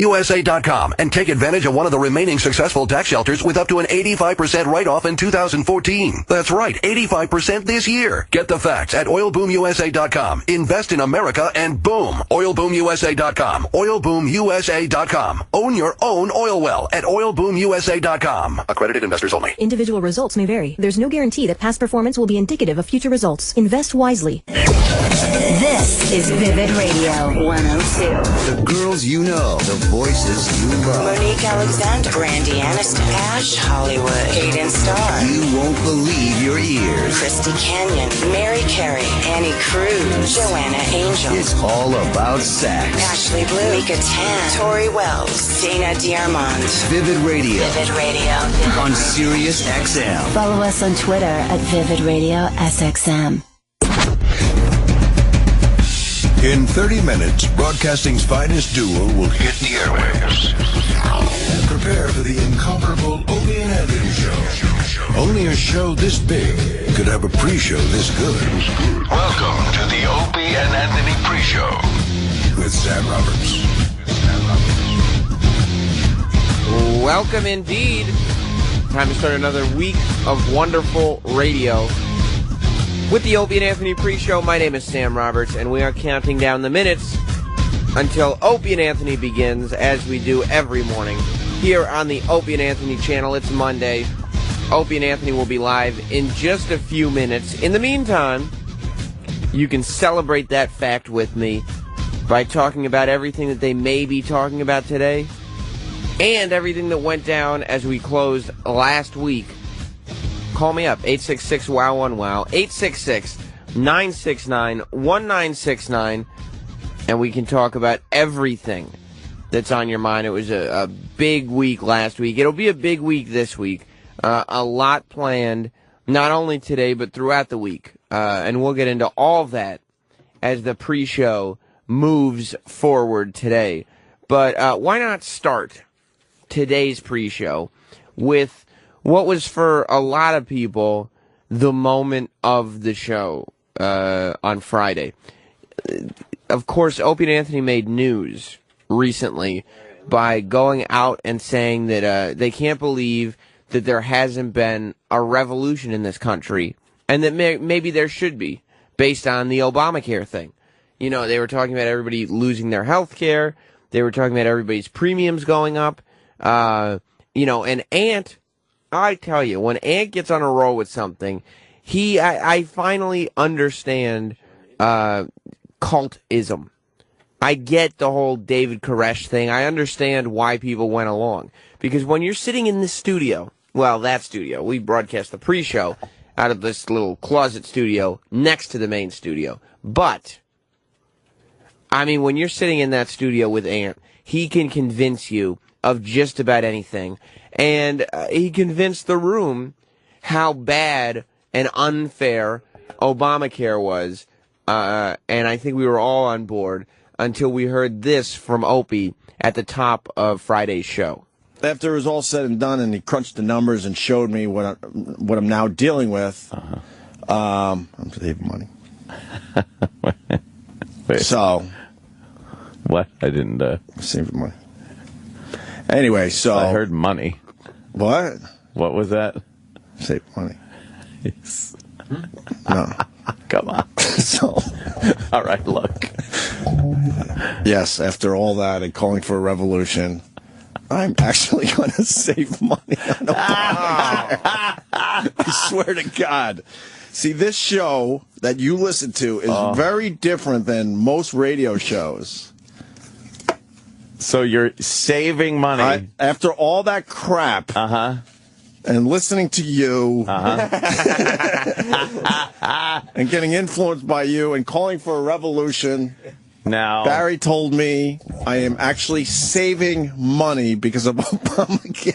USA.com and take advantage of one of the remaining successful tax shelters with up to an 85% write-off in 2014. That's right, 85% this year. Get the facts at oilboomUSA.com. Invest in America and boom. oilboomUSA.com. oilboomUSA.com. Own your own oil well at oilboomUSA.com. Accredited investors only. Individual results may vary. There's no guarantee that past performance will be indicative of future results. Invest wisely. This is Vivid Radio 102. The girls you know, the voices you love. Monique Alexander, Brandy Aniston, Ash Hollywood, Hayden Starr. You won't believe your ears. Christy Canyon, Mary Carey, Annie Cruz, Joanna Angel. It's all about sex. Ashley Blue, Mika Tan, Tori Wells, Dana Diarmond. Vivid Radio. Vivid Radio. On Sirius XM. Follow us on Twitter at Vivid Radio SXM. In 30 minutes, broadcasting's finest duo will hit the airwaves. And prepare for the incomparable Opie and Anthony show. Only a show this big could have a pre-show this good. Welcome to the Opie and Anthony pre-show with Sam Roberts. Welcome indeed. Time to start another week of wonderful radio. With the Opie and Anthony pre-show, my name is Sam Roberts, and we are counting down the minutes until Opie and Anthony begins, as we do every morning here on the Opie and Anthony channel. It's Monday. Opie and Anthony will be live in just a few minutes. In the meantime, you can celebrate that fact with me by talking about everything that they may be talking about today and everything that went down as we closed last week. Call me up, 866-WOW1WOW, 866-969-1969, and we can talk about everything that's on your mind. It was a big week last week. It'll be a big week this week. A lot planned, not only today, but throughout the week. And we'll get into all of that as the pre-show moves forward today. But why not start today's pre-show with what was for a lot of people the moment of the show on Friday. Of course, Opie and Anthony made news recently by going out and saying that they can't believe that there hasn't been a revolution in this country, and that maybe there should be, based on the Obamacare thing. You know, they were talking about everybody losing their health care. They were talking about everybody's premiums going up. And Ant... I tell you, when Ant gets on a roll with something, I finally understand cultism. I get the whole David Koresh thing. I understand why people went along. Because when you're sitting in this studio, well, that studio, we broadcast the pre-show out of this little closet studio next to the main studio. But, I mean, when you're sitting in that studio with Ant, he can convince you of just about anything. And he convinced the room how bad and unfair Obamacare was. And I think we were all on board until we heard this from Opie at the top of Friday's show. After it was all said and done and he crunched the numbers and showed me what I'm now dealing with, I'm saving money. Wait. So. What? I didn't... Saving money. Anyway, so... I heard money. What? What was that? Save money. Yes. No. Come on. So... All right, look. Yes, after all that and calling for a revolution, I'm actually going to save money on Obamacare. I swear to God. See, this show that you listen to is very different than most radio shows. So you're saving money. After all that crap. And listening to you. And getting influenced by you and calling for a revolution. Now, Barry told me I am actually saving money because of Obamacare.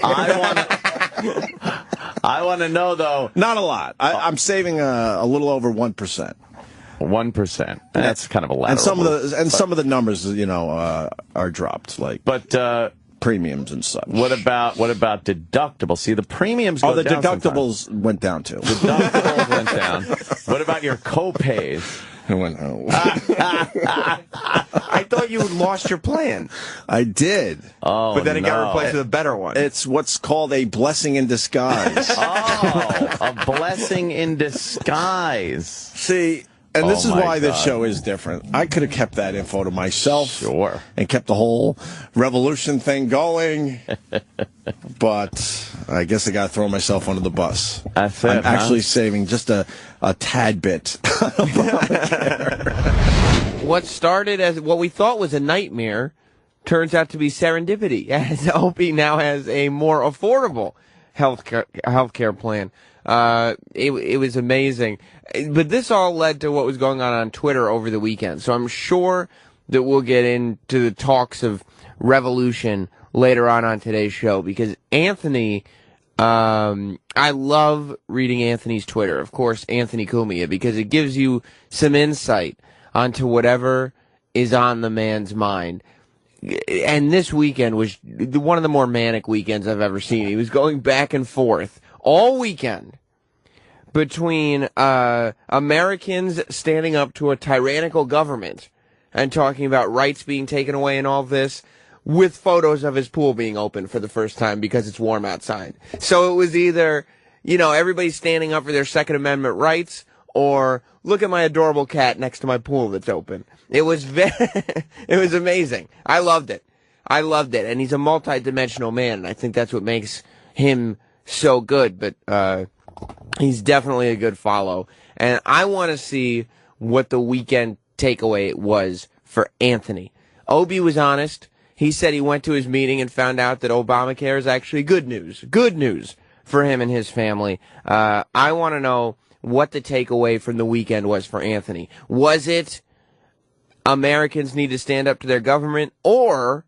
I want to know, though. Not a lot. I'm saving a little over 1%. 1%. That's kind of a lateral. And some of the numbers, are dropped, like premiums and such. What about deductibles? See, the premiums go down. The deductibles went down too. Deductibles went down. What about your co-pays? I went, oh. I thought you had lost your plan. I did. Oh, But then it got no. replaced with a better one. It's what's called a blessing in disguise. Oh, a blessing in disguise. See, and this Oh, is my why this God. show is different. I could have kept that info to myself. Sure. And kept the whole revolution thing going. But I guess I got to throw myself under the bus. That's it, I'm huh? actually saving just a tad bit. What started as what we thought was a nightmare turns out to be serendipity, as Opie now has a more affordable healthcare plan. It was amazing. But this all led to what was going on Twitter over the weekend. So I'm sure that we'll get into the talks of revolution later on today's show, because Anthony, I love reading Anthony's Twitter. Of course, Anthony Cumia, because it gives you some insight onto whatever is on the man's mind. And this weekend was one of the more manic weekends I've ever seen. He was going back and forth all weekend between Americans standing up to a tyrannical government and talking about rights being taken away and all this, with photos of his pool being open for the first time because it's warm outside. So it was either, everybody's standing up for their Second Amendment rights, or look at my adorable cat next to my pool that's open. It was it was amazing. I loved it. And he's a multi-dimensional man, and I think that's what makes him so good. But he's definitely a good follow. And I want to see what the weekend takeaway was for Anthony. Obi was honest. He said he went to his meeting and found out that Obamacare is actually good news. Good news for him and his family. I want to know what the takeaway from the weekend was for Anthony. Was it Americans need to stand up to their government, or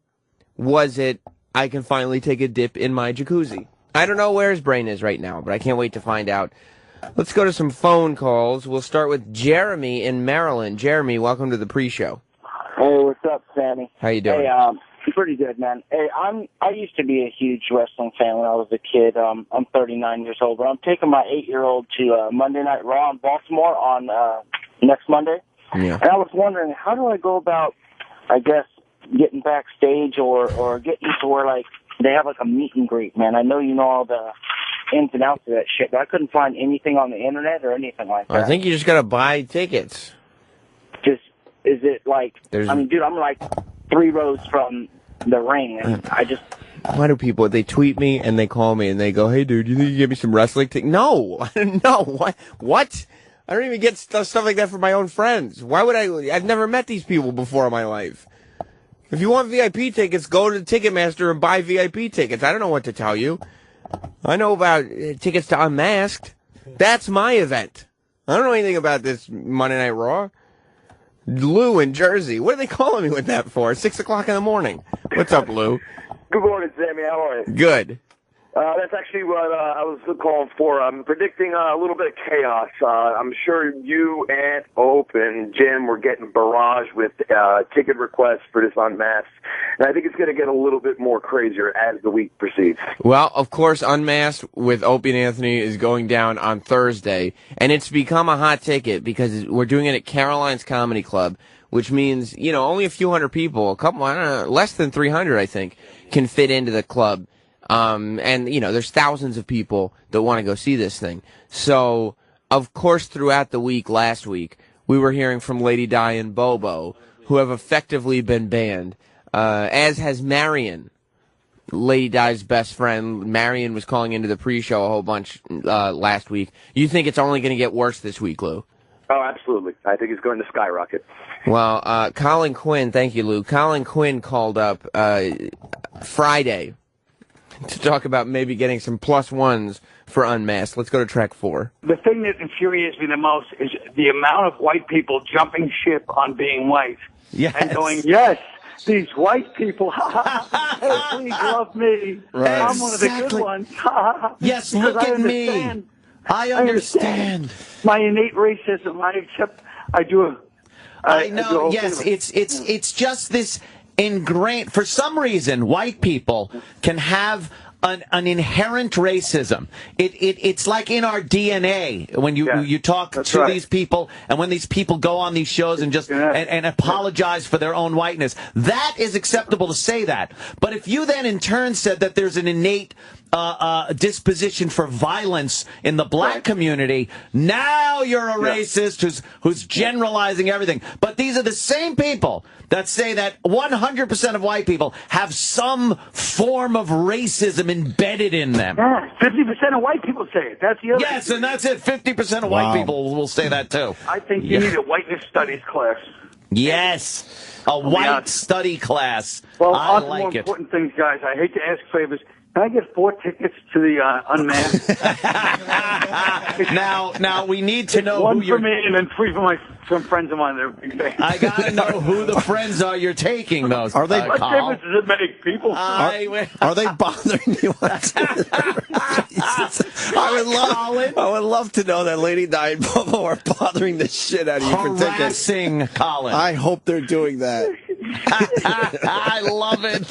was it I can finally take a dip in my jacuzzi? I don't know where his brain is right now, but I can't wait to find out. Let's go to some phone calls. We'll start with Jeremy in Maryland. Jeremy, welcome to the pre-show. Hey, what's up, Sammy? How you doing? Hey, pretty good, man. Hey, I used to be a huge wrestling fan when I was a kid. I'm 39 years old, but I'm taking my 8-year-old to Monday Night Raw in Baltimore on next Monday. Yeah. And I was wondering, how do I go about, I guess, getting backstage or getting to where, like, they have, like, a meet and greet, man? I know you know all the ins and outs of that shit, but I couldn't find anything on the internet or anything like that. I think you just got to buy tickets. Is it like, dude, I'm like 3 rows from the ring, and I just... Why do people, they tweet me and they call me and they go, hey, dude, you think you can give me some wrestling tickets? No. No. What? I don't even get stuff like that from my own friends. Why would I've never met these people before in my life. If you want VIP tickets, go to Ticketmaster and buy VIP tickets. I don't know what to tell you. I know about tickets to Unmasked. That's my event. I don't know anything about this Monday Night Raw. Lou in Jersey. What are they calling me with that for? 6 o'clock in the morning. What's up, Lou? Good morning, Sammy. How are you? Good. That's actually what I was calling for. I'm predicting a little bit of chaos. I'm sure you, Ant, Ope, and Jim were getting barraged with ticket requests for this Unmasked. And I think it's going to get a little bit more crazier as the week proceeds. Well, of course, Unmasked with Opie and Anthony is going down on Thursday. And it's become a hot ticket because we're doing it at Caroline's Comedy Club, which means, only a few hundred people, less than 300, I think, can fit into the club. And, there's thousands of people that want to go see this thing. So, of course, throughout the week, last week, we were hearing from Lady Di and Bobo, who have effectively been banned, as has Marion, Lady Di's best friend. Marion was calling into the pre-show a whole bunch last week. You think it's only going to get worse this week, Lou? Oh, absolutely. I think it's going to skyrocket. Well, Colin Quinn, thank you, Lou. Colin Quinn called up Friday to talk about maybe getting some +1s for Unmasked. Let's go to track 4. The thing that infuriates me the most is the amount of white people jumping ship on being white. Yes. And going, yes, these white people, please love me. Right. I'm one of the good ones. Yes, Because look I at me. understand. I understand. My innate racism. I know. Yes, it's just this ingrained. For some reason, white people can have an inherent racism. It's like in our DNA when you talk to these people, and when these people go on these shows and just and apologize for their own whiteness. That is acceptable to say that. But if you then in turn said that there's an innate disposition for violence in the black community, now you're a racist who's generalizing everything. But these are the same people that say that 100% of white people have some form of racism embedded in them. Yeah, 50% of white people say it. That's the other. Yes, and that's it. 50% of white people will say that too. I think you need a whiteness studies class. Yes, a white study class. Well, I on like more it. important things, guys. I hate to ask favors. Can I get 4 tickets to the Unmasked? Now we need to know one who you're... for me and then 3 for some friends of mine that are big fans. I gotta know who the friends are you're taking those. Are they? What difference does it make, people? Are they bothering you? I would love to know that Lady Di and Bobo are bothering the shit out of you for tickets. Harassing Colin. I hope they're doing that. I love it.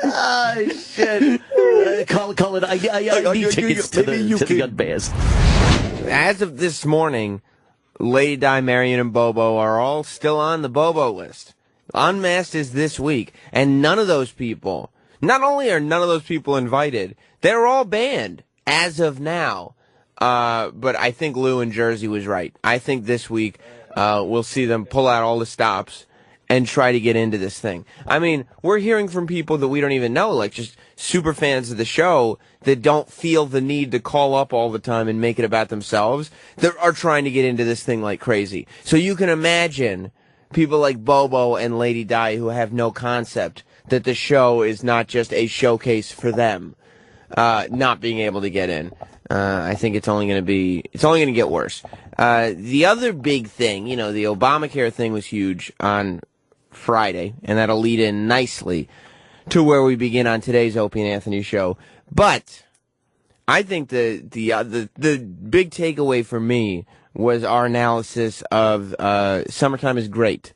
Oh, shit. Colin, I need tickets to the Unmasked. As of this morning, Lady Di, Marion, and Bobo are all still on the Bobo list. Unmasked is this week, and none of those people, not only are none of those people invited, they're all banned as of now. But I think Lou in Jersey was right. I think this week we'll see them pull out all the stops and try to get into this thing. I mean, we're hearing from people that we don't even know, like just super fans of the show that don't feel the need to call up all the time and make it about themselves, that are trying to get into this thing like crazy. So you can imagine people like Bobo and Lady Di who have no concept that the show is not just a showcase for them, not being able to get in. I think it's only going to get worse. The other big thing, you know, the Obamacare thing was huge on Friday, and that'll lead in nicely to where we begin on today's Opie and Anthony show. But I think the big takeaway for me was our analysis of Summertime is Great,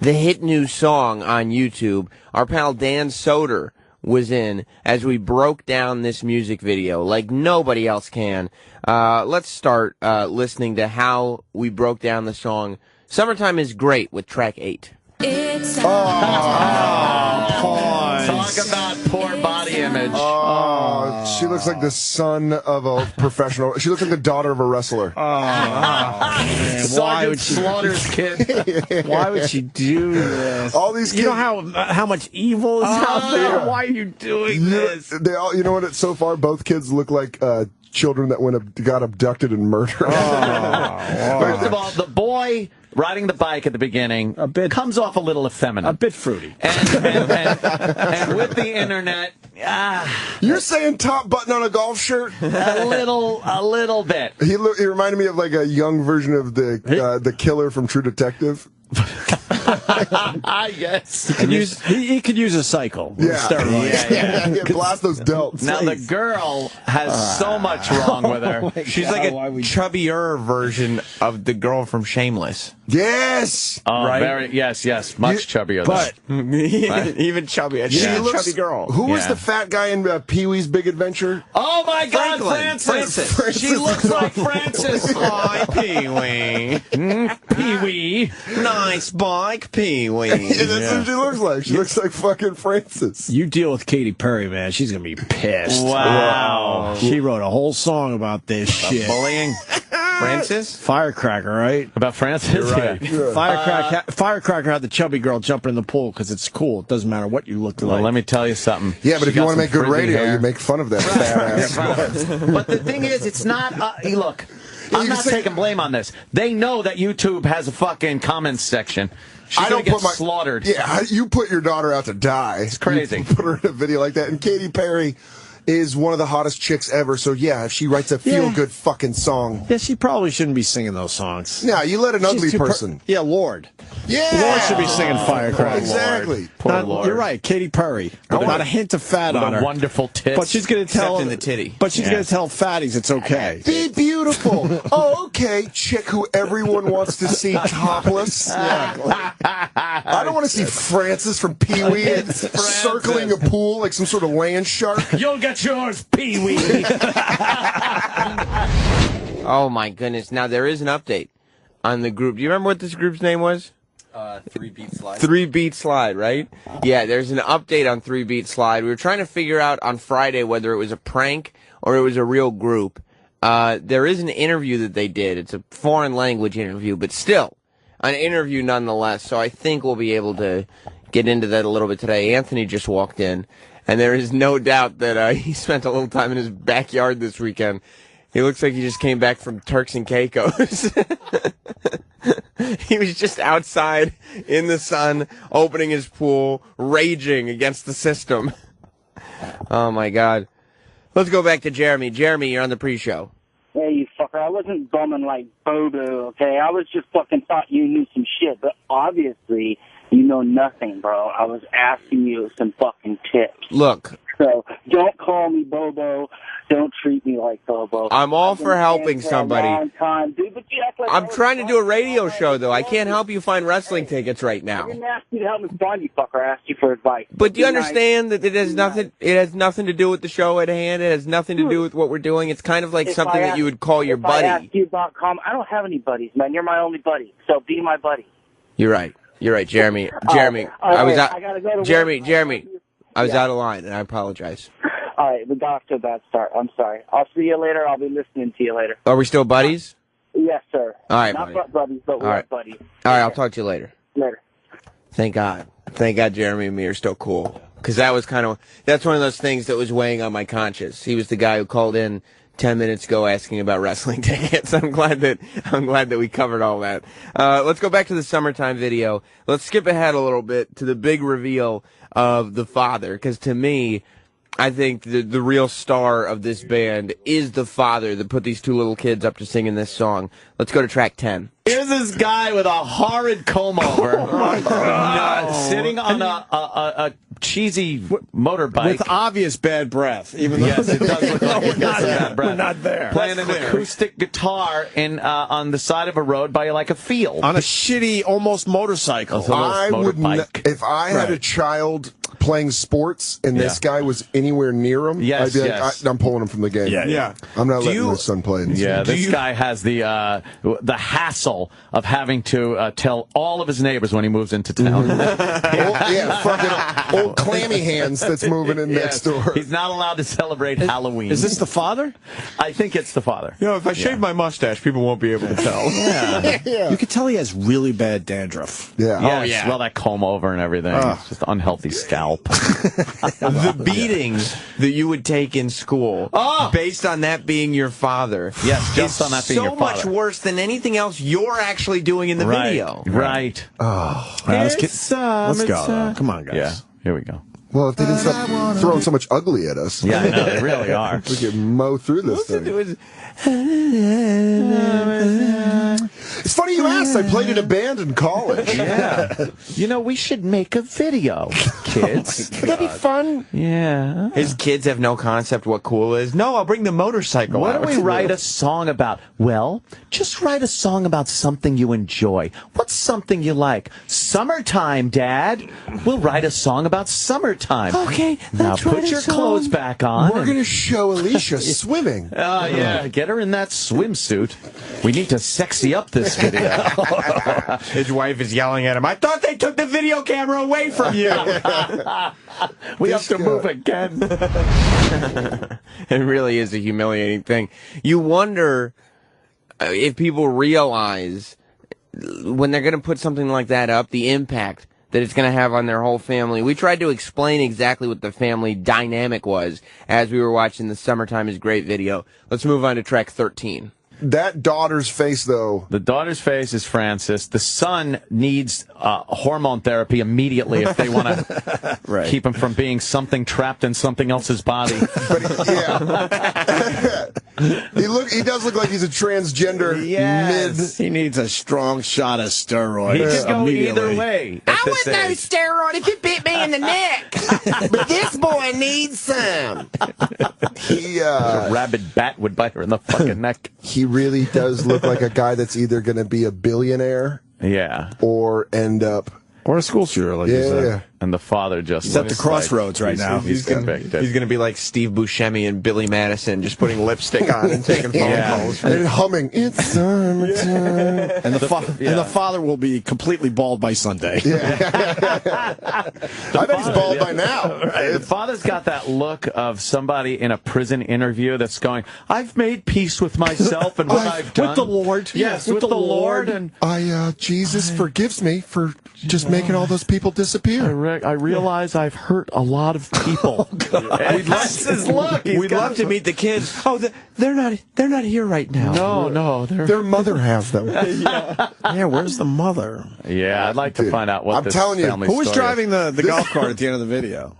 the hit new song on YouTube. Our pal Dan Soder was in as we broke down this music video like nobody else can. Let's start listening to how we broke down the song Summertime is Great with track 8. It's Talk about poor body image. She looks like the son of a professional. She looks like the daughter of a wrestler. Why would she Slaughter's kid? Why would she do this? All these kids, you know how much evil is out there? Why are you doing this? They all, you know what? So far, both kids look like children that got abducted and murdered. First of all, the boy riding the bike at the beginning comes off a little effeminate. A bit fruity. And with the internet, you're saying top button on a golf shirt? A little bit. He reminded me of like a young version of the killer from True Detective. Yes. He could use a cycle. Yeah. Blast those delts. Now the girl has so much wrong with her. She's like a chubbier version of the girl from Shameless. Yes. Right? Yes. Much chubbier. But even chubbier. She's a chubby girl. Who was the fat guy in Pee-wee's Big Adventure? Oh my God, Francis. She looks like Francis. Hi, Pee-wee. Pee-wee. Nice bike, Pee-wee. That's what she looks like. She looks like fucking Francis. You deal with Katy Perry, man. She's going to be pissed. Wow. She wrote a whole song about this shit. Bullying. Francis? Firecracker, right? About Francis? You're right. Yeah. Firecracker had the chubby girl jumping in the pool because it's cool. It doesn't matter what you look like. Well, let me tell you something. Yeah, but if you want to make good radio, you make fun of that fat ass. But the thing is, it's not... look, I'm not taking blame on this. They know that YouTube has a fucking comments section. She's going to get slaughtered. Yeah, you put your daughter out to die. It's crazy. You put her in a video like that. And Katy Perry is one of the hottest chicks ever. So yeah, if she writes a feel-good fucking song. Yeah, she probably shouldn't be singing those songs. No, you let an ugly person. Yeah, Lord. Yeah. Lord should be singing Firecracker. Exactly. Poor Lord. You're right, Katy Perry. Not a hint of fat on her. Wonderful tits. But she's going to tell Except in the titty. But she's going to tell fatties it's okay. Be beautiful. Oh, okay, chick who everyone wants to see topless. Yeah. I don't want to see Francis from Pee-wee circling a pool like some sort of land shark. You'll get yours, Pee-wee. Oh, my goodness. Now, there is an update on the group. Do you remember what this group's name was? 3 Beat Slide. 3 Beat Slide, right? Yeah, there's an update on 3 Beat Slide. We were trying to figure out on Friday whether it was a prank or it was a real group. There is an interview that they did. It's a foreign language interview, but still an interview nonetheless. So I think we'll be able to get into that a little bit today. Anthony just walked in, and there is no doubt that he spent a little time in his backyard this weekend. He looks like he just came back from Turks and Caicos. He was just outside in the sun, opening his pool, raging against the system. Oh, my God. Let's go back to Jeremy. Jeremy, you're on the pre-show. Hey, you fucker. I wasn't bumming like Bobo, okay? I was just fucking thought you knew some shit, but obviously you know nothing, bro. I was asking you some fucking tips. Look. So don't call me Bobo. Don't treat me like Bobo. I'm all for helping somebody. Dude, but you act like I'm trying to do a radio show, though. I can't help you find wrestling tickets right now. I didn't ask you to help me find you, fucker. I asked you for advice. But do you understand that it has nothing? It has nothing to do with the show at hand. It has nothing to do with what we're doing. It's kind of like something that you would call your buddy. I asked you about I don't have any buddies, man. You're my only buddy. So be my buddy. You're right. You're right, Jeremy. Jeremy, I was out. Jeremy, I was out of line, and I apologize. All right, we got off to a bad start. I'm sorry. I'll see you later. I'll be listening to you later. Are we still buddies? Yes, sir. All right, Not buddy. buddies, but we're buddies. All right, I'll talk to you later. Later. Thank God. Thank God Jeremy and me are still cool. Because that's one of those things that was weighing on my conscience. He was the guy who called in 10 minutes ago asking about wrestling tickets. I'm glad that we covered all that. Let's go back to the summertime video. Let's skip ahead a little bit to the big reveal of the father. Because to me, I think the real star of this band is the father that put these two little kids up to singing this song. Let's go to track 10. Here's this guy with a horrid comb-over, sitting on a cheesy motorbike. With obvious bad breath. Even though yes, it does look like it gets bad breath. We're not there. Playing an acoustic guitar on the side of a road by like a field. On a shitty, almost motorcycle. I would if I had a child playing sports and this guy was anywhere near him, I'd be like, I'm pulling him from the game. Yeah. I'm not letting my son play in this game. This guy has the hassle of having to tell all of his neighbors when he moves into town. Fucking old clammy hands that's moving in next door. He's not allowed to celebrate Halloween. Is this the father? I think it's the father. You know, if I shave my mustache, people won't be able to tell. You can tell he has really bad dandruff. Yeah. Yes, well, that comb over and everything. It's just unhealthy scalp. The beatings that you would take in school, based on that being your father, just on that being your father, so much worse than anything else you're actually doing in the video. Right. Let's go. Come on, guys. Yeah. Here we go. Well, if they didn't stop throwing so much ugly at us. Yeah, I know, they really are. We could mow through this thing. It's funny you asked. I played in a band in college. Yeah. You know, we should make a video, kids. That'd be fun. Yeah. His kids have no concept what cool is. No, I'll bring the motorcycle What out. do we write a song about? Well, just write a song about something you enjoy. What's something you like? Summertime, Dad. We'll write a song about summertime. Okay, now let's write put a your song. clothes back on. We're going to show Alicia swimming. Yeah, get her in that swimsuit. We need to sexy up this video. His wife is yelling at him, I thought they took the video camera away from you. We have to move again. It really is a humiliating thing. You wonder if people realize when they're going to put something like that up, the impact that it's going to have on their whole family. We tried to explain exactly what the family dynamic was as we were watching the Summertime is Great video. Let's move on to track 13. That daughter's face, though. The daughter's face is Francis. The son needs hormone therapy immediately if they want to keep him from being something trapped in something else's body. But he does look like he's a transgender mid. He needs a strong shot of steroids. He could go either way. I would no steroid if it bit me in the neck. But this boy needs some. A rabid bat would bite her in the fucking neck. He really does look like a guy that's either going to be a billionaire or end up... Or a school shooter, like you said. Yeah. And the father just He's at the crossroads right now. He's going to be like Steve Buscemi and Billy Madison, just putting lipstick on and taking phone calls. And humming, it's summertime. And the father will be completely bald by Sunday. I bet he's bald by now. Right. The father's got that look of somebody in a prison interview that's going, I've made peace with myself and what I've done. With the Lord. Yes, with the Lord. And Jesus forgives me for just making all those people disappear. I realize I've hurt a lot of people. That's his look. We'd love to meet the kids. Oh, they're not here right now. No, their mother has them. Yeah, where's the mother? Yeah, I'd like to find out what I'm this telling you, family Who was story driving the golf cart at the end of the video?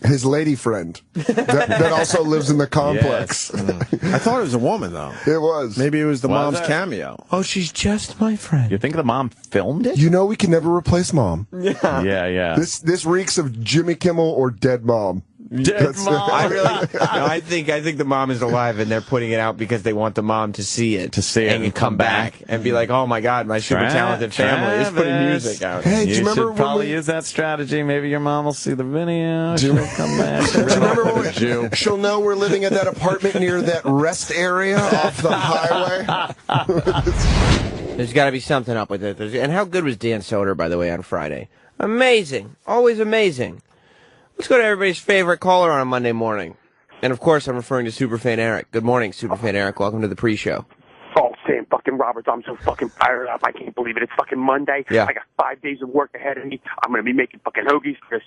His lady friend that also lives in the complex. Yes. I thought it was a woman, though. It was. Maybe it was the mom's cameo. Oh, she's just my friend. You think the mom filmed it? You know we can never replace Mom. Yeah. This reeks of Jimmy Kimmel or Dead Mom. Dead mom. I think the mom is alive, and they're putting it out because they want the mom to see it, and come back and be like, "Oh my God, my super talented family is putting music out." Hey, do you remember should probably use that strategy? Maybe your mom will see the video. Do you come back? Do you remember when she'll know we're living at that apartment near that rest area off the highway? There's got to be something up with it. And how good was Dan Soder, by the way, on Friday? Amazing, always amazing. Let's go to everybody's favorite caller on a Monday morning. And, of course, I'm referring to Superfan Eric. Good morning, Superfan Eric. Welcome to the pre-show. Oh, Sam fucking Roberts, I'm so fucking fired up. I can't believe it. It's fucking Monday. Yeah. I got 5 days of work ahead of me. I'm going to be making fucking hoagies for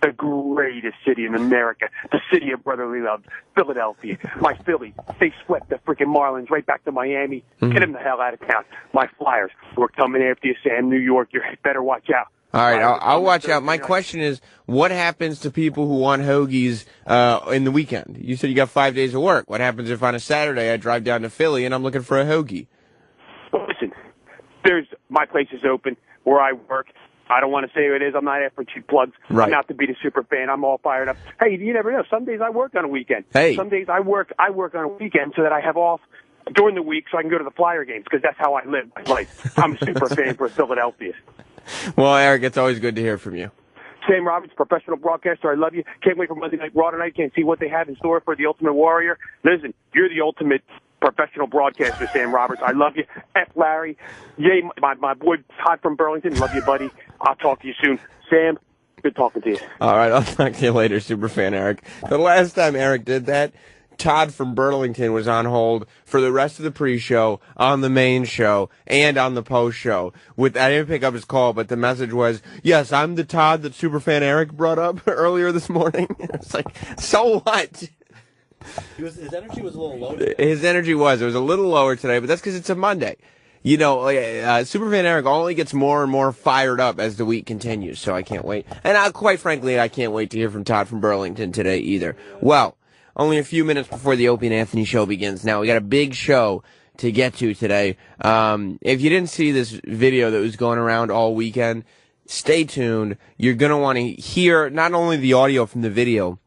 the greatest city in America, the city of brotherly love, Philadelphia. My Phillies, they swept the freaking Marlins right back to Miami. Get them the hell out of town. My Flyers, we're coming after you, Sam. New York, you better watch out. All right, I'll watch out. My question is, what happens to people who want hoagies in the weekend? You said you got 5 days of work. What happens if on a Saturday I drive down to Philly and I'm looking for a hoagie? Listen, my place is open where I work. I don't want to say who it is. I'm not after cheap plugs. Right. I'm out to be the super fan. I'm all fired up. Hey, you never know. Some days I work on a weekend. Hey. Some days I work on a weekend so that I have off during the week so I can go to the Flyer games because that's how I live my life. I'm a super fan for Philadelphia. Well, Eric, it's always good to hear from you. Sam Roberts, professional broadcaster. I love you. Can't wait for Monday Night Raw tonight. Can't see what they have in store for the Ultimate Warrior. Listen, you're the ultimate professional broadcaster, Sam Roberts. I love you. F. Larry. Yay, my boy Todd from Burlington. Love you, buddy. I'll talk to you soon. Sam, good talking to you. All right, I'll talk to you later, Superfan Eric. The last time Eric did that, Todd from Burlington was on hold for the rest of the pre-show, on the main show, and on the post-show. I didn't pick up his call, but the message was, yes, I'm the Todd that Superfan Eric brought up earlier this morning. It's like, so what? His energy was a little low today. His energy was. It was a little lower today, but that's because it's a Monday. You know, Superfan Eric only gets more and more fired up as the week continues, so I can't wait. And quite frankly, I can't wait to hear from Todd from Burlington today either. Well, only a few minutes before the Opie and Anthony show begins. Now, we got a big show to get to today. If you didn't see this video that was going around all weekend, stay tuned. You're going to want to hear not only the audio from the video,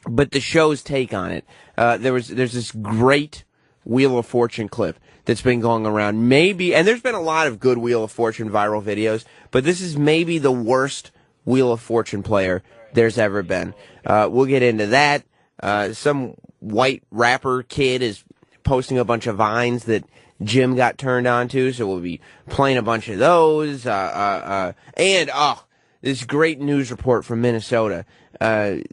but the show's take on it. There's this great Wheel of Fortune clip that's been going around. Maybe, and there's been a lot of good Wheel of Fortune viral videos, but this is maybe the worst Wheel of Fortune player there's ever been. We'll get into that. Some white rapper kid is posting a bunch of vines that Jim got turned on to, so we'll be playing a bunch of those. And this great news report from Minnesota. I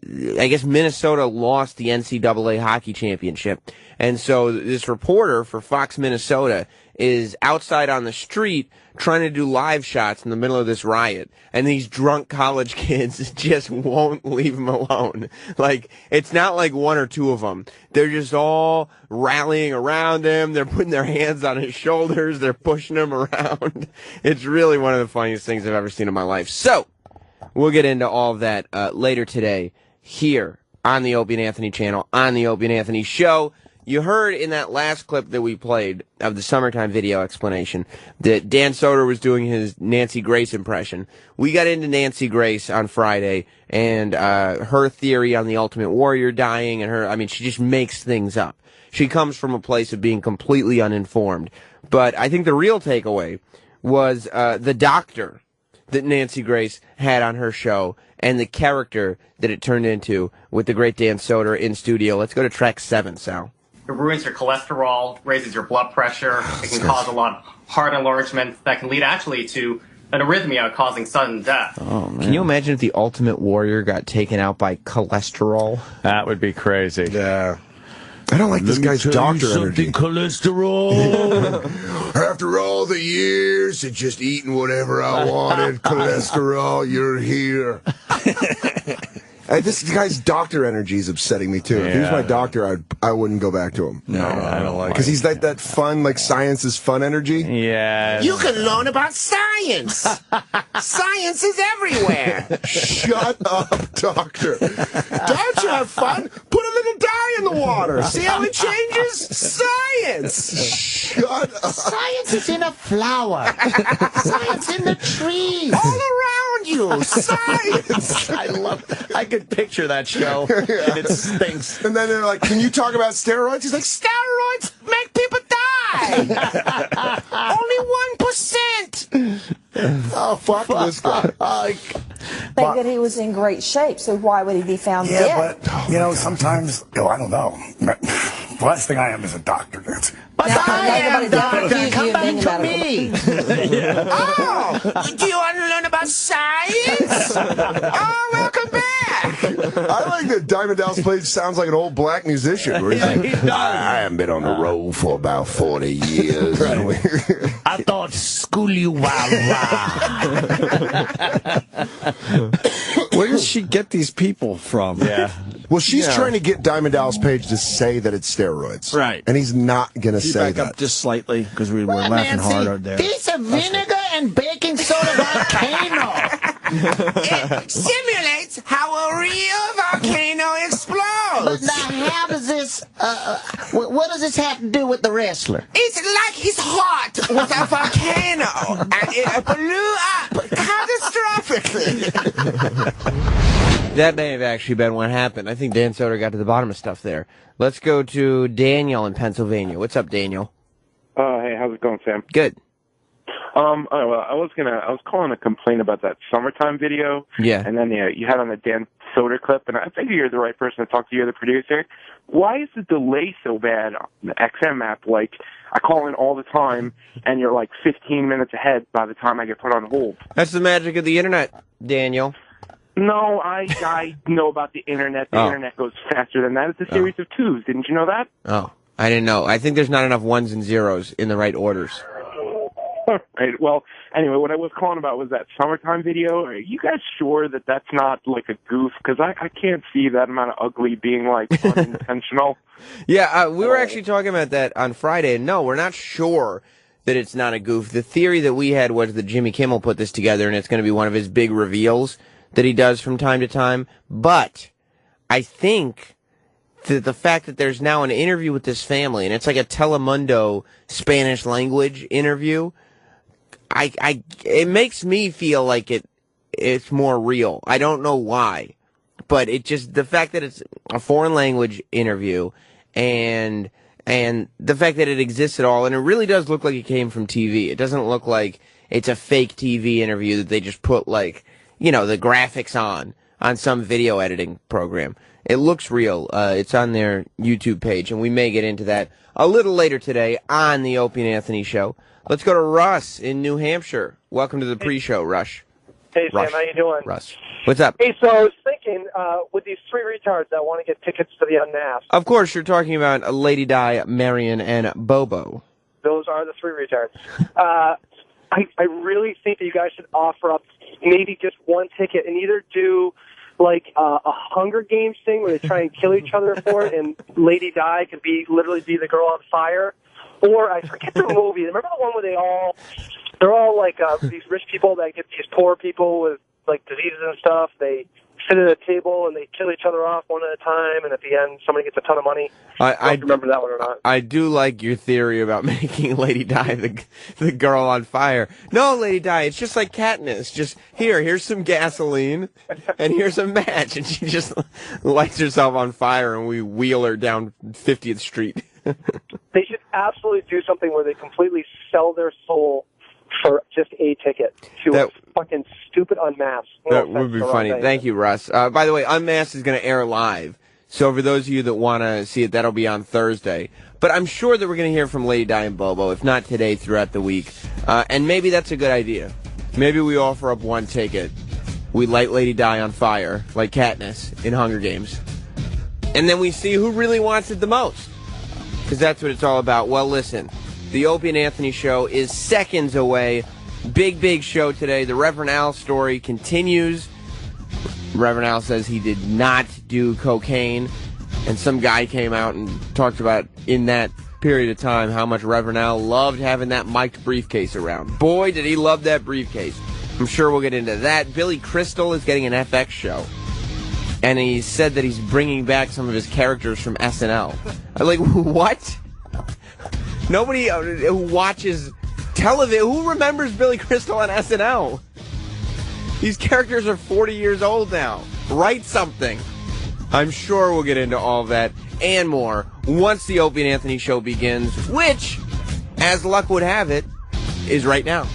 guess Minnesota lost the NCAA hockey championship. And so this reporter for Fox Minnesota is outside on the street trying to do live shots in the middle of this riot, and these drunk college kids just won't leave him alone. Like, it's not like one or two of them. They're just all rallying around him. They're putting their hands on his shoulders. They're pushing him around. It's really one of the funniest things I've ever seen in my life. So, we'll get into all of that later today here on the Opie and Anthony channel, on the Opie and Anthony show. You heard in that last clip that we played of the summertime video explanation that Dan Soder was doing his Nancy Grace impression. We got into Nancy Grace on Friday and her theory on the Ultimate Warrior dying, and she just makes things up. She comes from a place of being completely uninformed. But I think the real takeaway was the doctor that Nancy Grace had on her show and the character that it turned into with the great Dan Soder in studio. Let's go to track 7, Sal. It ruins your cholesterol, raises your blood pressure. It can cause a lot of heart enlargement that can lead actually to an arrhythmia causing sudden death. Oh, man. Can you imagine if the Ultimate Warrior got taken out by cholesterol? That would be crazy. Yeah. I don't like this guy's doctor energy. Cholesterol. After all the years of just eating whatever I wanted, cholesterol, you're here. This guy's doctor energy is upsetting me, too. If he was my doctor, I wouldn't go back to him. No, I don't like it. Because he's like that fun, like science is fun energy. Yeah. You can learn about science. Science is everywhere. Shut up, doctor. Don't you have fun? Put a little dye in the water. See how it changes? Science. Shut up. Science is in a flower. Science in the trees. All around you. Science. I love it. I could picture that show, and it stinks. And then they're like, can you talk about steroids? He's like, steroids make people die. Only 1%. Oh, fuck this guy. Think that he was in great shape, so why would he be found dead? Yeah, but, sometimes, I don't know. The last thing I am is a doctor, Nancy. But I am doctor. Come back to me. Oh, do you want to learn about science? Oh, welcome back. I like that Diamond Dallas Page sounds like an old black musician. Where he's like, I haven't been on the road for about 40 years. I thought school you Where does she get these people from? Yeah. Well, she's trying to get Diamond Dallas Page to say that it's steroids. Right. And he's not going to say back that. up just slightly, because we were laughing hard out there. Piece of vinegar and baking soda volcano. It simulates how a real volcano explodes. But now, how does this, what does this have to do with the wrestler? It's like his heart was a volcano, and it blew up catastrophically. That may have actually been what happened. I think Dan Soder got to the bottom of stuff there. Let's go to Daniel in Pennsylvania. What's up, Daniel? Hey, how's it going, Sam? Good. Well, I was calling to complain about that summertime video. Yeah. And then you had on the Dan Soder clip, and I think you're the right person to talk to. You're the producer. Why is the delay so bad on the XM app? Like, I call in all the time, and you're like 15 minutes ahead by the time I get put on hold. That's the magic of the internet, Daniel. No, I know about the internet. The internet goes faster than that. It's a series of twos. Didn't you know that? Oh, I didn't know. I think there's not enough ones and zeros in the right orders. Right. Well, anyway, what I was calling about was that summertime video. Are you guys sure that that's not like a goof? Because I can't see that amount of ugly being like unintentional. Yeah, we were actually talking about that on Friday, and no, we're not sure that it's not a goof. The theory that we had was that Jimmy Kimmel put this together, and it's going to be one of his big reveals that he does from time to time. But I think that the fact that there's now an interview with this family, and it's like a Telemundo Spanish language interview, it makes me feel like it's more real. I don't know why, but it just, the fact that it's a foreign language interview and the fact that it exists at all, and it really does look like it came from TV. It doesn't look like it's a fake TV interview that they just put like, the graphics on some video editing program. It looks real. It's on their YouTube page, and we may get into that a little later today on the Opie and Anthony Show. Let's go to Russ in New Hampshire. Welcome to the pre-show, Rush. Hey, Sam, Rush. how you doing? Russ. What's up? Hey, so I was thinking, with these three retards that want to get tickets to the Unmasked. Of course, you're talking about Lady Di, Marion, and Bobo. those are the three retards. I really think that you guys should offer up maybe just one ticket and either do like a Hunger Games thing where they try and kill each other for it, and Lady Di could literally be the girl on fire. Or I forget the movie. Remember the one where they're all like these rich people that get these poor people with like diseases and stuff. They sit at a table and they kill each other off one at a time, and at the end somebody gets a ton of money. I don't remember that one or not. I do like your theory about making Lady Di the girl on fire. No, Lady Di, it's just like Katniss. Just here's some gasoline, and here's a match, and she just lights herself on fire, and we wheel her down 50th Street. They should absolutely do something where they completely sell their soul for just a ticket to a fucking stupid Unmasked. That would be funny. Thank you, Russ. By the way, Unmasked is going to air live. So for those of you that want to see it, that'll be on Thursday. But I'm sure that we're going to hear from Lady Di and Bobo, if not today, throughout the week. And maybe that's a good idea. Maybe we offer up one ticket. We light Lady Di on fire, like Katniss in Hunger Games. And then we see who really wants it the most. Because that's what it's all about. Well, listen, the Opie and Anthony show is seconds away. Big show today. The Reverend Al story continues. Reverend Al says he did not do cocaine. And some guy came out and talked about, in that period of time, how much Reverend Al loved having that mic'd briefcase around. Boy, did he love that briefcase. I'm sure we'll get into that. Billy Crystal is getting an FX show. And he said that he's bringing back some of his characters from SNL. I'm like, what? Nobody who watches television, who remembers Billy Crystal on SNL? These characters are 40 years old now. Write something. I'm sure we'll get into all of that and more once the Opie and Anthony show begins, which, as luck would have it, is right now.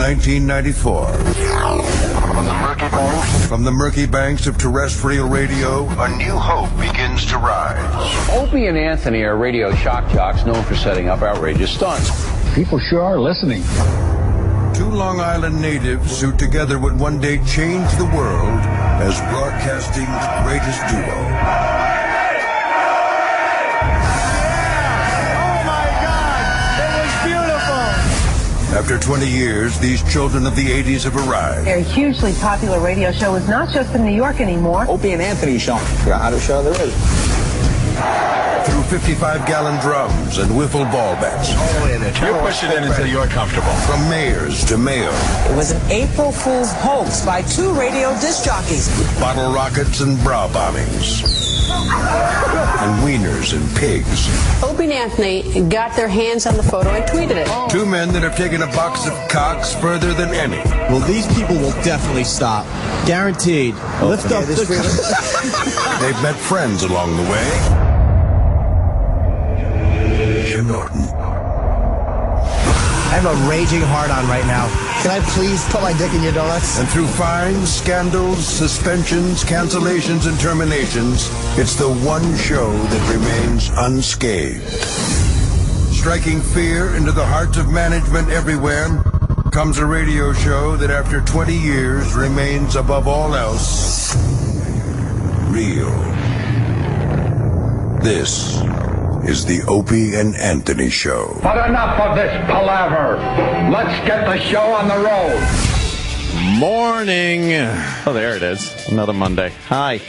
1994. From the murky banks of terrestrial radio, a new hope begins to rise. Opie and Anthony are radio shock jocks known for setting up outrageous stunts. People sure are listening. Two Long Island natives who together would one day change the world as broadcasting's greatest duo. After 20 years, these children of the 80s have arrived. Their hugely popular radio show is not just in New York anymore. Opie and Anthony show. The hottest show there is. Through 55-gallon drums and wiffle ball bats. You push it in until you're comfortable. From mayors to mayo. It was an April Fool's hoax by two radio disc jockeys. With bottle rockets and bra bombings. And wieners and pigs. Opie and Anthony got their hands on the photo and tweeted it. Two men that have taken a box of cocks further than any. Well, these people will definitely stop. Guaranteed. Lift up the... They've met friends along the way. Jim Norton. I have a raging hard-on right now. Can I please put my dick in your donuts? And through fines, scandals, suspensions, cancellations, and terminations, it's the one show that remains unscathed. Striking fear into the hearts of management everywhere comes a radio show that after 20 years remains above all else real. This is the Opie and Anthony Show. But enough of this palaver. Let's get the show on the road. Morning. Oh, there it is. Another Monday. Hi.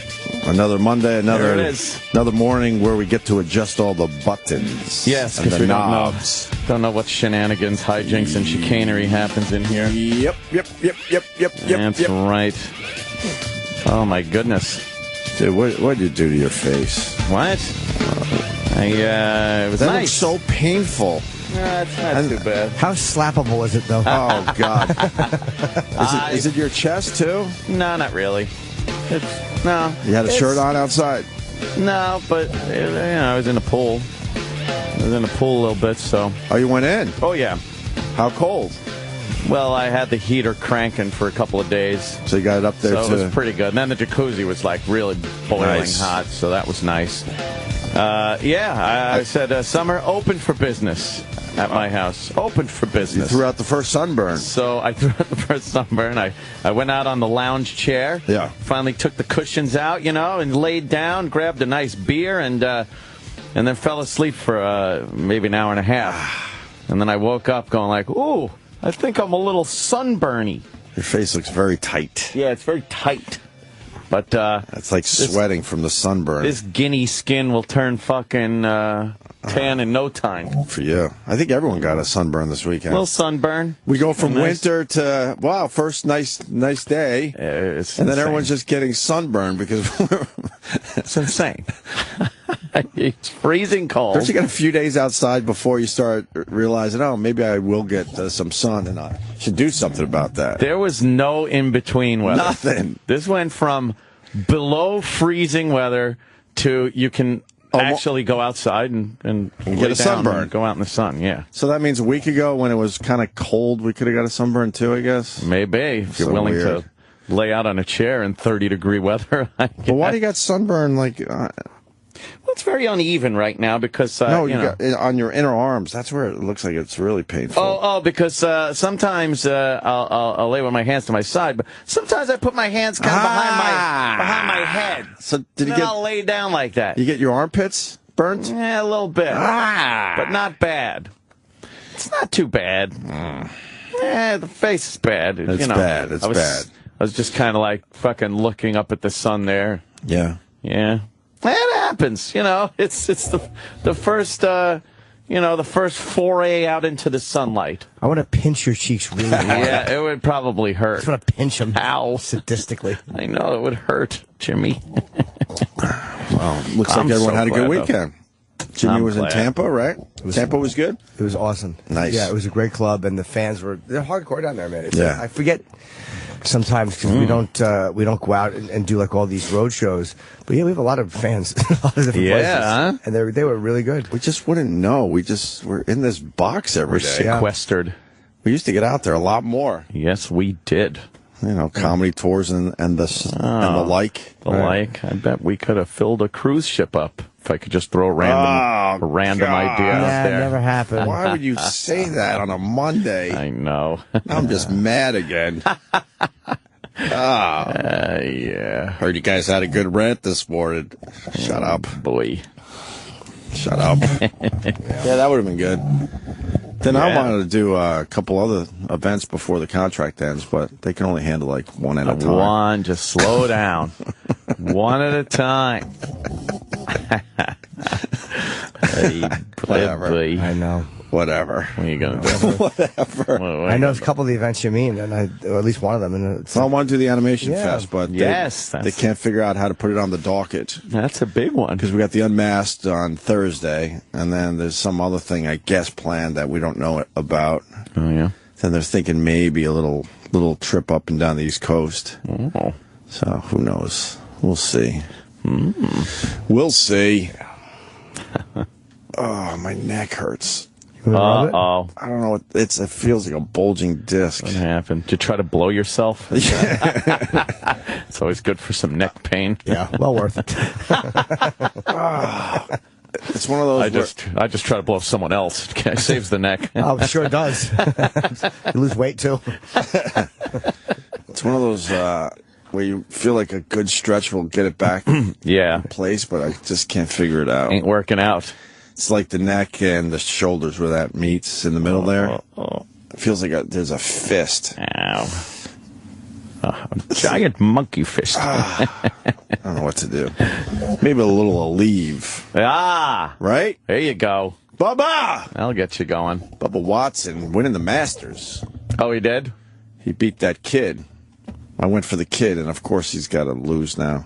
Another Monday, There it is. another morning where we get to adjust all the buttons. Yes, and because the we knobs. don't know what shenanigans, hijinks, and chicanery happens in here. Yep. That's right. Oh, my goodness. Dude, what did you do to your face? What? It was that nice. looks so painful. It's not too bad. How slappable is it, though? Oh, God. Is it your chest, too? No, not really. No. You had a shirt on outside? No, but, I was in the pool. I was in the pool a little bit, so. Oh, you went in? Oh, yeah. How cold? Well, I had the heater cranking for a couple of days. So you got it up there, so it was pretty good. And then the jacuzzi was, like, really boiling hot, so that was nice. I said summer open for business at my house. Open for business. You threw out the first sunburn. So I threw out the first sunburn. I went out on the lounge chair. Yeah. Finally took the cushions out, and laid down, grabbed a nice beer, and then fell asleep for maybe an hour and a half. And then I woke up going like, ooh, I think I'm a little sunburny. Your face looks very tight. Yeah, it's very tight. But it's like sweating from the sunburn. This guinea skin will turn fucking tan in no time. For you. I think everyone got a sunburn this weekend. A little sunburn. We go from winter to, wow, first nice day. And then everyone's just getting sunburned because it's insane. It's freezing cold. Don't you get a few days outside before you start realizing, oh, maybe I will get some sun and I should do something about that? There was no in-between weather. Nothing. This went from below freezing weather to you can actually go outside and get a sunburn. And go out in the sun, yeah. So that means a week ago when it was kind of cold, we could have got a sunburn too, I guess? Maybe, if you're willing to lay out on a chair in 30-degree weather. Well, why do you got sunburn like... Well, it's very uneven right now because you got on your inner arms. That's where it looks like it's really painful. Because sometimes I'll lay with my hands to my side, but sometimes I put my hands kind of behind my head. So I'll lay down like that. You get your armpits burnt? Yeah, a little bit, but not bad. It's not too bad. Yeah, the face is bad. It's bad. It's bad. I was just kind of like fucking looking up at the sun there. Yeah. Yeah. It happens, It's the first the first foray out into the sunlight. I want to pinch your cheeks really hard. Yeah, it would probably hurt. I just want to pinch them. Ow. Sadistically. I know it would hurt, Jimmy. Well, looks like everyone had a good weekend. Jimmy was in Tampa, right? Tampa was good? It was awesome. Nice. Yeah, it was a great club, and the fans they're hardcore down there, man. Yeah. I forget sometimes because we don't go out and do like all these road shows. But yeah, we have a lot of fans in a lot of different places. Huh? And they were really good. We just wouldn't know. We're in this box every day. Sequestered. We used to get out there a lot more. Yes, we did. You know, comedy tours and the like. I bet we could have filled a cruise ship up if I could just throw a random idea out there. Never happened. Why would you say that on a Monday? I know. I'm just mad again. Yeah. Heard you guys had a good rant this morning. Shut up. Boy. Shut up. Yeah, that would have been good. Then I wanted to do a couple other events before the contract ends, but they can only handle like one at a time. One, just slow down. One at a time. Whatever. I know. Whatever. What are you going to do? Whatever. I know a couple of the events you mean, and or at least one of them. And I want to do the Animation Fest, but yes, they can't figure out how to put it on the docket. That's a big one. Because we got the Unmasked on Thursday, and then there's some other thing, I guess, planned that we don't know about. Oh, yeah? Then they're thinking maybe a little trip up and down the East Coast. Oh. So who knows? We'll see. We'll see. Oh, my neck hurts. Uh-oh. I don't know. It feels like a bulging disc. What happened? Did you try to blow yourself? It's always good for some neck pain. Yeah, well worth it. It's one of those. I just try to blow someone else. It saves the neck. Oh, it sure does. You lose weight, too. It's one of those where you feel like a good stretch will get it back in place, but I just can't figure it out. Ain't working out. It's like the neck and the shoulders where that meets in the middle there. It feels like there's a fist. Ow. A giant monkey fist. I don't know what to do. Maybe a little Aleve. Right? There you go. Bubba! That'll get you going. Bubba Watson winning the Masters. Oh, he did? He beat that kid. I went for the kid, and of course he's got to lose now.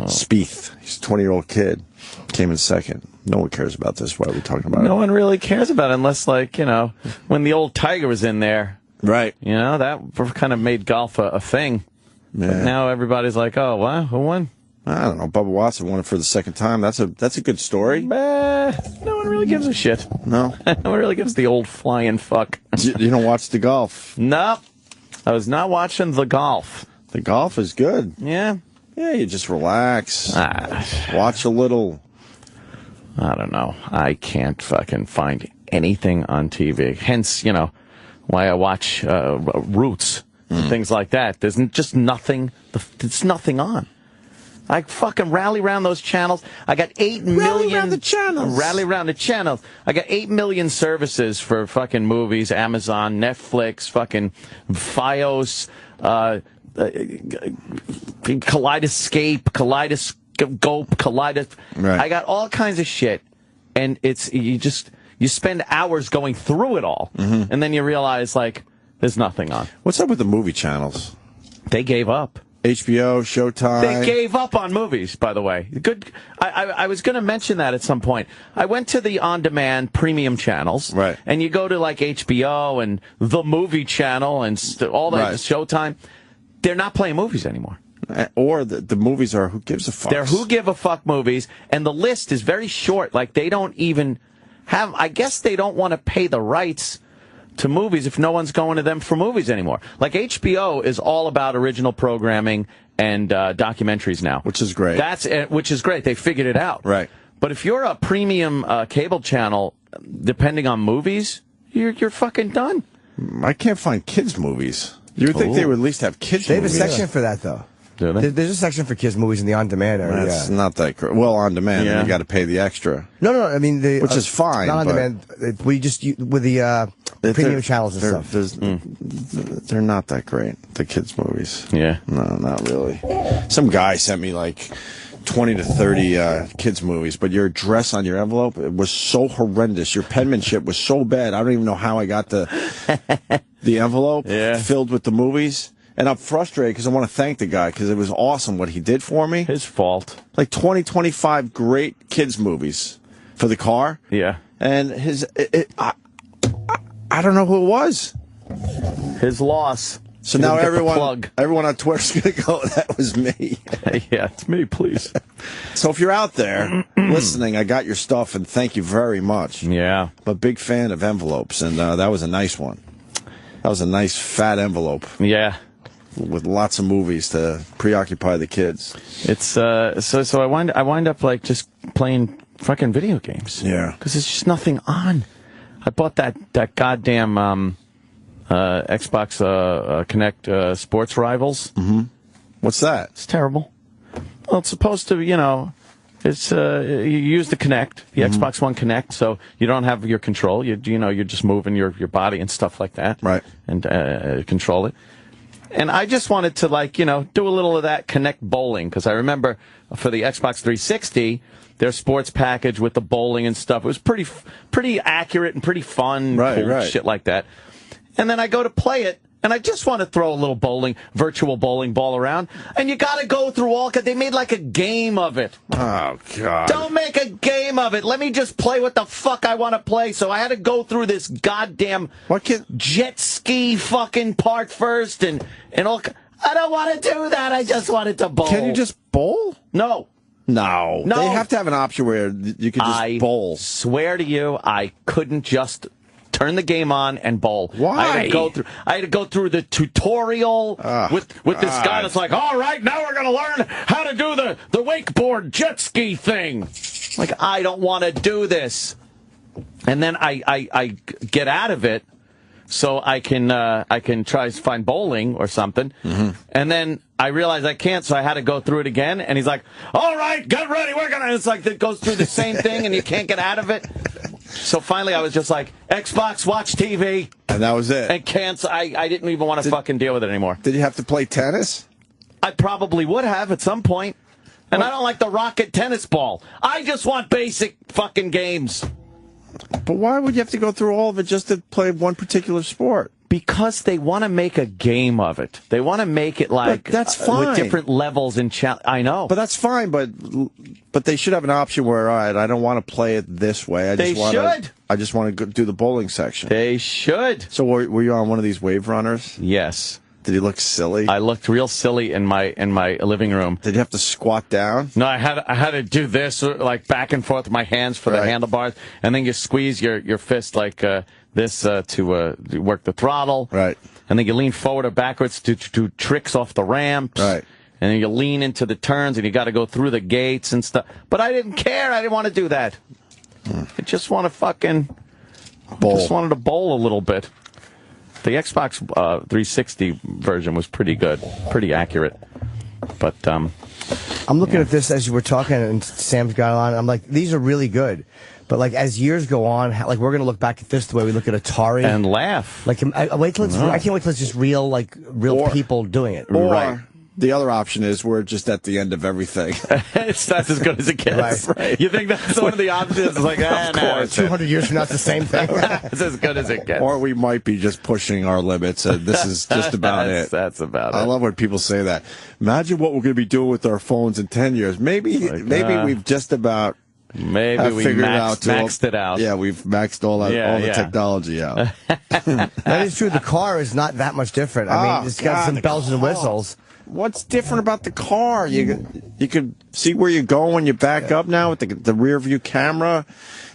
Spieth. He's a 20-year-old kid. Came in second. No one cares about this. Why are we talking about it? No one really cares about it unless, like, you know, when the old Tiger was in there. Right. You know, that kind of made golf a thing. Yeah. But now everybody's like, oh, wow, who won? I don't know. Bubba Watson won it for the second time. That's a good story. No one really gives a shit. No? No one really gives the old flying fuck. You don't watch the golf? No. I was not watching the golf. The golf is good. Yeah? Yeah, you just relax. Watch a little. I don't know. I can't fucking find anything on TV. Hence, you know, why I watch Roots and things like that. There's just nothing. There's nothing on. I fucking rally around those channels. I got 8 million. Rally around the channels. Rally around the channels. I got 8 million services for fucking movies. Amazon, Netflix, fucking Fios, Kaleidoscope, Right. I got all kinds of shit, and you spend hours going through it all, and then you realize like there's nothing on. What's up with the movie channels? They gave up. HBO, Showtime. They gave up on movies, by the way. Good. I was going to mention that at some point. I went to the on-demand premium channels, right? And you go to like HBO and the Movie Channel and all that Showtime. They're not playing movies anymore. Or the movies are who gives a fuck. They're who give a fuck movies, and the list is very short. Like they don't even have. I guess they don't want to pay the rights to movies if no one's going to them for movies anymore. Like HBO is all about original programming and documentaries now, which is great. Which is great. They figured it out. Right. But if you're a premium cable channel, depending on movies, you're fucking done. I can't find kids movies. You would think they would at least have kids They have movies. a section for that, though. Do they? There's a section for kids movies in the on-demand area. That's not that great. Well, on demand, and you got to pay the extra. No. I mean, which is fine. Not on demand. We just with the premium channels and stuff. They're not that great. The kids movies. Yeah. No, not really. Some guy sent me like 20 to 30 kids movies, but your address on your envelope, it was so horrendous. Your penmanship was so bad. I don't even know how I got the envelope filled with the movies. And I'm frustrated because I want to thank the guy because it was awesome what he did for me. His fault. Like 20, 25 great kids movies for the car. Yeah. And I don't know who it was. His loss. So now everyone on Twitter's going to go, that was me. Yeah, it's me, please. So if you're out there listening, I got your stuff, and thank you very much. Yeah. I'm a big fan of envelopes, and that was a nice one. That was a nice fat envelope. Yeah. With lots of movies to preoccupy the kids. It's so I wind up like just playing fucking video games. Yeah. Because there's just nothing on. I bought that goddamn Xbox Connect Sports Rivals. Mm-hmm. What's that? It's terrible. Well, it's supposed to, it's you use the Connect, the Xbox One Connect, so you don't have your control. You're just moving your body and stuff like that, right? And control it. And I just wanted to do a little of that Connect bowling, because I remember for the Xbox 360, their sports package with the bowling and stuff, it was pretty accurate and pretty fun, cool, shit like that. And then I go to play it, and I just want to throw a little virtual bowling ball around, and you got to go through all, because they made like a game of it. Oh, God. Don't make a game of it. Let me just play what the fuck I want to play. So I had to go through this goddamn jet ski fucking part first, and all. I don't want to do that. I just wanted to bowl. Can you just bowl? No. No. They have to have an option where you can just bowl. I swear to you, I couldn't just turn the game on and bowl. Why? I had to go through the tutorial with this guy that's like, all right, now we're going to learn how to do the wakeboard jet ski thing. Like, I don't want to do this. And then I get out of it so I can try to find bowling or something. Mm-hmm. And then I realize I can't, so I had to go through it again. And he's like, all right, get ready. It's like it goes through the same thing and you can't get out of it. So finally, I was just like, Xbox, watch TV. And that was it. And cancel. I didn't even want to fucking deal with it anymore. Did you have to play tennis? I probably would have at some point. And I don't like the rocket tennis ball. I just want basic fucking games. But why would you have to go through all of it just to play one particular sport? Because they want to make a game of it. They want to make it like that's fine. With different levels and I know. But that's fine. But they should have an option where, all right, I don't want to play it this way. I just want to do the bowling section. They should. So were you on one of these wave runners? Yes. Did you look silly? I looked real silly in my living room. Did you have to squat down? No, I had to do this like back and forth with my hands for the handlebars, and then you squeeze your fist like this to work the throttle. Right. And then you lean forward or backwards to do tricks off the ramps. Right. And then you lean into the turns, and you got to go through the gates and stuff. But I didn't care. I didn't want to do that. I just want to fucking bowl. Just wanted to bowl a little bit. The Xbox 360 version was pretty good, pretty accurate. But I'm looking at this as you were talking, and Sam's got it on. I'm like, these are really good. But like as years go on, like we're gonna look back at this the way we look at Atari and laugh. Like I can't wait till it's just real people doing it. Or the other option is we're just at the end of everything. That's as good as it gets. Right. You think that's one of the options? It's like, no, 200 years from now, it's the same thing. It's as good as it gets. Or we might be just pushing our limits. This is just about it. That's about it. I love when people say that. Imagine what we're going to be doing with our phones in 10 years. Maybe we've just about Maybe we maxed it out. Yeah, we've maxed all the technology out. That is true. The car is not that much different. I mean, it's got some bells and whistles. What's different about the car? You can see where you're going when you back up now with the rear view camera,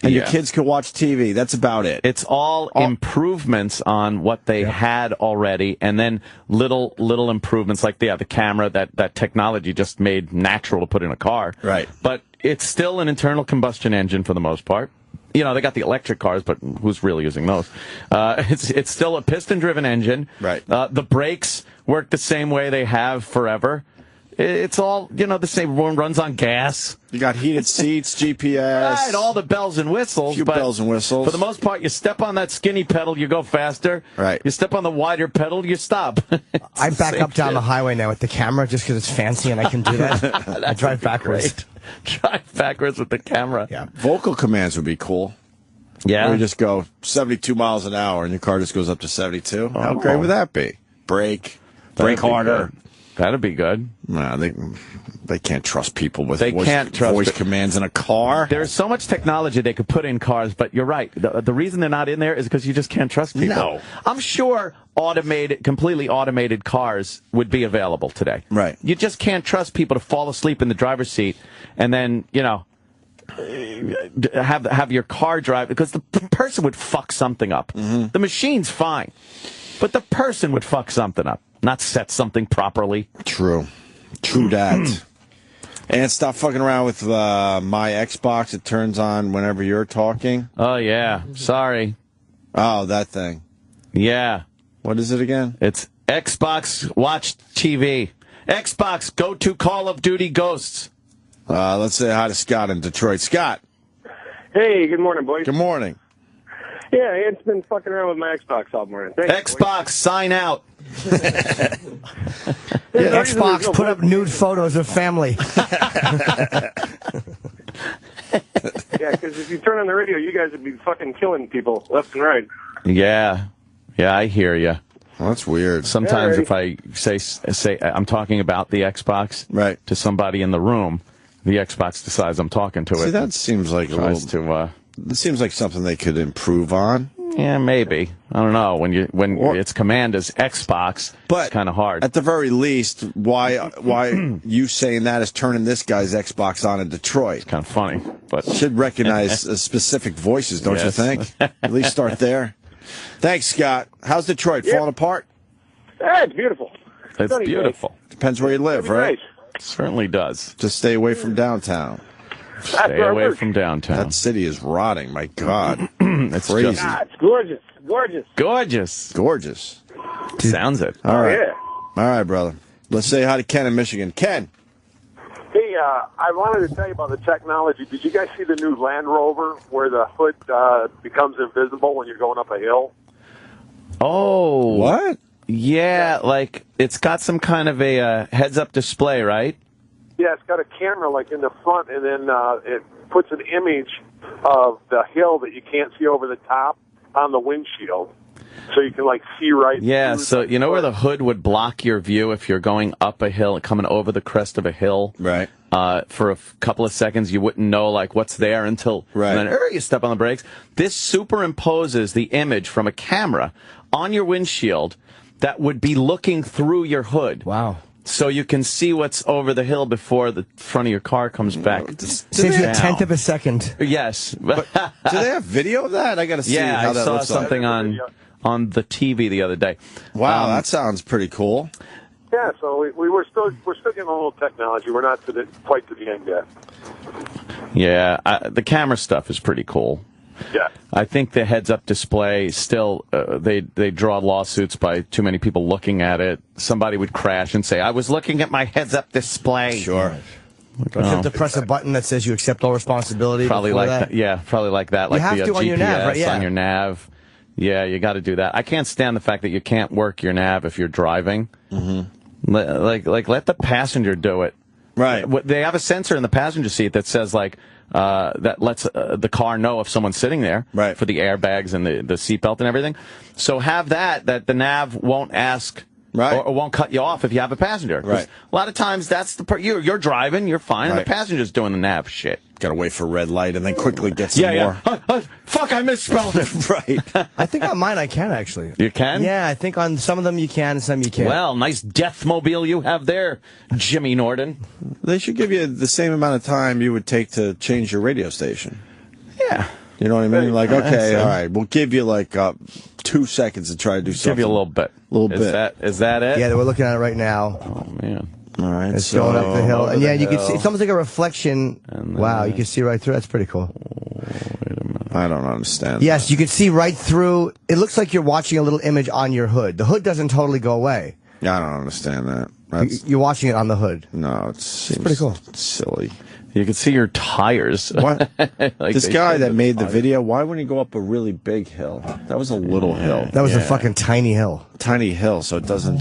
and your kids can watch TV. That's about it. It's all improvements on what they had already, and then little improvements like the camera that technology just made natural to put in a car. Right. But it's still an internal combustion engine for the most part. You know, they got the electric cars, but who's really using those? It's still a piston-driven engine. Right. The brakes work the same way they have forever. It's all, the same. One runs on gas. You got heated seats, GPS. Right, all the bells and whistles. Bells and whistles. For the most part, you step on that skinny pedal, you go faster. Right. You step on the wider pedal, you stop. I back up down the highway now with the camera just because it's fancy and I can do that. I drive backwards. Great. Drive backwards with the camera. Yeah. Vocal commands would be cool. Yeah. Where you just go 72 miles an hour and your car just goes up to 72. How great would that be? Brake harder. That'd be good. No, they can't trust people with voice commands in a car. There's so much technology they could put in cars, but you're right. The reason they're not in there is because you just can't trust people. No. I'm sure completely automated cars would be available today. Right. You just can't trust people to fall asleep in the driver's seat and then, have your car drive, because the person would fuck something up. Mm-hmm. The machine's fine. But the person would fuck something up, not set something properly. True that. And stop fucking around with my Xbox. It turns on whenever you're talking. Oh, yeah. Sorry. Oh, that thing. Yeah. What is it again? It's Xbox Watch TV. Xbox, go to Call of Duty Ghosts. Let's say hi to Scott in Detroit. Scott. Hey, good morning, boys. Good morning. Yeah, it's been fucking around with my Xbox all morning. Thanks, Xbox, sign out. Xbox, put up nude photos of family. Yeah, because if you turn on the radio, you guys would be fucking killing people left and right. Yeah, I hear you. Well, that's weird. Sometimes if I say I'm talking about the Xbox to somebody in the room, the Xbox decides I'm talking to it. See, that seems like it seems like something they could improve on. Yeah, maybe. I don't know. When its command is Xbox, it's kind of hard. At the very least, why you saying that is turning this guy's Xbox on in Detroit? It's kind of funny, but should recognize specific voices, don't you think? At least start there. Thanks, Scott. How's Detroit? Falling apart? Yeah, it's beautiful. It's beautiful. Depends where you live, right? It certainly does. Just stay away from downtown. Stay away from downtown. That city is rotting. My God, it's crazy. It's gorgeous, gorgeous. Sounds it. All right, all right, brother. Let's say hi to Ken in Michigan. Ken. Hey, I wanted to tell you about the technology. Did you guys see the new Land Rover where the hood becomes invisible when you're going up a hill? Oh, what? Yeah, like it's got some kind of a heads-up display, right? Yeah, it's got a camera like in the front, and then it puts an image of the hill that you can't see over the top on the windshield, so you can like see right. Yeah, so you know where the hood would block your view if you're going up a hill and coming over the crest of a hill, right? For a couple of seconds, you wouldn't know like what's there until then you step on the brakes. This superimposes the image from a camera on your windshield that would be looking through your hood. Wow. So you can see what's over the hill before the front of your car comes back. Saves you a tenth of a second. Yes. But do they have video of that? I got to see how that looks. I saw something on the TV the other day. Wow, that sounds pretty cool. Yeah, so we're still getting a little technology. We're not quite to the end yet. Yeah, the camera stuff is pretty cool. Yeah. I think the heads-up display still, they draw lawsuits by too many people looking at it. Somebody would crash and say, I was looking at my heads-up display. Sure. You have to press a button that says you accept all responsibility. Probably like that. Yeah, probably like that. You like have the to on GPS your nav, right? Yeah. on your nav. Yeah, you got to do that. I can't stand the fact that you can't work your nav if you're driving. Mm-hmm. Like let the passenger do it. Right. They have a sensor in the passenger seat that says like, that lets the car know if someone's sitting there for the airbags and the seatbelt and everything. So have that the nav won't ask or won't cut you off if you have a passenger. Right. A lot of times that's you're driving, you're fine, and the passenger's doing the nav shit. Got to wait for red light and then quickly get some more. Fuck, I misspelled it. Right. I think on mine I can actually. You can? Yeah, I think on some of them you can and some you can't. Well, nice deathmobile you have there, Jimmy Norton. They should give you the same amount of time you would take to change your radio station. Yeah. You know what I mean? Like, okay, all right, we'll give you like 2 seconds to try to do something. Give you a little bit. Is that it? Yeah, we're looking at it right now. Oh, man. All right, it's going up the hill, and you can see it's almost like a reflection. Wow, you can see right through. That's pretty cool. Wait a minute. I don't understand. Yes, you can see right through. It looks like you're watching a little image on your hood. The hood doesn't totally go away. Yeah, I don't understand that. You're watching it on the hood. No, it's pretty cool. Silly. You can see your tires. What? Like this guy that made the video, why wouldn't he go up a really big hill? That was a little hill. That was a fucking tiny hill. Tiny hill, so it doesn't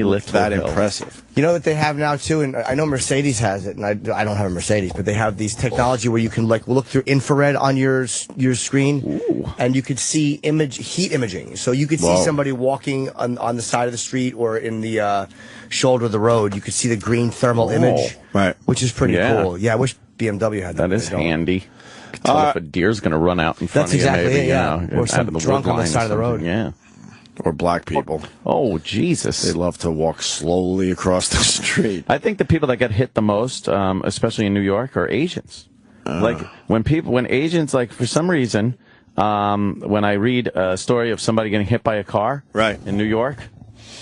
look that impressive. You know what they have now too, and I know Mercedes has it, and I don't have a Mercedes, but they have these technology where you can like look through infrared on your screen, and you could see heat imaging. So you could see somebody walking on the side of the street or in the shoulder of the road. You could see the green thermal image, right? Which is pretty cool. Yeah, I wish BMW had that. That is handy. Tell if a deer's going to run out in front of you. That's exactly maybe, it, yeah. You know, or some drunk on the side of the road. Yeah. Or black people. Oh, Jesus. They love to walk slowly across the street. I think the people that get hit the most, especially in New York, are Asians. Like when Asians, like for some reason, when I read a story of somebody getting hit by a car in New York,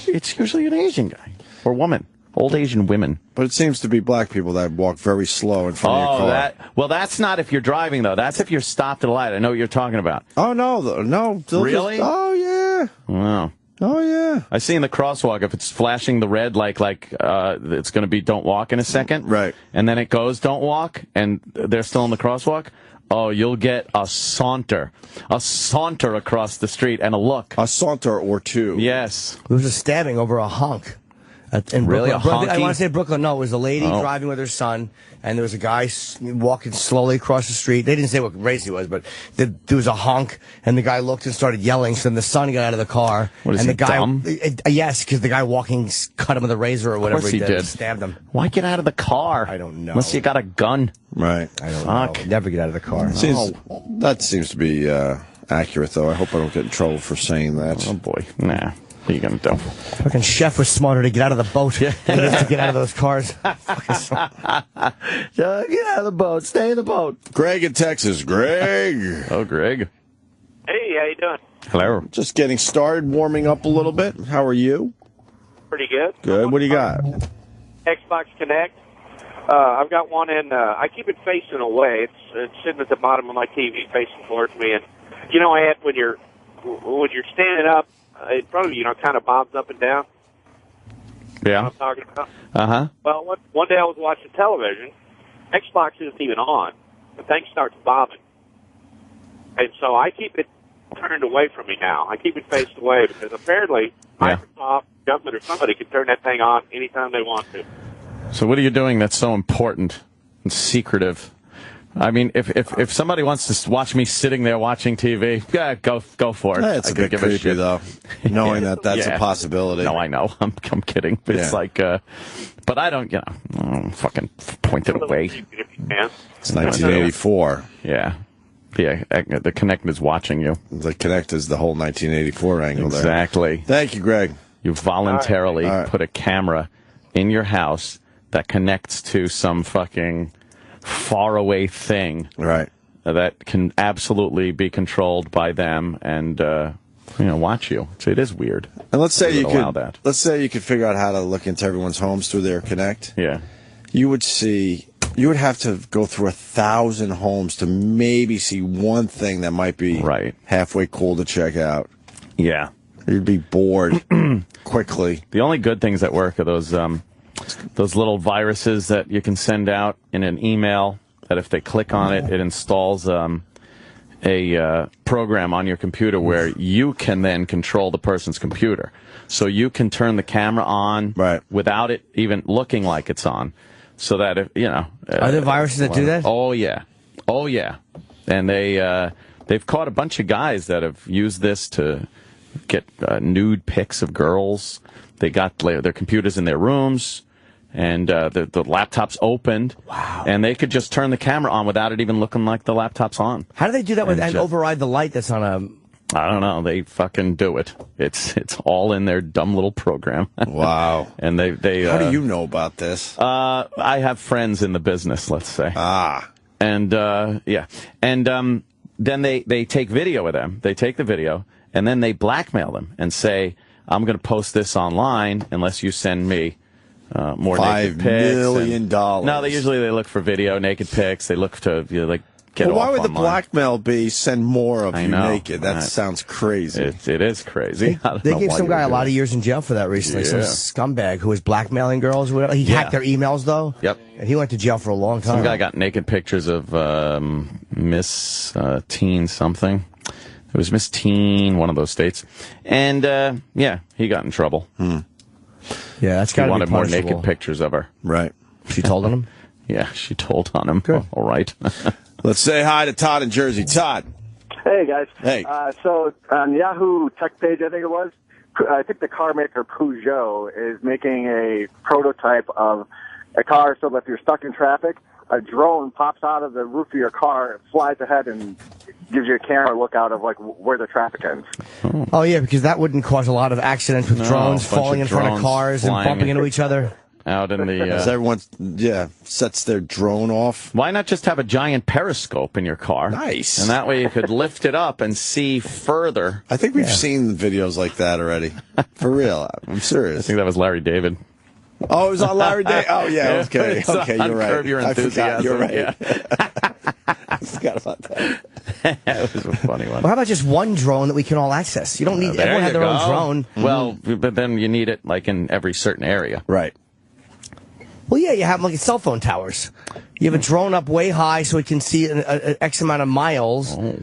it's usually an Asian guy or woman. Old Asian women. But it seems to be black people that walk very slow in front of your car. Well, that's not if you're driving, though. That's if you're stopped at a light. I know what you're talking about. Oh, no. No. Really? Oh, yeah. Wow. Oh, yeah. I see in the crosswalk, if it's flashing the red, like it's going to be don't walk in a second. Right. And then it goes don't walk, and they're still in the crosswalk. Oh, you'll get a saunter across the street and a look. A saunter or two. Yes. There was a stabbing over a honk. In really? Brooklyn. A honky? I want to say Brooklyn. No, it was a lady driving with her son, and there was a guy walking slowly across the street. They didn't say what race he was, but there was a honk, and the guy looked and started yelling. So then the son got out of the car. What is and he, the guy, dumb? Yes, because the guy walking cut him with a razor or whatever Of course he did. stabbed him. Why get out of the car? I don't know. Unless you got a gun. Right. I don't know. Never get out of the car. That seems to be accurate, though. I hope I don't get in trouble for saying that. Oh, boy. Nah. What are you going to do? Fucking Chef was smarter to get out of the boat than he is to get out of those cars. Get out of the boat. Stay in the boat. Greg in Texas. Greg. Oh, Greg. Hey, how you doing? Hello. Just getting started, warming up a little bit. How are you? Pretty good. Good. What do you got? Xbox Connect. I've got one in. I keep it facing away. It's sitting at the bottom of my TV, facing towards me. And you know, Ed, when you're standing up, it probably kind of bobs up and down. Yeah. You know what I'm talking about. Uh-huh. Well, one day I was watching television. Xbox isn't even on. The thing starts bobbing, and so I keep it turned away from me now. I keep it faced away because apparently Microsoft, government, or somebody can turn that thing on anytime they want to. So what are you doing that's so important and secretive? I mean, if somebody wants to watch me sitting there watching TV, yeah, go for it. It's a bit creepy, though, knowing that that's a possibility. No, I know. I'm kidding. It's like, but I don't, fucking point it away. It's 1984. Yeah. Yeah, the Connect is watching you. The Connect is the whole 1984 angle Exactly. there. Thank you, Greg. You voluntarily put a camera in your house that connects to some fucking faraway thing, right? That can absolutely be controlled by them and watch you. So it is weird. And let's say Let's say you could figure out how to look into everyone's homes through their Connect. Yeah, you would have to go through 1,000 homes to maybe see one thing that might be halfway cool to check out. Yeah, you'd be bored quickly. The only good things that work are those little viruses that you can send out in an email that if they click on it, it installs a program on your computer where you can then control the person's computer. So you can turn the camera on without it even looking like it's on. So that if are there viruses that do that? Oh yeah, and they've caught a bunch of guys that have used this to get nude pics of girls. They got their computers in their rooms, and the laptop's opened. Wow! And they could just turn the camera on without it even looking like the laptop's on. How do they do that and override the light that's on a? I don't know. They fucking do it. It's all in their dumb little program. Wow. And they how do you know about this? I have friends in the business, let's say. And and then they take video of them. They take the video and then they blackmail them and say, I'm going to post this online unless you send me more naked pics. $5 million. No, they look for video, naked pics. They look to get well, why would online. the blackmail be send more of you naked? That sounds crazy. It is crazy. They gave some guy a lot of years in jail for that recently. Yeah. Some scumbag who was blackmailing girls or whatever. He hacked their emails, though. Yep. And he went to jail for a long time. Some guy got naked pictures of Miss Teen something. It was Miss Teen, one of those states. And, he got in trouble. Yeah, that's got to be He wanted more punishable. naked pictures of her. Right. She told on him? Yeah, she told on him. Good. All right. Let's say hi to Todd in Jersey. Todd. Hey, guys. Hey. So on Yahoo Tech page, I think it was, I think the car maker Peugeot is making a prototype of a car so that if you're stuck in traffic, a drone pops out of the roof of your car, flies ahead, and gives you a camera look out of like where the traffic ends. Oh, yeah, because that wouldn't cause a lot of accidents with drones a bunch falling of in front of drones cars and flying bumping into each other. out in the... As everyone, sets their drone off. Why not just have a giant periscope in your car? Nice. And that way you could lift it up and see further. I think we've seen videos like that already. For real. I'm serious. I think that was Larry David. Oh, it was on Larry David? Oh, yeah, okay. It's Okay, you're right. Curb Your Enthusiasm. You're right. Yeah. I forgot about that. That was a funny one. Well, how about just one drone that we can all access? You don't need everyone have their own drone. Well, but then you need it like in every certain area. Right. Well, yeah, you have like cell phone towers. You have a drone up way high so it can see an X amount of miles. Oh.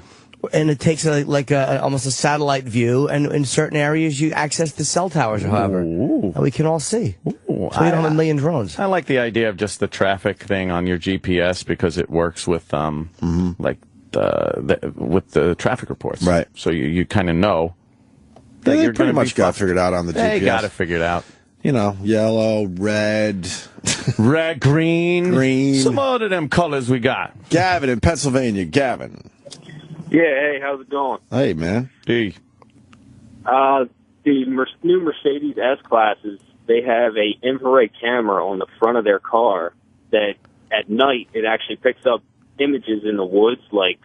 And it takes almost a satellite view, and in certain areas you access the cell towers, however, and we can all see. So we don't have a million drones. I like the idea of just the traffic thing on your GPS because it works with with the traffic reports. Right. So you kind of know that you're pretty much got figured out on the GPS. They got it figured out. You know, yellow, red, green. Some other them colors we got. Gavin in Pennsylvania. Gavin. Yeah, hey, how's it going? Hey, man. Hey. The new Mercedes S-Classes, they have a infrared camera on the front of their car that at night it actually picks up images in the woods, like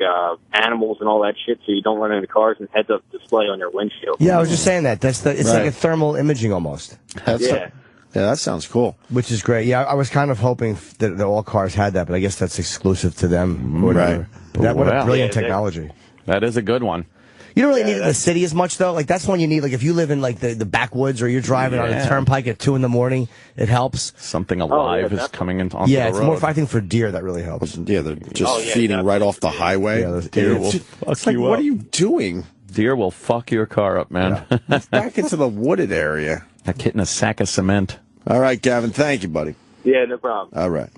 animals and all that shit, so you don't run into cars, and heads-up display on your windshield. Yeah, I was just saying that. It's like a thermal imaging almost. Yeah, that sounds cool. Which is great. Yeah, I was kind of hoping that all cars had that, but I guess that's exclusive to them. Right. But what a brilliant technology. That is a good one. You don't really need it in the city as much, though. Like, that's one you need. Like, if you live in, like, the backwoods or you're driving on a turnpike at 2 a.m, it helps. Something alive is coming onto the road. Yeah, it's more, I think, for deer that really helps. Yeah, they're just feeding right off the highway. Yeah, deer will fuck you up. What are you doing? Deer will fuck your car up, man. Yeah. Back into the wooded area. Like hitting a sack of cement. All right, Gavin, thank you, buddy. Yeah, no problem. All right.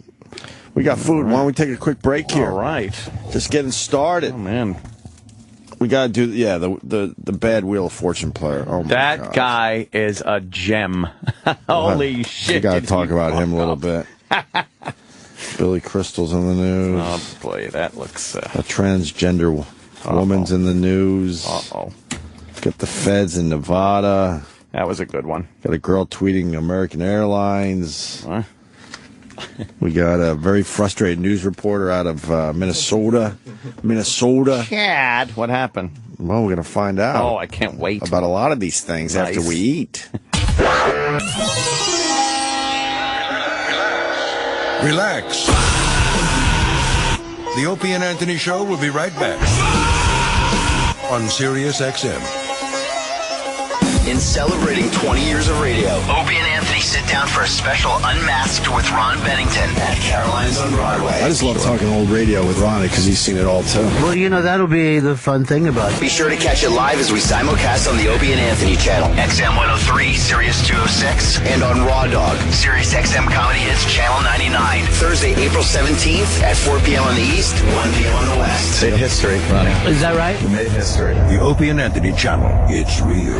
We got food. Why don't we take a quick break here? All right. Just getting started. Oh, man. We got to do, the bad Wheel of Fortune player. Oh, my That gosh. guy is a gem. Holy shit. We got to talk about him a little bit. Billy Crystal's in the news. Oh, boy, that looks... A transgender woman's in the news. Uh-oh. Got the feds in Nevada. That was a good one. Got a girl tweeting American Airlines. What? We got a very frustrated news reporter out of Minnesota. Chad, what happened? Well, we're going to find out. Oh, I can't wait. About a lot of these things after we eat. Relax. The Opie and Anthony Show will be right back on Sirius XM. In celebrating 20 years of radio, Opie and Anthony sit down for a special Unmasked with Ron Bennington at Caroline's on Broadway. I just love talking old radio with Ronnie because he's seen it all too. Well, that'll be the fun thing about it. Be sure to catch it live as we simulcast on the Opie and Anthony channel, XM 103, Sirius 206, and on Raw Dog, Sirius XM Comedy Hits Channel 99. Thursday, April 17th at 4 p.m. on the East, 1 p.m. on the West. Made history, Ronnie. Is that right? Made history. The Opie and Anthony channel. It's real.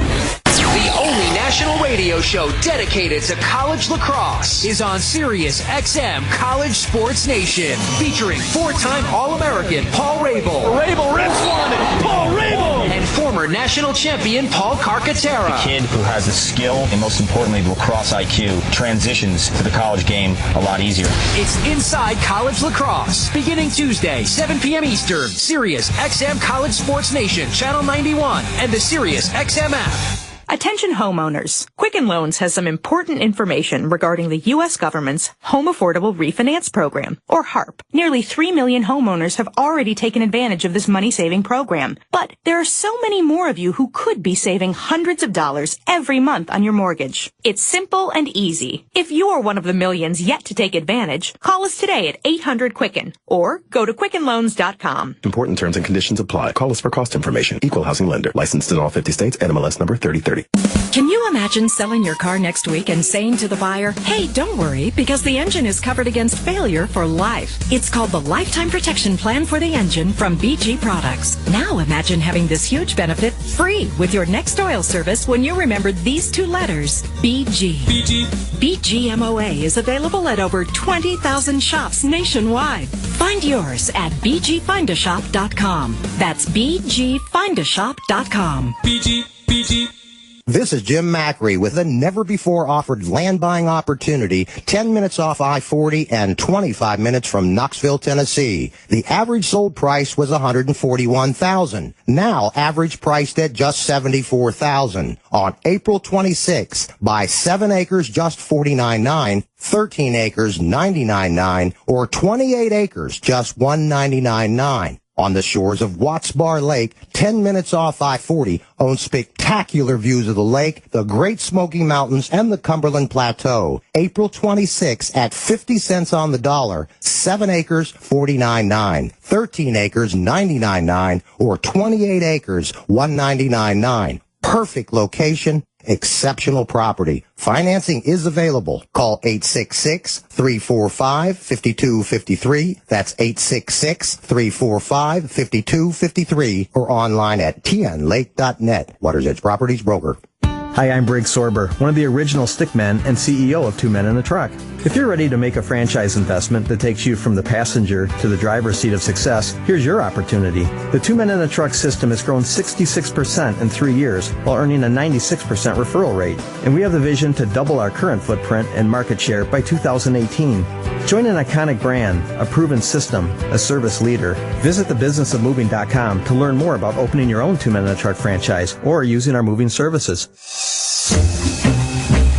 The only national radio show dedicated to college lacrosse is on Sirius XM College Sports Nation, featuring 4-time All-American Paul Rabel. Rabel rips one, Paul Rabel! And former national champion Paul Carcaterra. A kid who has the skill and, most importantly, lacrosse IQ transitions to the college game a lot easier. It's Inside College Lacrosse, beginning Tuesday, 7 p.m. Eastern. Sirius XM College Sports Nation, Channel 91, and the Sirius XM app. Attention homeowners. Quicken Loans has some important information regarding the U.S. government's Home Affordable Refinance Program, or HARP. Nearly 3 million homeowners have already taken advantage of this money-saving program. But there are so many more of you who could be saving hundreds of dollars every month on your mortgage. It's simple and easy. If you are one of the millions yet to take advantage, call us today at 800-QUICKEN or go to QuickenLoans.com. Important terms and conditions apply. Call us for cost information. Equal housing lender. Licensed in all 50 states. NMLS number 3030. Can you imagine selling your car next week and saying to the buyer, hey, don't worry, because the engine is covered against failure for life. It's called the Lifetime Protection Plan for the Engine from BG Products. Now imagine having this huge benefit free with your next oil service when you remember these 2 letters, BG. BG. BGMOA is available at over 20,000 shops nationwide. Find yours at bgfindashop.com. That's bgfindashop.com. BG. This is Jim Macri with a never-before-offered land buying opportunity, 10 minutes off I-40 and 25 minutes from Knoxville, Tennessee. The average sold price was $141,000. Now average priced at just $74,000. On April 26th, buy 7 acres just $49,900, 13 acres $99,900, or 28 acres just $199,900. On the shores of Watts Bar Lake, 10 minutes off I-40, owns spectacular views of the lake, the Great Smoky Mountains, and the Cumberland Plateau. April 26 at 50 cents on the dollar, 7 acres, $49,900, 13 acres, $99,900, or 28 acres, $199,900. Perfect location, exceptional property. Financing is available. Call 866-345-5253. That's 866-345-5253 or online at tnlake.net. Water's Edge Properties broker. Hi, I'm Briggs Sorber, one of the original stickmen and CEO of Two Men in a Truck. If you're ready to make a franchise investment that takes you from the passenger to the driver's seat of success, here's your opportunity. The Two Men in a Truck system has grown 66% in 3 years while earning a 96% referral rate. And we have the vision to double our current footprint and market share by 2018. Join an iconic brand, a proven system, a service leader. Visit thebusinessofmoving.com to learn more about opening your own Two Men in a Truck franchise or using our moving services.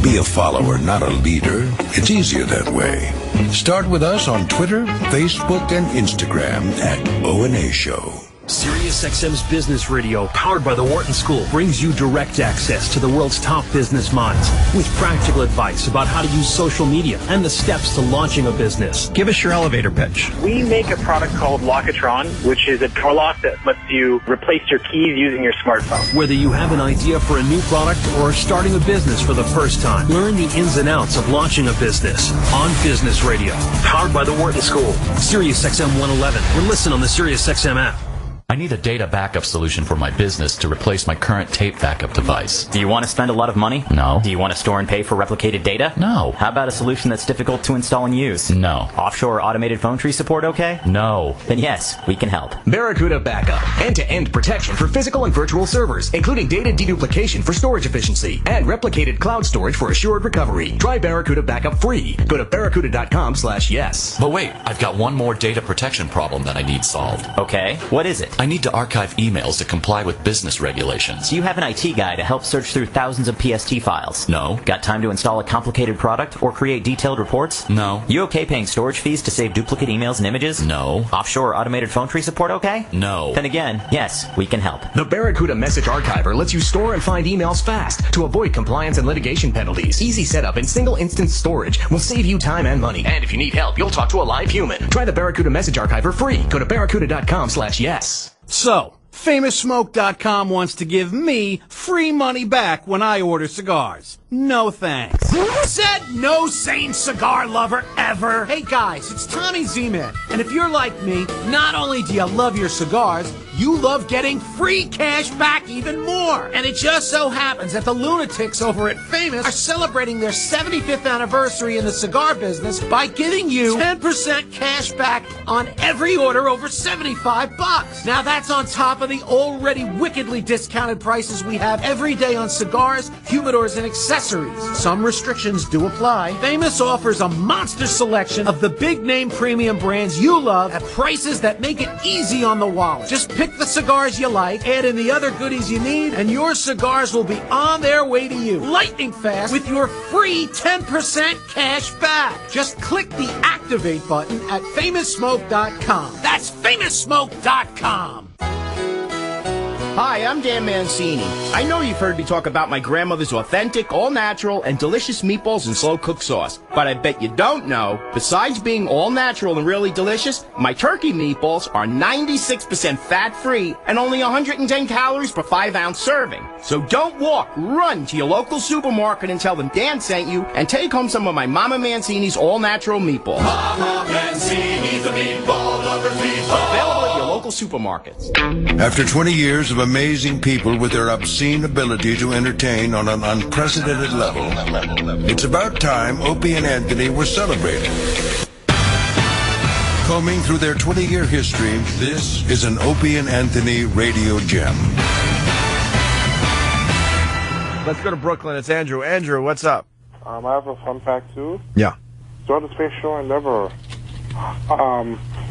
Be a follower, not a leader. It's easier that way. Start with us on Twitter, Facebook, and Instagram at O&A Show. SiriusXM's Business Radio, powered by the Wharton School, brings you direct access to the world's top business minds with practical advice about how to use social media and the steps to launching a business. Give us your elevator pitch. We make a product called Lockatron, which is a door lock that lets you replace your keys using your smartphone. Whether you have an idea for a new product or are starting a business for the first time, learn the ins and outs of launching a business on Business Radio, powered by the Wharton School. SiriusXM 111, or listen on the SiriusXM app. I need a data backup solution for my business to replace my current tape backup device. Do you want to spend a lot of money? No. Do you want to store and pay for replicated data? No. How about a solution that's difficult to install and use? No. Offshore automated phone tree support okay? No. Then yes, we can help. Barracuda Backup. End-to-end protection for physical and virtual servers, including data deduplication for storage efficiency and replicated cloud storage for assured recovery. Try Barracuda Backup free. Go to barracuda.com/yes. But wait, I've got one more data protection problem that I need solved. Okay, what is it? I need to archive emails to comply with business regulations. Do you have an IT guy to help search through thousands of PST files? No. Got time to install a complicated product or create detailed reports? No. You okay paying storage fees to save duplicate emails and images? No. Offshore automated phone tree support okay? No. Then again, yes, we can help. The Barracuda Message Archiver lets you store and find emails fast to avoid compliance and litigation penalties. Easy setup and single instance storage will save you time and money. And if you need help, you'll talk to a live human. Try the Barracuda Message Archiver free. Go to barracuda.com/yes. So, FamousSmoke.com wants to give me free money back when I order cigars. No thanks. Said no sane cigar lover ever. Hey guys, it's Tommy Z-Man. And if you're like me, not only do you love your cigars, you love getting free cash back even more. And it just so happens that the lunatics over at Famous are celebrating their 75th anniversary in the cigar business by giving you 10% cash back on every order over $75. Now that's on top of the already wickedly discounted prices we have every day on cigars, humidors, and accessories. Some restrictions do apply. Famous offers a monster selection of the big name premium brands you love at prices that make it easy on the wallet. Just pick the cigars you like, add in the other goodies you need, and your cigars will be on their way to you. Lightning fast with your free 10% cash back. Just click the activate button at FamousSmoke.com. That's FamousSmoke.com. Hi, I'm Dan Mancini. I know you've heard me talk about my grandmother's authentic, all-natural, and delicious meatballs and slow-cooked sauce. But I bet you don't know, besides being all-natural and really delicious, my turkey meatballs are 96% fat-free and only 110 calories per 5-ounce serving. So don't walk, run to your local supermarket and tell them Dan sent you, and take home some of my Mama Mancini's all-natural meatballs. Mama Mancini's a meatball lover's meatball. Available at your local supermarkets. After 20 years of amazing people with their obscene ability to entertain on an unprecedented level, it's about time Opie and Anthony were celebrated. Combing through their 20-year history, this is an Opie and Anthony radio gem. Let's go to Brooklyn. It's Andrew. Andrew, what's up? I have a fun fact, too. Yeah. So the Space Shuttle Endeavour,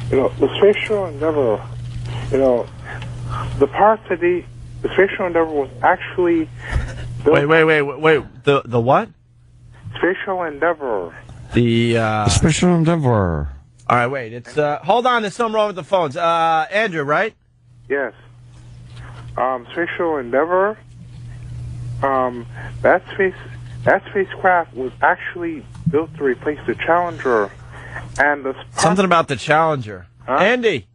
the Space Shuttle Endeavour, the parts that the Space Shuttle Endeavour was actually... Wait. The what? Space Shuttle Endeavour. The Space Shuttle Endeavour. All right, wait. It's hold on. There's something wrong with the phones. Andrew, right? Yes. Space Shuttle Endeavour. That spacecraft was actually built to replace the Challenger, and the something about the Challenger. Huh? Andy,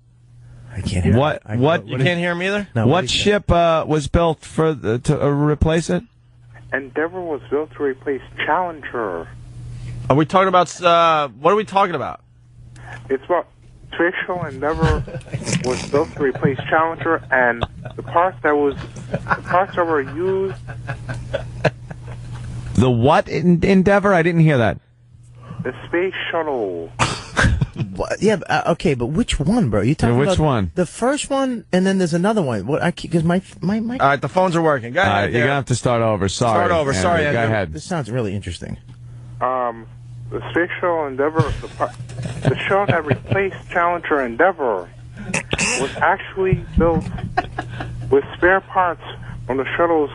I can't hear. What? You can't hear him either. No, what ship was built to replace it? Endeavour was built to replace Challenger. Are we talking about? What are we talking about? It's about Space Shuttle Endeavour was built to replace Challenger, and the parts that were used. The what Endeavor? I didn't hear that. The Space Shuttle. Yeah, okay, but which one, bro? You talking which about one? The first one, and then there's another one. What? Because my. All right, the phones are working. Go ahead. You're gonna have to start over. Sorry. Start over. Andrew. Sorry, Go Andrew. ahead. This sounds really interesting. The Space Shuttle Endeavour, the shuttle that replaced Challenger Endeavour, was actually built with spare parts from the shuttles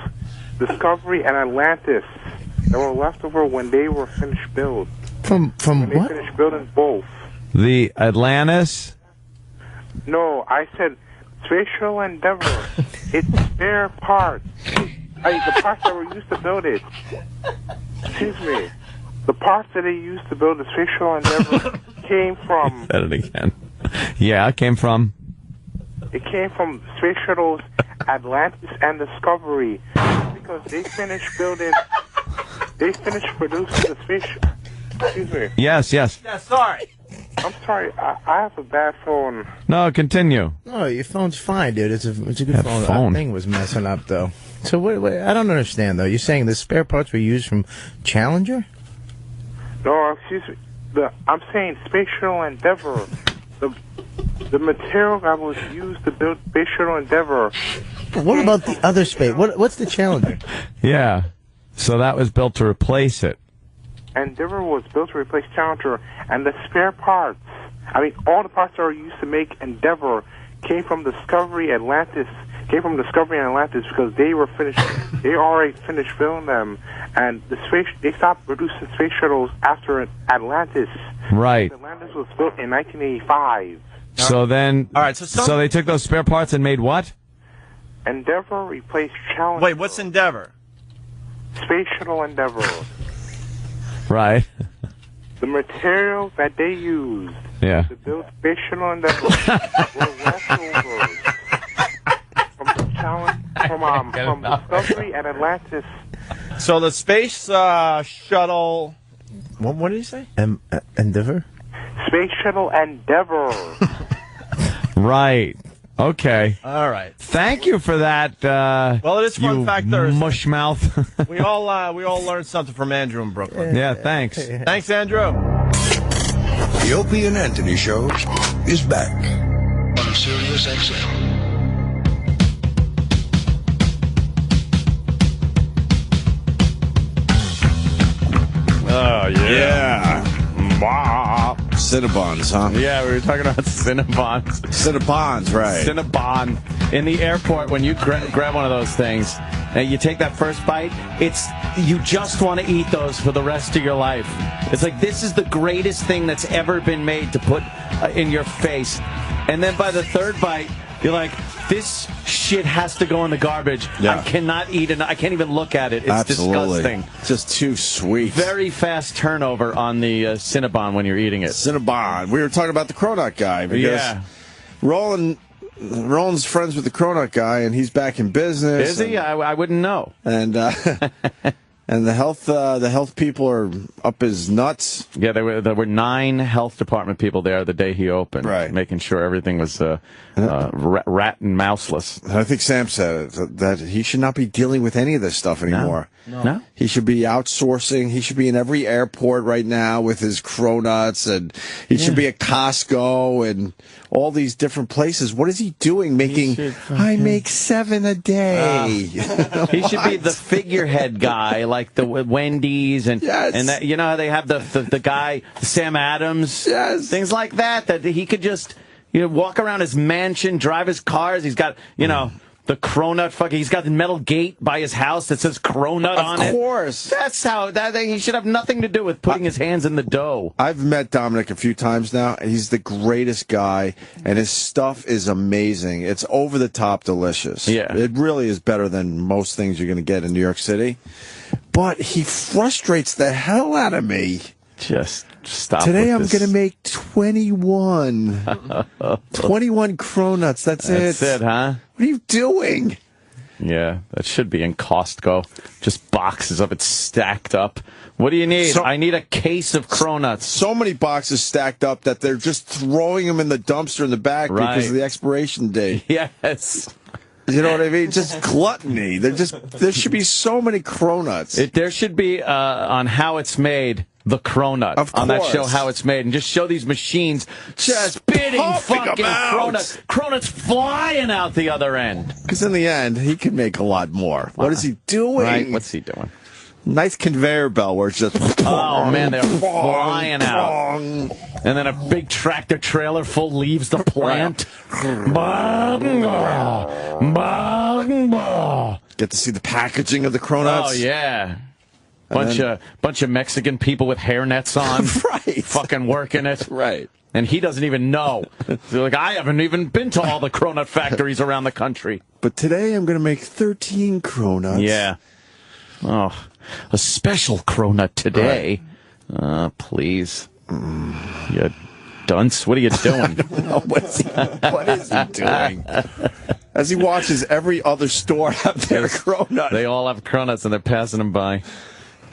Discovery and Atlantis that were left over when they were finished build. From when what? They finished building both. The Atlantis. No, I said Space Shuttle Endeavour. It's spare parts. The parts that were used to build it. Excuse me. The parts that they used to build the Space Shuttle Endeavour came from... Said it again. Yeah, it came from... It came from Space Shuttles Atlantis and Discovery because they finished building... They finished producing the Space... Excuse me. Yes. Yeah, sorry. I'm sorry. I have a bad phone. No, continue. No, your phone's fine, dude. It's a good That phone. phone. That thing was messing up, though. So wait, I don't understand, though. You're saying the spare parts were used from Challenger? No, excuse me. I'm saying Space Shuttle Endeavour. The material that was used to build Space Shuttle Endeavour. But what about the other space? What's the Challenger? Yeah. So that was built to replace it. Endeavour was built to replace Challenger, and the spare parts, all the parts that were used to make Endeavour came from Discovery and Atlantis because they were finished, they already finished building them, and they stopped producing space shuttles after Atlantis. Right. Atlantis was built in 1985. So then, all right. So they took those spare parts and made what? Endeavour replaced Challenger. Wait, what's Endeavour? Space Shuttle Endeavour. Right. The material that they used to build Space Shuttle Endeavour were leftovers from Discovery and Atlantis. So the space shuttle. What did he say? Endeavour. Space Shuttle Endeavour. Right. Okay. All right. Thank you for that. Well, it is Fun Fact Thursday. Mush mouth. we all learned something from Andrew in Brooklyn. Yeah. Thanks. Thanks, Andrew. The Opie and Anthony Show is back on Sirius XM. Oh yeah. Cinnabons, huh? Yeah, we were talking about Cinnabons. Cinnabons, right. Cinnabon. In the airport, when you grab one of those things, and you take that first bite, you just want to eat those for the rest of your life. It's like, this is the greatest thing that's ever been made to put in your face. And then by the third bite, you're like, this shit has to go in the garbage. Yeah. I cannot eat it. I can't even look at it. It's Absolutely. disgusting. Just too sweet. Very fast turnover on the Cinnabon when you're eating it. Cinnabon. We were talking about the Cronut guy because Roland's friends with the Cronut guy, and he's back in business. Is he? I wouldn't know. And and the health people are up his nuts. Yeah, there were 9 health department people there the day he opened, right, making sure everything was rat and mouseless. I think Sam said that he should not be dealing with any of this stuff anymore. No. No. He should be outsourcing. He should be in every airport right now with his cronuts, and he should be at Costco and all these different places. What is he doing? I make 7 a day. He should be the figurehead guy, like the Wendy's and that. You know, they have the guy Sam Adams, things like that. That he could just walk around his mansion, drive his cars. He's got the cronut he's got the metal gate by his house that says cronut on it. Of course. That's how he should have nothing to do with putting his hands in the dough. I've met Dominic a few times now. He's the greatest guy, and his stuff is amazing. It's over the top delicious. Yeah. It really is better than most things you're going to get in New York City. But he frustrates the hell out of me. Just stop. Today I'm going to make 21. 21 cronuts. That's it. That's it, huh? What are you doing? Yeah, that should be in Costco. Just boxes of it stacked up. What do you need? I need a case of cronuts. So many boxes stacked up that they're just throwing them in the dumpster in the back because of the expiration date. Yes. You know what I mean? Just gluttony. There should be so many cronuts. There should be on How It's Made, the cronut on that show, How It's Made, and just show these machines just spitting fucking cronuts flying out the other end. Because in the end, he could make a lot more. What is he doing? Right, what's he doing? Nice conveyor belt where it's just... Oh, man, they're flying out. And then a big tractor trailer full leaves the plant. Get to see the packaging of the cronuts. Oh, yeah. Bunch of Mexican people with hairnets on. Right. Fucking working it. Right. And he doesn't even know. They're like, I haven't even been to all the cronut factories around the country. But today I'm going to make 13 cronuts. Yeah. Oh, a special cronut today. Right. Please. You dunce. What are you doing? What is he doing? As he watches every other store have their cronuts. They all have cronuts and they're passing them by.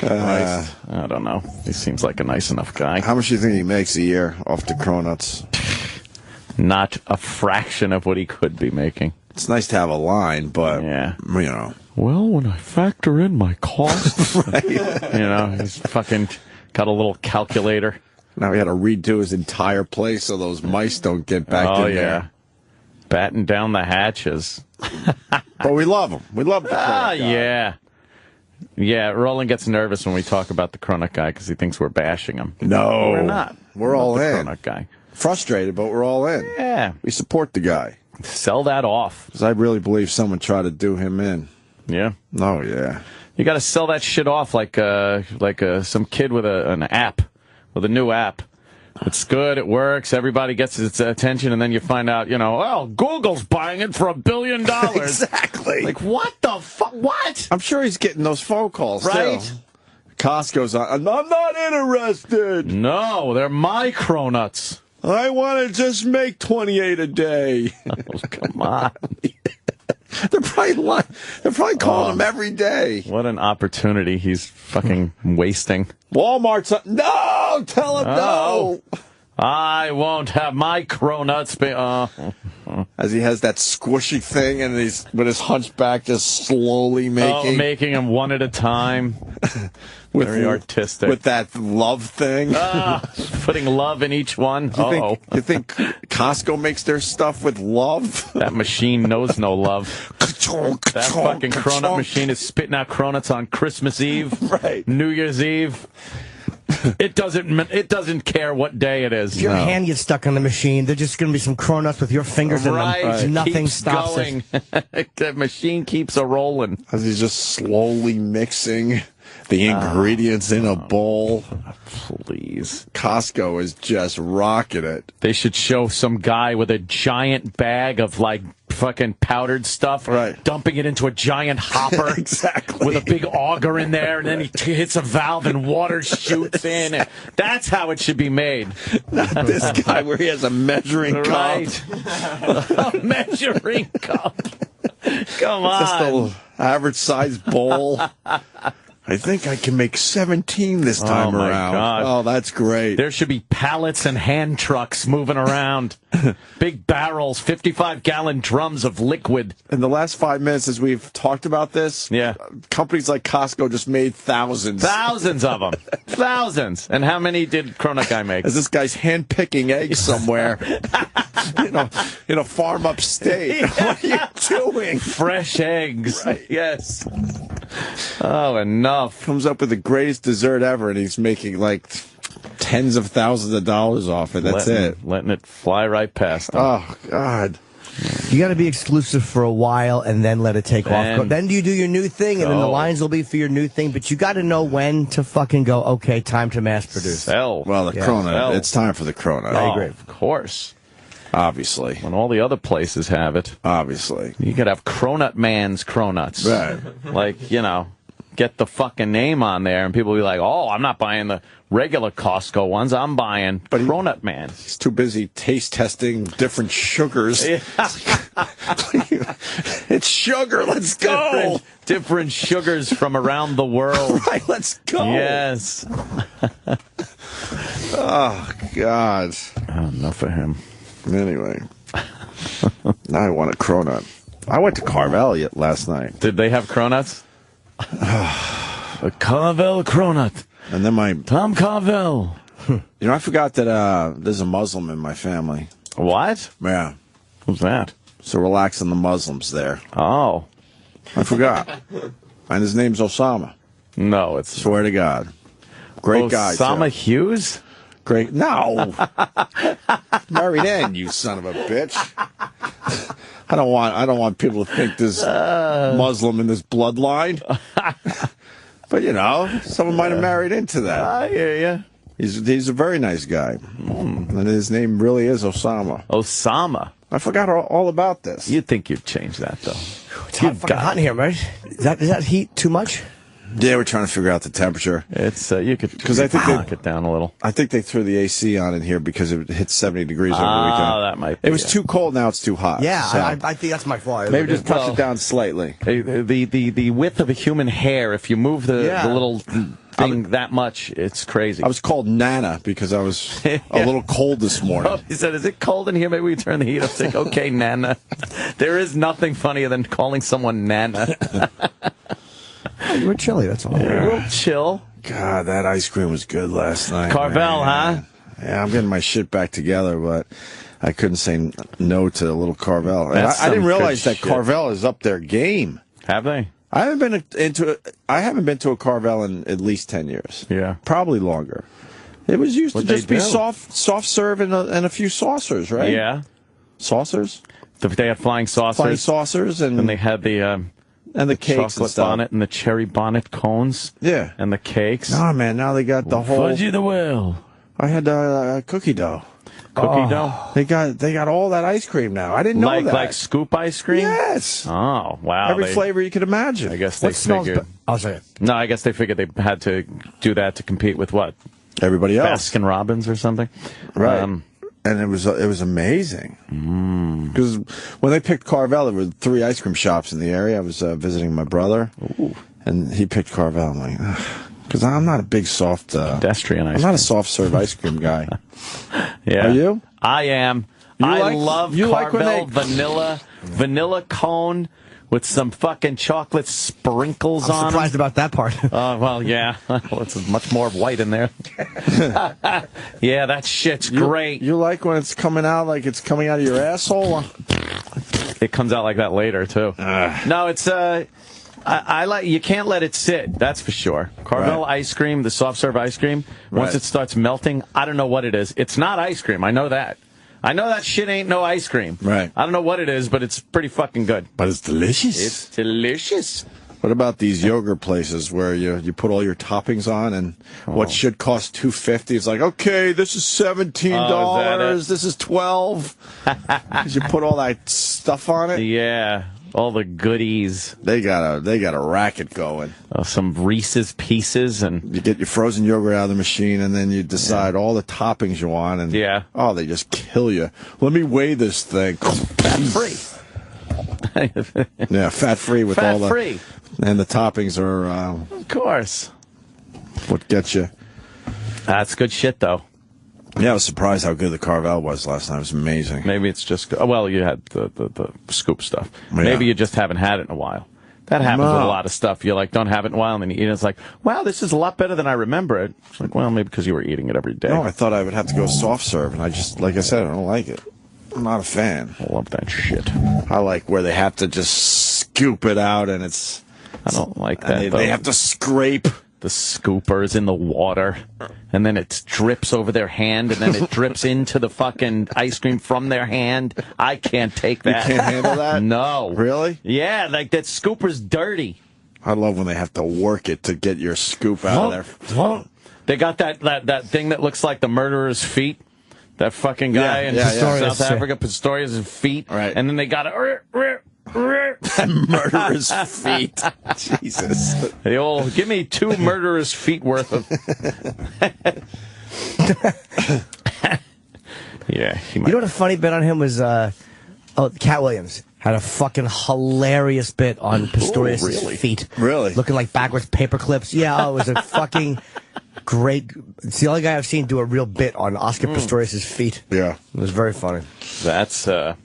I don't know. He seems like a nice enough guy. How much do you think he makes a year off the cronuts? Not a fraction of what he could be making. It's nice to have a line, but, Well, when I factor in my costs, he's fucking got a little calculator. Now he had to redo his entire place so those mice don't get back in there. Batten down the hatches. But we love him. We love the cronut guy. Yeah. Yeah, Roland gets nervous when we talk about the cronut guy because he thinks we're bashing him. No. We're not. We're all the in. Cronut guy. Frustrated, but we're all in. Yeah. We support the guy. Sell that off. Because I really believe someone tried to do him in. Yeah. Oh, yeah. You got to sell that shit off like some kid with an app, with a new app. It's good, it works, everybody gets its attention, and then you find out, Google's buying it for $1 billion. Exactly. Like, what the fuck? What? I'm sure he's getting those phone calls, right? Too. Costco's on. I'm not interested. No, they're my cronuts. I want to just make 28 a day. Oh, come on. They're probably calling him every day. What an opportunity he's fucking wasting. Walmart's no, tell him no. I won't have my cronuts be. As he has that squishy thing, and he's with his hunchback, just slowly making them one at a time. Very artistic. With that love thing. Putting love in each one. You think Costco makes their stuff with love? That machine knows no love. That fucking cronut machine is spitting out cronuts on Christmas Eve, right? New Year's Eve. It doesn't care what day it is. If your hand gets stuck on the machine, there's just going to be some cronuts with your fingers in them. Right. Nothing stops going. It. The machine keeps a rolling. As he's just slowly mixing the ingredients in a bowl. Please. Costco is just rocking it. They should show some guy with a giant bag of, fucking powdered stuff, dumping it into a giant hopper. Exactly. With a big auger in there, and then he hits a valve and water shoots in. And that's how it should be made. Not this guy where he has a measuring cup. Right. A measuring cup. Come on. Just an average sized bowl. I think I can make 17 this time my around. God. Oh, that's great. There should be pallets and hand trucks moving around. Big barrels, 55-gallon drums of liquid. In the last 5 minutes, as we've talked about this, companies like Costco just made thousands. Thousands of them. Thousands. And how many did Cronut Guy make? As this guy's hand-picking eggs somewhere. in a farm upstate. What are you doing? Fresh eggs. Right. Yes. Oh, enough. Comes up with the greatest dessert ever, and he's making like tens of thousands of dollars off it. That's letting it fly right past him. Oh, God. You got to be exclusive for a while and then let it take off. Then you do your new thing, and then the lines will be for your new thing. But you got to know when to fucking go, okay, time to mass produce. Sell. Well, the Cronut, it's time for the Cronut. I agree. Of course. Obviously. When all the other places have it. Obviously. You could have Cronut Man's Cronuts. Right. Like, get the fucking name on there, and people will be like, oh, I'm not buying the regular Costco ones. I'm buying Cronut Man. He's too busy taste testing different sugars. It's sugar. Let's go. Different sugars from around the world. Right, let's go. Yes. Oh, God. Enough for him. Anyway. Now I want a Cronut. I went to Carvel last night. Did they have Cronuts? A Carvel Cronut. And then Tom Carvel. I forgot that there's a Muslim in my family. What? Yeah. Who's that? So relaxing the Muslims there. Oh. I forgot. And his name's Osama. No, it's... Swear to God. Great guy, Osama Hughes? Great. No. Married in, you son of a bitch. I don't want people to think there's Muslim in this bloodline. But, someone might have married into that. I hear you. He's a very nice guy. And his name really is Osama. Osama. I forgot all about this. You'd think you'd change that, though. It's hot in here, right? Is that heat too much? Yeah, we're trying to figure out the temperature. It's you could knock it down a little. I think they threw the AC on in here because it hit 70 degrees over the weekend. Oh, that might be. It was too cold. Now it's too hot. Yeah, so I think that's my fault. Maybe just touch it down slightly. The width of a human hair, if you move the little thing that much, it's crazy. I was called Nana because I was a little cold this morning. Oh, he said, is it cold in here? Maybe we turn the heat up. Like, okay, Nana. There is nothing funnier than calling someone Nana. You were chilly, that's all. Yeah. A little chill. God, that ice cream was good last night. Carvel, huh? Yeah, I'm getting my shit back together, but I couldn't say no to a little Carvel. I didn't realize that Carvel is up their game. Have they? I haven't been to a Carvel in at least 10 years. Yeah. Probably longer. It was used to just be soft serve and a few saucers, right? Yeah. Saucers? They had flying saucers. Flying saucers. And they had the cakes chocolate and stuff. bonnet and the cherry bonnet cones. Yeah. And the cakes. Oh, man, now they got the whole... Fudgy the well. I had cookie dough. Cookie dough? They got all that ice cream now. I didn't know that. Like scoop ice cream? Yes. Oh, wow. Every flavor you could imagine. I guess they figured... No, I guess they figured they had to do that to compete with what? Everybody else. Baskin Robbins or something? Right. And it was amazing. Because when they picked Carvel, there were 3 ice cream shops in the area. I was visiting my brother, and he picked Carvel. I'm like, because I'm not a big soft... pedestrian ice I'm not a soft serve ice cream guy. Yeah. Are you? I am. I love Carvel vanilla cone with some fucking chocolate sprinkles on I'm surprised about that part. Well, yeah. Well, it's much more white in there. Yeah, that shit's great. You like when it's coming out like it's coming out of your asshole? It comes out like that later, too. No, it's... I like. You can't let it sit. That's for sure. Carvel ice cream, the soft serve ice cream. Once it starts melting, I don't know what it is. It's not ice cream. I know that. I know that shit ain't no ice cream. Right. I don't know what it is, but it's pretty fucking good. But it's delicious. It's delicious. What about these yogurt places where you put all your toppings on and what should cost $2.50? It's like, okay, this is $17. This is $12. Because you put all that stuff on it. Yeah. All the goodies. They got a racket going. Some Reese's Pieces, and you get your frozen yogurt out of the machine, and then you decide all the toppings you want, and they just kill you. Let me weigh this thing. Fat free. Yeah, fat free with all the And the toppings are, of course, what gets you. That's good shit, though. Yeah, I was surprised how good the Carvel was last night. It was amazing. Maybe it's just, well, you had the scoop stuff. Yeah. Maybe you just haven't had it in a while. That happens with a lot of stuff. You like don't have it in a while, and then you eat it. It's like, wow, this is a lot better than I remember it. It's like, well, maybe because you were eating it every day. No, I thought I would have to go soft serve, and I just, like I said, I don't like it. I'm not a fan. I love that shit. I like where they have to just scoop it out, and it's... I don't like that. They have to scrape. The scoopers in the water, and then it drips over their hand, and then it drips into the fucking ice cream from their hand. I can't take that. You can't handle that? No. Really? Yeah, like that scooper's dirty. I love when they have to work it to get your scoop out of there. They got that thing that looks like the murderer's feet. That fucking guy in South Africa, Pistorius' feet. Right. And then they got it. Murderer's feet. Jesus. The old, give me 2 murderer's feet worth of. Yeah. You know what a funny bit on him was? Cat Williams had a fucking hilarious bit on Pistorius' feet. Really? Looking like backwards paper clips. Yeah, it was a fucking great. It's the only guy I've seen do a real bit on Oscar Pistorius' feet. Yeah. It was very funny. That's an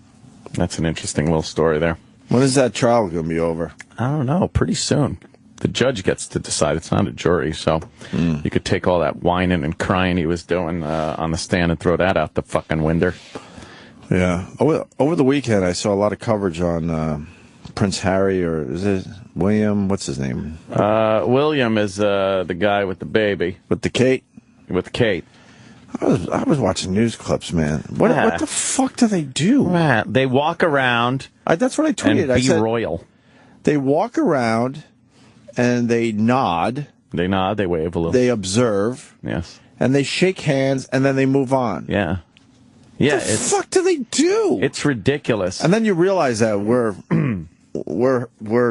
interesting little story there. When is that trial going to be over? I don't know. Pretty soon. The judge gets to decide. It's not a jury, so you could take all that whining and crying he was doing on the stand and throw that out the fucking window. Yeah. Over the weekend, I saw a lot of coverage on Prince Harry, or is it William? What's his name? William is the guy with the baby. With the Kate? With Kate. I was watching news clips, man. What the fuck do they do? They walk around. That's what I tweeted. And I said, royal. They walk around and they nod. They nod. They wave a little. They observe. Yes. And they shake hands and then they move on. Yeah. Yeah. What the fuck do they do? It's ridiculous. And then you realize that we're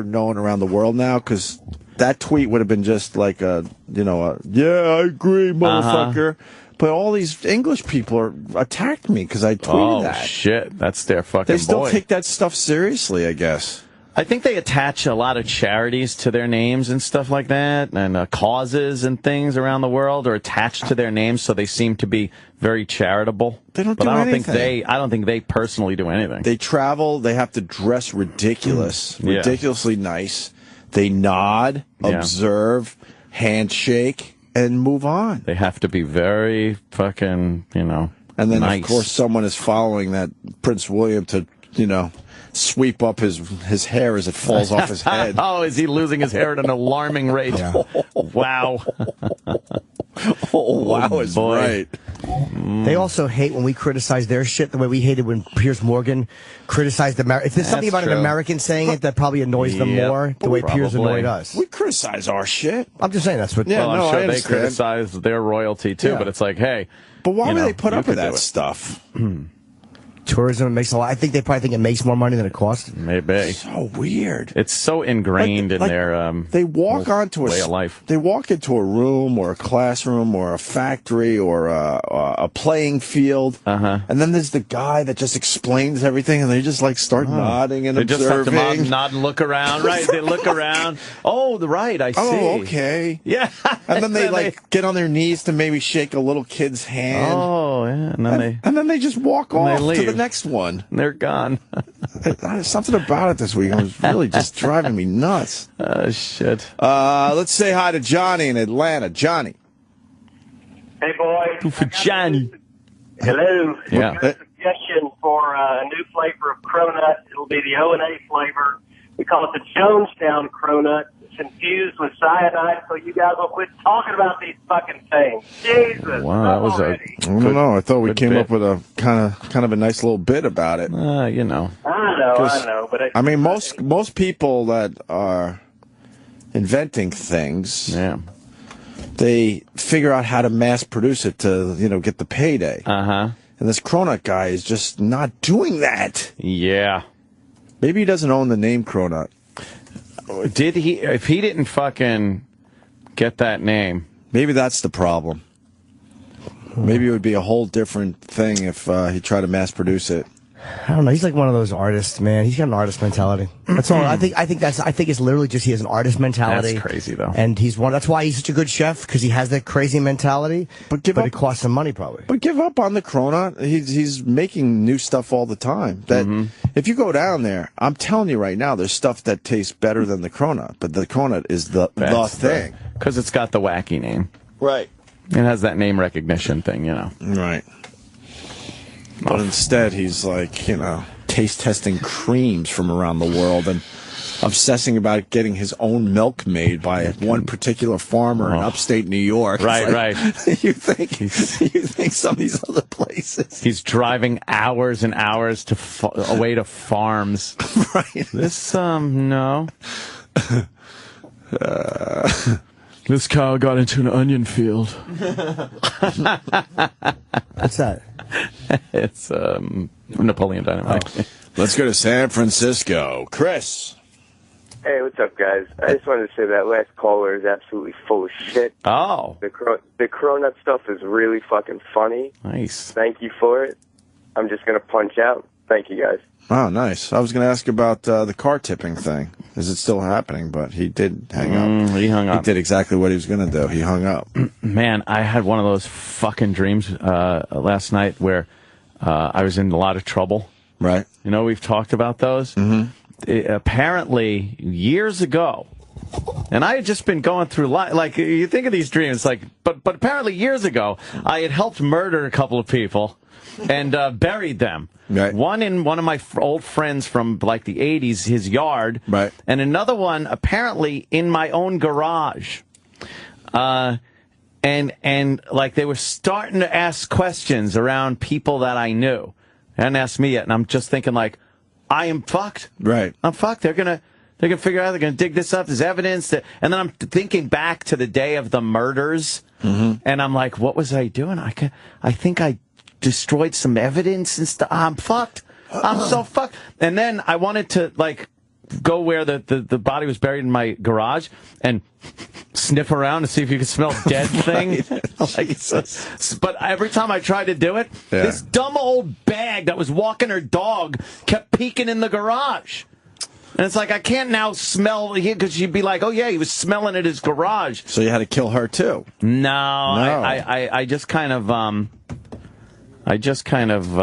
known around the world now, because that tweet would have been just like yeah, I agree, motherfucker. But all these English people attacked me because I tweeted that. Oh, shit. That's their fucking They still boy. take that stuff seriously, I guess. I think they attach a lot of charities to their names and stuff like that, and causes and things around the world are attached to their names, so they seem to be very charitable. They don't but do I don't anything. I don't think they personally do anything. They travel. They have to dress ridiculously nice. They nod, observe, handshake, and move on. They have to be very fucking, And then, nice. of course, someone is following that Prince William to, sweep up his hair as it falls off his head. Oh, is he losing his hair at an alarming rate? Yeah. Wow. Wow is right. They also hate when we criticize their shit the way we hated when Piers Morgan criticized America. If there's something about an American saying it that probably annoys them more, the way Piers annoyed us. We criticize our shit. I'm just saying that's what. Yeah, well, I'm sure they criticize their royalty too, but it's like, hey. But why would they put up with that stuff? Tourism makes a lot. I think they probably think it makes more money than it costs. Maybe. So weird. It's so ingrained in their they walk onto way of life. They walk into a room or a classroom or a factory or a playing field, and then there's the guy that just explains everything, and they just like start nodding and observing. Just have to nod and look around, right? They look around. Oh, right, I see. Oh, okay. Yeah. And then they get on their knees to maybe shake a little kid's hand. Oh, yeah. And then they just walk off to the next one. They're gone. There's something about it this week. It was really just driving me nuts. Shit. Let's say hi to Johnny in Atlanta. Johnny. Hey, boys. For Johnny. Hello. Yeah. I've got a suggestion for a new flavor of cronut. It'll be the O&A flavor. We call it the Jonestown cronut. It's infused with cyanide, so you guys will quit talking about these fucking things. Jesus. Wow, that was I don't know. I thought we came up with a kind of a nice little bit about it. I know, but I mean, most people that are inventing things, they figure out how to mass produce it to get the payday. And this cronut guy is just not doing that. Yeah. Maybe he doesn't own the name cronut. Did he? If he didn't fucking get that name, maybe that's the problem. Maybe it would be a whole different thing if he tried to mass produce it. I don't know. He's like one of those artists, man. He's got an artist mentality. That's all. I think it's literally just he has an artist mentality. That's crazy though. And that's why he's such a good chef, because he has that crazy mentality. But it costs him money probably. But give up on the cronut. He's making new stuff all the time. That if you go down there, I'm telling you right now, there's stuff that tastes better than the cronut. But the cronut is the thing because it's got the wacky name. Right. It has that name recognition thing, you know. Right. But instead, he's like, taste testing creams from around the world and obsessing about getting his own milk made by one particular farmer in upstate New York. Right, like, right. You think some of these other places. He's driving hours and hours away to farms. Right. This, no. This cow got into an onion field. What's that? It's Napoleon Dynamite. Oh. Let's go to San Francisco. Chris. Hey, what's up, guys? I just wanted to say that last caller is absolutely full of shit. Oh. The cronut stuff is really fucking funny. Nice. Thank you for it. I'm just going to punch out. Thank you, guys. Oh, nice. I was going to ask about the car tipping thing. Is it still happening? But he did hang up. He hung up. He did exactly what he was going to do. He hung up. Man, I had one of those fucking dreams last night where I was in a lot of trouble. Right. You know, we've talked about those. Apparently, years ago, and I had just been going through life. Like, you think of these dreams, like, but apparently years ago, I had helped murder a couple of people and buried them. Right. One in one of my old friends from like the 80s, his yard. Right. And another one apparently in my own garage. And like they were starting to ask questions around people that I knew. They hadn't asked me yet, and I'm just thinking like, I am fucked. Right. I'm fucked. They're gonna figure out. They're gonna dig this up. There's evidence that, and then I'm thinking back to the day of the murders, and I'm like, what was I doing? I think I destroyed some evidence and stuff. I'm fucked. I'm so fucked. And then I wanted to like go where the body was buried in my garage and sniff around to see if you could smell dead thing. But every time I tried to do it, this dumb old bag that was walking her dog kept peeking in the garage. And it's like, I can't now smell here because she'd be like, oh, yeah, he was smelling at his garage. So you had to kill her, too? No. I just kind of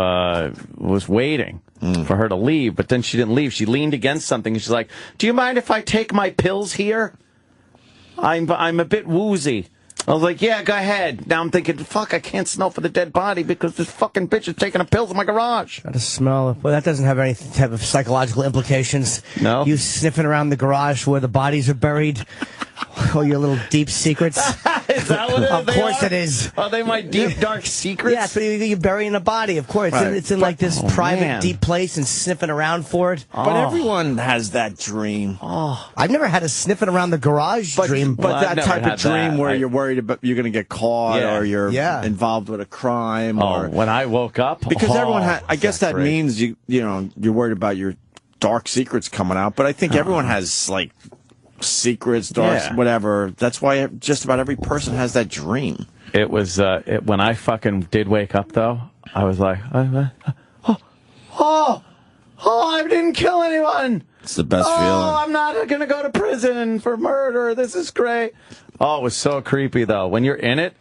was waiting for her to leave, but then she didn't leave. She leaned against something, and she's like, do you mind if I take my pills here? I'm a bit woozy. I was like, yeah, go ahead. Now I'm thinking, fuck, I can't smell for the dead body because this fucking bitch is taking a pills in my garage. Got to smell. Well, that doesn't have any type of psychological implications. No? You sniffing around the garage where the bodies are buried. Oh, your little deep secrets. Is that what Of course it is. Are they my deep, dark secrets? Yeah, so you're burying a body, of course. Right. It's in like this private, deep place and sniffing around for it. But everyone has that dream. Oh, I've never had a sniffing around the garage dream. But that type of dream where you're worried about you're going to get caught or you're involved with a crime. Or when I woke up. Because everyone I guess that means you're worried about your dark secrets coming out. But I think everyone has like secrets, dark, whatever. That's why just about every person has that dream. It was when I fucking did wake up though. I was like, oh, I didn't kill anyone. It's the best feeling. I'm not gonna go to prison for murder. This is great. Oh, it was so creepy though. When you're in it,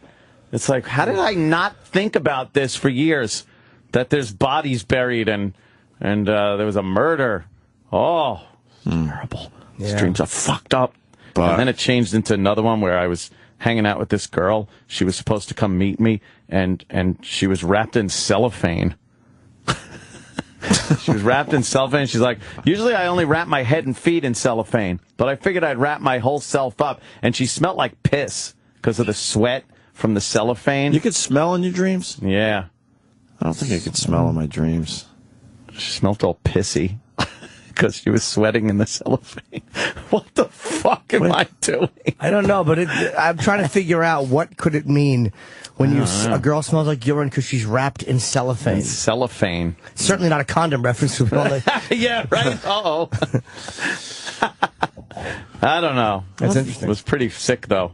it's like, how did I not think about this for years? That there's bodies buried and there was a murder. Oh, terrible. These dreams are fucked up. And then it changed into another one where I was hanging out with this girl. She was supposed to come meet me, and she was wrapped in cellophane. She was wrapped in cellophane. She's like, usually I only wrap my head and feet in cellophane, but I figured I'd wrap my whole self up. And she smelled like piss because of the sweat from the cellophane. You could smell in your dreams? Yeah. I don't think I could smell in my dreams. She smelled all pissy. Because she was sweating in the cellophane. What the fuck am I doing? I don't know, but I'm trying to figure out what could it mean when a girl smells like urine because she's wrapped in cellophane. Cellophane. Certainly not a condom reference. Yeah, right? Uh-oh. I don't know. That's interesting. It was pretty sick, though.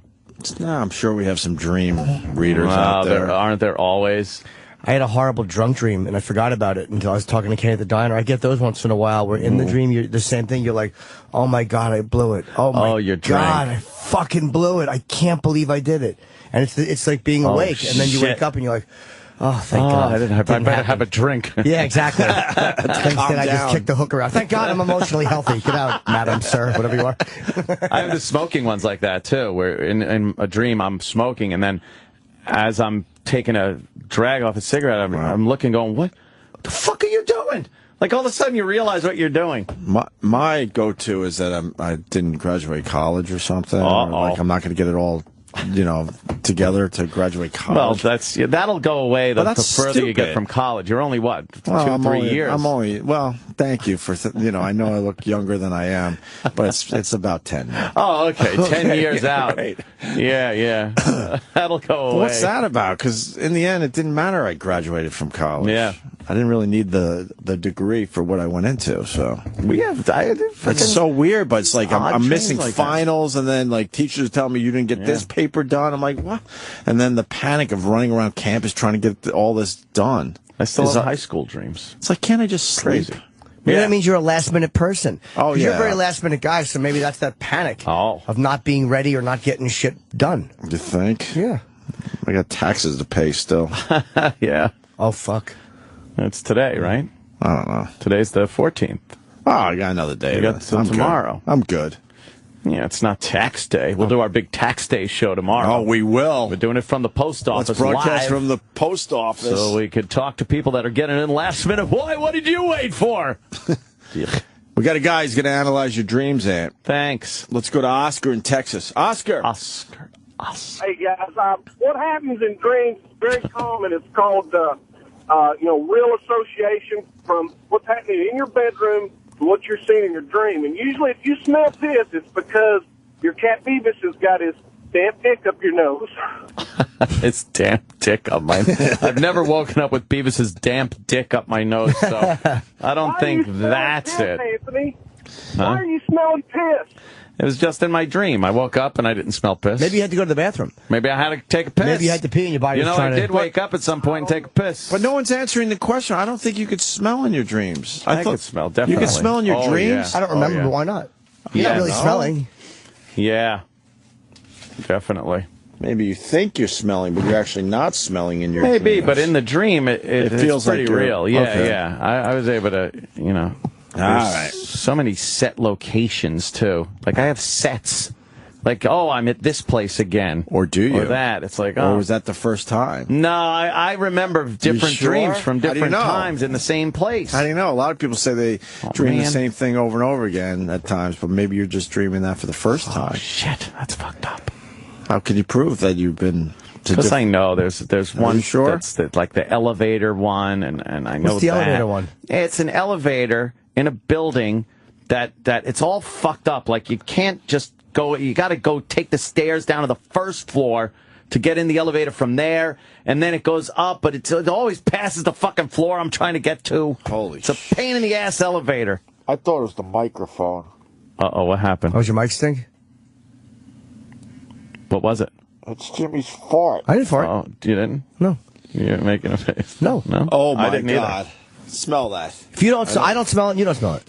No, I'm sure we have some dream readers out there. Aren't there always? I had a horrible drunk dream, and I forgot about it until I was talking to Kay at the diner. I get those once in a while where in the dream, you're the same thing. You're like, oh, my God, I blew it. Oh, my you're God, drunk. I fucking blew it. I can't believe I did it. And it's like being awake, and then you wake up, and you're like, oh, thank God. I better have a drink. Yeah, exactly. Then I just kicked the hooker out. Thank God I'm emotionally healthy. Get out, madam, sir, whatever you are. I have the smoking ones like that, too, where in a dream I'm smoking, and then as I'm taking a drag off a cigarette, I'm looking, going, what the fuck are you doing? Like, all of a sudden, you realize what you're doing. My go-to is that I didn't graduate college or something. Or like, I'm not going to get it all, together to graduate college. Well, that'll go away the further you get stupid. from college. You're only, what, 3 years? Thank you for, I know I look younger than I am, but it's about 10 now. Oh, okay, 10 years out. Right. Yeah. That'll go away. What's that about? Because in the end, it didn't matter I graduated from college. Yeah. I didn't really need the degree for what I went into, so. It's so weird, but it's like I'm missing like finals, and then like teachers tell me you didn't get this paper done. I'm like, what? And then the panic of running around campus trying to get all this done. I still have high school dreams. It's like, can't I just sleep? Maybe that means you're a last-minute person. Oh, You're a very last-minute guy, so maybe that's that panic of not being ready or not getting shit done. You think? Yeah. I got taxes to pay still. Yeah. Oh, fuck. It's today, right? I don't know. Today's the 14th. Oh, I got another day. You got till tomorrow. I'm good. Yeah, it's not tax day. We'll do our big tax day show tomorrow. Oh, we will. We're doing it from the post office. Let's broadcast live, from the post office. so we could talk to people that are getting in last minute. Boy, what did you wait for? We got a guy who's going to analyze your dreams, Ant. Thanks. Let's go to Oscar in Texas. Oscar. Hey, guys, what happens in dreams is very common. It's called, real association from what's happening in your bedroom to what you're seeing in your dream. And usually if you smell piss, it's because your cat Beavis has got his damp dick up your nose. It's damp dick up my nose. I've never woken up with Beavis's damp dick up my nose, so I don't think that's it. Anthony? Why are you smelling piss? It was just in my dream. I woke up and I didn't smell piss. Maybe you had to go to the bathroom. Maybe I had to take a piss. Maybe you had to pee and your body was trying to... I did wake up at some point and take a piss. But no one's answering the question. I don't think you could smell in your dreams. I could smell, definitely. You could smell in your dreams? Yeah. I don't remember, but why not? You're not really smelling. Yeah. Definitely. Maybe you think you're smelling, but you're actually not smelling in your dreams. Maybe, but in the dream, it feels pretty like real. Yeah. I was able to, All right. So many set locations, too. Like, I have sets. Like, I'm at this place again. Or do you? Or that. It's like, Or was that the first time? No, I remember different dreams from different times in the same place. How do you know? A lot of people say they dream the same thing over and over again at times, but maybe you're just dreaming that for the first time. Oh, shit. That's fucked up. How can you prove that you've been... Because I know there's one that's like the elevator one, and I know What's the elevator one? It's an elevator in a building that it's all fucked up. Like, you can't just go, you got to go take the stairs down to the first floor to get in the elevator from there, and then it goes up, but it always passes the fucking floor I'm trying to get to. It's a pain in the ass elevator. I thought it was the microphone. Uh-oh, what happened? Oh, was your mic stink? What was it? It's Jimmy's fart. I didn't fart. Oh, you didn't? No. You're making a face. No. No? Oh, my I didn't God. Either. Smell that. If you don't, I don't smell it, you don't smell it.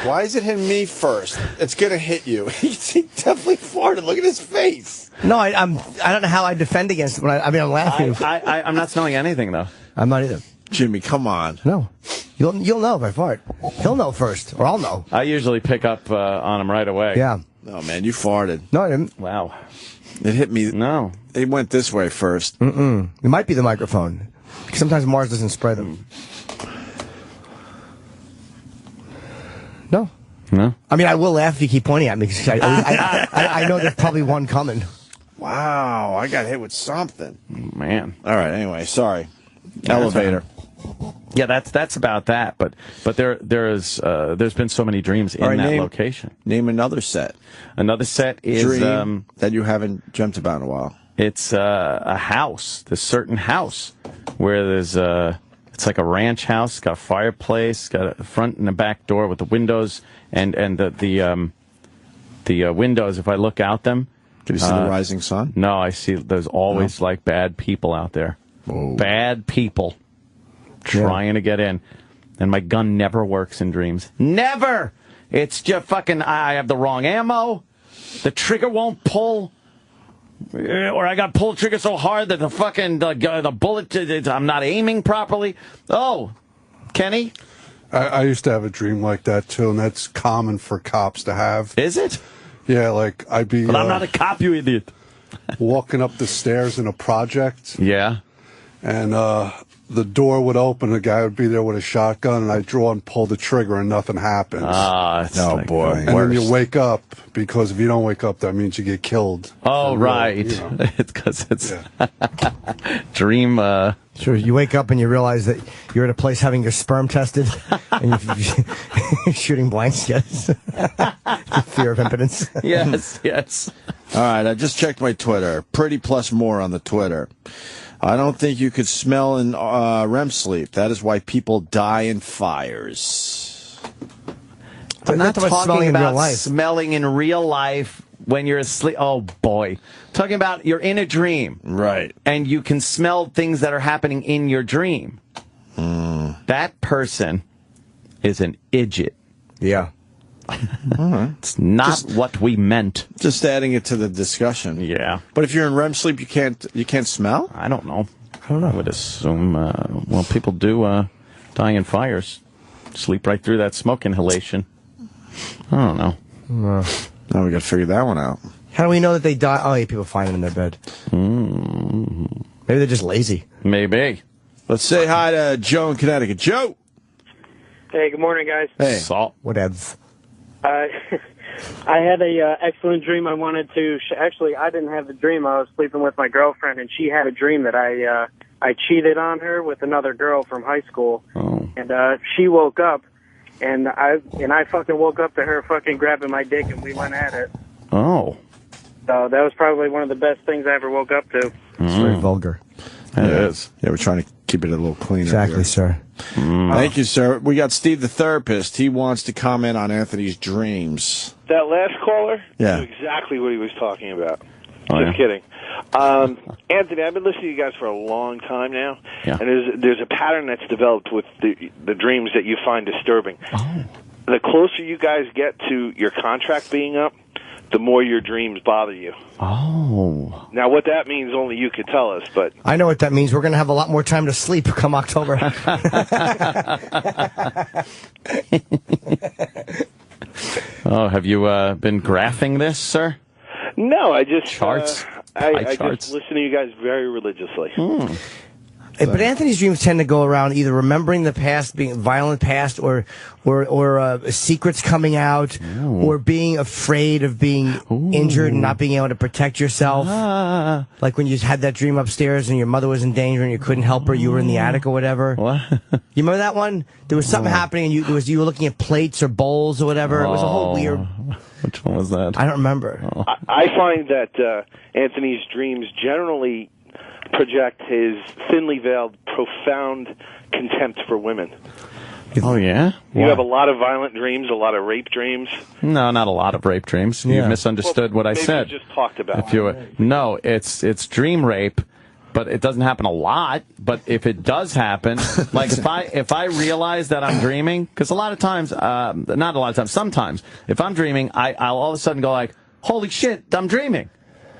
Why is it hitting me first? It's going to hit you. He definitely farted. Look at his face. No, I don't know how I defend against it. I'm laughing. I'm not smelling anything, though. I'm not either. Jimmy, come on. No. You'll know if I fart. He'll know first, or I'll know. I usually pick up on him right away. Yeah. No, man, you farted. No, I didn't. Wow. It hit me. No. It went this way first. Mm-mm. It might be the microphone. Sometimes Mars doesn't spray them. No. No? I mean, I will laugh if you keep pointing at me, because I know there's probably one coming. Wow, I got hit with something. Man. All right, anyway, sorry. Elevator. Yeah, that's about that. But there's been so many dreams in that location. Name another set. Another set is dream that you haven't dreamt about in a while. It's a house, this certain house where there's it's like a ranch house. It's got a fireplace, got a front and a back door with the windows and the windows. If I look out them, can you see the rising sun? No, I see. There's always like bad people out there. Bad people trying to get in. And my gun never works in dreams. Never! It's just fucking, I have the wrong ammo, the trigger won't pull, or I got to pull the trigger so hard that the fucking, the bullet, I'm not aiming properly. Oh, Kenny? I used to have a dream like that, too, and that's common for cops to have. Is it? Yeah, like, I'd be... But I'm not a cop, you idiot. Walking up the stairs in a project. Yeah. And the door would open, a guy would be there with a shotgun, and I'd draw and pull the trigger, and nothing happens. No, boy. And then you wake up, because if you don't wake up, that means you get killed. Oh, right. You know. It's because it's dream... Sure, you wake up and you realize that you're at a place having your sperm tested, and you're shooting blanks, yes. Fear of impotence. Yes. All right, I just checked my Twitter. Pretty plus more on the Twitter. I don't think you could smell in REM sleep. That is why people die in fires. I'm not talking about smelling in real life when you're asleep. Oh, boy. Talking about you're in a dream. Right. And you can smell things that are happening in your dream. That person is an idiot. Yeah. It's not what we meant. Just adding it to the discussion. Yeah. But if you're in REM sleep, you can't smell? I don't know. I would assume, well, people do die in fires. Sleep right through that smoke inhalation. I don't know. Now we got to figure that one out. How do we know that they die? Oh, yeah, people find them in their bed. Maybe they're just lazy. Maybe. Let's say hi to Joe in Connecticut. Joe! Hey, good morning, guys. Hey. Salt. Whatevs. I had a excellent dream. I wanted to... Actually, I didn't have the dream. I was sleeping with my girlfriend, and she had a dream that I cheated on her with another girl from high school. Oh. And she woke up, and I fucking woke up to her fucking grabbing my dick, and we went at it. Oh. So that was probably one of the best things I ever woke up to. It's very vulgar. It is. Yeah, we're trying to keep it a little cleaner. Exactly, here. sir. Thank you, sir. We got Steve the therapist. He wants to comment on Anthony's dreams. That last caller Yeah. knew exactly what he was talking about. Oh, Just yeah? kidding. Anthony, I've been listening to you guys for a long time now, Yeah. and there's a pattern that's developed with the dreams that you find disturbing. Oh. The closer you guys get to your contract being up, the more your dreams bother you. Oh. Now, what that means, only you could tell us, but... I know what that means. We're going to have a lot more time to sleep come October. Oh, have you been graphing this, sir? No, I just... Charts? I charts? just listen to you guys very religiously. But Anthony's dreams tend to go around either remembering the past, being violent past, or secrets coming out, or being afraid of being injured and not being able to protect yourself. Like when you had that dream upstairs and your mother was in danger and you couldn't help her, you were in the attic or whatever. What? You remember that one? There was something happening and you were looking at plates or bowls or whatever. It was a whole weird... Which one was that? I don't remember. Oh. I find that Anthony's dreams generally project his thinly veiled, profound contempt for women. Oh, yeah? You have a lot of violent dreams, a lot of rape dreams. No, not a lot of rape dreams. You misunderstood what I said. You just talked about. No, it's dream rape, but it doesn't happen a lot. But if it does happen, like if I realize that I'm dreaming, because a lot of times, not a lot of times, sometimes, if I'm dreaming, I'll all of a sudden go like, holy shit, I'm dreaming.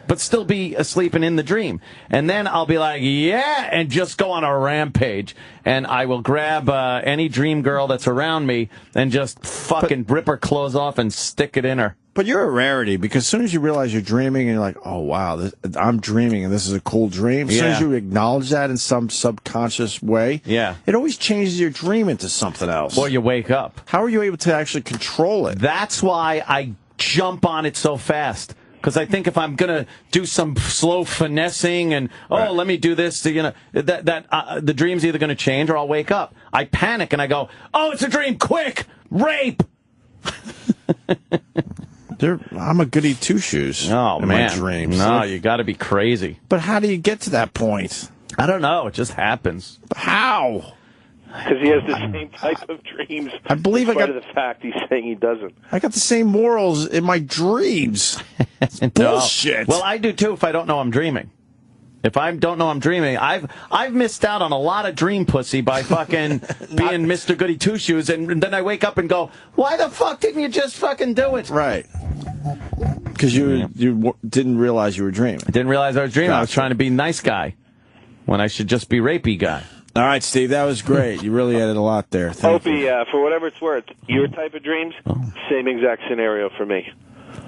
But still be asleep and in the dream. And then I'll be like, yeah, and just go on a rampage. And I will grab any dream girl that's around me and just fucking rip her clothes off and stick it in her. But you're a rarity, because as soon as you realize you're dreaming and you're like, oh, wow, I'm dreaming and this is a cool dream, as soon as you acknowledge that in some subconscious way, it always changes your dream into something else. Or you wake up. How are you able to actually control it? That's why I jump on it so fast. Because I think if I'm going to do some slow finessing and, let me do this, the dream's either going to change or I'll wake up. I panic and I go, oh, it's a dream, quick, rape. I'm a goody two-shoes in my dreams. No, you got to be crazy. But how do you get to that point? I don't know. It just happens. How? Because he has the same type of dreams. I believe in spite of the fact he's saying he doesn't. I got the same morals in my dreams. It's bullshit. Well, I do too if I don't know I'm dreaming. If I don't know I'm dreaming, I've missed out on a lot of dream pussy by fucking being Mr. Goody Two Shoes, and then I wake up and go, why the fuck didn't you just fucking do it? Right. Because you didn't realize you were dreaming. I didn't realize I was dreaming. Gotcha. I was trying to be nice guy when I should just be rapey guy. All right, Steve, that was great. You really added a lot there. Opie, for whatever it's worth, your type of dreams, same exact scenario for me.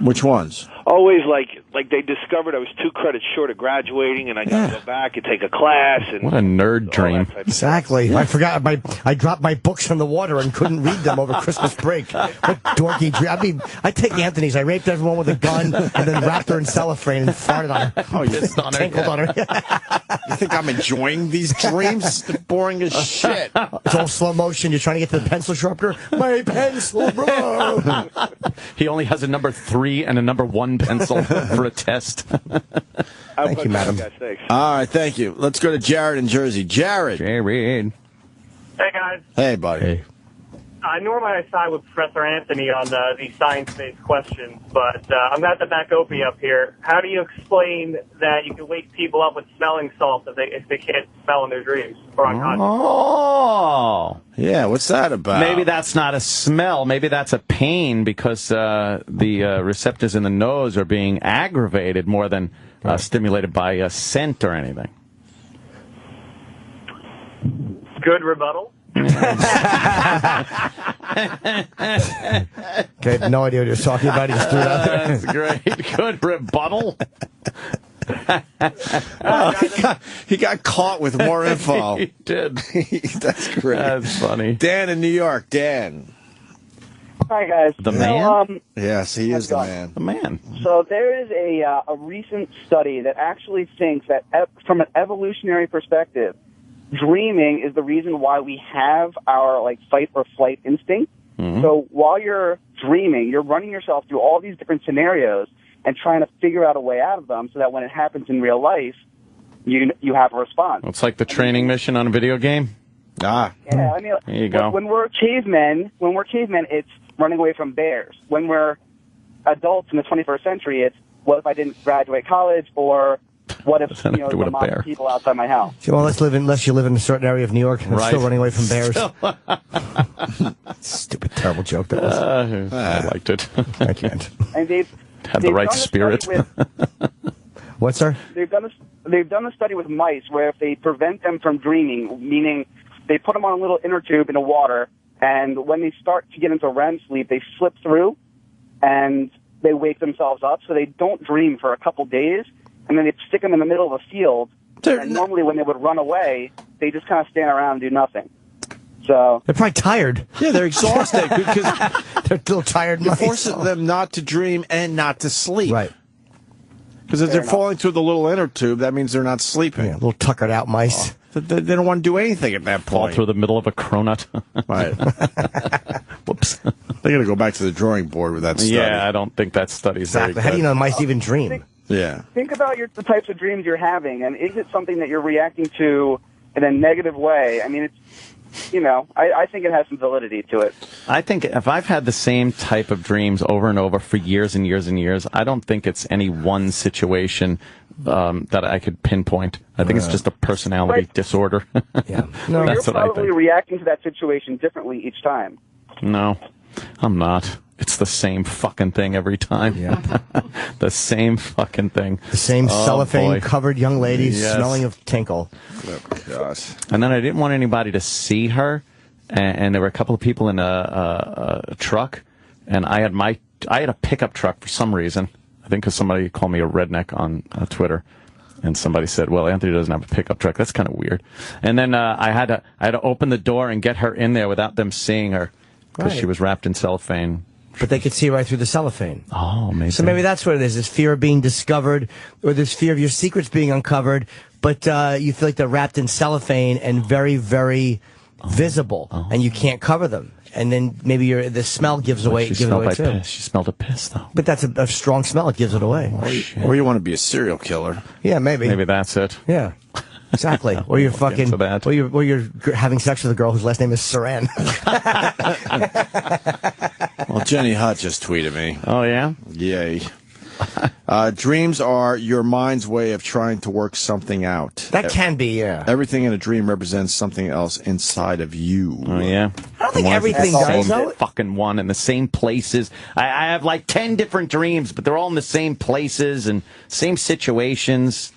Which ones? Always like they discovered I was 2 credits short of graduating, and I got to go back and take a class. And what a nerd dream! Exactly. I forgot I dropped my books in the water and couldn't read them over Christmas break. What dorky dream! I mean, I take Anthony's. I raped everyone with a gun and then wrapped her in cellophane and farted on her. Oh, you pissed on her. Tinkled on her. You think I'm enjoying these dreams? They're boring as shit. It's all slow motion. You're trying to get to the pencil sharpener. My pencil, bro. He only has a number 3 and a number 1 pencil for a test. Thank you, madam. All right, thank you. Let's go to Jared in Jersey. Jared. Jared. Hey, guys. Hey, buddy. Hey. Normally I side with Professor Anthony on these science-based questions, but I'm going to have to back Opie up here. How do you explain that you can wake people up with smelling salts if they can't smell in their dreams or unconscious? Oh. Yeah, what's that about? Maybe that's not a smell. Maybe that's a pain because the receptors in the nose are being aggravated more than stimulated by a scent or anything. Good rebuttal. Okay, I had no idea what he was talking about. He just threw it out there. That's great. Good rebuttal. He got caught with more info. He did. That's great. That's funny. Dan in New York. Dan. Hi, guys. The man? Yes, he is the man. The man. So there is a recent study that actually thinks that from an evolutionary perspective, dreaming is the reason why we have our fight or flight instinct. Mm-hmm. So while you're dreaming, you're running yourself through all these different scenarios and trying to figure out a way out of them so that when it happens in real life, you have a response. It's like the training mission on a video game. Yeah, I mean, there you go. When we're cavemen, it's running away from bears. When we're adults in the 21st century, it's what if I didn't graduate college, or what if the mob people outside my house? Well, unless you live in a certain area of New York, and still running away from bears. Stupid, terrible joke that was. I liked it. I can't. And they've had the right spirit. What, sir? They've done a study with mice where if they prevent them from dreaming, meaning they put them on a little inner tube in the water, and when they start to get into REM sleep, they slip through and they wake themselves up, so they don't dream for a couple days, and then they stick them in the middle of a field. And normally when they would run away, they just kind of stand around and do nothing. So they're probably tired. Yeah, they're exhausted because they're still tired. You're forcing them not to dream and not to sleep. Right. Because if they're falling through the little inner tube, that means they're not sleeping. Yeah, little tuckered out mice. They don't want to do anything at that point. Fall through the middle of a cronut. Right. Whoops. They're going to go back to the drawing board with that study. Yeah, I don't think that study's very good. How do you know mice even dream? Yeah. Think about the types of dreams you're having, and is it something that you're reacting to in a negative way? I mean, it's, I think it has some validity to it. I think if I've had the same type of dreams over and over for years and years and years, I don't think it's any one situation that I could pinpoint. I think it's just a personality disorder. Yeah. No, that's you're what I probably think. reacting to that situation differently each time. No, I'm not. It's the same fucking thing every time. Yeah. The same fucking thing. The same cellophane-covered young lady smelling of tinkle. Oh, gosh. And then I didn't want anybody to see her, and there were a couple of people in a truck, and I had a pickup truck for some reason. I think because somebody called me a redneck on Twitter, and somebody said, "Well, Anthony doesn't have a pickup truck." That's kind of weird. And then I had to open the door and get her in there without them seeing her because she was wrapped in cellophane. But they could see right through the cellophane. Oh, maybe. So maybe that's what it is. This fear of being discovered, or this fear of your secrets being uncovered, but you feel like they're wrapped in cellophane and very, very visible, and you can't cover them. And then maybe the smell gives away. She smelled like piss. She smelled a piss, though. But that's a strong smell. It gives it away. Or you want to be a serial killer. Yeah, maybe. Maybe that's it. Yeah. Exactly. Or you're fucking, or you're having sex with a girl whose last name is Saran. Well, Jenny Hutt just tweeted me. Oh, yeah? Yay. Dreams are your mind's way of trying to work something out. That can be, yeah. Everything in a dream represents something else inside of you. Oh, yeah. I don't think everything does, though. Fucking one in the same places. I have like 10 different dreams, but they're all in the same places and same situations.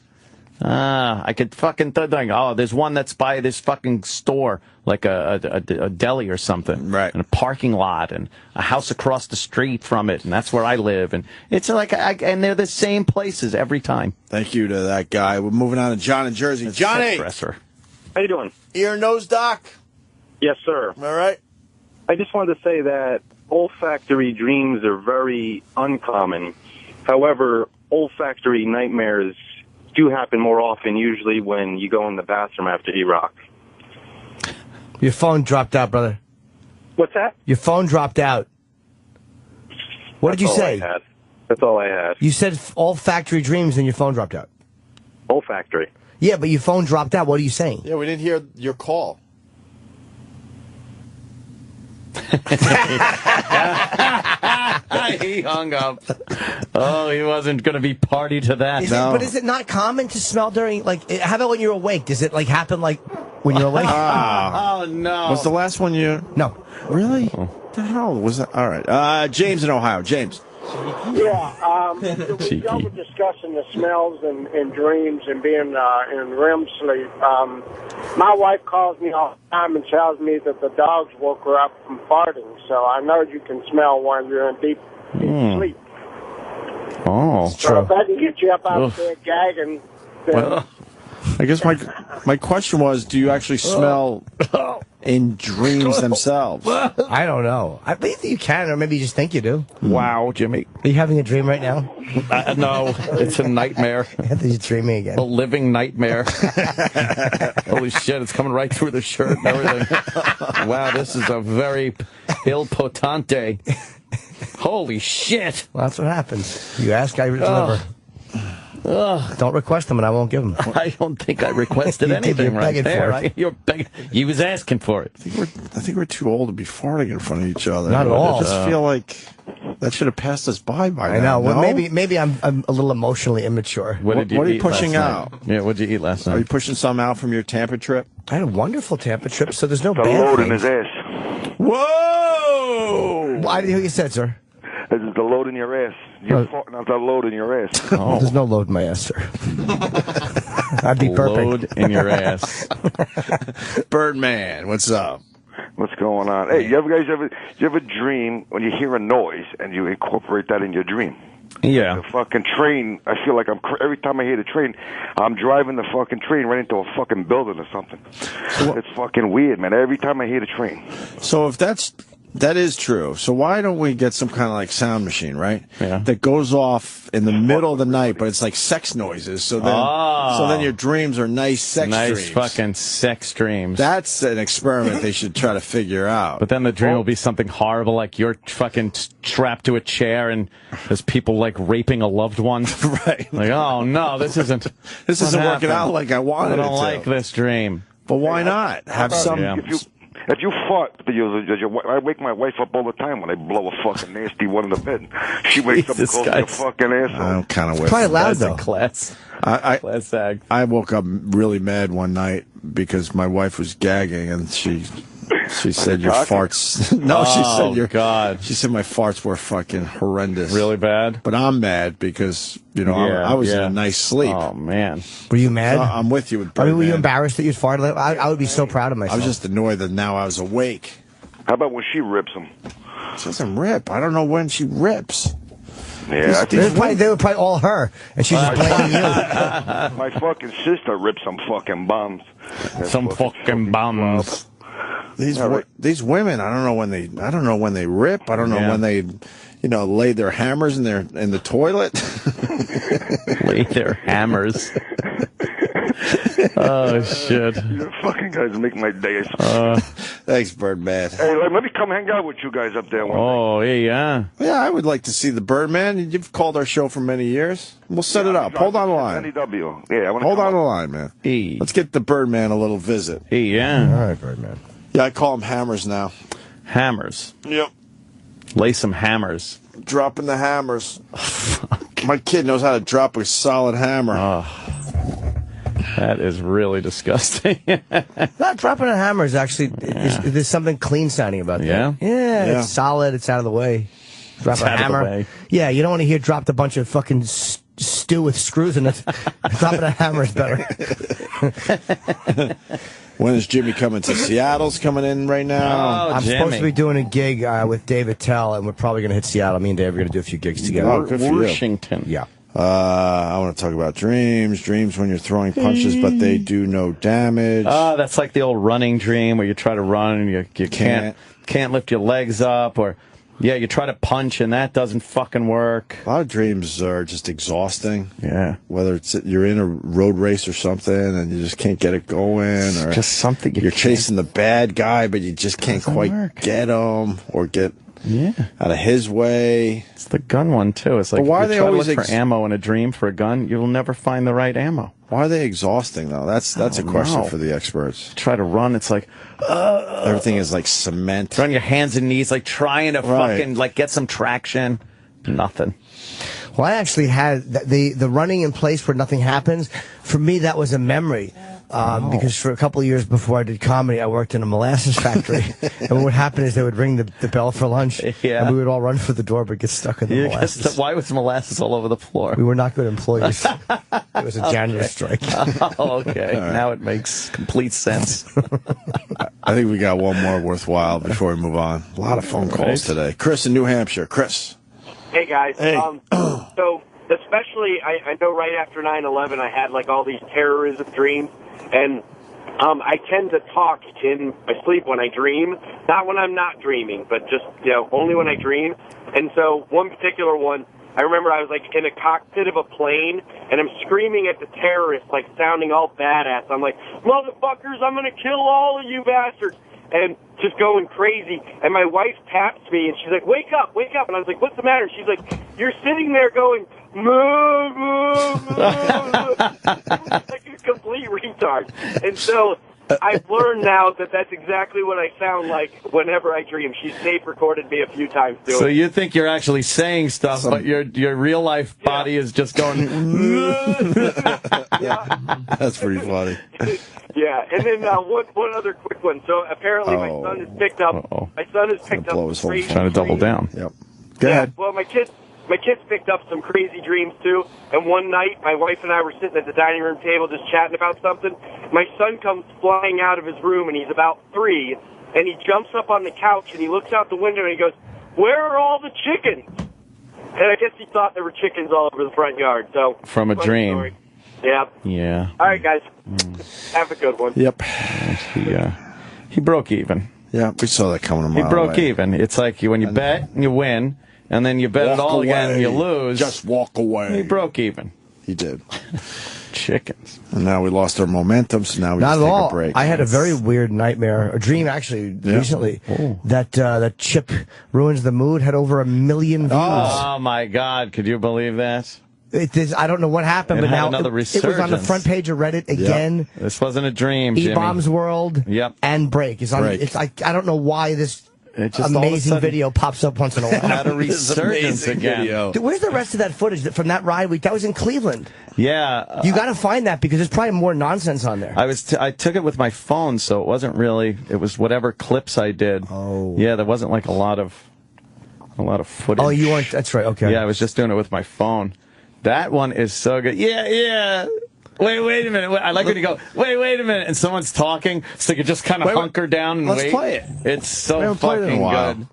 I could fucking think, oh, there's one that's by this fucking store, like a deli or something. Right. And a parking lot and a house across the street from it, and that's where I live. And it's like, and they're the same places every time. Thank you to that guy. We're moving on to John in Jersey. Johnny! How you doing? Ear, nose, doc? Yes, sir. All right. I just wanted to say that olfactory dreams are very uncommon. However, olfactory nightmares do happen more often, usually when you go in the bathroom after E-Rock. Your phone dropped out, brother. What's that? Your phone dropped out. What did you say? That's all I had. You said olfactory dreams and your phone dropped out. Olfactory. Yeah, but your phone dropped out. What are you saying? Yeah, we didn't hear your call. He hung up. Oh, he wasn't going to be party to that. But is it not common to smell during, like, how about when you're awake? Does it, like, happen, like, when you're awake? Oh, no. Was the last one you... No. Really? What the hell was that? All right. James in Ohio. James. Yeah, we were discussing the smells and dreams and being in REM sleep. My wife calls me all the time and tells me that the dogs woke her up from farting, so I know you can smell when you're in deep sleep. Oh, so if I can get you up out of bed gagging, then... Well, I guess my question was, do you actually smell in dreams themselves? I don't know. I think you can, or maybe you just think you do. Wow, Jimmy. Are you having a dream right now? No, it's a nightmare. Anthony's dreaming again. A living nightmare. Holy shit, it's coming right through the shirt and everything. Wow, this is a very il potente. Holy shit. Well, that's what happens. You ask, I deliver. Don't request them, and I won't give them. I don't think I requested anything right there. Right? You're begging. He was asking for it. I think we're too old to be farting in front of each other. Not at all. I just feel like that should have passed us by now. I know. Well, no? maybe I'm a little emotionally immature. What are you pushing out? Yeah, what did you eat last night? Are you pushing some out from your Tampa trip? I had a wonderful Tampa trip, so there's no The bad load in things. his ass. Whoa! Well, I didn't hear what you said, sir. This is the load in your ass. You're farting out the load in your ass. There's no load in my ass, sir. I'd be perfect. Load in your ass. Birdman, what's up? What's going on? Hey, you ever dream when you hear a noise and you incorporate that in your dream? Yeah. The fucking train, I feel like every time I hear the train, I'm driving the fucking train right into a fucking building or something. It's fucking weird, man. Every time I hear the train. So if that is true. So why don't we get some kind of like sound machine, right? Yeah. That goes off in the middle of the night, but it's like sex noises. So then your dreams are nice dreams. Nice fucking sex dreams. That's an experiment they should try to figure out. But then the dream will be something horrible, like you're fucking strapped to a chair and there's people like raping a loved one. Right. Like, oh no, this isn't working out like I wanted it to. I don't like this dream. But why not? Have some... Yeah. If you fart, I wake my wife up all the time when I blow a fucking nasty one in the bed. She wakes up and calls me a fucking asshole. I'm kind of with Probably loud, That's though. a class. Class sag. I woke up really mad one night because my wife was gagging and she said your farts. No, she said your God. She said my farts were fucking horrendous. Really bad. But I'm mad because I was in a nice sleep. Oh man, were you mad? So I'm with you with I mean, were you Birdman. embarrassed that you farted? I would be so proud of myself. I was just annoyed that now I was awake. How about when she rips him? She doesn't rip. I don't know when she rips. Yeah, they were probably all her, and she's just blaming you. My fucking sister ripped some fucking bombs. Some fucking bombs. These women, I don't know when they rip. I don't know when they, lay their hammers in the toilet. Lay their hammers. Oh shit! You fucking guys make my day. Thanks, Birdman. Hey, let me come hang out with you guys up there one night. Yeah. Yeah, I would like to see the Birdman. You've called our show for many years. We'll set it up. Hold on the line. Yeah, hold on the line, man. Let's get the Birdman a little visit. Yeah. All right, Birdman. Yeah, I call him Hammers now. Hammers. Yep. Lay some hammers. Dropping the hammers. Fuck. My kid knows how to drop a solid hammer. That is really disgusting. Not dropping a hammer is actually, there's something clean sounding about that. Yeah? Yeah, it's solid, it's out of the way. Drop a hammer. Yeah, you don't want to hear dropped a bunch of fucking stew with screws in it. Dropping a hammer is better. When is Jimmy coming to Seattle's coming in right now? I'm supposed to be doing a gig with David Tell, and we're probably going to hit Seattle. Me and Dave are going to do a few gigs together. Oh, good for you. Washington. Yeah. I want to talk about dreams. Dreams when you're throwing punches, but they do no damage. That's like the old running dream where you try to run and you can't lift your legs up, or you try to punch and that doesn't fucking work. A lot of dreams are just exhausting. Yeah. Whether it's you're in a road race or something and you just can't get it going, or just something you're chasing the bad guy but you just can't quite get him or get out of his way. It's the gun one too. It's like, why are they always look for ammo in a dream for a gun? You'll never find the right ammo. Why are they exhausting though? That's a question for the experts. Try to run, it's like everything is like cement. You're on your hands and knees, like trying to fucking like get some traction. Nothing. Well, I actually had the running in place where nothing happens. For me, that was a memory. Because for a couple of years before I did comedy, I worked in a molasses factory. And what would happen is they would ring the bell for lunch, and we would all run for the door but get stuck in the molasses. Why was molasses all over the floor? We were not good employees. It was a janitor strike. Oh, okay. Right. Now it makes complete sense. I think we got one more worthwhile before we move on. A lot of phone calls today. Chris in New Hampshire. Chris. Hey, guys. Hey. So, especially, I know right after 9/11, I had, like, all these terrorism dreams, and I tend to talk in my sleep when I dream. Not when I'm not dreaming, but just, only when I dream. And so, one particular one, I remember I was, like, in a cockpit of a plane, and I'm screaming at the terrorists, like, sounding all badass. I'm like, motherfuckers, I'm going to kill all of you bastards. And just going crazy. And my wife taps me, and she's like, wake up. And I was like, what's the matter? She's like, you're sitting there going, moo, moo, moo. Like a complete retard. And so I've learned now that that's exactly what I sound like whenever I dream. She's tape recorded me a few times doing So you think you're actually saying stuff, but your real life body is just going. That's pretty funny. Yeah, and then one other quick one. So apparently my son has picked up. My son has picked up some crazy trying to double dreams. down. Yep. Go ahead. Well, my kids picked up some crazy dreams too. And one night, my wife and I were sitting at the dining room table just chatting about something. My son comes flying out of his room, and he's about 3, and he jumps up on the couch and he looks out the window and he goes, "Where are all the chickens?" And I guess he thought there were chickens all over the front yard. So from a dream. Story. Yeah. Yeah. All right, guys. Have a good one. Yep. He broke even. Yeah, we saw that coming a mile He broke away. even. It's like when you bet and you win, and then you bet it all again and you lose. Just walk away. He broke even. He did. Chickens. And now we lost our momentum, so now we Not just at take all. a break. I had a very weird nightmare, a dream actually, recently, that Chip Ruins the Mood had over 1 million views. Oh, my God. Could you believe that? I don't know what happened, but now another it was on the front page of Reddit again. Yep. This wasn't a dream, Jimmy. E-Bombs World and Break. It's on. Break. It's like, I don't know why this just amazing video pops up once in a while. Had a resurgence again. Dude, where's the rest of that footage from that ride week? That was in Cleveland. Yeah. You got to find that because there's probably more nonsense on there. I took it with my phone, so it wasn't really. It was whatever clips I did. Oh. Yeah, there wasn't like a lot of footage. Oh, you weren't. That's right. Okay. Yeah, I was just doing it with my phone. That one is so good. Yeah. Wait a minute. I like when you go, wait a minute, and someone's talking, so you just kind of hunker down and let's wait. play it. It's so We haven't played it in a fucking while. good.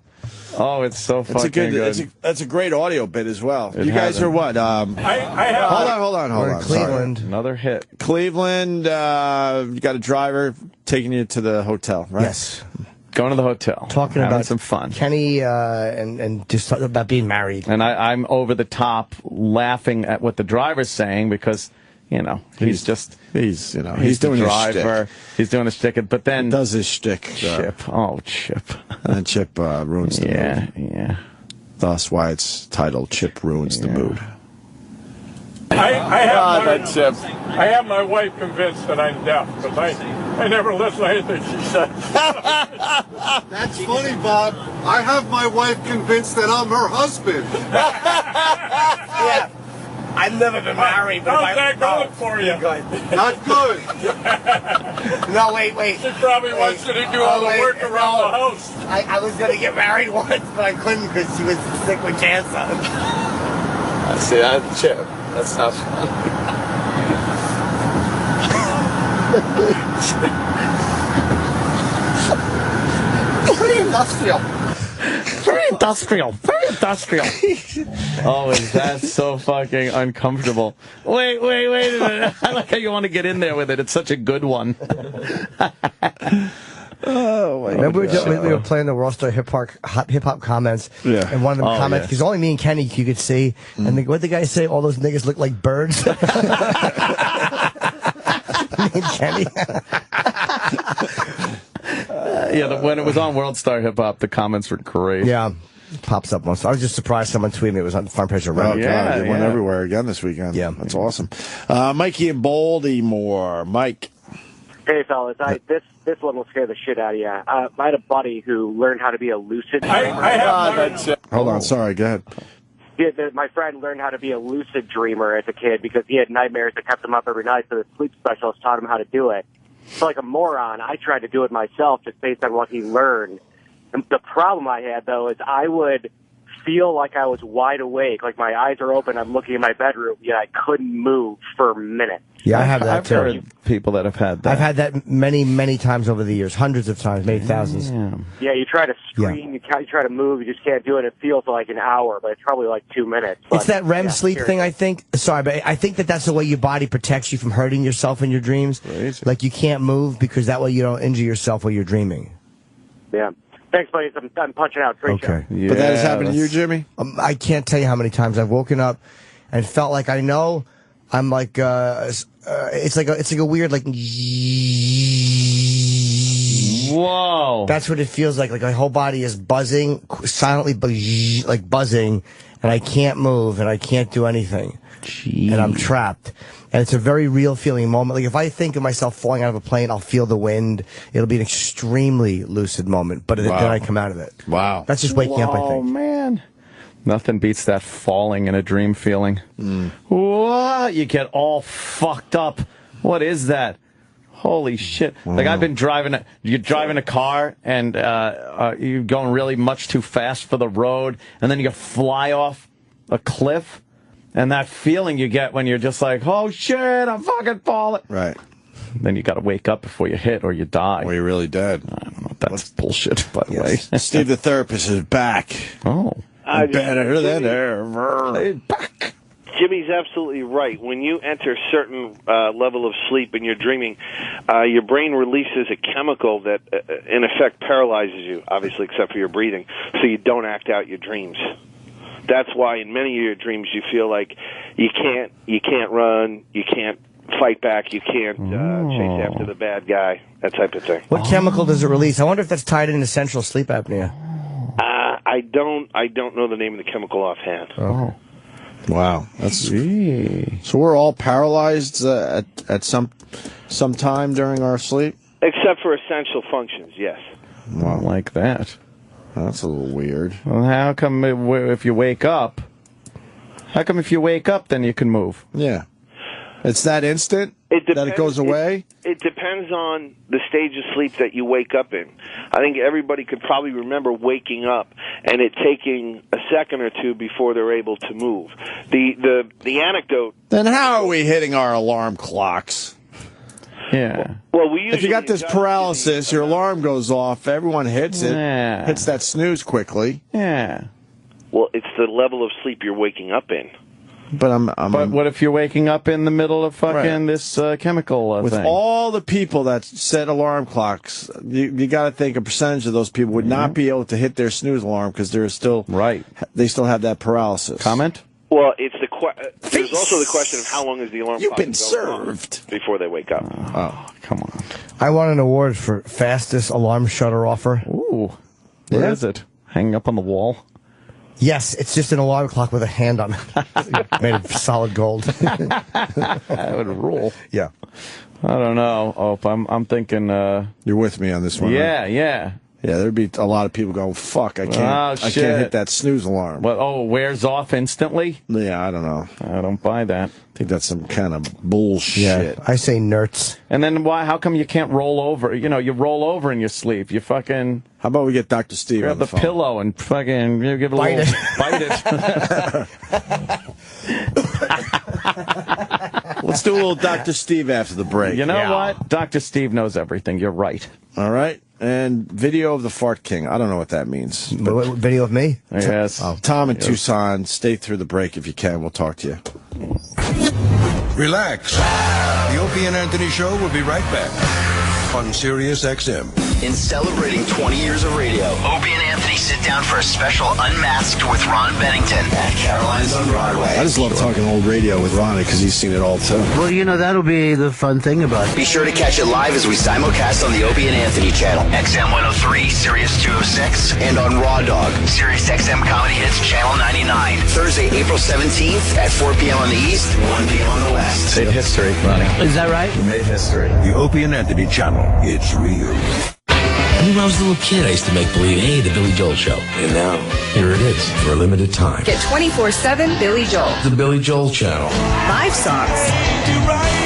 Oh, it's so fucking good. That's a great audio bit as well. It you guys hasn't. are what? Hold on. We're in Cleveland. Sorry. Another hit. Cleveland, you got a driver taking you to the hotel, right? Yes. Going to the hotel. Talking having about some fun. Kenny and just talking about being married. And I'm over the top laughing at what the driver's saying because, he's doing the driver. He's doing his shtick. But then he does his shtick. Chip. Oh, Chip. And then Chip ruins the mood. Yeah. Thus why it's titled Chip Ruins the Mood. I have my wife convinced that I'm deaf, but I never listen to anything she says. That's funny, Bob. I have my wife convinced that I'm her husband. Yeah. I've never been married, but How's that going for you? Not good. No, wait. She probably wants you to do all the work around the house. I was going to get married once, but I couldn't because she was sick with cancer. I see that, Chip. That's not fun. Pretty industrial. Very industrial. Oh, is that so fucking uncomfortable? Wait a minute. I like how you want to get in there with it. It's such a good one. Oh, my Remember we were playing the roster hip hop comments? Yeah. And one of them comments, because only me and Kenny you could see. And what'd the guy say? All those niggas look like birds? Me and Kenny. When it was on World Star Hip Hop, the comments were great. Yeah. It pops up once. I was just surprised someone tweeted me. It was on the front page of Reddit. It went everywhere again this weekend. Yeah. That's awesome. Mikey and Baltimore. Mike. Hey, fellas. This one will scare the shit out of you. I had a buddy who learned how to be a lucid dreamer. Hold on. Sorry. Go ahead. My friend learned how to be a lucid dreamer as a kid because he had nightmares that kept him up every night, so the sleep specialist taught him how to do it. So like a moron, I tried to do it myself just based on what he learned. And the problem I had, though, is I would feel like I was wide awake, like my eyes are open, I'm looking in my bedroom, yet I couldn't move for minutes. Yeah, I have that too. I've heard people that have had that. I've had that many times over the years, hundreds of times, maybe thousands. Yeah, you try to scream, you try to move, you just can't do it. It feels like an hour, but it's probably like 2 minutes. But, it's that REM sleep thing, I think. Sorry, but I think that's the way your body protects you from hurting yourself in your dreams. Crazy. Like you can't move because that way you don't injure yourself while you're dreaming. Yeah. Thanks, buddy. I'm punching out. Great show. Yeah, but that has happened to you, Jimmy? I can't tell you how many times I've woken up and felt like I know I'm like it's like a weird like whoa. That's what it feels like my whole body is buzzing silently, like buzzing, and I can't move and I can't do anything. Jeez. And I'm trapped. And it's a very real feeling moment. Like if I think of myself falling out of a plane, I'll feel the wind. It'll be an extremely lucid moment, but then I come out of it. Wow. That's just waking up, I think. Oh, man. Nothing beats that falling in a dream feeling. Whoa, you get all fucked up. What is that? Holy shit. Like I've been you're driving a car and you're going really much too fast for the road, and then you fly off a cliff. And that feeling you get when you're just like, oh, shit, I'm fucking falling. Right. Then you got to wake up before you hit or you die. Or you're really dead. I don't know. That's bullshit, by the way. Steve the therapist is back. Oh. Better than ever. Back. Jimmy's absolutely right. When you enter a certain level of sleep and you're dreaming, your brain releases a chemical that, in effect, paralyzes you, obviously, except for your breathing, so you don't act out your dreams. That's why in many of your dreams you feel like you can't run, you can't fight back, you can't chase after the bad guy, that type of thing. What chemical does it release? I wonder if that's tied into central sleep apnea. I don't know the name of the chemical offhand. Oh. Wow. That's so we're all paralyzed at some time during our sleep? Except for essential functions, yes. Wow. Like that. That's a little weird. Well, how come if you wake up, then you can move? Yeah. It's that instant that it goes away? It depends on the stage of sleep that you wake up in. I think everybody could probably remember waking up and it taking a second or two before they're able to move. The anecdote... Then how are we hitting our alarm clocks? Yeah. Well, if you got this paralysis, your alarm goes off, everyone hits it, hits that snooze quickly. Yeah. Well, it's the level of sleep you're waking up in. But But what if you're waking up in the middle of fucking this chemical with thing? all the people that set alarm clocks, you got to think a percentage of those people would not be able to hit their snooze alarm because they're still they still have that paralysis. Comment? Well, it's there's also the question of how long is the alarm clock been served before they wake up. Oh, come on. I won an award for fastest alarm shutter offer. Ooh. Where is it? Hanging up on the wall? Yes, it's just an alarm clock with a hand on it. Made of solid gold. That would rule. Yeah. I don't know. Oh, I'm thinking... You're with me on this one, Yeah, right? yeah. Yeah, there'd be a lot of people going, fuck, I can't hit that snooze alarm. Well, wears off instantly? Yeah, I don't know. I don't buy that. I think that's some kind of bullshit. Yeah, I say nerds. And then how come you can't roll over? You know, you roll over in your sleep. You fucking... How about we get Dr. Steve grab on the phone? pillow and fucking give it a Bite little... Bite it. Let's do a little Dr. Steve after the break. You know what? Dr. Steve knows everything. You're right. All right. And video of the Fart King. I don't know what that means. What video of me? Yes. Tom in Tucson, stay through the break if you can. We'll talk to you. Relax. The Opie and Anthony Show will be right back on Sirius XM. In celebrating 20 years of radio, Opie and Anthony sit down for a special Unmasked with Ron Bennington at Caroline's on Broadway. I just love talking old radio with Ronnie because he's seen it all too. Well, you know, that'll be the fun thing about it. Be sure to catch it live as we simulcast on the Opie and Anthony channel, XM 103, Sirius 206, and on Raw Dog, Sirius XM Comedy Hits channel 99. Thursday, April 17th at 4 p.m. on the East, 1 p.m. on the West. Made history, Ronnie. Is that right? We made history. The Opie and Anthony channel. It's real. When I was a little kid, I used to make believe, hey, the Billy Joel Show. And now, here it is for a limited time. Get 24/7 Billy Joel. The Billy Joel Channel. 5 songs.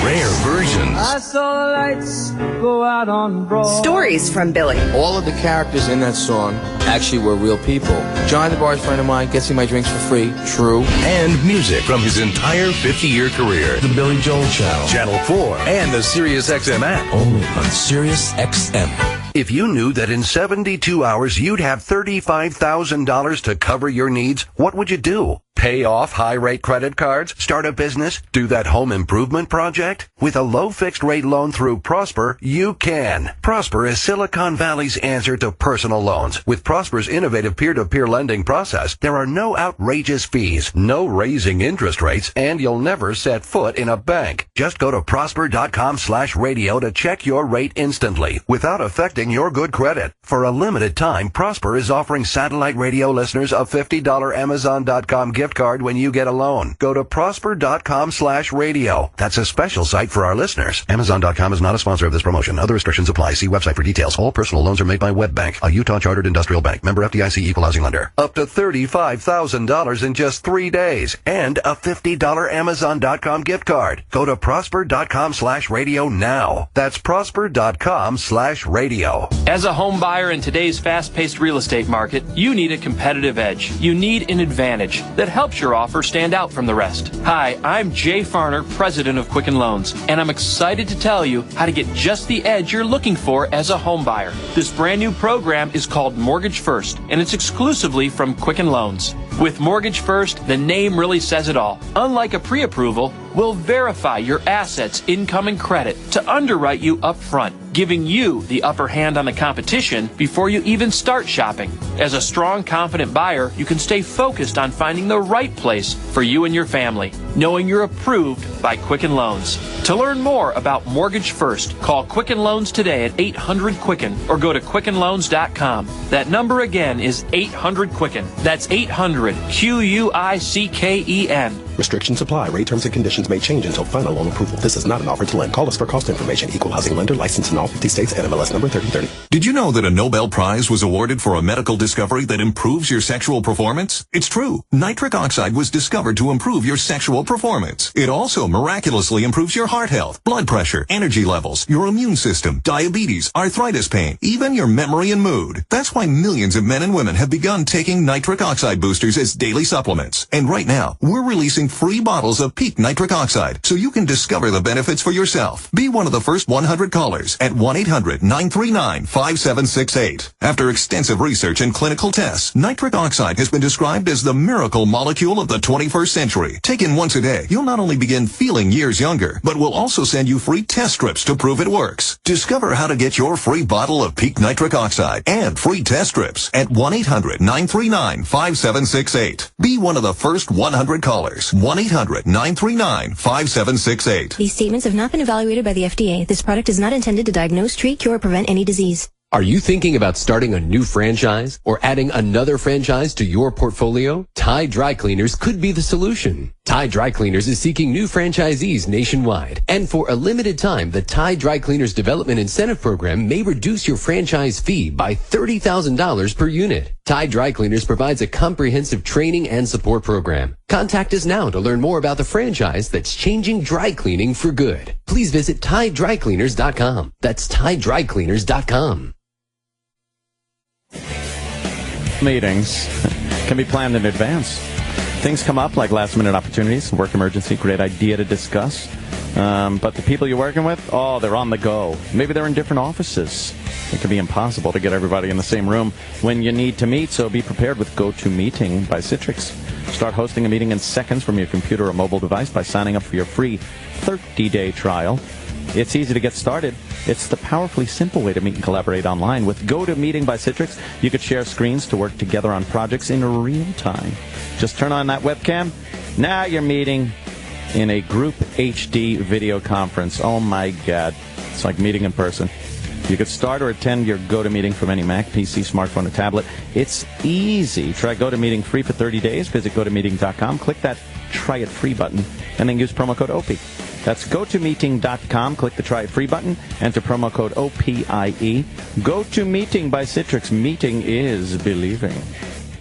Rare versions. I saw the lights go out on Broadway. Stories from Billy. All of the characters in that song actually were real people. John, the bar's friend of mine, gets me my drinks for free. True. And music from his entire 50-year career. The Billy Joel Channel. Channel 4. And the Sirius XM app. Only on Sirius XM. If you knew that in 72 hours you'd have $35,000 to cover your needs, what would you do? Pay off high-rate credit cards? Start a business? Do that home improvement project? With a low fixed-rate loan through Prosper, you can. Prosper is Silicon Valley's answer to personal loans. With Prosper's innovative peer-to-peer lending process, there are no outrageous fees, no raising interest rates, and you'll never set foot in a bank. Just go to prosper.com/radio to check your rate instantly without affecting your good credit. For a limited time, Prosper is offering satellite radio listeners a $50 Amazon.com gift card when you get a loan. Go to prosper.com/radio. That's a special site for our listeners. Amazon.com is not a sponsor of this promotion. Other restrictions apply. See website for details. All personal loans are made by WebBank, a Utah chartered industrial bank. Member FDIC equal housing lender. Up to $35,000 in just 3 days. And a $50 Amazon.com gift card. Go to prosper.com/radio now. That's prosper.com/radio. As a home buyer in today's fast-paced real estate market, you need a competitive edge. You need an advantage that helps your offer stand out from the rest. Hi, I'm Jay Farner, president of Quicken Loans, and I'm excited to tell you how to get just the edge you're looking for as a home buyer. This brand new program is called Mortgage First, and it's exclusively from Quicken Loans. With Mortgage First, the name really says it all. Unlike a pre-approval, we'll verify your assets, income, and credit to underwrite you up front, giving you the upper hand on the competition before you even start shopping. As a strong, confident buyer, you can stay focused on finding the right place for you and your family, knowing you're approved by Quicken Loans. To learn more about Mortgage First, call Quicken Loans today at 800-QUICKEN or go to QuickenLoans.com. That number again is 800-QUICKEN. That's 800-QUICKEN. Restrictions apply. Rate terms and conditions may change until final loan approval. This is not an offer to lend. Call us for cost information. Equal housing lender licensed in all 50 states. NMLS number 3030. Did you know that a Nobel Prize was awarded for a medical discovery that improves your sexual performance? It's true. Nitric oxide was discovered to improve your sexual performance. It also miraculously improves your heart health, blood pressure, energy levels, your immune system, diabetes, arthritis pain, even your memory and mood. That's why millions of men and women have begun taking nitric oxide boosters as daily supplements. And right now, we're releasing free bottles of Peak Nitric Oxide so you can discover the benefits for yourself. Be one of the first 100 callers at 1-800-939-5768. After extensive research and clinical tests, nitric oxide has been described as the miracle molecule of the 21st century. Taken once a day, you'll not only begin feeling years younger, but we'll also send you free test strips to prove it works. Discover how to get your free bottle of Peak Nitric Oxide and free test strips at 1-800-939-5768. Be one of the first 100 callers. 1-800-939-5768. These statements have not been evaluated by the FDA. This product is not intended to diagnose, treat, cure, or prevent any disease. Are you thinking about starting a new franchise or adding another franchise to your portfolio? Tide Dry Cleaners could be the solution. Tide Dry Cleaners is seeking new franchisees nationwide. And for a limited time, the Tide Dry Cleaners Development Incentive Program may reduce your franchise fee by $30,000 per unit. Tide Dry Cleaners provides a comprehensive training and support program. Contact us now to learn more about the franchise that's changing dry cleaning for good. Please visit TideDryCleaners.com. That's TideDryCleaners.com. Meetings can be planned in advance. Things come up like last-minute opportunities, work emergency, great idea to discuss. But the people you're working with, they're on the go. Maybe they're in different offices. It can be impossible to get everybody in the same room when you need to meet, so be prepared with GoToMeeting by Citrix. Start hosting a meeting in seconds from your computer or mobile device by signing up for your free 30-day trial. It's easy to get started. It's the powerfully simple way to meet and collaborate online. With GoToMeeting by Citrix, you could share screens to work together on projects in real time. Just turn on that webcam. Now you're meeting in a group HD video conference. Oh, my God. It's like meeting in person. You could start or attend your GoToMeeting from any Mac, PC, smartphone, or tablet. It's easy. Try GoToMeeting free for 30 days. Visit GoToMeeting.com. Click that Try It Free button, and then use promo code OPIE. That's GoToMeeting.com. Click the Try It Free button. Enter promo code OPIE. GoToMeeting by Citrix. Meeting is believing.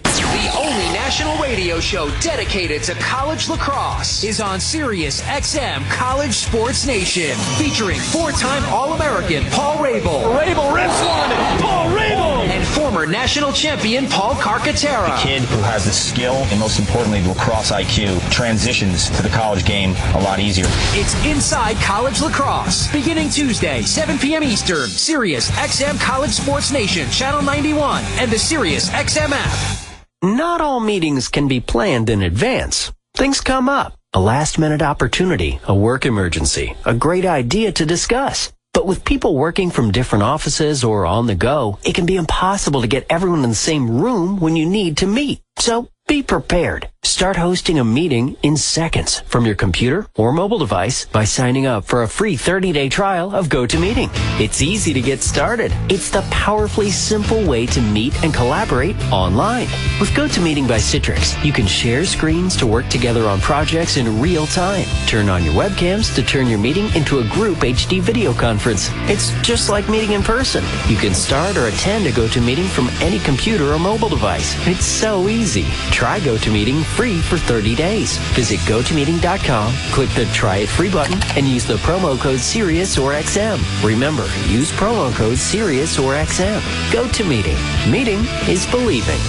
The only national radio show dedicated to college lacrosse is on Sirius XM College Sports Nation, featuring four-time All-American Paul Rabel. Rabel rips one! Paul Rabel! And former national champion Paul Carcaterra. A kid who has the skill and, most importantly, lacrosse IQ transitions to the college game a lot easier. It's Inside College Lacrosse, beginning Tuesday, 7 p.m. Eastern. Sirius XM College Sports Nation, Channel 91, and the Sirius XM app. Not all meetings can be planned in advance. Things come up. A last-minute opportunity, a work emergency, a great idea to discuss. But with people working from different offices or on the go, it can be impossible to get everyone in the same room when you need to meet. So be prepared. Start hosting a meeting in seconds from your computer or mobile device by signing up for a free 30-day trial of GoToMeeting. It's easy to get started. It's the powerfully simple way to meet and collaborate online. With GoToMeeting by Citrix, you can share screens to work together on projects in real time. Turn on your webcams to turn your meeting into a group HD video conference. It's just like meeting in person. You can start or attend a GoToMeeting from any computer or mobile device. It's so easy. Try GoToMeeting free for 30 days. Visit GoToMeeting.com, click the Try It Free button, and use the promo code Sirius or XM. Remember, use promo code Sirius or XM. GoToMeeting. Meeting is believing.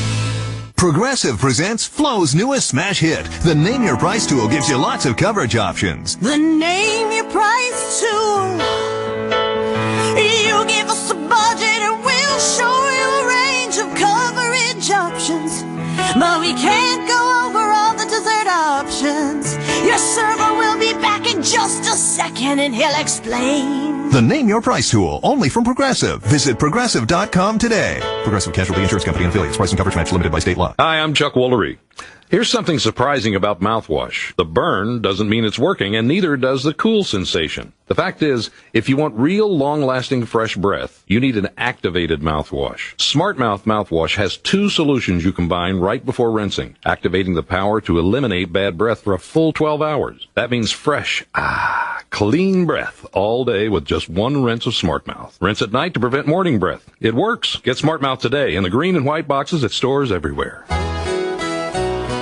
Progressive presents Flo's newest smash hit. The Name Your Price tool gives you lots of coverage options. The Name Your Price tool. You give us a budget and we'll show you a range of coverage options. But we can't go over all the dessert options. Your server will be back in just a second and he'll explain. The Name Your Price tool, only from Progressive. Visit Progressive.com today. Progressive Casualty Insurance Company and affiliates. Price and coverage match limited by state law. Hi, I'm Chuck Woolery. Here's something surprising about mouthwash. The burn doesn't mean it's working, and neither does the cool sensation. The fact is, if you want real, long-lasting, fresh breath, you need an activated mouthwash. Smart Mouth mouthwash has two solutions you combine right before rinsing, activating the power to eliminate bad breath for a full 12 hours. That means fresh, clean breath all day with just one rinse of Smart Mouth. Rinse at night to prevent morning breath. It works. Get Smart Mouth today in the green and white boxes at stores everywhere.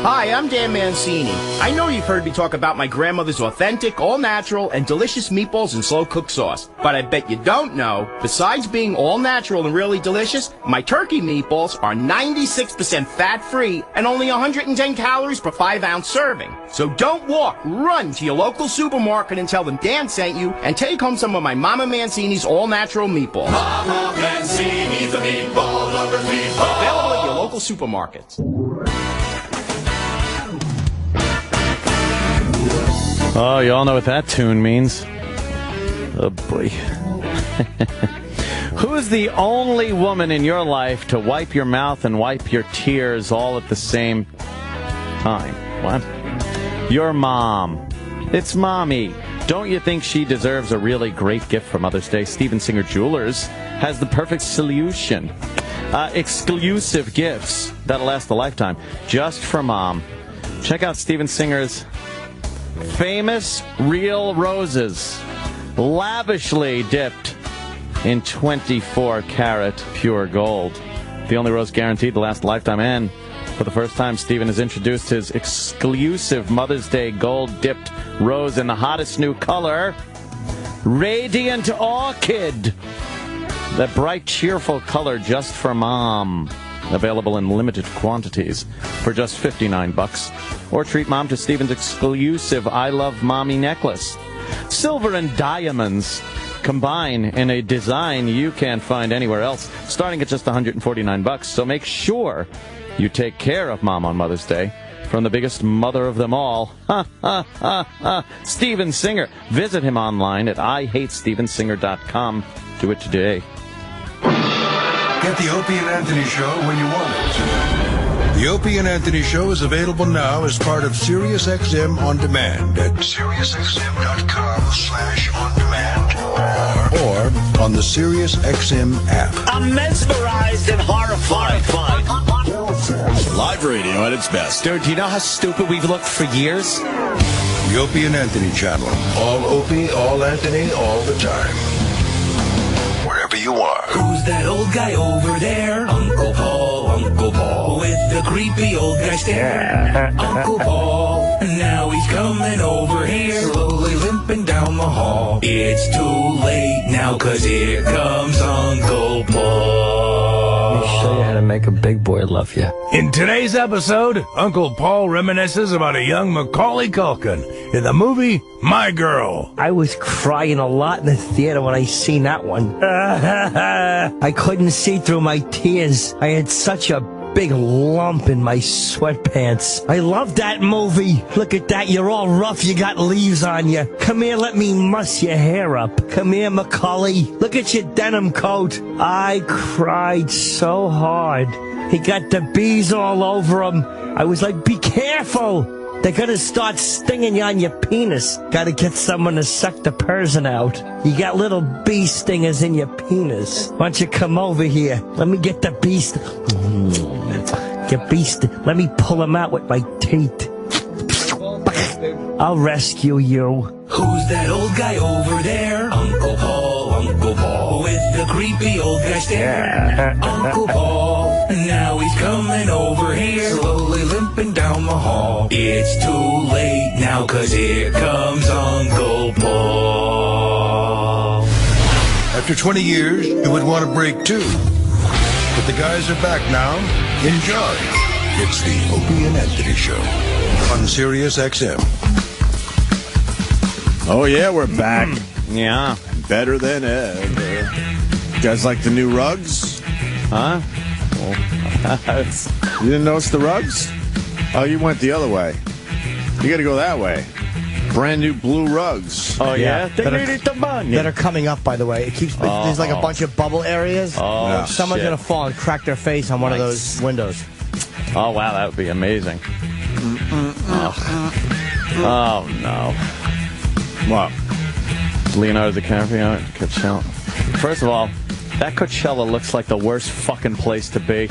Hi, I'm Dan Mancini. I know you've heard me talk about my grandmother's authentic, all-natural, and delicious meatballs and slow-cooked sauce. But I bet you don't know, besides being all-natural and really delicious, my turkey meatballs are 96% fat-free and only 110 calories per 5-ounce serving. So don't walk, run to your local supermarket and tell them Dan sent you, and take home some of my Mama Mancini's all-natural meatballs. Mama Mancini's the meatball lovers meatball. Available at your local supermarkets. Oh, you all know what that tune means. Oh, boy. Who is the only woman in your life to wipe your mouth and wipe your tears all at the same time? What? Your mom. It's Mommy. Don't you think she deserves a really great gift for Mother's Day? Steven Singer Jewelers has the perfect solution. Exclusive gifts that'll last a lifetime just for Mom. Check out Steven Singer's famous real roses, lavishly dipped in 24-karat pure gold. The only rose guaranteed to last a lifetime. And for the first time, Steven has introduced his exclusive Mother's Day gold-dipped rose in the hottest new color, Radiant Orchid. That bright, cheerful color just for mom. Available in limited quantities for just $59. Or treat mom to Steven's exclusive I Love Mommy necklace. Silver and diamonds combine in a design you can't find anywhere else, starting at just $149. So make sure you take care of mom on Mother's Day from the biggest mother of them all, Steven Singer. Visit him online at IHateStevenSinger.com. Do it today. Get the Opie and Anthony Show when you want it. The Opie and Anthony Show is available now as part of SiriusXM On Demand at SiriusXM.com/on-demand or on the SiriusXM app. I'm mesmerized and horrified. Live radio at its best. Dude, do you know how stupid we've looked for years? The Opie and Anthony channel. All Opie, all Anthony, all the time. Wherever you are. Who's that old guy over there? Uncle Paul, with the creepy old guy stare. Uncle Paul, now he's coming over here, slowly limping down the hall. It's too late now, 'cause here comes Uncle Paul. Let me show you how to make a big boy love you. In today's episode, Uncle Paul reminisces about a young Macaulay Culkin in the movie My Girl. I was crying a lot in the theater when I seen that one. I couldn't see through my tears. I had such a big lump in my sweatpants. I love that movie. Look at that. You're all rough. You got leaves on you. Come here. Let me muss your hair up. Come here, Macaulay. Look at your denim coat. I cried so hard. He got the bees all over him. I was like, be careful. They're going to start stinging you on your penis. Got to get someone to suck the person out. You got little bee stingers in your penis. Why don't you come over here? Let me get the bee let me pull them out with my teeth. I'll rescue you. Who's that old guy over there? Uncle Paul, with the creepy old guy stare. Uncle Paul, now he's coming over here, slowly limping down the hall. It's too late now, 'cause here comes Uncle Paul. After 20 years, you would want a break too. But the guys are back now. Enjoy. It's the Opie and Anthony Show on SiriusXM. Oh, yeah, we're back. Yeah. Better than ever. You guys like the new rugs? Huh? You didn't notice the rugs? Oh, you went the other way. You got to go that way. Brand new blue rugs. Oh, yeah? That are coming up, by the way. It keeps. There's like a bunch of bubble areas. Oh, someone's going to fall and crack their face on one of those windows. Oh, wow, that would be amazing. Oh, no. What? Leonardo DiCaprio at Coachella. First of all, that Coachella looks like the worst fucking place to be.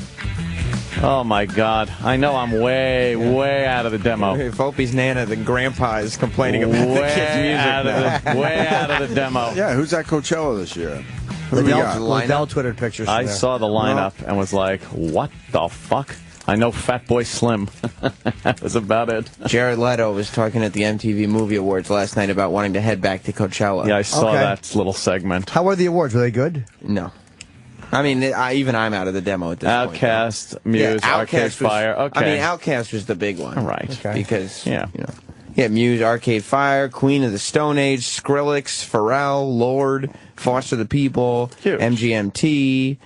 Oh, my God. I know I'm way out of the demo. If Opie's Nana, then Grandpa is complaining about the kids' music. Way out of the demo. Yeah, who's at Coachella this year? Liddell Twittered pictures. I saw the lineup and was like, what the fuck? I know Fatboy Slim. That was about it. Jared Leto was talking at the MTV Movie Awards last night about wanting to head back to Coachella. Yeah, I saw that little segment. How were the awards? Were they good? No. I mean, even I'm out of the demo at this point. Outkast, Muse, Arcade Fire. Okay. I mean, Outkast was the big one. Right. Okay. Because, Muse, Arcade Fire, Queen of the Stone Age, Skrillex, Pharrell, Lord, Foster the People, MGMT.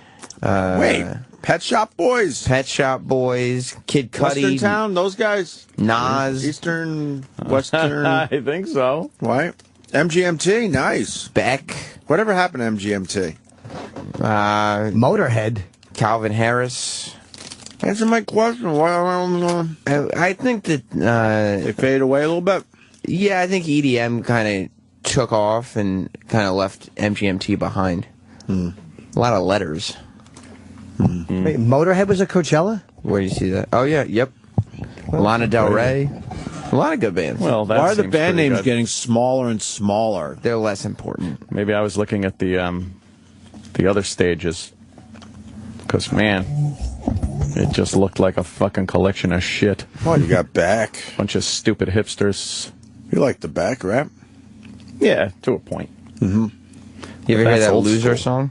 Wait, Pet Shop Boys. Pet Shop Boys, Kid Cudi. Western Town, those guys? Nas. Eastern, Western. I think so. Right. MGMT, nice. Beck. Whatever happened to MGMT? Motorhead. Calvin Harris. Answer my question. I think that they faded away a little bit. Yeah, I think EDM kind of took off and kind of left MGMT behind. A lot of letters. Wait, Motorhead was at Coachella? Where do you see that? Oh yeah, yep. Lana Del Rey. A lot of good bands. Well, that why are the seems band pretty names good. getting smaller and smaller? They're less important. Maybe I was looking at the other stages. Because, man, it just looked like a fucking collection of shit. Oh, you got Beck. Bunch of stupid hipsters. You like the Beck rap? Yeah, to a point. Mm-hmm. You ever hear That's that old Loser school. song?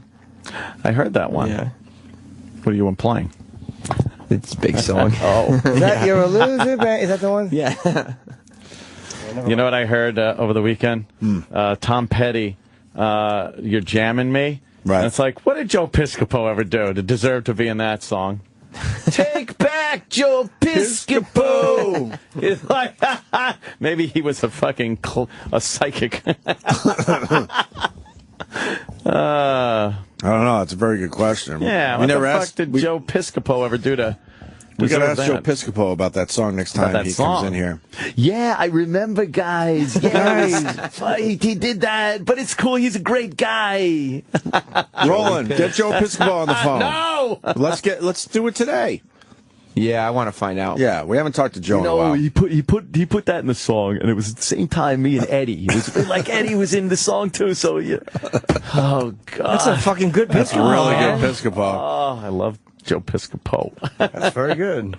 I heard that one. Yeah. What are you implying? It's a big song. Oh. Is that You're a Loser, man? Is that the one? Yeah. You know what I heard over the weekend? Tom Petty, You're Jamming Me. Right. And it's like, what did Joe Piscopo ever do to deserve to be in that song? Take back Joe Piscopo! It's like, maybe he was a fucking a psychic. I don't know. That's a very good question. Yeah, what the fuck did Joe Piscopo ever do to We got to ask deserve Joe that? Piscopo about that song next About time that he song. comes in here. Yeah, I remember, guys. Yeah, he did that, but it's cool. He's a great guy. Roland, get Joe Piscopo on the phone. No! Let's do it today. Yeah, I want to find out. Yeah, we haven't talked to Joe in a No, while. he put that in the song, and it was at the same time me and Eddie. It was like Eddie was in the song too. So yeah. Oh God, That's a fucking good That's Piscopo. really man. good Piscopo. Oh, I love Joe Piscopo. That's very good.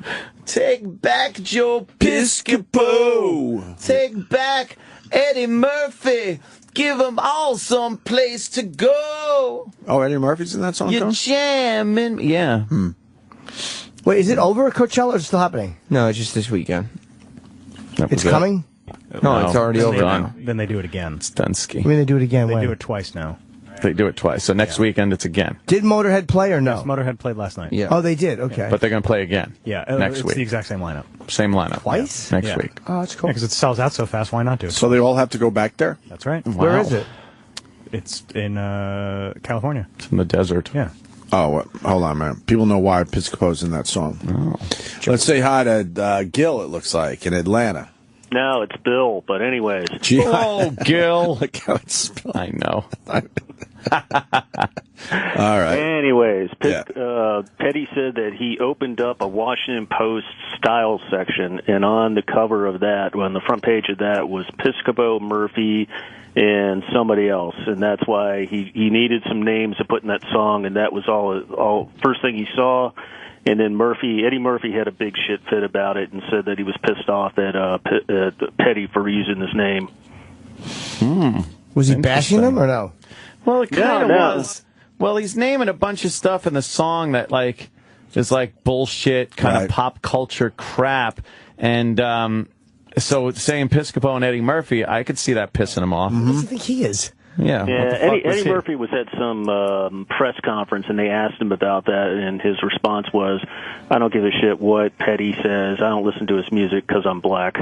Take back Joe Piscopo. Take back Eddie Murphy. Give them all some place to go. Oh, Eddie Murphy's in that song, You're too? jamming. Yeah. Wait, is it over at Coachella or is it still happening? No, it's just this weekend. It's coming? No, it's already over done. now. Then they do it again. It's Dunsky. I mean, they do it again. They when? do it twice now. They do it twice. So next weekend it's again. Did Motorhead play or no? Yes, Motorhead played last night. Yeah. Oh, they did. Okay. But they're going to play again. Yeah, next it's week. the exact same lineup. Same lineup. Twice? Next Yeah. week. Oh, that's cool. Because it sells out so fast, why not do it? So they all have to go back there? That's right. Where is it? It's in California. It's in the desert. Yeah. Oh, hold on, man. People know why Piscopo's in that song. Oh. Let's say hi to Gil, it looks like, in Atlanta. No, it's Bill, but anyways. Oh, Gil. Look how it's spelled. I know. All right. Anyways, Yeah. Petty said that he opened up a Washington Post style section, and on the cover of that, on the front page of that, was Piscopo, Murphy, and somebody else, and that's why he needed some names to put in that song, and that was all first thing he saw. And then Eddie Murphy had a big shit fit about it and said that he was pissed off at Petty for using his name. Was he bashing him or no? Well, it kind of No. was. Well, he's naming a bunch of stuff in the song that like is like bullshit, kind Right. of pop culture crap, and so saying Piscopo and Eddie Murphy, I could see that pissing him off. Who does he think he is? Yeah, Yeah, what the fuck was Eddie he? Murphy was at some press conference, and they asked him about that, and his response was, I don't give a shit what Petty says. I don't listen to his music because I'm black.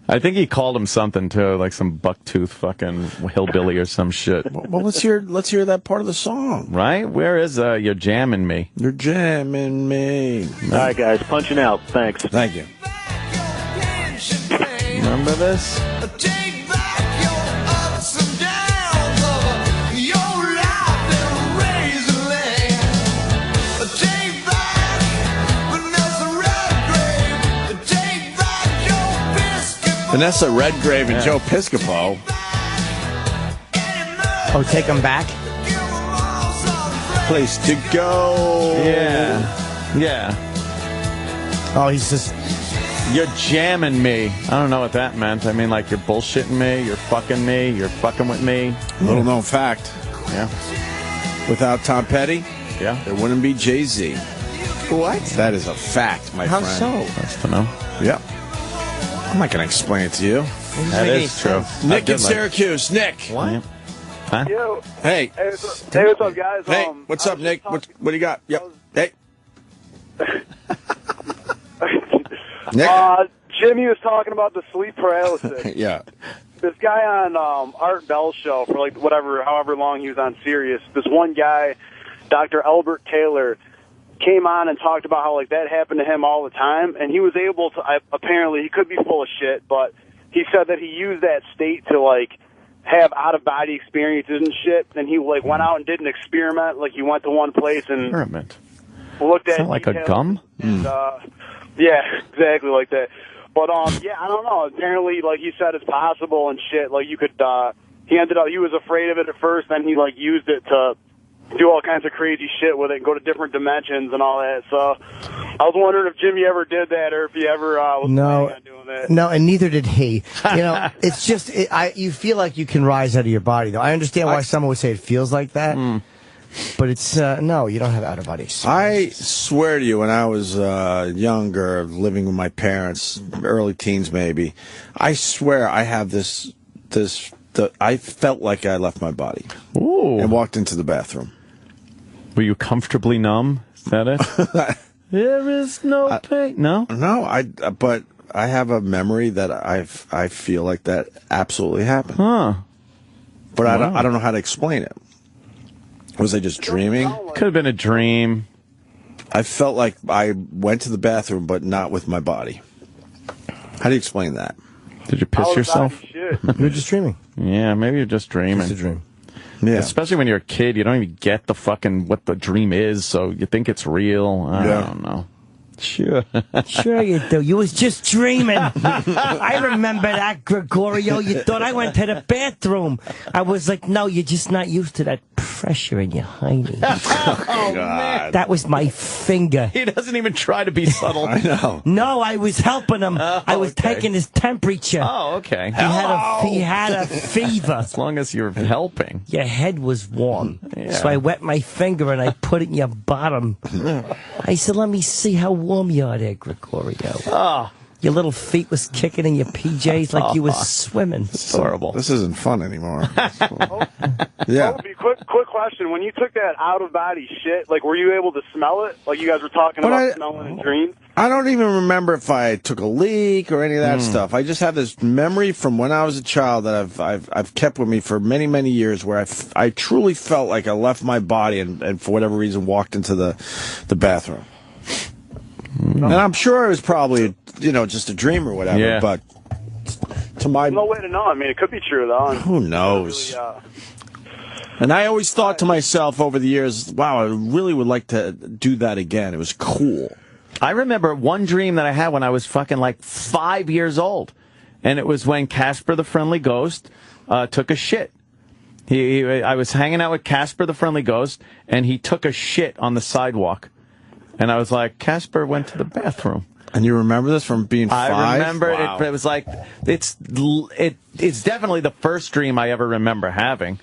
I think he called him something too, like some bucktooth fucking hillbilly or some shit. Well, let's hear that part of the song. Right? Where is You're Jamming Me? You're jamming me. All right, guys, punching out. Thanks. Thank you. Remember this? Vanessa Redgrave and Joe Piscopo. Oh, take him back? Place to go. Yeah. Yeah. Oh, he's just... You're jamming me. I don't know what that meant. I mean, like, you're bullshitting me, you're fucking with me. Little known fact. Yeah. Without Tom Petty, Yeah. there wouldn't be Jay-Z. What? That is a fact, my How friend. so? Nice to know. Yep. I'm not going to explain it to you. That is true. Nick in Syracuse. Nick. What? Huh? Yo. Hey. Hey, what's up, guys? Hey, what's up, Nick? What do you got? Yep. Hey. Nick? Jimmy was talking about the sleep paralysis. Yeah. This guy on Art Bell's show for like however long he was on Sirius, this one guy, Dr. Albert Taylor, came on and talked about how like that happened to him all the time, and he was able to, apparently he could be full of shit, but he said that he used that state to like have out-of-body experiences and shit, and he like went out and did an experiment, like he went to one place and Experiment. looked at Sound like a details gum? and, yeah, exactly like that. But yeah, I don't know. Apparently, like you said, it's possible and shit. Like you could. He was afraid of it at first, then he like used it to do all kinds of crazy shit with it, go to different dimensions and all that. So I was wondering if Jimmy ever did that, or if he ever was planning on doing that. No, and neither did he. You know, it's just you feel like you can rise out of your body, though. I understand why someone would say it feels like that, but it's no, you don't have out of body experience. I swear to you, when I was younger, living with my parents, early teens maybe, I swear I have this. I felt like I left my body and walked into the bathroom. Were you comfortably numb? Is that it? There is no pain. No? No, but I have a memory that I feel like that absolutely happened. Huh. But I don't know how to explain it. Was I just dreaming? Could have been a dream. I felt like I went to the bathroom, but not with my body. How do you explain that? Did you piss yourself? You're just dreaming. Yeah, maybe you're just dreaming. It's a dream. Yeah. Especially when you're a kid, you don't even get the fucking what the dream is, so you think it's real. I don't know. Sure. Sure you do. You was just dreaming. I remember that, Gregorio. You thought I went to the bathroom. I was like, no, you're just not used to that pressure in your hiney. Oh, man. That was my finger. He doesn't even try to be subtle. I know. No, I was helping him. I was taking his temperature. Oh, okay. He had a fever. As long as you're helping. Your head was warm. Yeah. So I wet my finger and I put it in your bottom. I said, let me see how warm you are there, Gregorio. Oh. Your little feet was kicking in your PJs like you was swimming. It's horrible. This isn't fun anymore. Yeah. Quick question. When you took that out-of-body shit, like, were you able to smell it? Like you guys were talking about smelling in dreams? I don't even remember if I took a leak or any of that stuff. I just have this memory from when I was a child that I've kept with me for many, many years, where I truly felt like I left my body and for whatever reason walked into the bathroom. And I'm sure it was probably, just a dream or whatever, but to my... No way to know. I mean, it could be true, though. Who knows? And I always thought to myself over the years, wow, I really would like to do that again. It was cool. I remember one dream that I had when I was fucking like 5 years old. And it was when Casper the Friendly Ghost took a shit. I was hanging out with Casper the Friendly Ghost, and he took a shit on the sidewalk. And I was like, Casper went to the bathroom. And you remember this from being 5? I remember wow. it was like, it's definitely the first dream I ever remember having.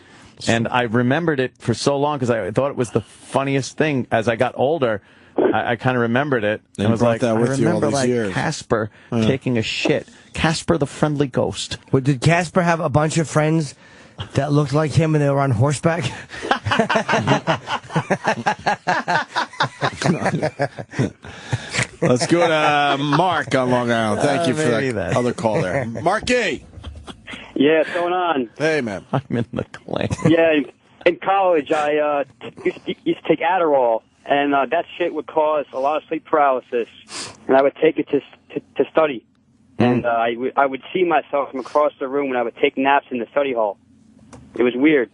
And I remembered it for so long because I thought it was the funniest thing. As I got older, I kind of remembered it. And I was like, that with I you all remember these like years. Casper taking a shit. Casper the Friendly Ghost. Well, did Casper have a bunch of friends that looked like him and they were on horseback? Let's go to Mark on Long Island. Thank you for that other call there. Marky! Yeah, what's going on? Hey, man. I'm in the clan. Yeah, in college, I used to take Adderall, and that shit would cause a lot of sleep paralysis, and I would take it to study. And I would see myself from across the room, and I would take naps in the study hall. It was weird.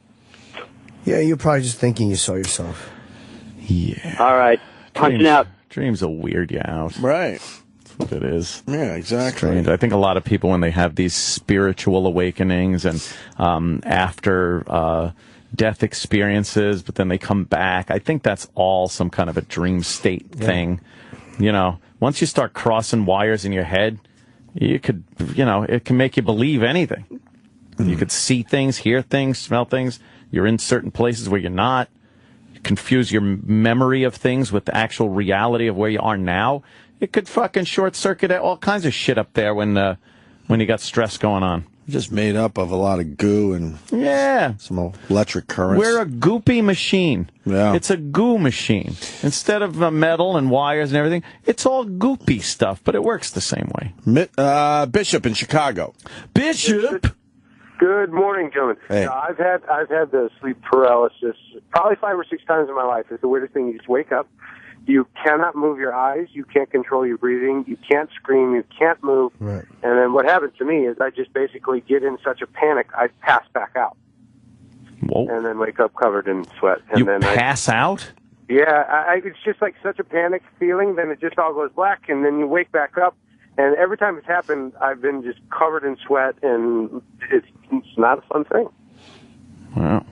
Yeah, you're probably just thinking you saw yourself. Yeah. All right. Punching out. Dreams will weird you out. Right. That's what it is. Yeah, exactly. Strange. I think a lot of people, when they have these spiritual awakenings and after death experiences, but then they come back, I think that's all some kind of a dream state thing. Once you start crossing wires in your head, you could, it can make you believe anything. You could see things, hear things, smell things. You're in certain places where you're not. You confuse your memory of things with the actual reality of where you are now. It could fucking short circuit all kinds of shit up there when you got stress going on. Just made up of a lot of goo and some electric currents. We're a goopy machine. Yeah. It's a goo machine. Instead of metal and wires and everything, it's all goopy stuff, but it works the same way. Bishop in Chicago. Bishop? Good morning, gentlemen. Hey. I've had the sleep paralysis probably 5 or 6 times in my life. It's the weirdest thing. You just wake up. You cannot move your eyes. You can't control your breathing. You can't scream. You can't move. Right. And then what happens to me is I just basically get in such a panic, I pass back out. Whoa. And then wake up covered in sweat. And You then pass out? Yeah, it's just like such a panic feeling. Then it just all goes black, and then you wake back up, And every time it's happened, I've been just covered in sweat, and it's not a fun thing. Wow.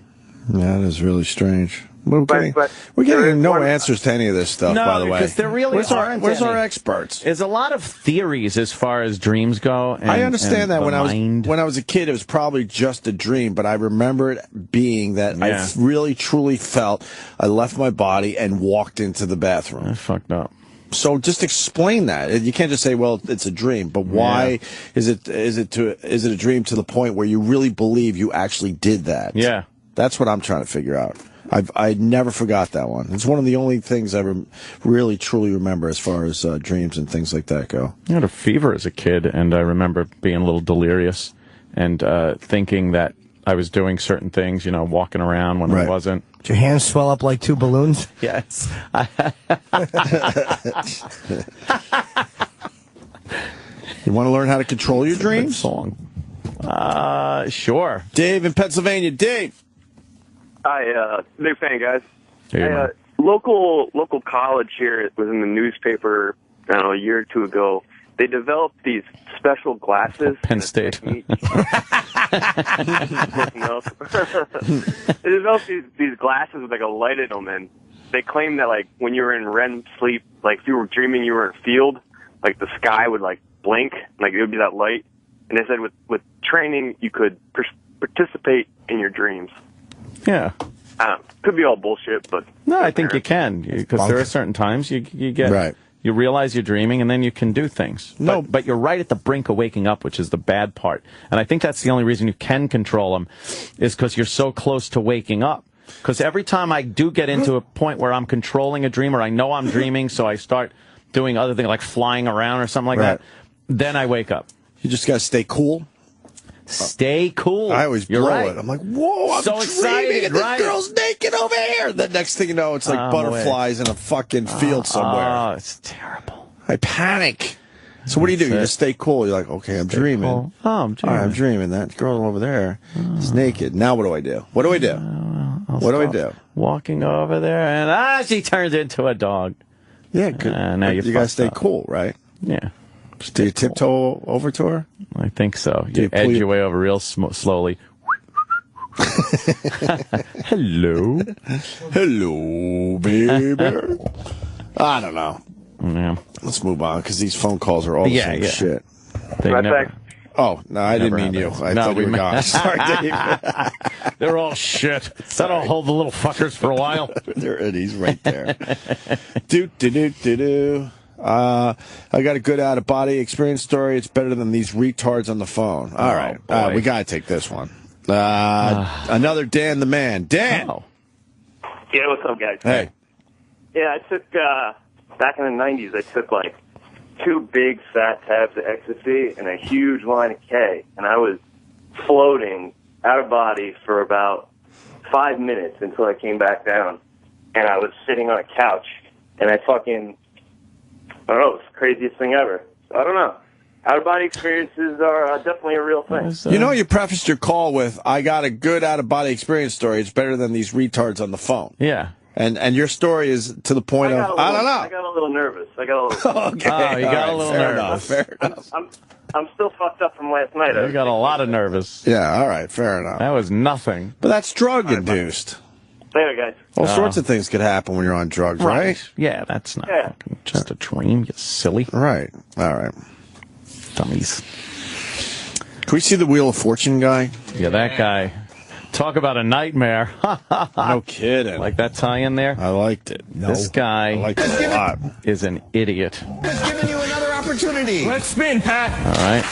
Yeah, that is really strange. We're getting no answers to any of this stuff, by the way. because there really aren't Where's any. our experts? There's a lot of theories as far as dreams go. And, I understand that and when the I was a kid, it was probably just a dream, but I remember it being that I really truly felt I left my body and walked into the bathroom. I fucked up. So just explain that. You can't just say, "Well, it's a dream," but why is it a dream to the point where you really believe you actually did that? Yeah. That's what I'm trying to figure out. I never forgot that one. It's one of the only things I really truly remember as far as dreams and things like that go. I had a fever as a kid, and I remember being a little delirious and thinking that I was doing certain things, walking around when I wasn't. Did your hands swell up like 2 balloons? Yes. You want to learn how to control your dreams? Song. Sure. Dave in Pennsylvania. Dave. Hi, big fan, guys. Hey, local college here was in the newspaper, I don't know, a year or two ago. They developed these special glasses. Penn State. They developed these glasses with like a light in them, and they claim that like when you were in REM sleep, like if you were dreaming you were in a field, like the sky would like blink, like it would be that light. And they said with training you could participate in your dreams. Yeah. Could be all bullshit, but no, I think you can, because there are certain times you get you realize you're dreaming, and then you can do things. No, but you're right at the brink of waking up, which is the bad part. And I think that's the only reason you can control them, is because you're so close to waking up. Because every time I do get into a point where I'm controlling a dream, or I know I'm dreaming, so I start doing other things like flying around or something like that, then I wake up. You just got to stay cool. Stay cool. I always blow it. I'm like, whoa, I'm so dreaming, excited, and this right? girl's naked over here. The next thing you know, it's like butterflies in a fucking field somewhere. Oh, it's terrible. I panic. So what do? You just stay cool. You're like, okay, I'm dreaming. Cool. Oh, I'm dreaming. All right, I'm dreaming. That girl over there is naked. Now what do I do? What do I do? What do I do? Walking over there, and she turns into a dog. Yeah, good. Now you got to stay cool, right? Yeah. Do you tiptoe over to her? I think so. You edge your way over real slowly. Hello. Hello, baby. I don't know. Yeah. Let's move on, because these phone calls are all the same shit. Oh, no, I didn't mean you. I thought you were gone. Sorry, Dave. They're all shit. That'll hold the little fuckers for a while. He's right there. I got a good out-of-body experience story. It's better than these retards on the phone. All right. We got to take this one. Another Dan the Man. Dan! Yeah, what's up, guys? Hey. Yeah, I took, back in the 90s, I took like 2 big fat tabs of ecstasy and a huge line of K, and I was floating out of body for about 5 minutes until I came back down, and I was sitting on a couch, and I don't know, it's the craziest thing ever. I don't know. Out-of-body experiences are definitely a real thing. You prefaced your call with, I got a good out-of-body experience story. It's better than these retards on the phone. Yeah. And your story is to the point I don't know. I got a little nervous. Okay. Oh, you got a little nervous. Fair enough. I'm still fucked up from last night. You got a lot of nervous. Yeah, all right, fair enough. That was nothing. But that's drug-induced. Later, guys. All sorts of things could happen when you're on drugs, right? Yeah, that's not just a dream, you silly. Right. All right. Dummies. Can we see the Wheel of Fortune guy? Yeah, that guy. Talk about a nightmare. No kidding. Like that tie in there? I liked it. This guy a lot. Is an idiot. Just giving you another opportunity. Let's spin, Pat. All right.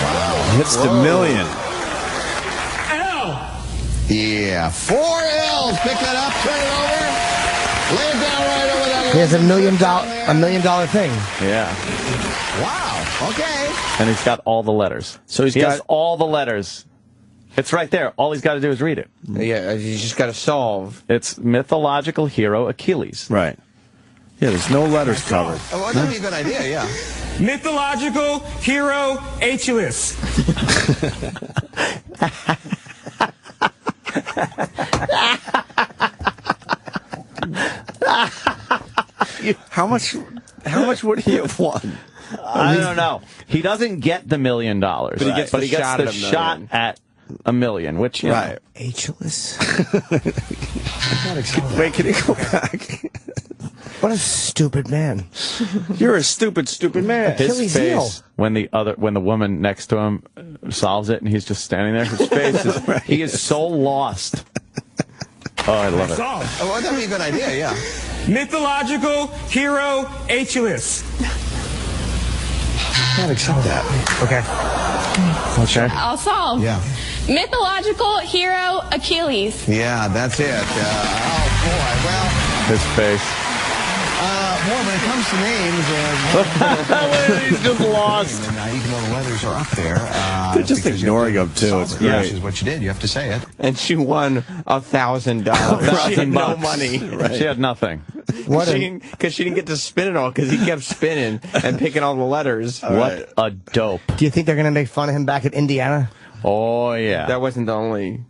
Wow. Hits the million. Yeah, 4 L's. Pick that up, turn it over, lay it down right over that. He has $1 million thing. Yeah. Wow. Okay. And he's got all the letters. So he has all the letters. It's right there. All he's got to do is read it. Yeah, he's just got to solve. It's mythological hero Achilles. Right. Yeah, there's no letters covered. Oh, that'd be a good idea, yeah. Mythological hero Achilles. How much much would he have won? I don't know. He doesn't get the $1 million, but he gets the shot at $1 million, which you know. Ageless. Wait, can you go back? What a stupid man! You're a stupid man. His face when the woman next to him solves it, and he's just standing there. His face is he is so lost. Oh, I love it. Oh, that'd be a good idea. Yeah. Mythological hero Achilles. Can't accept that. Okay. I'll solve. Yeah. Mythological hero Achilles. Yeah, that's it. Oh boy. Well, his face. Boy, when it comes to names, he's just lost. And, even though the letters are up there, they're just ignoring him too. It's great. Which is what you did. You have to say it. And she won $1,000. She had no money. Right. She had nothing. Because she didn't get to spin it all because he kept spinning and picking all the letters. What a dope. Do you think they're going to make fun of him back at Indiana? Oh, yeah. That wasn't the only...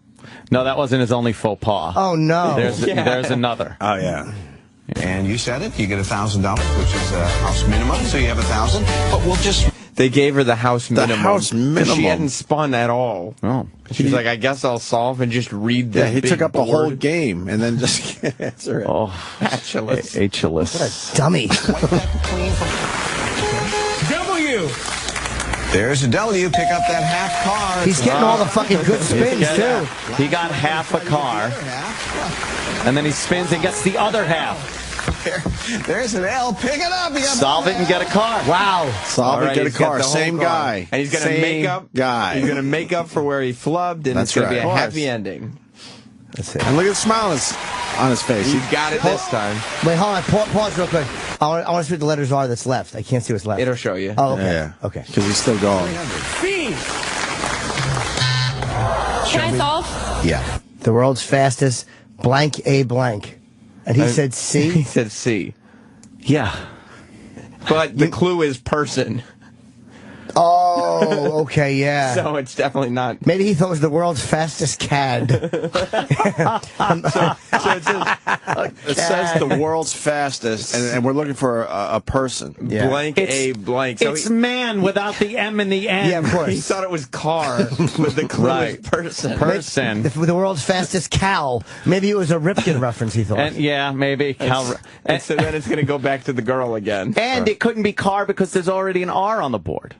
No, that wasn't his only faux pas. Oh, no. There's another. Oh, yeah. And you said it. You get $1,000, which is a house minimum, so you have $1,000. But we'll just... They gave her the house minimum. The house minimum. She hadn't spun at all. Oh. She's like, I guess I'll solve and just read the he big took up board. the whole game and then just can't answer it. Oh, Achilles. Achilles. What a dummy. W. There's a W. Pick up that half car. He's getting all the fucking good spins, too. He got half a car. And then he spins and gets the other half. There's an L. Pick it up. Solve it and get a car. Wow. Solve it, get a car. Same guy. And he's going to make up. Guy. He's going to make up for where he flubbed, and it's going to be a happy ending. That's it. And look at the smile on his face. He got it this time. Wait, hold on. Pause real quick. I want to see what the letters are that's left. I can't see what's left. It'll show you. Oh, okay. Yeah. Okay. Because he's still going. B. Can I solve? Yeah. The world's fastest blank A blank. And he said C? He said C. Yeah. But the clue is person. Oh, okay, yeah. So it's definitely not. Maybe he thought it was the world's fastest CAD. It says the world's fastest, and we're looking for a person. Yeah. Blank A blank. So it's man without the M and the N. Yeah, of course. He thought it was car, but the clue is person. Person. The world's fastest cow. Maybe it was a Ripken reference, he thought. And, yeah, maybe. And so then it's going to go back to the girl again. And it couldn't be car because there's already an R on the board.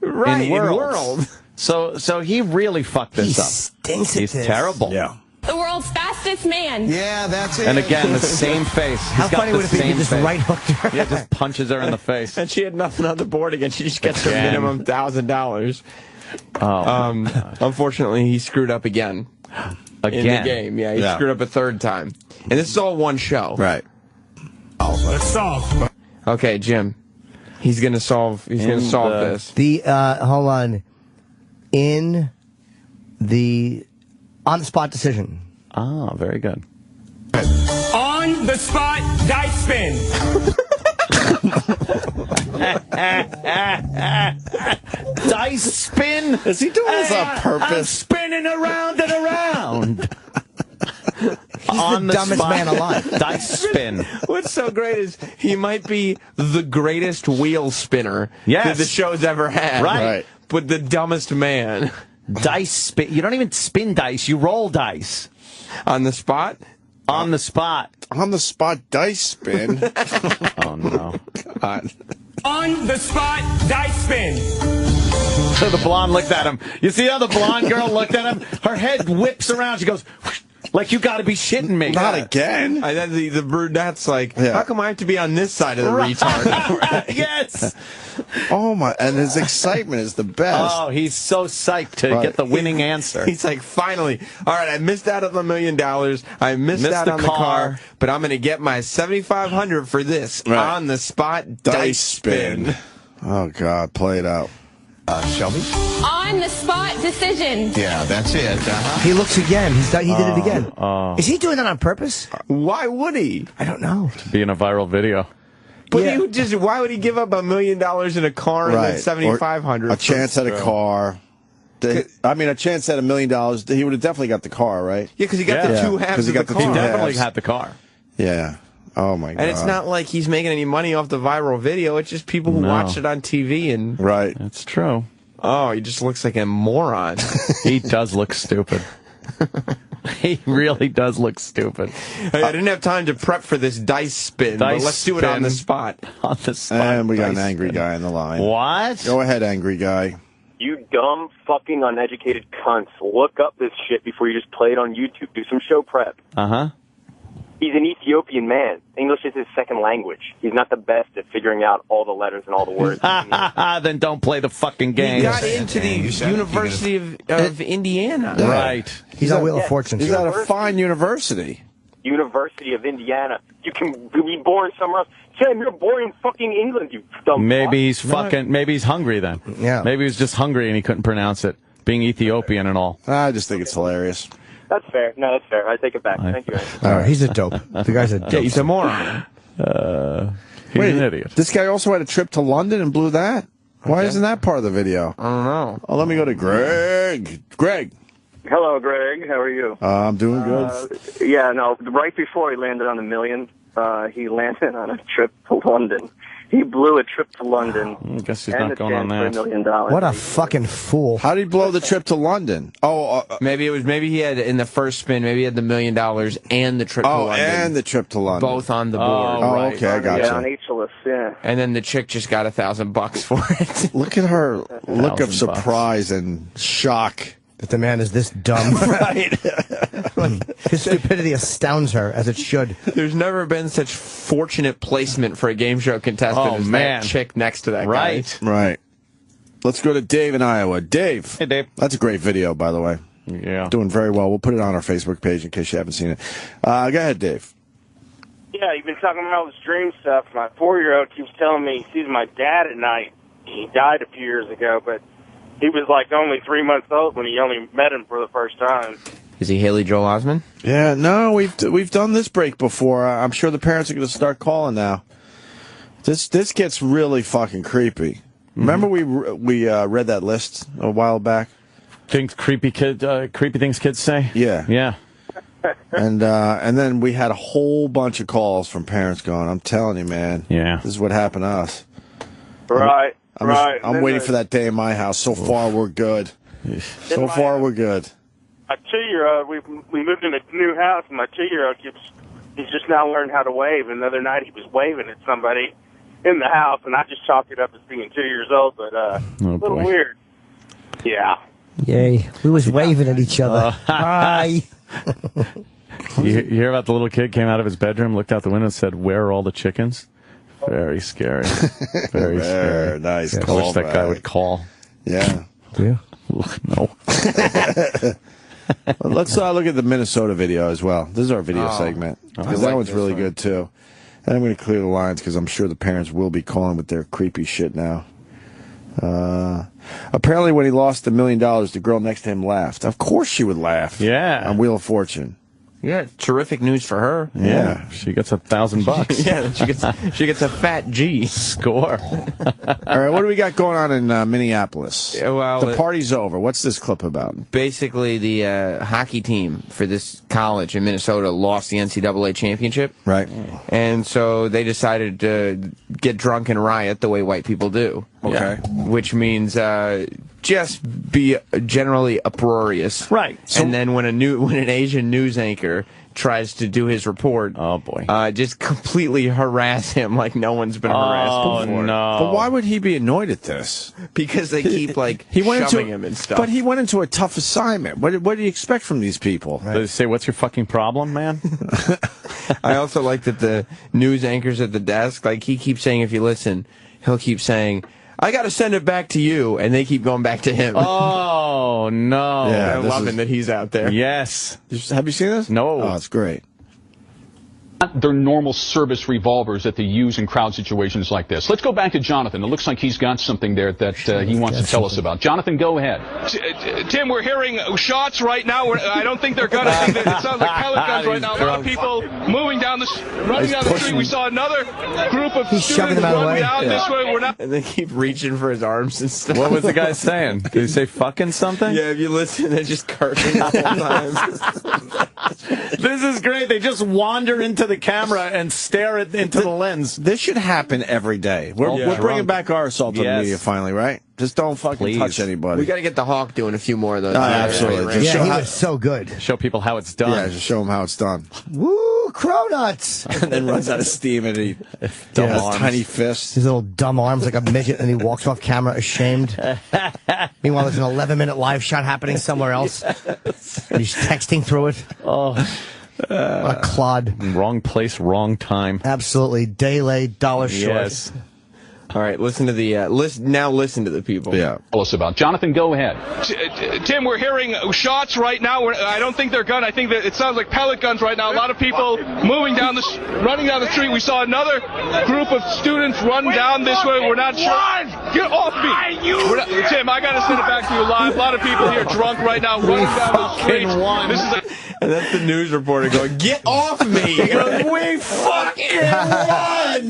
Right, in world. So he really fucked this up. Stinks He's terrible. Yeah. The world's fastest man. Yeah, that's it. And again, the same face. How funny would it be if he just right hooked her? Yeah, just punches her in the face. And she had nothing on the board again. She just gets her minimum $1,000. Oh. Unfortunately, he screwed up again. In the game. Yeah, he screwed up a third time. And this is all one show. Right. Let's solve. Okay, Jim. He's gonna solve. He's gonna solve this. Hold on. On the spot decision. Ah, very good. On the spot dice spin. Dice spin? Is he doing this on purpose? I'm spinning around and around. On the dumbest man alive. Dice spin. What's so great is he might be the greatest wheel spinner that the show's ever had. Right. But the dumbest man. Dice spin. You don't even spin dice. You roll dice. On the spot? On the spot. On the spot dice spin. Oh, no. God. On the spot dice spin. So the blonde looked at him. You see how the blonde girl looked at him? Her head whips around. She goes... Like, you got to be shitting me. Not again. And then the brunette's like, how come I have to be on this side of the retard? Yes. Oh, my. And his excitement is the best. Oh, he's so psyched to get the winning answer. He's like, finally. All right, I missed out on the $1 million. I missed out on the car. But I'm going to get my $7,500 for this on the spot dice spin. Oh, God. Play it out. Shelby? On the spot decision. Yeah, that's it. He looks again. He did it again. Is he doing that on purpose? Why would he? I don't know. To be in a viral video. But he would why would he give up $1 million in a car and then $7,500? A chance at a car. I mean, a chance at $1 million. He would have definitely got the car, right? Yeah, because he got the two halves of the car. He definitely had the car. Yeah. Oh, my God. And it's not like he's making any money off the viral video. It's just people who watch it on TV. And right. That's true. Oh, he just looks like a moron. He does look stupid. He really does look stupid. Hey, I didn't have time to prep for this dice spin, but let's do it on the spot. On the spot. And we got an angry guy on the line. What? Go ahead, angry guy. You dumb, fucking uneducated cunts. Look up this shit before you just play it on YouTube. Do some show prep. Uh-huh. He's an Ethiopian man. English is his second language. He's not the best at figuring out all the letters and all the words. Then don't play the fucking game. He got into the University of Indiana. Yeah. Right. He's on Wheel of Fortune. He's at a fine university. University of Indiana. You can be born somewhere else. Tim, you're born in fucking England, you dumb Maybe fuck. maybe he's hungry then. Yeah. Maybe he was just hungry and he couldn't pronounce it, being Ethiopian and all. I just think it's hilarious. That's fair. No, that's fair. I take it back. Thank you. All right, he's a dope. The guy's a dope. Yeah, he's a moron. He's Wait, an idiot. This guy also had a trip to London and blew that? Why isn't that part of the video? I don't know. Oh, let me go to Greg. Greg. Hello, Greg. How are you? I'm doing good. Yeah, no, right before he landed on $1 million, he landed on a trip to London. He blew a trip to London. I guess he's and not the going on chance for that. $1 million. What a fucking fool. How did he blow the trip to London? Oh, maybe he had in the first spin, maybe he had the $1 million and the trip to London. And the trip to London. Both on the board. Oh, okay, I got Yeah, on you. HLS, yeah. And then the chick just got $1,000 for it. Look at her look of $1,000. surprise and shock. That the man is this dumb. Right. His stupidity astounds her, as it should. There's never been such fortunate placement for a game show contestant as that chick next to that guy. Right. Let's go to Dave in Iowa. Dave. Hey, Dave. That's a great video, by the way. Yeah. Doing very well. We'll put it on our Facebook page in case you haven't seen it. Go ahead, Dave. Yeah, you've been talking about all this dream stuff. My 4-year-old keeps telling me he sees my dad at night. He died a few years ago, but he was like only 3 months old when he only met him for the first time. Is he Haley Joel Osment? Yeah, no, we've done this break before. I'm sure the parents are going to start calling now. This gets really fucking creepy. Remember we read that list a while back? Creepy things kids say? Yeah. Yeah. And then we had a whole bunch of calls from parents going, I'm telling you, man. Yeah. This is what happened to us. Right, I'm waiting for that day in my house. So far, we're good. So far, we're good. My 2-year-old, we moved in a new house, and my 2-year-old he's just now learned how to wave. And the other night he was waving at somebody in the house, and I just chalked it up as being 2 years old, but a little weird. Yeah. Yay. We was waving at each other. Hi. You hear about the little kid came out of his bedroom, looked out the window, and said, "Where are all the chickens?" Very scary. Very scary. Nice. I wish that guy would call. Yeah. Yeah. No. Let's look at the Minnesota video as well. This is our video segment. Because that one's really good, too. And I'm going to clear the lines because I'm sure the parents will be calling with their creepy shit now. Apparently, when he lost $1 million, the girl next to him laughed. Of course she would laugh. Yeah. On Wheel of Fortune. Yeah, terrific news for her. Yeah. She gets $1,000. Yeah, she gets a fat G. Score. All right, what do we got going on in Minneapolis? Yeah, well, the party's over. What's this clip about? Basically, the hockey team for this college in Minnesota lost the NCAA championship. Right. And so they decided to get drunk and riot the way white people do. Okay. Which means just be generally uproarious. Right. And then when an Asian news anchor tries to do his report, oh boy, just completely harass him like no one's been harassed before. No. But why would he be annoyed at this? Because they keep shoving him and stuff. But he went into a tough assignment. What do you expect from these people? They say, "What's your fucking problem, man?" I also like that the news anchors at the desk, like he keeps saying, if you listen, he'll keep saying, "I got to send it back to you," and they keep going back to him. Oh, no. Yeah, I'm loving that he's out there. Yes. Have you seen this? No. Oh, it's great. They're normal service revolvers that they use in crowd situations like this. Let's go back to Jonathan. It looks like he's got something there that he wants to tell us about. Jonathan, go ahead. Tim, we're hearing shots right now. I don't think they're guns. I think that it sounds like pellet guns right now. A lot of people moving down running down the street. We saw another group of students running down this way. And they keep reaching for his arms and stuff. What was the guy saying? Did he say fucking something? Yeah, if you listen, they're just cursing the whole time. This is great. They just wander into the camera and stare into the lens. This should happen every day. We're bringing back our assault on the media finally, right? Just don't fucking touch anybody. We got to get the Hawk doing a few more of those. Absolutely. Yeah, he was so good. Show people how it's done. Yeah, just show them how it's done. Woo, cronuts! And then runs out of steam and he has tiny fists. His little dumb arms like a midget, and he walks off camera ashamed. Meanwhile, there's an 11-minute live shot happening somewhere else. And he's texting through it. Oh. What a clod. Wrong place, wrong time. Absolutely. Day late, dollar short. Yes. All right, listen to the listen to the people. Yeah. Tell us about. Jonathan, go ahead. Tim, we're hearing shots right now. I don't think they're guns. I think that it sounds like pellet guns right now. A lot of people running down the street. We saw another group of students run down this way. We're not sure. Get off me! Tim, I got to send it back to you live. A lot of people here drunk right now running down the street. This is and that's the news reporter going, "Get off me!" We fucking won!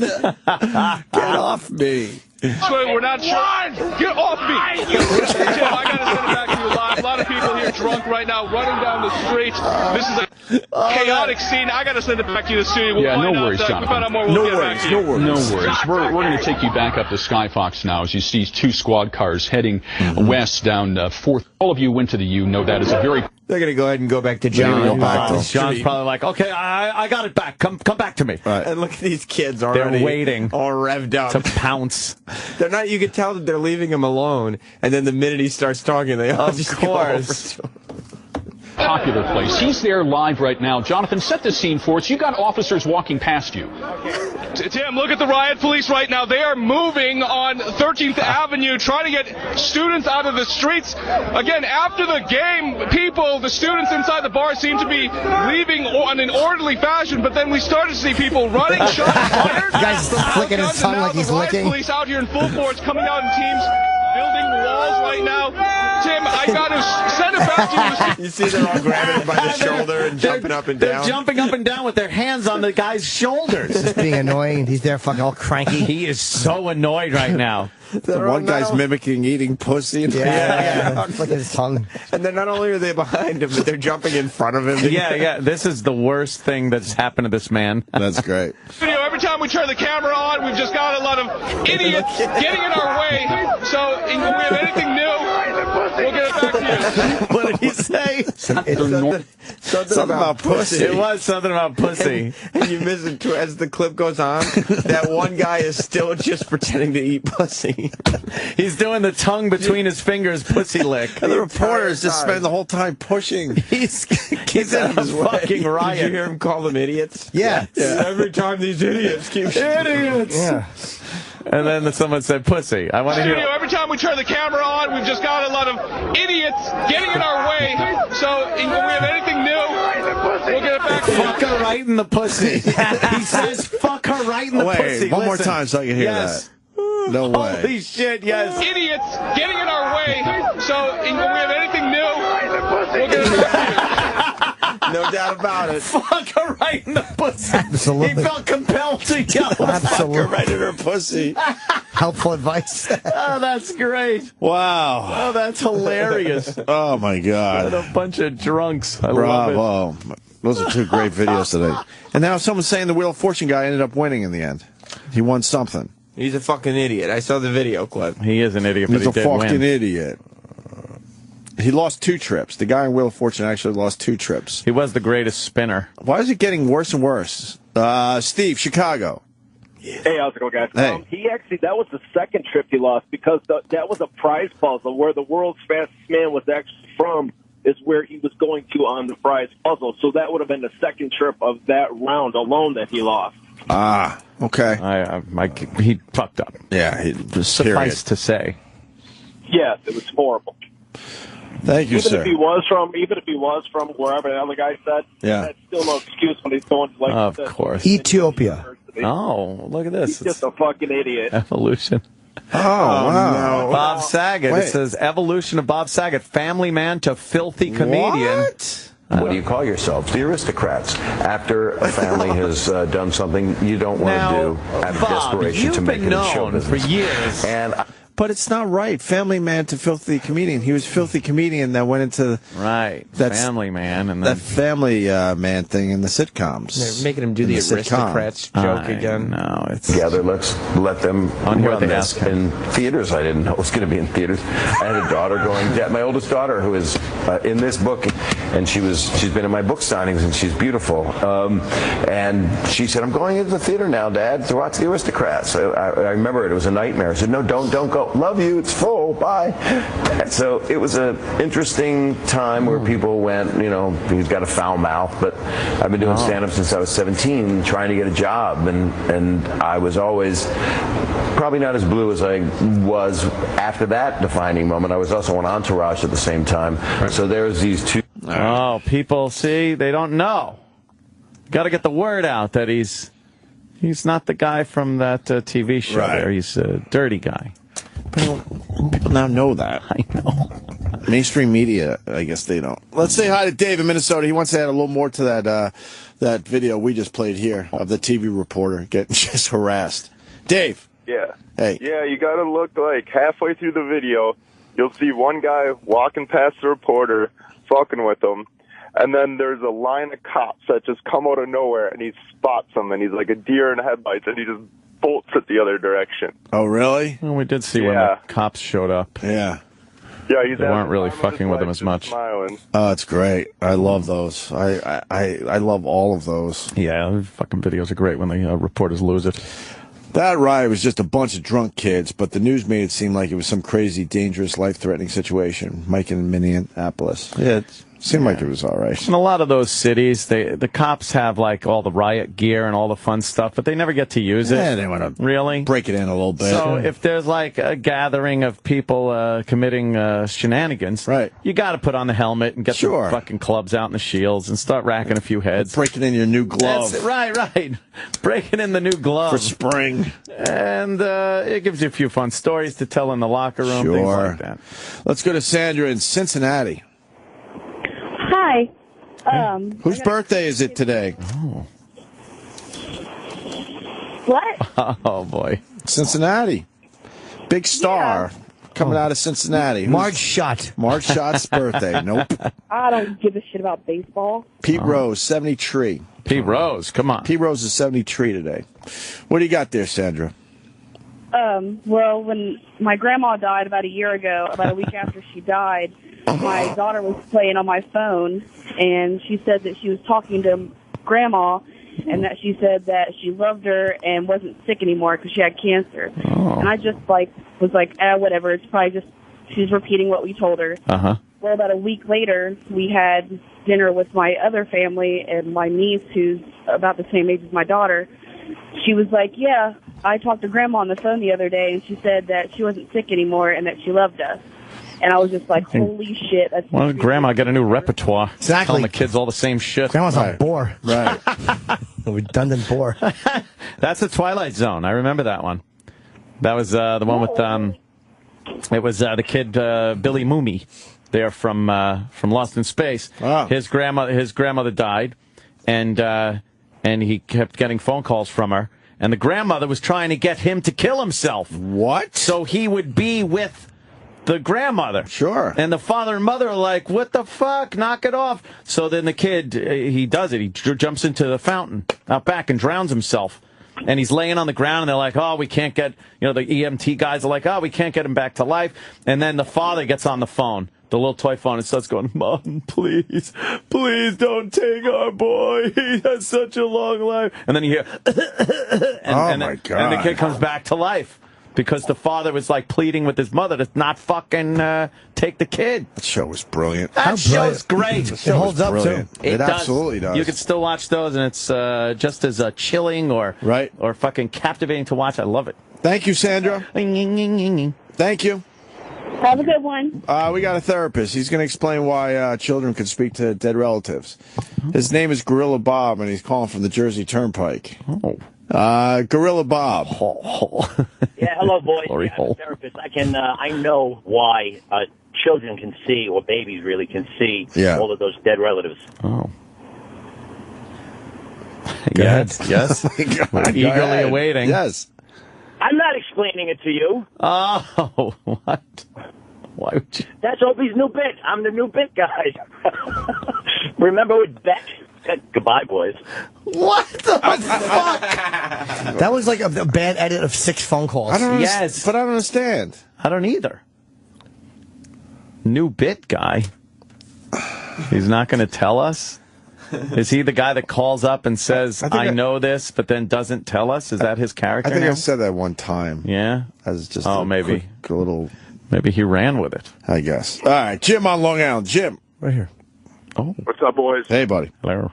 Get off me! We're not sure. Get off me! Tim, I got to send it back to you live. A lot of people here drunk right now running down the street. This is a chaotic scene. I got to send it back to you, the studio. Yeah, no worries, Jonathan. We find out more. We'll get back to you. No worries. We're going to take you back up to Skyfox now as you see two squad cars heading west down 4th. All of you went to the U. Know that is a very... They're going to go ahead and go back to John. John's probably like, okay, I got it back. Come back to me. Right. And look at these kids already. They're waiting. All revved up. To pounce. They're not, you can tell that they're leaving him alone. And then the minute he starts talking, they all just go over to him. Popular place. He's there live right now. Jonathan, set the scene for us. You got officers walking past you. Tim, look at the riot police right now. They are moving on 13th Avenue, trying to get students out of the streets. Again, after the game, the students inside the bar seem to be leaving in an orderly fashion, but then we started to see people running, shots fired. The guy's flicking his tongue like he's licking. Police out here in full force, coming out in teams, building walls right now. Tim, I got to send it back to you. You see they're all grabbing him by the shoulder and jumping up and down. They're jumping up and down with their hands on the guy's shoulders. Just being annoying. He's there fucking all cranky. He is so annoyed right now. The one guy's mimicking eating pussy. Yeah. Flicking his tongue. And then not only are they behind him, but they're jumping in front of him. Yeah. This is the worst thing that's happened to this man. That's great. Every time we turn the camera on, we've just got a lot of idiots getting in our way. So if we have anything new, we'll get it back to you. What did he say? Something about pussy. It was something about pussy. And you miss it too. As the clip goes on, that one guy is still just pretending to eat pussy. He's doing the tongue between his fingers pussy lick. And the reporters just spend the whole time pushing. He's in a fucking riot. Did you hear him call them idiots? Yeah. Every time these idiots keep idiots. Yeah. And then someone said pussy. I want to hear. Every time we turn the camera on, we've just got a lot of idiots getting in our way. So if we have anything new, we'll get it back to you. Fuck her right in the pussy. He says fuck her right in the pussy. One more time so I can hear that. No way. Holy shit, yes. Idiots getting in our way. So if we have anything new, we'll get it back to you. No doubt about it. Fuck her right in the pussy. Absolutely. He felt compelled to yell. Fuck her right in her pussy. Helpful advice. Oh, that's great. Wow. Oh, that's hilarious. Oh, my God. What a bunch of drunks. I Bravo. love it. Those are two great videos today. And now someone's saying the Wheel of Fortune guy ended up winning in the end. He won something. He's a fucking idiot. I saw the video clip. He is an idiot, but He's a did fucking win. idiot. He lost 2 trips. The guy in Wheel of Fortune actually lost 2 trips. He was the greatest spinner. Why is it getting worse and worse? Steve, Chicago. Hey, how's it going, guys? Hey. That was the second trip he lost because that was a prize puzzle where the world's fastest man was actually from is where he was going to on the prize puzzle. So that would have been the second trip of that round alone that he lost. Ah, okay. He fucked up. Yeah, he was Suffice to say. Yes, it was horrible. Thank you, even sir. If he was from wherever the other guy said, yeah, that's still no excuse when he's going to like of course Ethiopia. Oh, look at this. He's just a fucking idiot. Evolution. Oh, wow. No. Bob Saget. It says evolution of Bob Saget, family man to filthy comedian. What do you call yourselves? The aristocrats. After a family has done something you don't want to do out of desperation to make it in show business. For years. And but it's not right. Family Man to filthy comedian. He was filthy comedian that went into Family Man and then that Family Man thing in the sitcoms. They're making him do the aristocrats joke again. No, it's together. Let's let them hear what run they this ask in theaters. I didn't know it was going to be in theaters. I had a daughter going. My oldest daughter, who is in this book, and she's been in my book signings, and she's beautiful. And she said, "I'm going into the theater now, Dad, to watch The Aristocrats." I remember it was a nightmare. I said, "No, don't go. Love you. It's full. Bye." And so it was an interesting time where people went, he's got a foul mouth, but I've been doing stand-up since I was 17, trying to get a job, and I was always probably not as blue as I was after that defining moment. I was also on Entourage at the same time. So there's these two. Oh, people, see, they don't know. Got to get the word out that he's not the guy from that TV show there. He's a dirty guy. People now know that. I know. Mainstream media, I guess they don't. Let's say hi to Dave in Minnesota. He wants to add a little more to that video we just played here of the TV reporter getting just harassed. Dave. Yeah. Hey. Yeah, you got to look like halfway through the video. You'll see one guy walking past the reporter, fucking with him. And then there's a line of cops that just come out of nowhere, and he spots him, and he's like a deer in headlights, and he just bolts it the other direction. Oh, really? Well, we did see when the cops showed up. Yeah. Yeah, they weren't really fucking with him as much. Smiling. Oh, it's great. I love those. I love all of those. Yeah, fucking videos are great when the reporters lose it. That riot was just a bunch of drunk kids, but the news made it seem like it was some crazy, dangerous, life-threatening situation. Mike in Minneapolis. Yeah, it seemed like it was all right. In a lot of those cities, the cops have like all the riot gear and all the fun stuff, but they never get to use it. Yeah, they want to really break it in a little bit. So if there's like a gathering of people committing shenanigans, you got to put on the helmet and get the fucking clubs out and the shields and start racking a few heads. Breaking in your new glove. That's, right. Breaking in the new glove. For spring. And it gives you a few fun stories to tell in the locker room, things like that. Let's go to Sandra in Cincinnati. Hi. Whose birthday is it today? Oh. What? Oh, boy. Cincinnati. Big star coming out of Cincinnati. Marge Schott. Marge Schott's birthday. Nope. I don't give a shit about baseball. Pete Rose, 73. Pete Rose, come on. Pete Rose is 73 today. What do you got there, Sandra? Well, when my grandma died about a year ago, about a week after she died, my daughter was playing on my phone, and she said that she was talking to Grandma, and that she said that she loved her and wasn't sick anymore because she had cancer. Oh. And I just was like, whatever. It's probably just she's repeating what we told her. Uh-huh. Well, about a week later, we had dinner with my other family and my niece, who's about the same age as my daughter. She was like, yeah, I talked to Grandma on the phone the other day, and she said that she wasn't sick anymore and that she loved us. And I was just like, holy shit. That's well, Grandma got a new repertoire. Exactly. Telling the kids all the same shit. Grandma's a bore. Right. A redundant bore. That's the Twilight Zone. I remember that one. That was the one with, it was the kid Billy Mooney there from Lost in Space. Wow. His grandmother died, and he kept getting phone calls from her. And the grandmother was trying to get him to kill himself. What? So he would be with the grandmother. Sure. And the father and mother are like, what the fuck? Knock it off. So then the kid, he does it. He jumps into the fountain out back and drowns himself. And he's laying on the ground, and they're like, oh, we can't get, the EMT guys are like, oh, we can't get him back to life. And then the father gets on the phone, the little toy phone, and starts going, Mom, please don't take our boy. He has such a long life. And then you hear, my God. And the kid comes back to life. Because the father was like pleading with his mother to not fucking take the kid. That show was brilliant. That show's great. It holds up too. It absolutely does. You can still watch those, and it's just as chilling or fucking captivating to watch. I love it. Thank you, Sandra. Thank you. Have a good one. We got a therapist. He's going to explain why children can speak to dead relatives. His name is Gorilla Bob, and he's calling from the Jersey Turnpike. Oh. Gorilla Bob. Yeah, hello, boys. Yeah, I'm a therapist. I know why children can see, or babies really can see, all of those dead relatives. Oh. Yes. We're eagerly awaiting. Yes. I'm not explaining it to you. Oh, what? Why would you? That's Opie's new bit. I'm the new bit guy. Remember with Beck? Goodbye, boys. What the fuck? That was like a bad edit of 6 phone calls. I don't Yes. but I don't understand. I don't either. New bit guy. He's not going to tell us? Is he the guy that calls up and says, I know this, but then doesn't tell us? Is that his character I think now? I said that one time. Yeah? As just maybe. quick little... Maybe he ran with it. I guess. All right, Jim on Long Island. Jim. Right here. Oh. What's up, boys? Hey, buddy. Hello.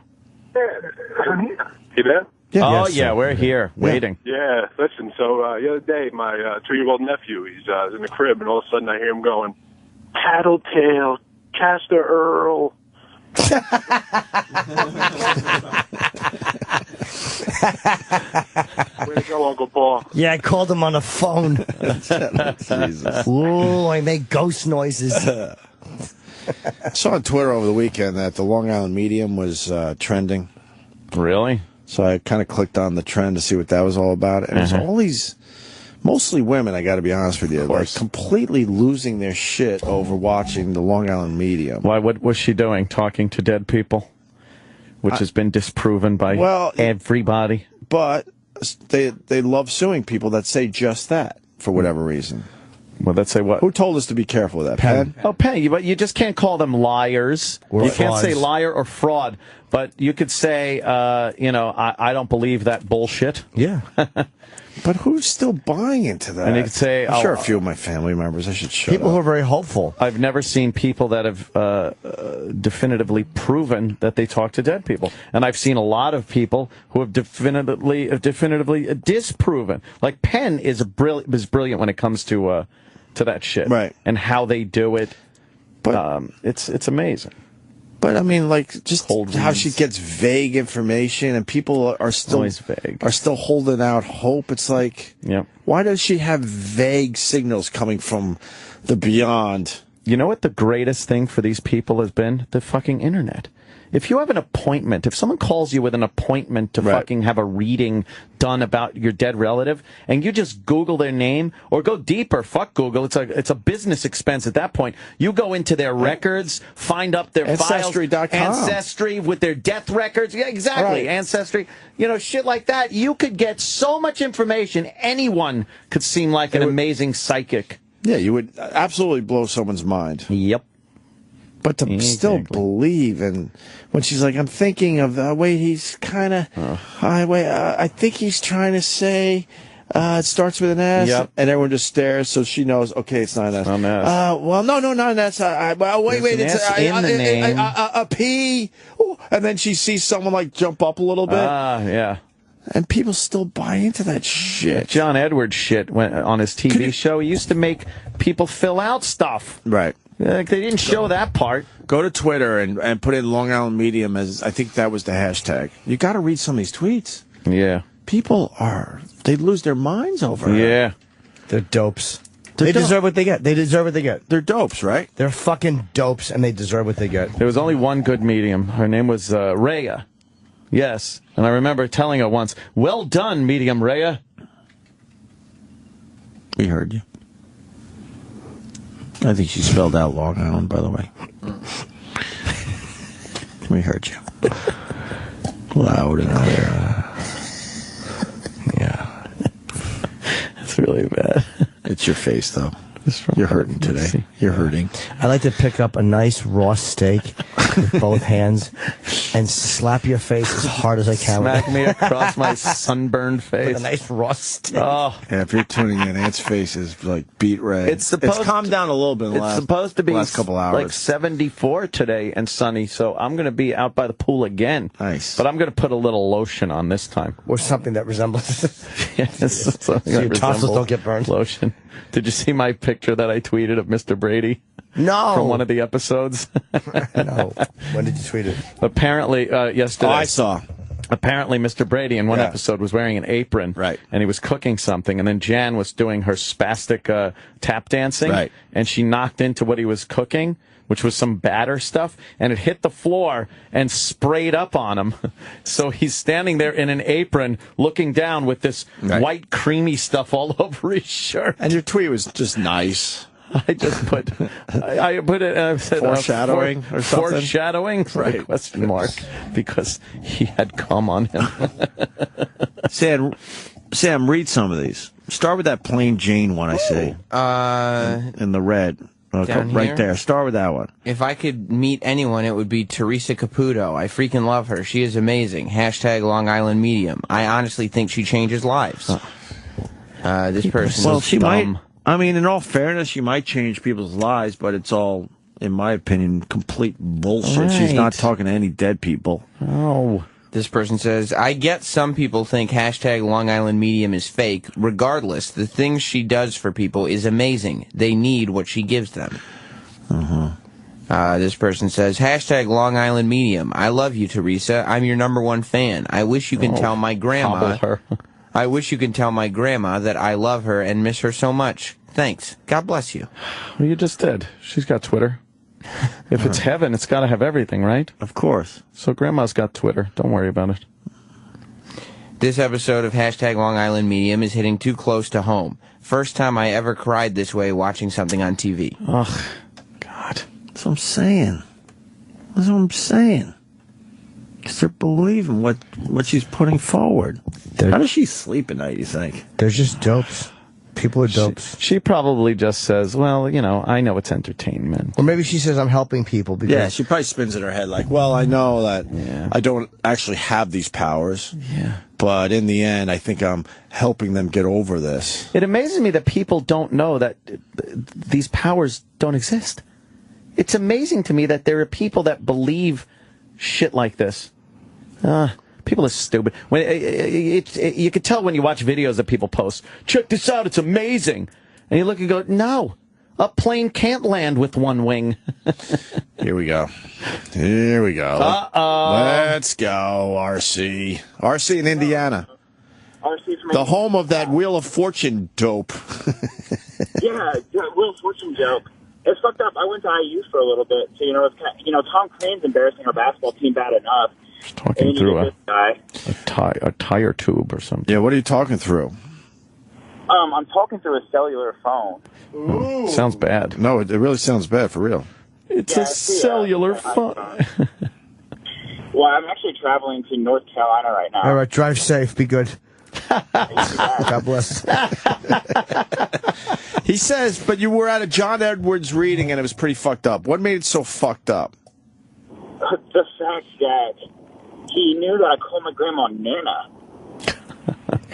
You there? Yeah, yeah, we're here, waiting. Yeah, listen, so the other day, my 2-year-old nephew, he's in the crib, and all of a sudden I hear him going, Tattletale, Castor Earl. Way to go, Uncle Paul. Yeah, I called him on the phone. Jesus. Ooh, I make ghost noises. I saw on Twitter over the weekend that the Long Island Medium was trending. Really? So I kind of clicked on the trend to see what that was all about. And it was all these, mostly women, I got to be honest with you, like completely losing their shit over watching the Long Island Medium. Why? What was she doing? Talking to dead people? Which has been disproven by everybody. But they love suing people that say just that for whatever reason. Well, let's say what? Who told us to be careful with that? Penn? Oh, Penn. But you just can't call them liars. Or you can't say frauds. liar or fraud. But you could say, I don't believe that bullshit. Yeah. But who's still buying into that? And you could say, I'm sure a few of my family members. I should shut People up. who are very hopeful. I've never seen people that have definitively proven that they talk to dead people, and I've seen a lot of people who have definitively disproven. Like Penn is brilliant when it comes to that shit, right? And how they do it. But it's amazing. But I mean, like, just how she gets vague information, and people are still Always vague. are still holding out hope. It's like, why does she have vague signals coming from the beyond? You know what the greatest thing for these people has been? The fucking internet. If you have an appointment, if someone calls you with an appointment to fucking have a reading done about your dead relative, and you just Google their name, or go deeper, fuck Google, it's a business expense at that point. You go into their records, find up their Ancestry.com. files, Ancestry with their death records. Yeah, exactly. Right. Ancestry. Shit like that. You could get so much information. Anyone could seem like an amazing psychic. Yeah, you would absolutely blow someone's mind. Yep. But to still believe, and when she's like, I'm thinking of, he's kind of, I think he's trying to say, it starts with an S, and everyone just stares, so she knows, okay, it's not an S. Well, no, not an S. It's a P. Ooh. And then she sees someone like jump up a little bit. Yeah. And people still buy into that shit. John Edwards shit went on his TV show. He used to make people fill out stuff. Right. Like they didn't show that part. Go to Twitter and put in Long Island Medium as, I think that was the hashtag. You got to read some of these tweets. Yeah. People they lose their minds over it. Yeah. They're dopes. They deserve what they get. They deserve what they get. They're dopes, right? They're fucking dopes, and they deserve what they get. There was only one good medium. Her name was Rhea. Yes. And I remember telling her once, well done, medium Rhea. We heard you. I think she spelled out Long Island, by the way. We heard you. Loud and clear. Yeah. That's really bad. It's your face, though. You're hurting today. You're hurting. I like to pick up a nice raw steak with both hands and slap your face as hard as I can. Smack me across my sunburned face. With a nice raw steak. Oh. Yeah, if you're tuning in, Aunt's face is like beet red. It's calmed down a little bit in the supposed to be last couple hours. Like 74 today and sunny, so I'm going to be out by the pool again. Nice. But I'm going to put a little lotion on this time. Or something that resembles Yes, so your tonsils don't get burned. Lotion. Did you see my picture that I tweeted of Mr. Brady? No. From one of the episodes? No. When did you tweet it? Apparently, yesterday. Oh, I saw. Apparently, Mr. Brady in one episode was wearing an apron. Right. And he was cooking something. And then Jan was doing her spastic tap dancing. Right. And she knocked into what he was cooking. which was some batter stuff, and it hit the floor and sprayed up on him. So he's standing there in an apron looking down with this white creamy stuff all over his shirt. And your tweet was just nice. I just put I put it I said, foreshadowing or something. Foreshadowing, right? Question mark, because he had cum on him. Sam, read some of these. Start with that plain Jane one I see. In the red. Down right here? there. Start with that one. If I could meet anyone, it would be Teresa Caputo. I freaking love her. She is amazing. Hashtag Long Island Medium. I honestly think she changes lives. This person is she dumb. might. I mean, in all fairness, she might change people's lives, but it's all, in my opinion, complete bullshit. Right. She's not talking to any dead people. Oh. This person says, I get some people think hashtag Long Island Medium is fake. Regardless, the things she does for people is amazing. They need what she gives them. This person says, hashtag Long Island Medium. I love you, Teresa. I'm your #1 fan. I wish you can tell my grandma. I wish you can tell my grandma that I love her and miss her so much. Thanks. God bless you. Well, you just did. She's got Twitter. If it's heaven, it's got to have everything, right? Of course. So Grandma's got Twitter. Don't worry about it. This episode of hashtag Long Island Medium is hitting too close to home. First time I ever cried this way watching something on TV. Ugh, God. That's what I'm saying. That's what I'm saying. Because they're believing what she's putting forward. How does she sleep at night, you think? They're just dopes. People are dopes. She probably just says, well, you know, I know it's entertainment. Or maybe she says, I'm helping people. Because Yeah, she probably spins in her head like, well, I know that I don't actually have these powers. Yeah. But in the end, I think I'm helping them get over this. It amazes me that people don't know that these powers don't exist. It's amazing to me that there are people that believe shit like this. People are stupid. When you can tell when you watch videos that people post. Check this out, it's amazing. And you look and go, no, a plane can't land with one wing. Here we go. Here we go. Let's go, RC. RC in Indiana. RC from The home of that Wheel of Fortune dope. Yeah, Wheel of Fortune dope. It's fucked up. I went to IU for a little bit, so Tom Crane's embarrassing our basketball team bad enough. Talking through a tire tube or something. Yeah, what are you talking through? I'm talking through a cellular phone. Ooh. Sounds bad. No, it really sounds bad, for real. It's a cellular phone. Well, I'm actually traveling to North Carolina right now. All right, drive safe. Be good. God bless. He says, but you were at a John Edwards reading and it was pretty fucked up. What made it so fucked up? The fact that he knew that I called my grandma Nana.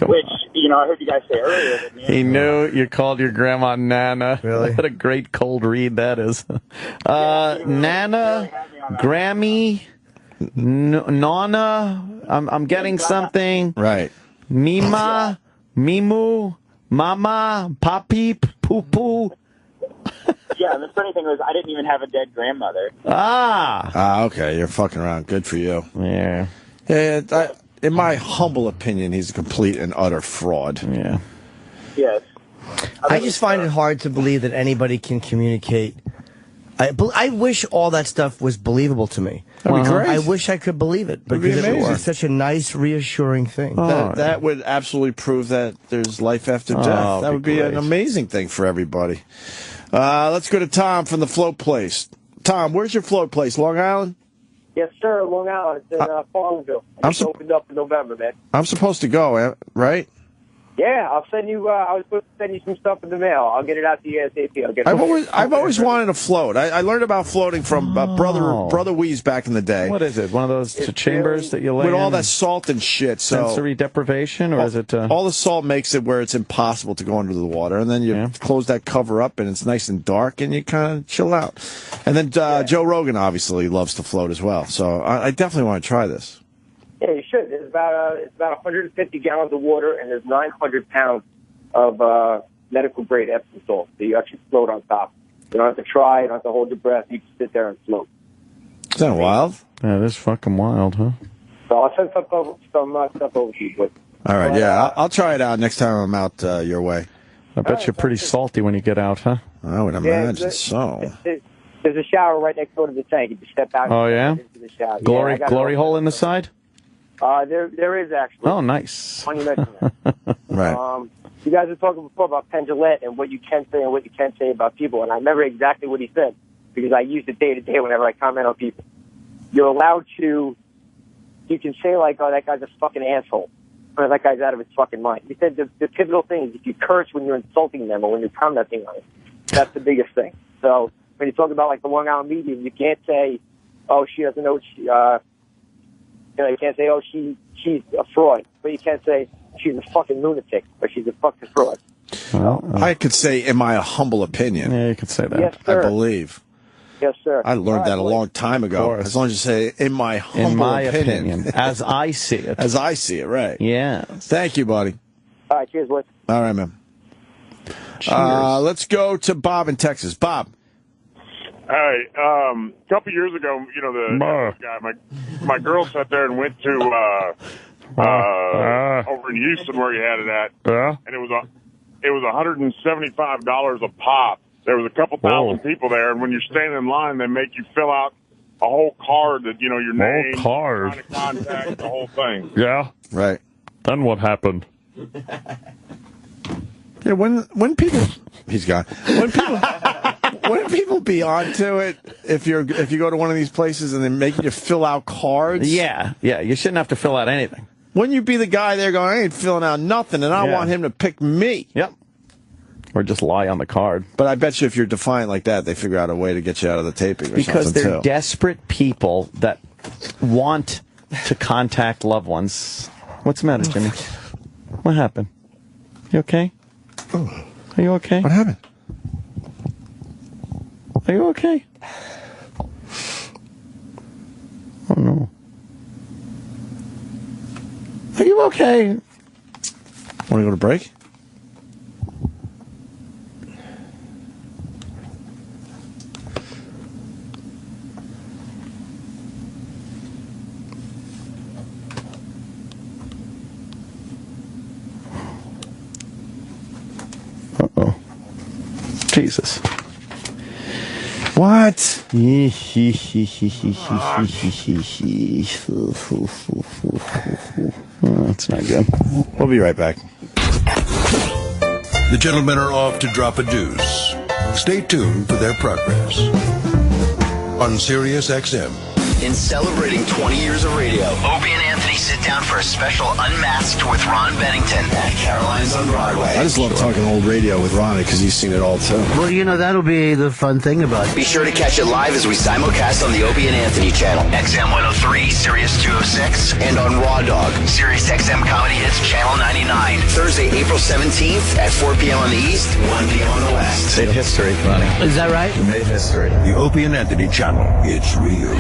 Which, I heard you guys say earlier. That He knew you called your grandma Nana. Really? What a great cold read that is. Nana, Grammy, Nana, I'm getting something. Right. Mima, Mimu, Mama, Papi, Poo Poo. Yeah, and the funny thing was, I didn't even have a dead grandmother. Okay, you're fucking around. Good for you. Yeah. In my humble opinion, he's a complete and utter fraud. Yeah. Yes. I just find it hard to believe that anybody can communicate. I wish all that stuff was believable to me. That'd be great. I wish I could believe it. That'd be Because amazing. it's such a nice, reassuring thing. That would absolutely prove that there's life after death. That would be an amazing thing for everybody. Let's go to Tom from the float place. Tom, where's your float place? Long Island? Yes, sir. Long Island. It's in Farmville. It's opened up in November, man. I'm supposed to go, right? Yeah, I'll send you. I was supposed to send you some stuff in the mail. I'll get it out to you ASAP. I've always wanted to float. I learned about floating from Brother Weeze back in the day. What is it? One of those chambers that you lay with in all that salt and shit. So sensory deprivation, or is it? All the salt makes it where it's impossible to go under the water, and then you close that cover up, and it's nice and dark, and you kind of chill out. And then Joe Rogan obviously loves to float as well, so I definitely want to try this. Yeah, you should. It's about 150 gallons of water, and there's 900 pounds of medical grade Epsom salt. So you actually float on top. You don't have to try. You don't have to hold your breath. You just sit there and float. Is that wild? Yeah, that's fucking wild, huh? So I'll send some stuff over to you. But, all right, I'll try it out next time I'm out your way. I bet you're pretty salty when you get out, huh? I would imagine so. There's a shower right next door to the tank. You just step out. Oh, yeah? Into the shower. Glory Yeah, glory hole in the side? There is actually. Oh, nice. Funny you mention that. Right. You guys were talking before about Penn Jillette and what you can say and what you can't say about people, and I remember exactly what he said because I use it day to day whenever I comment on people. You're allowed to. You can say like, "Oh, that guy's a fucking asshole," or "That guy's out of his fucking mind." He said the pivotal thing is if you curse when you're insulting them or when you're commenting on it. That's the biggest thing. So when you talk about like the Long Island medium, you can't say, "Oh, she doesn't know." You can't say, "Oh, she's a fraud," but you can't say she's a fucking lunatic or she's a fucking fraud. Well, I could say, in my humble opinion. Yeah, you could say that. Yes, sir. I believe. Yes, sir. I learned that a long time ago. As long as you say, in my humble opinion. As I see it. As I see it, right. Yeah. Thank you, buddy. All right, cheers, Wes. All right, man. Let's go to Bob in Texas. Bob. Hey, a couple years ago, the guy, my girl sat there and went to over in Houston where he had it at, and it was $175 a pop. There was a couple thousand people there, and when you're standing in line, they make you fill out a whole card that your name, kind of contact, the whole thing. Yeah. Right. Then what happened? Yeah, when people he's gone. When people be onto it, if you go to one of these places and they make you fill out cards. Yeah, you shouldn't have to fill out anything. Wouldn't you be the guy there going, I ain't filling out nothing, and I want him to pick me? Yep. Or just lie on the card. But I bet you if you're defiant like that, they figure out a way to get you out of the taping or because something, they're too. desperate people that want to contact loved ones. What's the matter, Jimmy? What happened? You okay? Are you okay? What happened? Are you okay? Oh, no. Are you okay? Want to go to break? Uh-oh. Jesus. What? Oh, that's not good. We'll be right back. The gentlemen are off to drop a deuce. Stay tuned for their progress. On Sirius XM. In celebrating 20 years of radio, Opie and Anthony sit down for a special Unmasked with Ron Bennington at Caroline's on Broadway. I just love talking old radio with Ronnie because he's seen it all too. Well, that'll be the fun thing about it. Be sure to catch it live as we simulcast on the Opie and Anthony channel, XM 103, Sirius 206, and on Raw Dog, Sirius XM Comedy Hits Channel 99. Thursday, April 17th at 4 p.m. on the East, 1 p.m. on the West. Made history, Ronnie. Is that right? Made history. The Opie and Anthony channel. It's real.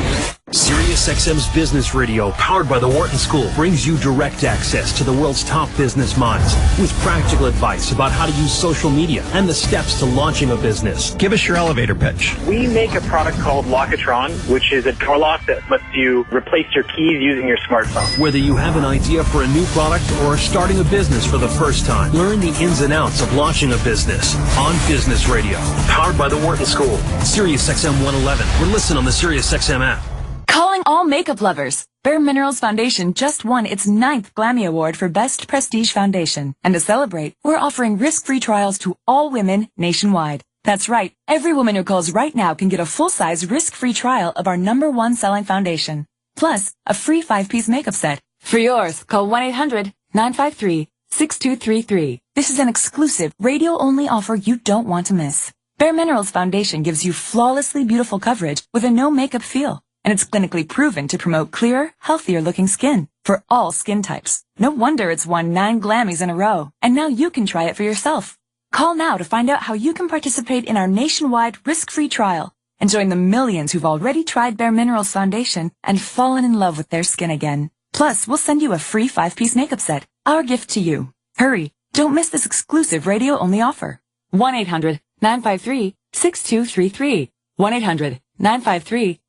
Sirius XM's Business Radio, powered by the Wharton School, brings you direct access to the world's top business minds with practical advice about how to use social media and the steps to launching a business. Give us your elevator pitch. We make a product called Lockatron, which is a door lock that lets you replace your keys using your smartphone. Whether you have an idea for a new product or are starting a business for the first time, learn the ins and outs of launching a business on Business Radio, powered by the Wharton School. Sirius XM 111, or listen on the Sirius XM app. Calling all makeup lovers. Bare Minerals Foundation just won its 9th Glammy Award for Best Prestige Foundation. And to celebrate, we're offering risk-free trials to all women nationwide. That's right. Every woman who calls right now can get a full-size risk-free trial of our #1 selling foundation. Plus, a free 5-piece makeup set. For yours, call 1-800-953-6233. This is an exclusive radio-only offer you don't want to miss. Bare Minerals Foundation gives you flawlessly beautiful coverage with a no-makeup feel. And it's clinically proven to promote clearer, healthier-looking skin for all skin types. No wonder it's won 9 Glammys in a row. And now you can try it for yourself. Call now to find out how you can participate in our nationwide risk-free trial and join the millions who've already tried Bare Minerals Foundation and fallen in love with their skin again. Plus, we'll send you a free 5-piece makeup set, our gift to you. Hurry, don't miss this exclusive radio-only offer. 1-800-953-6233. 1-800-953-6233.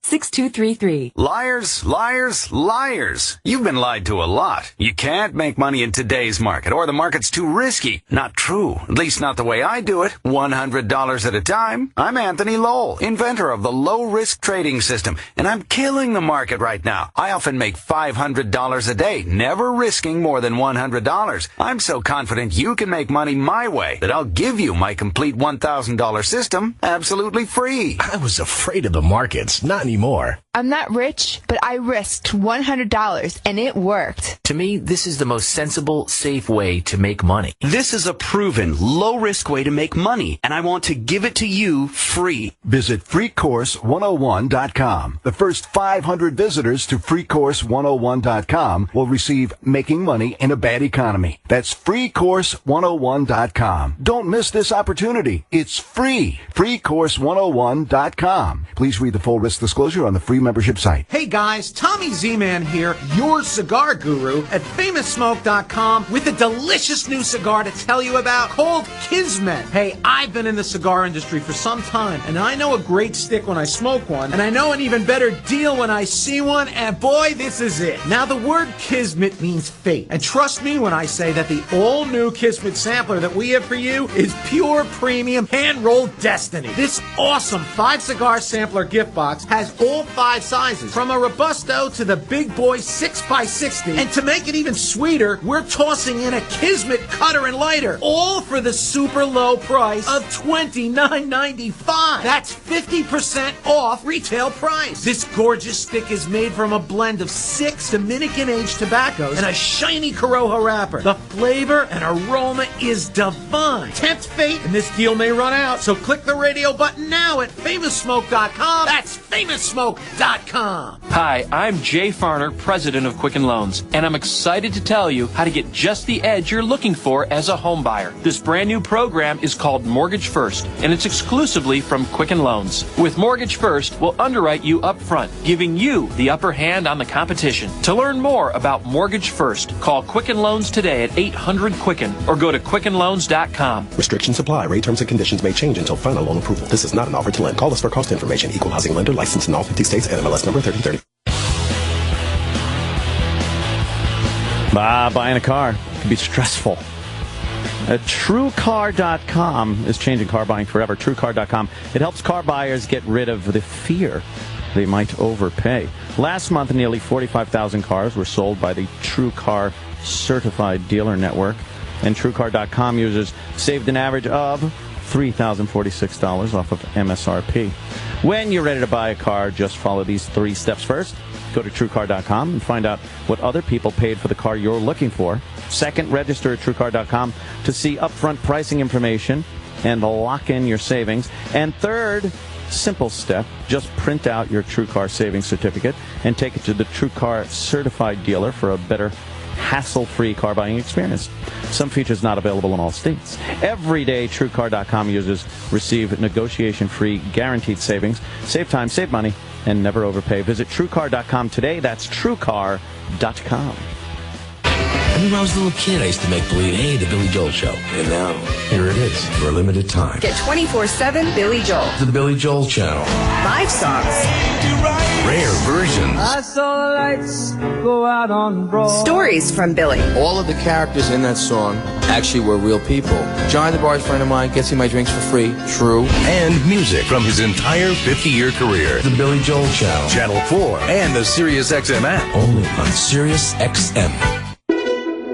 888-866-6233. Liars, liars, liars. You've been lied to a lot. You can't make money in today's market, or the market's too risky. Not true. At least not the way I do it. $100 at a time. I'm Anthony Lowell, inventor of the low-risk trading system, and I'm killing the market right now. I often make $500 a day, never risking more than $100. I'm so confident you can make money my way that I'll give you my complete $1,000 system absolutely free. I was afraid of the markets. Not anymore. I'm not rich, but I risked $100, and it worked. To me, this is the most sensible, safe way to make money. This is a proven, low-risk way to make money, and I want to give it to you free. Visit freecourse101.com. The first 500 visitors to freecourse101.com will receive Making Money in a Bad Economy. That's freecourse101.com. Don't miss this opportunity. It's free. freecourse101.com. Please read the full risk disclosure on the free membership site. Hey guys, Tommy Z-Man here, your cigar guru at FamousSmoke.com with a delicious new cigar to tell you about called Kismet. Hey, I've been in the cigar industry for some time, and I know a great stick when I smoke one, and I know an even better deal when I see one, and boy, this is it. Now, the word Kismet means fate, and trust me when I say that the all-new Kismet sampler that we have for you is pure premium hand-rolled destiny. This awesome 5-cigar sampler gift box has all 5 sizes, from a Robusto to the big boy 6x60. And to make it even sweeter, we're tossing in a Kismet cutter and lighter, all for the super low price of $29.95. That's 50% off retail price. This gorgeous stick is made from a blend of 6 Dominican-aged tobaccos and a shiny Corojo wrapper. The flavor and aroma is divine. Tempt fate, and this deal may run out, so click the radio button now at FamousSmoke.com. That's FamousSmoke.com. Hi, I'm Jay Farner, president of Quicken Loans, and I'm excited to tell you how to get just the edge you're looking for as a home buyer. This brand new program is called Mortgage First, and it's exclusively from Quicken Loans. With Mortgage First, we'll underwrite you up front, giving you the upper hand on the competition. To learn more about Mortgage First, call Quicken Loans today at 800-QUICKEN or go to QuickenLoans.com. Restrictions apply. Rate terms and conditions may change until final loan approval. This is not an offer to lend. Call us for cost information. Equal housing lender licensed in all 50 states. NMLS number 3030. Buying a car can be stressful. TrueCar.com is changing car buying forever. TrueCar.com. It helps car buyers get rid of the fear they might overpay. Last month, nearly 45,000 cars were sold by the TrueCar certified dealer network, and TrueCar.com users saved an average of $3,046 off of MSRP. When you're ready to buy a car, just follow these 3 steps. First, go to TrueCar.com and find out what other people paid for the car you're looking for. Second, register at TrueCar.com to see upfront pricing information and lock in your savings. And third, simple step, just print out your TrueCar savings certificate and take it to the TrueCar certified dealer for a better hassle-free car buying experience. Some features not available in all states. Every day, TrueCar.com users receive negotiation-free guaranteed savings. Save time, save money, and never overpay. Visit TrueCar.com today. That's TrueCar.com. I mean, when I was a little kid, I used to make believe, hey, the Billy Joel Show. And now, here it is, for a limited time. Get 24/7 Billy Joel. The Billy Joel Channel. 5 songs. Rare versions. I saw the lights go out on Broad. Stories from Billy. All of the characters in that song actually were real people. John the bar's friend of mine, gets me my drinks for free. True. And music from his entire 50-year career. The Billy Joel Channel. Channel 4 and the Sirius XM app. Only on Sirius XM.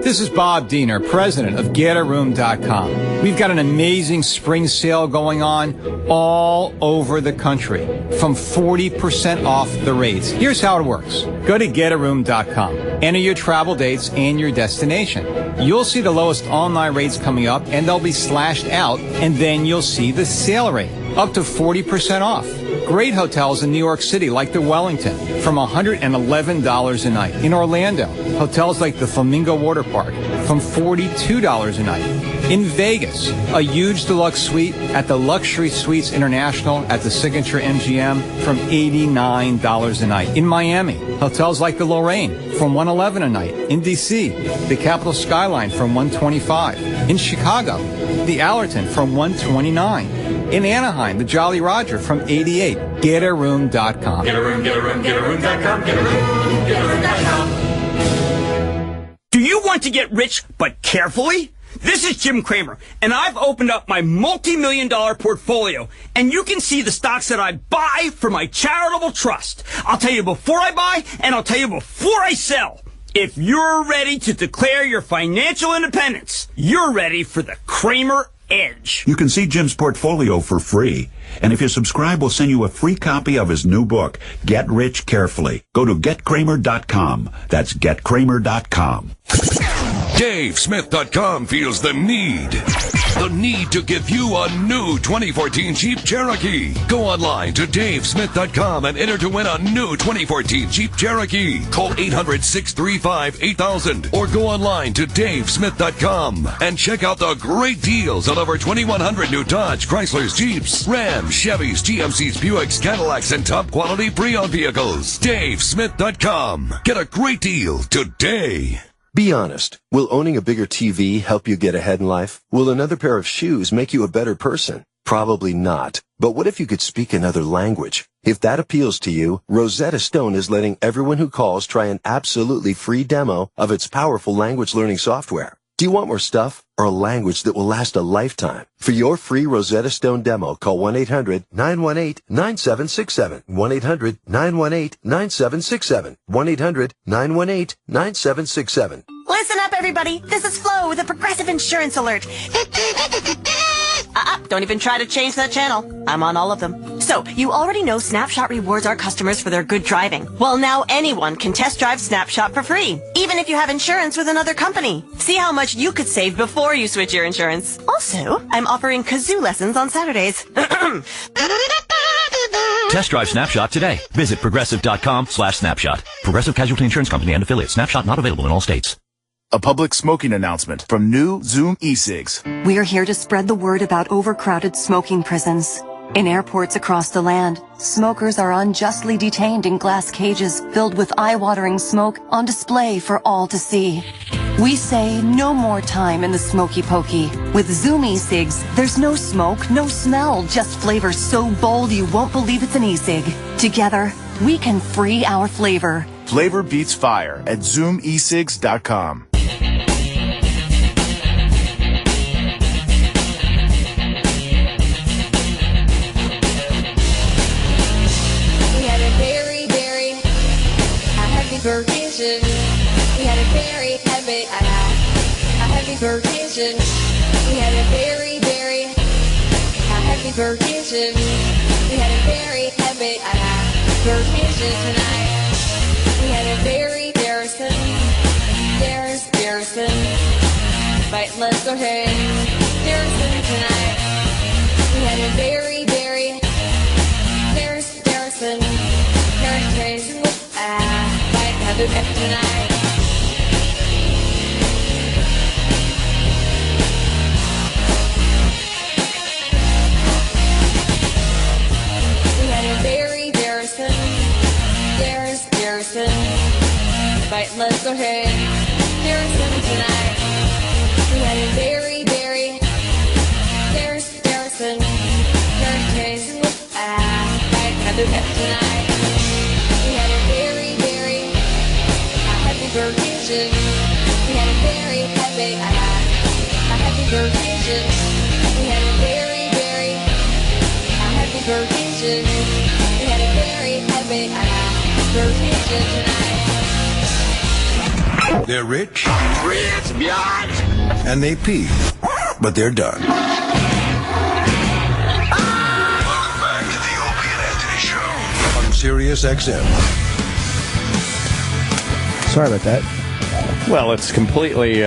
This is Bob Diener, president of GetARoom.com. We've got an amazing spring sale going on all over the country, from 40% off the rates. Here's how it works. Go to GetARoom.com. Enter your travel dates and your destination. You'll see the lowest online rates coming up, and they'll be slashed out, and then you'll see the sale rate, up to 40% off. Great hotels in New York City, like the Wellington, from $111 a night. In Orlando, hotels like the Flamingo Water Park, from $42 a night. In Vegas, a huge deluxe suite at the Luxury Suites International at the Signature MGM, from $89 a night. In Miami, hotels like the Lorraine, from $111 a night. In D.C., the Capitol Skyline, from $125. In Chicago, the Allerton, from $129. In Anaheim, the Jolly Roger from 88. GetAroom.com. Get a room, get a room, get a room.com, get a room, get a room.com. Do you want to get rich, but carefully? This is Jim Cramer, and I've opened up my multi-million-dollar portfolio, and you can see the stocks that I buy for my charitable trust. I'll tell you before I buy, and I'll tell you before I sell. If you're ready to declare your financial independence, you're ready for the Cramer Edge. You can see Jim's portfolio for free. And if you subscribe, we'll send you a free copy of his new book, Get Rich Carefully. Go to getkramer.com. That's getkramer.com. DaveSmith.com feels the need to give you a new 2014 Jeep Cherokee. Go online to DaveSmith.com and enter to win a new 2014 Jeep Cherokee. Call 800-635-8000 or go online to DaveSmith.com and check out the great deals on over 2,100 new Dodge, Chryslers, Jeeps, Rams, Chevys, GMCs, Buicks, Cadillacs, and top quality pre-owned vehicles. DaveSmith.com. Get a great deal today. Be honest. Will owning a bigger TV help you get ahead in life? Will another pair of shoes make you a better person? Probably not. But what if you could speak another language? If that appeals to you, Rosetta Stone is letting everyone who calls try an absolutely free demo of its powerful language learning software. Do you want more stuff or a language that will last a lifetime? For your free Rosetta Stone demo, call 1-800-918-9767. 1-800-918-9767. 1-800-918-9767. Listen up, everybody. This is Flo with a Progressive Insurance Alert. Don't even try to change that channel. I'm on all of them. So, you already know Snapshot rewards our customers for their good driving. Well, now anyone can test drive Snapshot for free, even if you have insurance with another company. See how much you could save before you switch your insurance. Also, I'm offering kazoo lessons on Saturdays. Test drive Snapshot today. Visit progressive.com/snapshot. Progressive Casualty Insurance Company and affiliates. Snapshot not available in all states. A public smoking announcement from new Zoom e-cigs. We're here to spread the word about overcrowded smoking prisons. In airports across the land, smokers are unjustly detained in glass cages filled with eye-watering smoke on display for all to see. We say no more time in the smoky pokey. With Zoom e-cigs, there's no smoke, no smell, just flavor so bold you won't believe it's an e-cig. Together, we can free our flavor. Flavor beats fire at zoomecigs.com. Vacation. We had a very heavy, vacation. We had a very heavy vacation. We had a very heavy vacation tonight. We had a very Garrison. Right, let's go ahead. Garrison tonight. We had a very Garrison. Have it tonight. We had a very Garrison. Right, let's go ahead. Garrison tonight. We had a very Garrison. Right, have it tonight. We had a very vacation. We had a very heavy vacation. We had a very heavy vacation. We had a very heavy vacation tonight. They're rich, and they pee, but they're done. Welcome back to the Opie and Anthony Show on Sirius XM. Sorry about that. Well, it's completely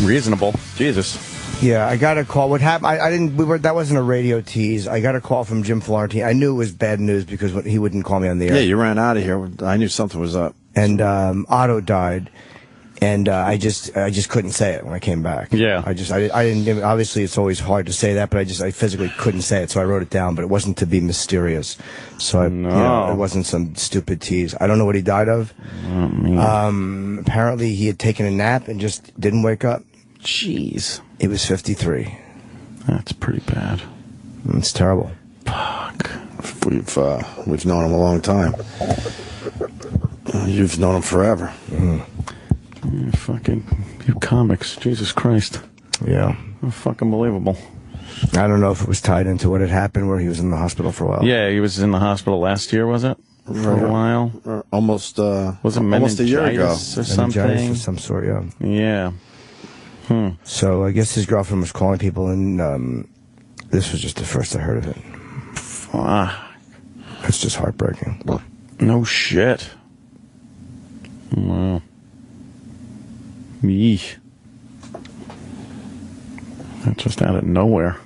reasonable. Jesus. Yeah, I got a call. What happened? I didn't. That wasn't a radio tease. I got a call from Jim Florentine. I knew it was bad news because he wouldn't call me on the air. Yeah, you ran out of here. I knew something was up. And Otto died, and I just couldn't say it when I came back. Yeah. I didn't. Obviously, it's always hard to say that, but I physically couldn't say it, so I wrote it down. But it wasn't to be mysterious. So it wasn't some stupid tease. I don't know what he died of. Apparently, he had taken a nap and just didn't wake up. Jeez. He was 53. That's pretty bad. It's terrible. Fuck. We've known him a long time. You've known him forever. Fucking you comics, Jesus Christ. Yeah. Fucking believable. I don't know if it was tied into what had happened where he was in the hospital for a while. Yeah, he was in the hospital last year, was it? For a while? Almost, was it almost a year ago. Or something? Meningitis of some sort, yeah. Yeah. So I guess his girlfriend was calling people, and this was just the first I heard of it. It's just heartbreaking. No shit. Wow. Yeesh. That's just out of nowhere.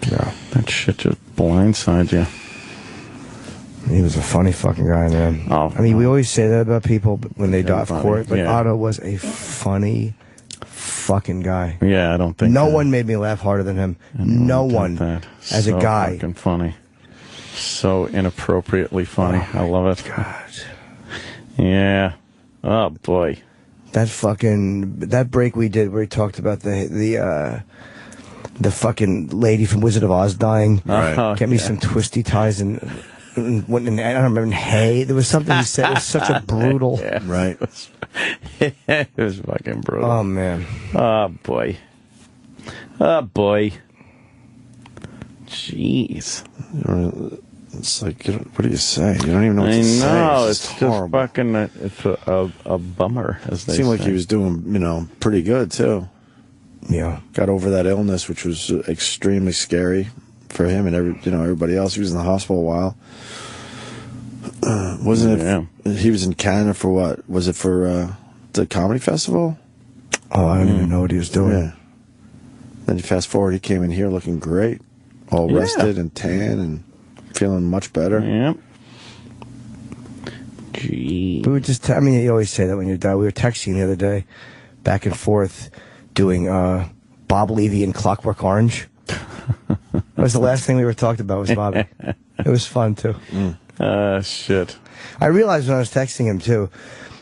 Yeah. That shit just blindsides you. He was a funny fucking guy, man. Oh, I mean, we always say that about people when they die, of course, but yeah. Otto was a funny fucking guy. Yeah, I don't think no one made me laugh harder than him. No one. That. As so a guy. Fucking funny. So inappropriately funny. I love it. God. Yeah. Oh boy. That break we did where he talked about the fucking lady from Wizard of Oz dying. Right. Get me some twisty ties and I don't remember, hay. There was something he said. It was such a brutal. Yeah. Right. It was fucking brutal. Oh, man. Oh, boy. Oh, boy. Jeez. It's like, what do you say? You don't even know what to say. I know. It's It's horrible. just fucking, it's a bummer, as they It seemed like say. he was doing, pretty good, too. Yeah. Got over that illness, which was extremely scary for him and everybody else. He was in the hospital a while. Wasn't it? Yeah. He was in Canada for what? Was it for the comedy festival? Oh, I don't even know what he was doing. Yeah. Then you fast forward, he came in here looking great, all rested and tan and feeling much better. Yep. Gee. We were just, I mean, you always say that when you die. We were texting the other day, back and forth, doing Bob Levy and Clockwork Orange. That was the last thing we were talking about was Bobby. It was fun, too. Shit. I realized when I was texting him, too,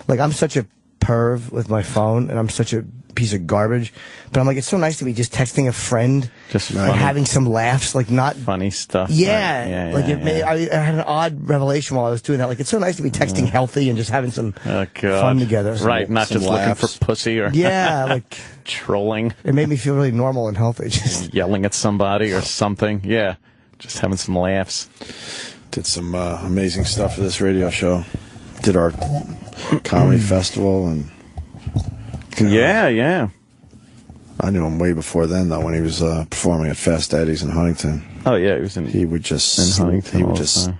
like, I'm such a perv with my phone, and I'm such a piece of garbage, but I'm like, it's so nice to be just texting a friend Just and funny. having some laughs, like, not... Funny stuff. Yeah, Right. like I had an odd revelation while I was doing that. Like, it's so nice to be texting healthy and just having some fun together. Right, not Some just laughs. looking for pussy or Yeah, like trolling. It made me feel really normal and healthy. Just yelling at somebody or something. Yeah, just having some laughs. Did some amazing stuff for this radio show. Did our comedy festival and yeah. I knew him way before then, though, when he was performing at Fast Eddie's in Huntington. Oh yeah, he was in. He would just in Huntington.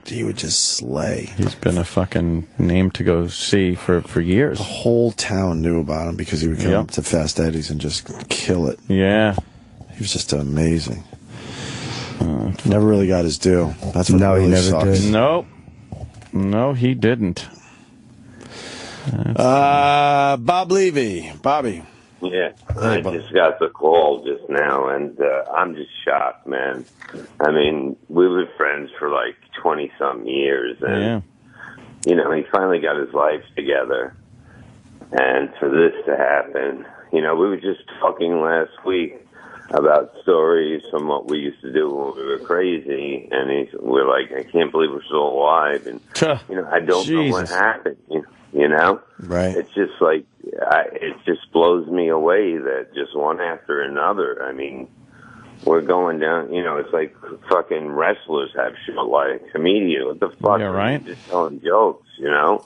He would just slay. He's been a fucking name to go see for years. The whole town knew about him because he would come up to Fast Eddie's and just kill it. Yeah, he was just amazing. Never really got his due. That's what No, he really never sucks. did. Nope. No, he didn't. Bob Levy. Bobby. Yeah, I just got the call just now, and I'm just shocked, man. I mean, we were friends for like 20-something years, and, you know, he finally got his life together. And for this to happen, you know, we were just talking last week about stories from what we used to do when we were crazy, and we're like, I can't believe we're still alive, and, you know, I don't know what happened, you know? Right. It's just like, it just blows me away that just one after another. I mean, we're going down, you know, it's like fucking wrestlers have short life. Comedian, what the fuck? Yeah, right. Just telling jokes, you know?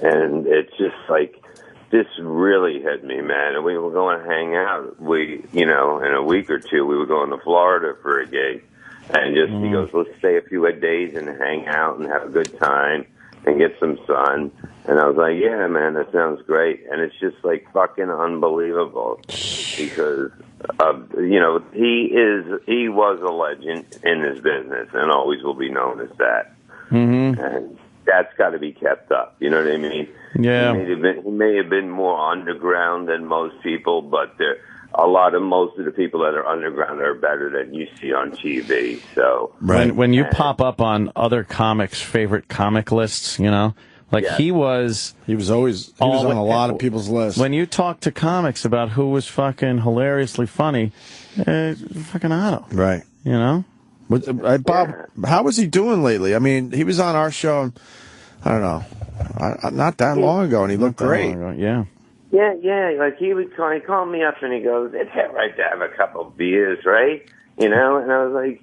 And it's just like, this really hit me, man. And we were going to hang out. You know, in a week or two, we were going to Florida for a gig. And just, he goes, let's stay a few days and hang out and have a good time and get some sun. And I was like, yeah, man, that sounds great. And it's just like fucking unbelievable because, you know, he was a legend in this business and always will be known as that. Mm-hmm. And that's got to be kept up. You know what I mean? Yeah. He may have been more underground than most people, but most of the people that are underground are better than you see on TV. So when you pop up on other comics' favorite comic lists, you know, like he was always on a lot of people's lists. When you talk to comics about who was fucking hilariously funny, fucking Otto, right? You know, Bob, how was he doing lately? I mean, he was on our show, I don't know, not that long ago, and he looked great. Yeah. Yeah. Like he call me up and he goes, "It's all right to have a couple of beers, right?" You know, and I was like,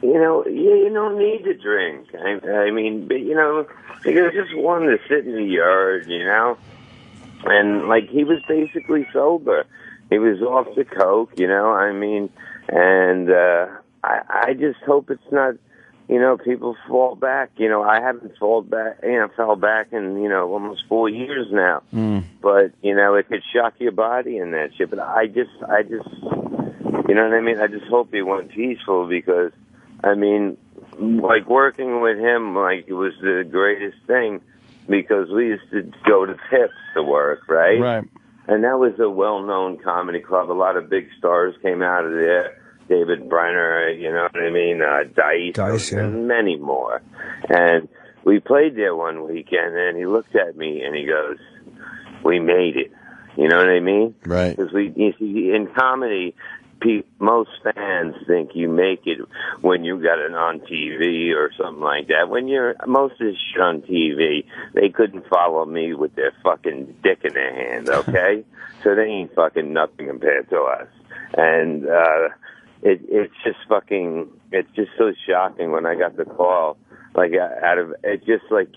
you don't need to drink. I mean, but, he just wanted to sit in the yard, and like he was basically sober. He was off the coke, I mean, and I just hope it's not, people fall back. I haven't fell back in, almost 4 years now. But, it could shock your body and that shit. But I just, you know what I mean? I just hope he went peaceful because, I mean, like working with him, like it was the greatest thing because we used to go to Pips to work, right? Right. And that was a well-known comedy club. A lot of big stars came out of there. David Brenner, you know what I mean? Dice, and many more. And we played there one weekend, and he looked at me and he goes, "We made it." You know what I mean? Right. Because you see, in comedy, most fans think you make it when you got it on TV or something like that. When most of this shit on TV, they couldn't follow me with their fucking dick in their hand, okay? So they ain't fucking nothing compared to us. And it's just fucking, it's just so shocking when I got the call. Like, it's just like,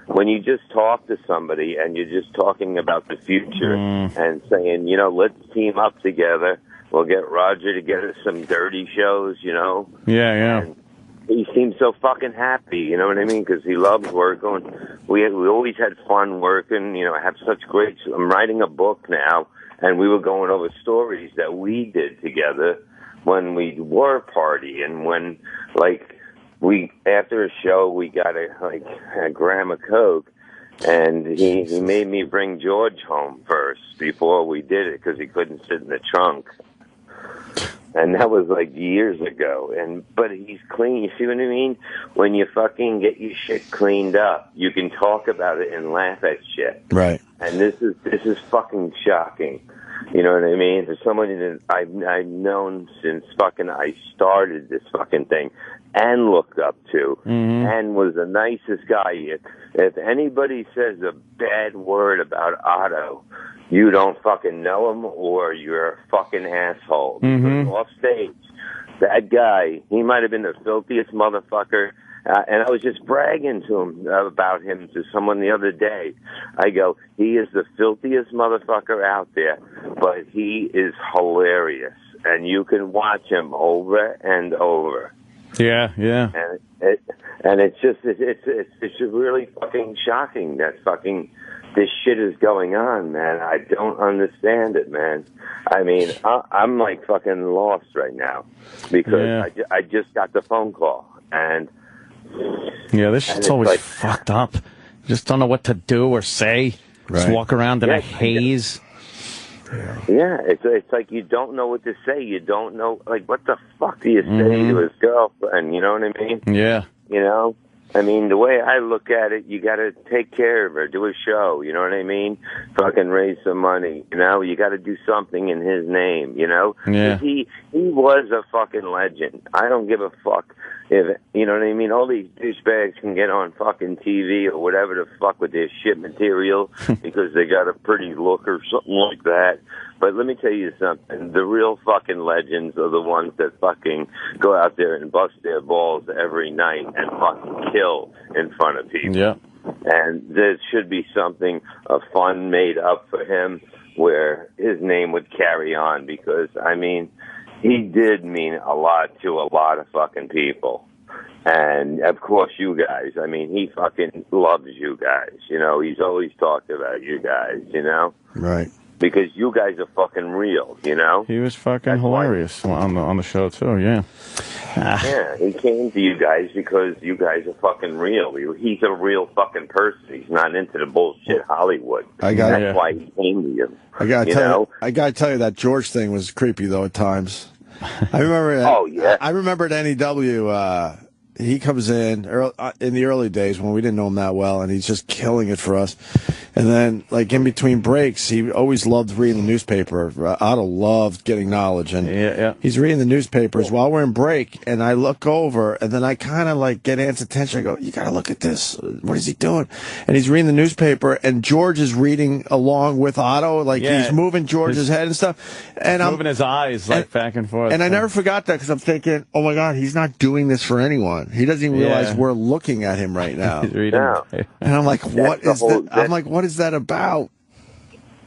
when you just talk to somebody and you're just talking about the future and saying, let's team up together. We'll get Roger to get us some dirty shows, Yeah. And he seemed so fucking happy, you know what I mean? Because he loves working. We always had fun working, I have such great... I'm writing a book now, and we were going over stories that we did together when we were partying, when, like, after a show, we got a gram of Coke, and he made me bring George home first before we did it because he couldn't sit in the trunk. And that was like years ago. But he's clean. You see what I mean? When you fucking get your shit cleaned up, you can talk about it and laugh at shit. Right. And this is fucking shocking. You know what I mean? For somebody that I've known since fucking I started this fucking thing and looked up to and was the nicest guy. If anybody says a bad word about Otto, you don't fucking know him or you're a fucking asshole. Because off stage, that guy, he might have been the filthiest motherfucker. And I was just bragging to him about him to someone the other day. I go, he is the filthiest motherfucker out there, but he is hilarious. And you can watch him over and over. Yeah. And it's just really fucking shocking that fucking this shit is going on, man. I don't understand it, man. I mean, I'm like fucking lost right now because I just got the phone call and. Yeah, this shit's always like, fucked up. You just don't know what to do or say. Right. Just walk around in a haze. Yeah, it's like you don't know what to say. You don't know, like, what the fuck do you say to his girlfriend? You know what I mean? Yeah. I mean, the way I look at it, you got to take care of her, do a show, you know what I mean? Fucking raise some money, you got to do something in his name, Yeah. He was a fucking legend. I don't give a fuck if, you know what I mean? All these douchebags can get on fucking TV or whatever the fuck with their shit material because they got a pretty look or something like that. But let me tell you something. The real fucking legends are the ones that fucking go out there and bust their balls every night and fucking kill in front of people. Yeah. And there should be something, a fund made up for him where his name would carry on because, I mean, he did mean a lot to a lot of fucking people. And, of course, you guys. I mean, he fucking loves you guys. He's always talked about you guys, Right. Because you guys are fucking real, He was fucking hilarious on the show, too, yeah. Yeah, he came to you guys because you guys are fucking real. He's a real fucking person. He's not into the bullshit Hollywood. That's why he came to you. I gotta tell you that George thing was creepy though at times. I remember. I remember at NEW. He comes in the early days when we didn't know him that well, and he's just killing it for us. And then, like, in between breaks, he always loved reading the newspaper. Otto loved getting knowledge. And he's reading the newspapers while we're in break, and I look over, and then I kind of, like, get Ant's attention. I go, you got to look at this. What is he doing? And he's reading the newspaper, and George is reading along with Otto. Like, he's moving George's head and stuff. And moving his eyes, like, back and forth. And I never forgot that because I'm thinking, oh, my God, he's not doing this for anyone. He doesn't even realize we're looking at him right now. He's reading. And I'm like, what is that? I'm like, what is that about?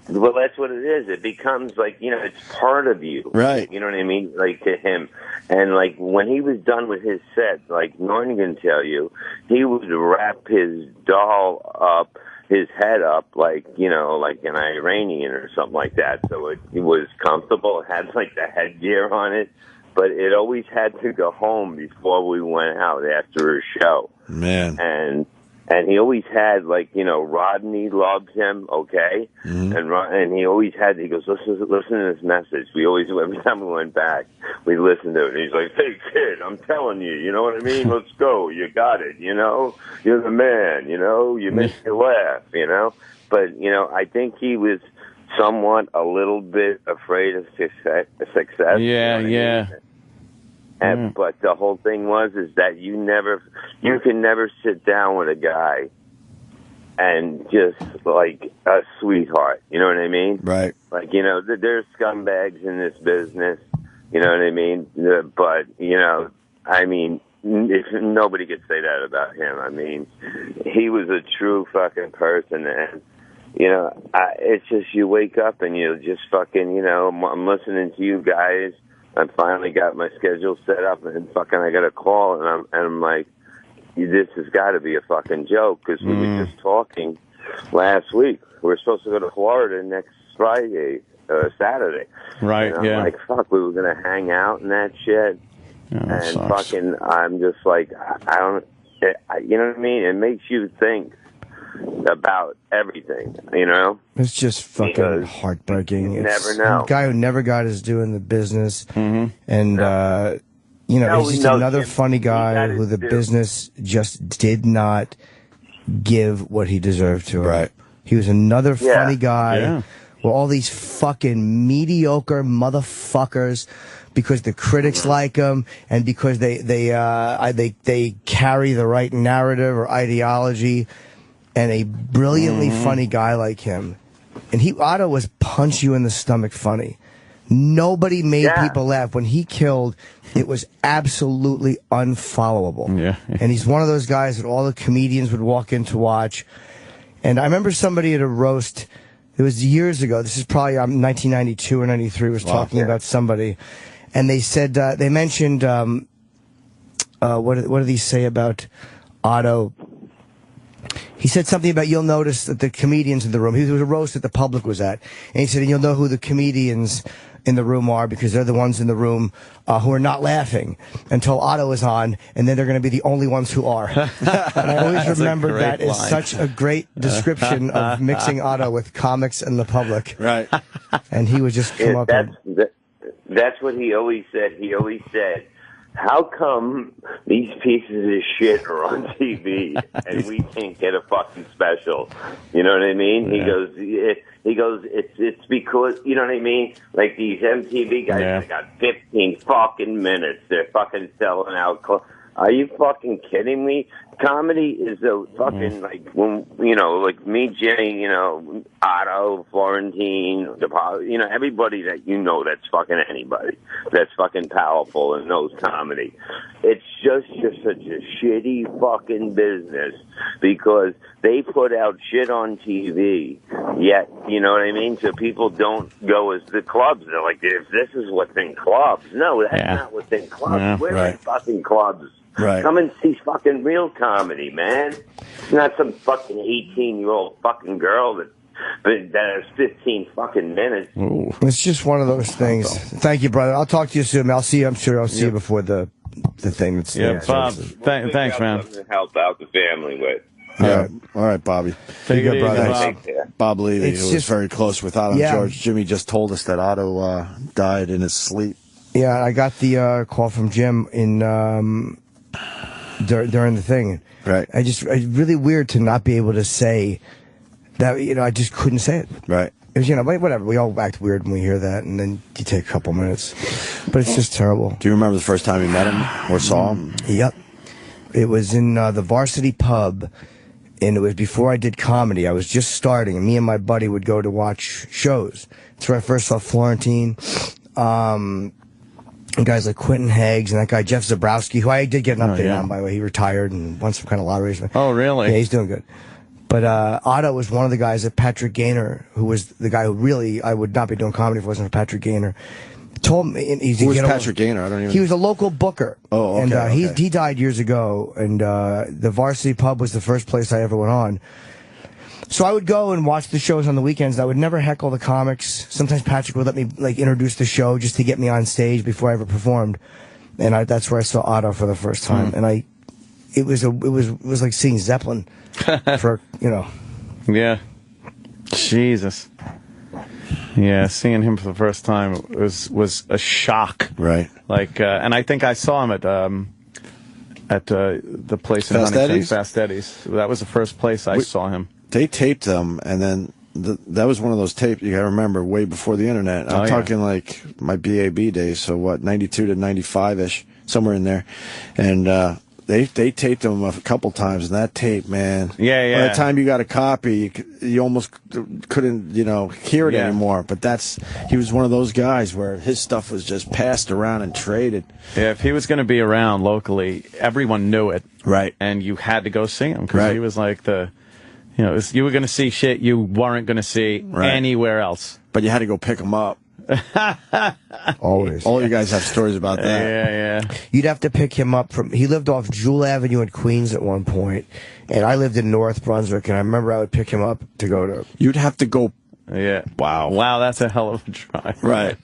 Well, that's what it is. It becomes like, it's part of you. Right. You know what I mean? Like, to him. And, like, when he was done with his set, like Norton can tell you, he would wrap his doll up, his head up, like, like an Iranian or something like that. So it was comfortable. It had, like, the headgear on it. But it always had to go home before we went out after a show. Man. And he always had, like, Rodney loves him, okay? And he always had, he goes, listen to this message. We always, every time we went back, we listened to it. And he's like, hey, kid, I'm telling you, you know what I mean? Let's go. You got it, You're the man, you make me laugh, But, I think he was somewhat a little bit afraid of success. Yeah. But the whole thing is that you can never sit down with a guy and just like a sweetheart. You know what I mean? Right. Like, there's scumbags in this business. You know what I mean? But, I mean, nobody could say that about him. I mean, he was a true fucking person. And, it's just you wake up and you just fucking, I'm listening to you guys. I finally got my schedule set up, and fucking I got a call, and I'm like, this has got to be a fucking joke, because we were just talking last week. We're supposed to go to Florida next Saturday. Right, and I'm like, fuck, we were going to hang out and that shit. And sucks. fucking, I'm just like, I don't, you know what I mean? It makes you think about everything, It's just fucking heartbreaking. You it's never know. A guy who never got his due in the business. And, he's just another funny guy who the business just did not give what he deserved to him. Right. He was another funny guy with all these fucking mediocre motherfuckers because the critics like him and because they carry the right narrative or ideology. And a brilliantly funny guy like him. And Otto was punch you in the stomach funny. Nobody made people laugh. When he killed, it was absolutely unfollowable. Yeah. And he's one of those guys that all the comedians would walk in to watch. And I remember somebody at a roast, it was years ago, this is probably 1992 or 93, was talking about somebody. And they said, they mentioned, what did he say about Otto? He said something about you'll notice that the comedians in the room, he was a roast that the public was at, and he said, and you'll know who the comedians in the room are because they're the ones in the room who are not laughing until Otto is on, and then they're going to be the only ones who are. And I always remember that as such a great description of mixing Otto with comics and the public. Right. And he would just come up and... That's what he always said. He always said, how come these pieces of shit are on TV and we can't get a fucking special? You know what I mean? Yeah. He goes, it's because, you know what I mean? Like these MTV guys, they got 15 fucking minutes. They're fucking selling out. Are you fucking kidding me? Comedy is a fucking, like, when, like me, Jenny, Otto, Florentine, everybody that that's fucking anybody that's fucking powerful and knows comedy. It's just such a shitty fucking business because they put out shit on TV, yet, you know what I mean? So people don't go as the clubs. They're like, if this is what's in clubs. No, that's not what's in clubs. Yeah, We're in fucking clubs. Right. Come and see fucking real comedy, man. It's not some fucking 18-year-old fucking girl that has 15 fucking minutes. Ooh. It's just one of those things. Thank you, brother. I'll talk to you soon. I'm sure I'll see you before the thing that's... Bob, thanks, man. Something to help out the family with. Yeah. All right, Bobby. Take good, it brother. easy, Bob Levy, It's who was just- very close with Otto and George. Jimmy just told us that Otto died in his sleep. Yeah, I got the call from Jim in... during the thing. Right. It's really weird to not be able to say that, you know, I just couldn't say it. Right. It was, you know, whatever. We all act weird when we hear that, and then you take a couple minutes. But it's just terrible. Do you remember the first time you met him or saw him? Yep. It was in the Varsity Pub, and it was before I did comedy. I was just starting, and me and my buddy would go to watch shows. That's where I first saw Florentine, and guys like Quentin Heggs, and that guy Jeff Zabrowski, who I did get an update on, by the way. He retired and won some kind of lottery. Oh, really? Yeah, he's doing good. But Otto was one of the guys that Patrick Gaynor, who was the guy who really I would not be doing comedy if it wasn't for Patrick Gaynor, told me. Who was Patrick Gaynor? I don't even. He was a local booker. Oh, okay. And he died years ago, and the Varsity Pub was the first place I ever went on. So I would go and watch the shows on the weekends. I would never heckle the comics. Sometimes Patrick would let me like introduce the show just to get me on stage before I ever performed, and that's where I saw Otto for the first time. And it was like seeing Zeppelin for, you know. Yeah. Jesus. Yeah, seeing him for the first time was a shock. Right. Like, and I think I saw him at the place in Huntington, Fast Eddie's. That was the first place I saw him. They taped them, and then that was one of those tapes you gotta remember way before the internet. I'm talking like my BAB days, so what, 92 to 95-ish, somewhere in there. And they taped them a couple times, and that tape, man. Yeah. By the time you got a copy, you almost couldn't, you know, hear it anymore. But he was one of those guys where his stuff was just passed around and traded. Yeah, if he was going to be around locally, everyone knew it. Right. And you had to go see him because he was like you know, you were going to see shit you weren't going to see anywhere else. But you had to go pick him up. Always. All you guys have stories about that. Yeah. You'd have to pick him up he lived off Jewel Avenue in Queens at one point, and I lived in North Brunswick, and I remember I would pick him up to go to. You'd have to go. Yeah. Wow, that's a hell of a drive. Right.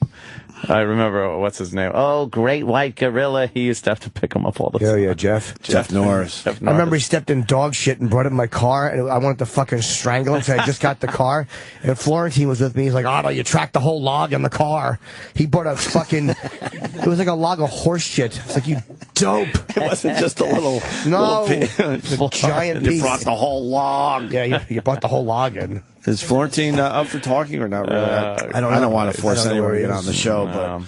I remember, what's his name? Oh, Great White Gorilla. He used to have to pick him up all the time. Yeah, Jeff Norris. I remember he stepped in dog shit and brought it in my car, and I wanted to fucking strangle him, so I just got the car. And Florentine was with me. He's like, Otto, you tracked the whole log in the car. He brought a fucking, it was like a log of horse shit. It's like, you dope. It wasn't just a little. No, little a giant You piece. brought the whole log. Yeah, you brought the whole log in. Is Florentine up for talking or not really? I don't want to force anyone to get on the show, but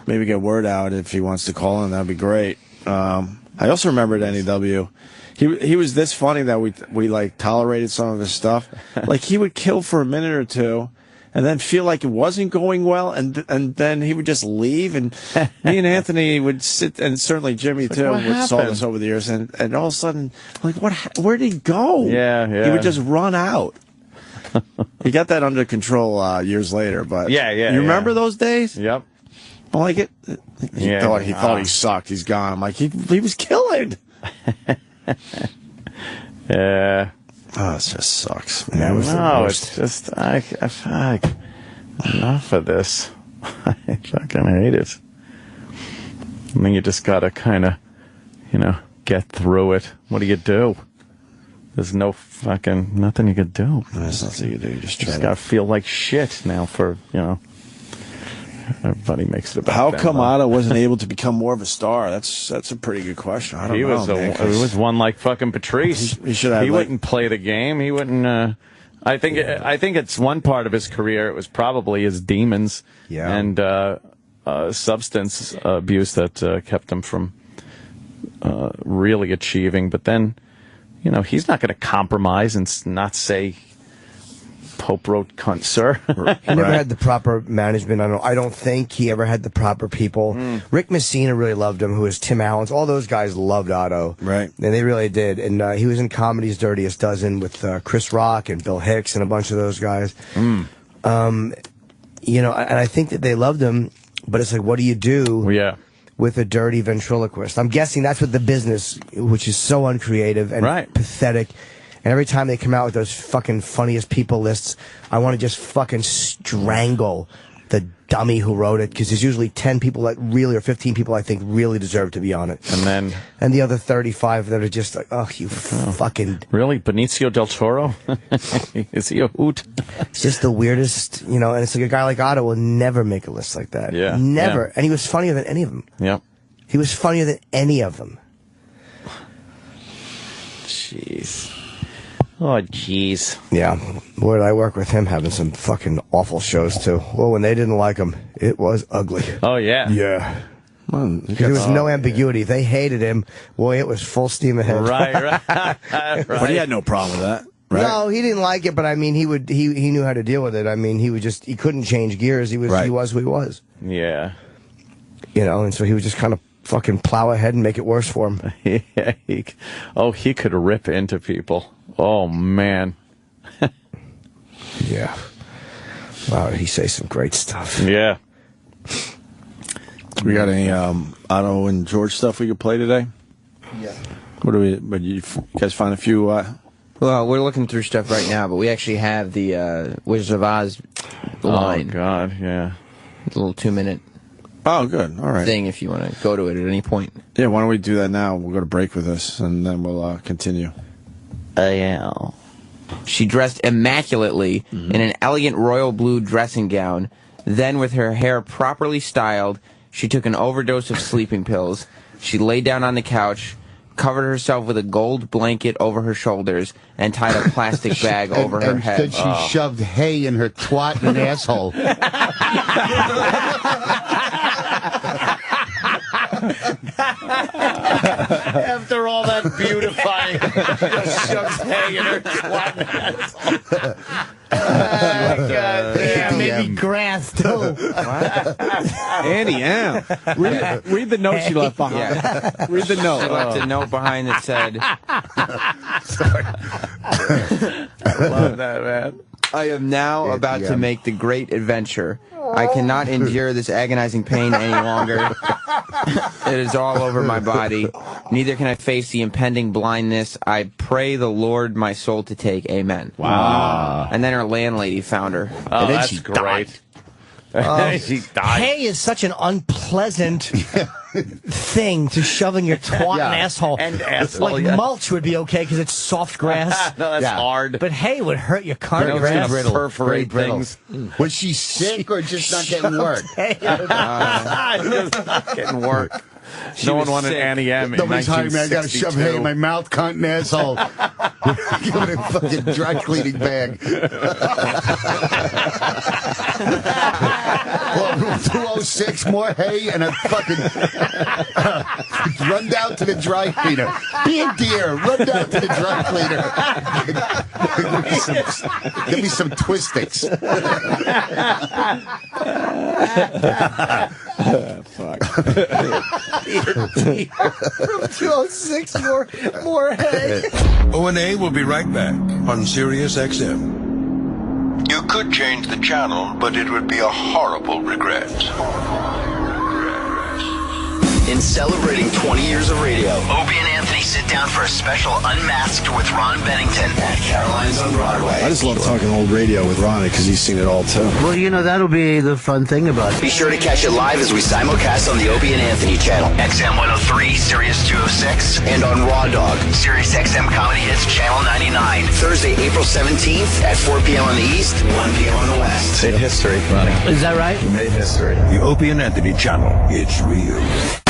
maybe get word out if he wants to call in. That'd be great. I also remember at NEW, he was this funny that we like tolerated some of his stuff. Like he would kill for a minute or two, and then feel like it wasn't going well, and then he would just leave. And me and Anthony would sit, and certainly Jimmy too, saw this over the years, and all of a sudden, like, where'd he go? Yeah. He would just run out. He got that under control years later, but yeah. You remember those days? Yep. Well, like it. He thought he sucked. He's gone. I'm like, he was killing. Yeah. Oh, it just sucks. Man, It's just enough of this. I fucking hate it. I mean, you just gotta kind of, you know, get through it. What do you do? There's nothing you could do. There's nothing you do. You just gotta feel like shit now for, you know. Everybody makes it about How them, come Otto wasn't able to become more of a star? That's a pretty good question. I don't know. He was one like fucking Patrice. He should have. He wouldn't play the game. He wouldn't. I think it's one part of his career. It was probably his demons and substance abuse that kept him from really achieving. But then, you know, he's not going to compromise and not say Pope wrote cunt, sir. He never had the proper management. I don't think he ever had the proper people. Rick Messina really loved him, who was Tim Allen's. All those guys loved Otto. Right. And they really did. And he was in Comedy's Dirtiest Dozen with Chris Rock and Bill Hicks and a bunch of those guys. You know, and I think that they loved him, but it's like, what do you do with a dirty ventriloquist? I'm guessing that's what the business, which is so uncreative and pathetic. And every time they come out with those fucking funniest people lists, I want to just fucking strangle the dummy who wrote it, because there's usually 10 people that really, or 15 people I think really deserve to be on it. And the other 35 that are just like, oh, you fucking... Really? Benicio del Toro? Is he a hoot? It's just the weirdest, you know, and it's like a guy like Otto will never make a list like that. Yeah. Never. Yeah. And he was funnier than any of them. Yep. He was funnier than any of them. Jeez. Oh, jeez. Yeah. Boy, did I work with him having some fucking awful shows, too. Well, when they didn't like him, it was ugly. Oh, yeah. Yeah. There was no ambiguity. They hated him. Boy, it was full steam ahead. Right. But he had no problem with that. Right? No, he didn't like it, but I mean, he knew how to deal with it. I mean, he couldn't change gears. He was who he was. Yeah. You know, and so he would just kind of fucking plow ahead and make it worse for him. Yeah, he could rip into people. Oh, man. Yeah. Wow, he says some great stuff. Yeah. We got any Otto and George stuff we could play today? Yeah. But you guys find a few... Well, we're looking through stuff right now, but we actually have the Wizard of Oz line. Oh, God, yeah. A little 2-minute good. All right. thing if you want to go to it at any point. Yeah, why don't we do that now? We'll go to break with this, and then we'll continue. Yeah. She dressed immaculately in an elegant royal blue dressing gown. Then, with her hair properly styled, she took an overdose of sleeping pills. She lay down on the couch, covered herself with a gold blanket over her shoulders, and tied a plastic bag over her head. And she shoved hay in her twat and asshole. After all that beautifying, she just shoves hay in her twat and asshole. God damn. Maybe grass, too. Annie M. Read the note she left behind. Yeah. Read the note. She left a note behind that said... Sorry. I love that, man. I am now about to make the great adventure. I cannot endure this agonizing pain any longer. It is all over my body. Neither can I face the impending blindness. I pray the Lord my soul to take. Amen. Wow. And then her landlady found her. Oh, and then that's she great. She died. Hay is such an unpleasant thing to shove in your twat and asshole. And asshole, like mulch would be okay because it's soft grass. No, that's hard. But hay would hurt your cunt It's grass. gonna perforate things. Was she sick or just not getting work? Just not getting work. No one wanted sick. Annie M. in Nobody's hiring me. I got to shove hay in 1962. my mouth, cunt, and asshole. Give it a fucking dry cleaning bag. 206, more hay, and a fucking run down to the dry cleaner. Be a dear. Run down to the dry cleaner. Give me some Twistix. Fuck. From 206, more hay. O&A will be right back on Sirius XM. You could change the channel, but it would be a horrible regret. In celebrating 20 years of radio, Opie and Anthony sit down for a special Unmasked with Ron Bennington at Caroline's on Broadway. I just love talking old radio with Ronnie because he's seen it all too. Well, you know, that'll be the fun thing about it. Be sure to catch it live as we simulcast on the Opie and Anthony channel, XM 103, Sirius 206, and on Raw Dog, Sirius XM Comedy Hits, Channel 99. Thursday, April 17th at 4 p.m. on the East, 1 p.m. on the West. Made history, Ronnie. Is that right? Made history. The Opie and Anthony channel. It's real.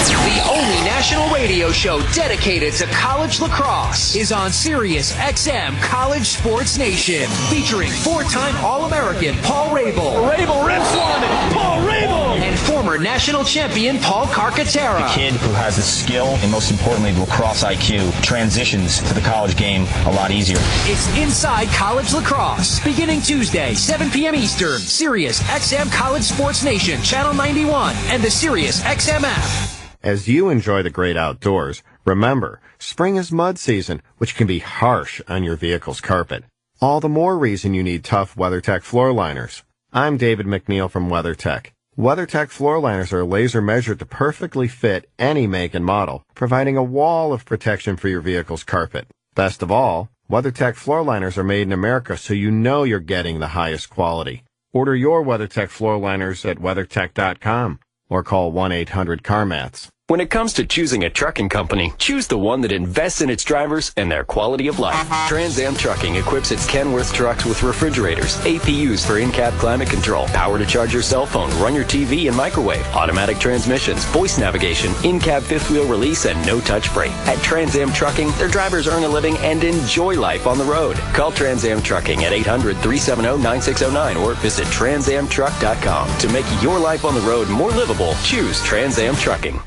The only national radio show dedicated to college lacrosse is on Sirius XM College Sports Nation, featuring four-time All-American Paul Rabel. Rabel rips one! Paul Rabel! And former national champion Paul Carcaterra. A kid who has the skill and, most importantly, lacrosse IQ transitions to the college game a lot easier. It's Inside College Lacrosse, beginning Tuesday, 7 p.m. Eastern. Sirius XM College Sports Nation, Channel 91, and the Sirius XM app. As you enjoy the great outdoors, remember, spring is mud season, which can be harsh on your vehicle's carpet. All the more reason you need tough WeatherTech floor liners. I'm David McNeil from WeatherTech. WeatherTech floor liners are laser measured to perfectly fit any make and model, providing a wall of protection for your vehicle's carpet. Best of all, WeatherTech floor liners are made in America, so you know you're getting the highest quality. Order your WeatherTech floor liners at WeatherTech.com or call 1-800-CarMats. When it comes to choosing a trucking company, choose the one that invests in its drivers and their quality of life. Trans Am Trucking equips its Kenworth trucks with refrigerators, APUs for in-cab climate control, power to charge your cell phone, run your TV and microwave, automatic transmissions, voice navigation, in-cab fifth-wheel release, and no-touch freight. At Trans Am Trucking, their drivers earn a living and enjoy life on the road. Call Trans Am Trucking at 800-370-9609 or visit transamtruck.com. To make your life on the road more livable, choose Trans Am Trucking.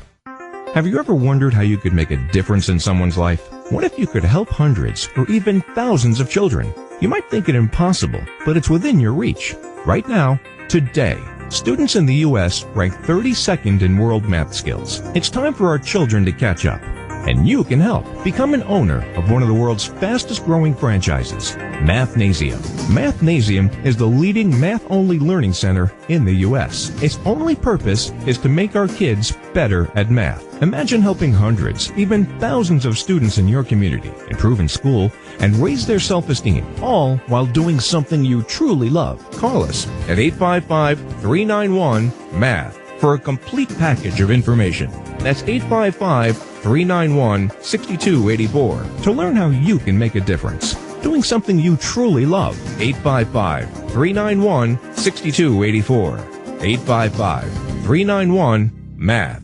Have you ever wondered how you could make a difference in someone's life? What if you could help hundreds or even thousands of children? You might think it impossible, but it's within your reach. Right now, today, students in the U.S. rank 32nd in world math skills. It's time for our children to catch up. And you can help. Become an owner of one of the world's fastest growing franchises, Mathnasium. Mathnasium is the leading math-only learning center in the U.S. Its only purpose is to make our kids better at math. Imagine helping hundreds, even thousands of students in your community improve in school and raise their self-esteem, all while doing something you truly love. Call us at 855-391-MATH for a complete package of information. That's 855-391-6284 to learn how you can make a difference. Doing something you truly love. 855-391-6284. 855-391-MATH.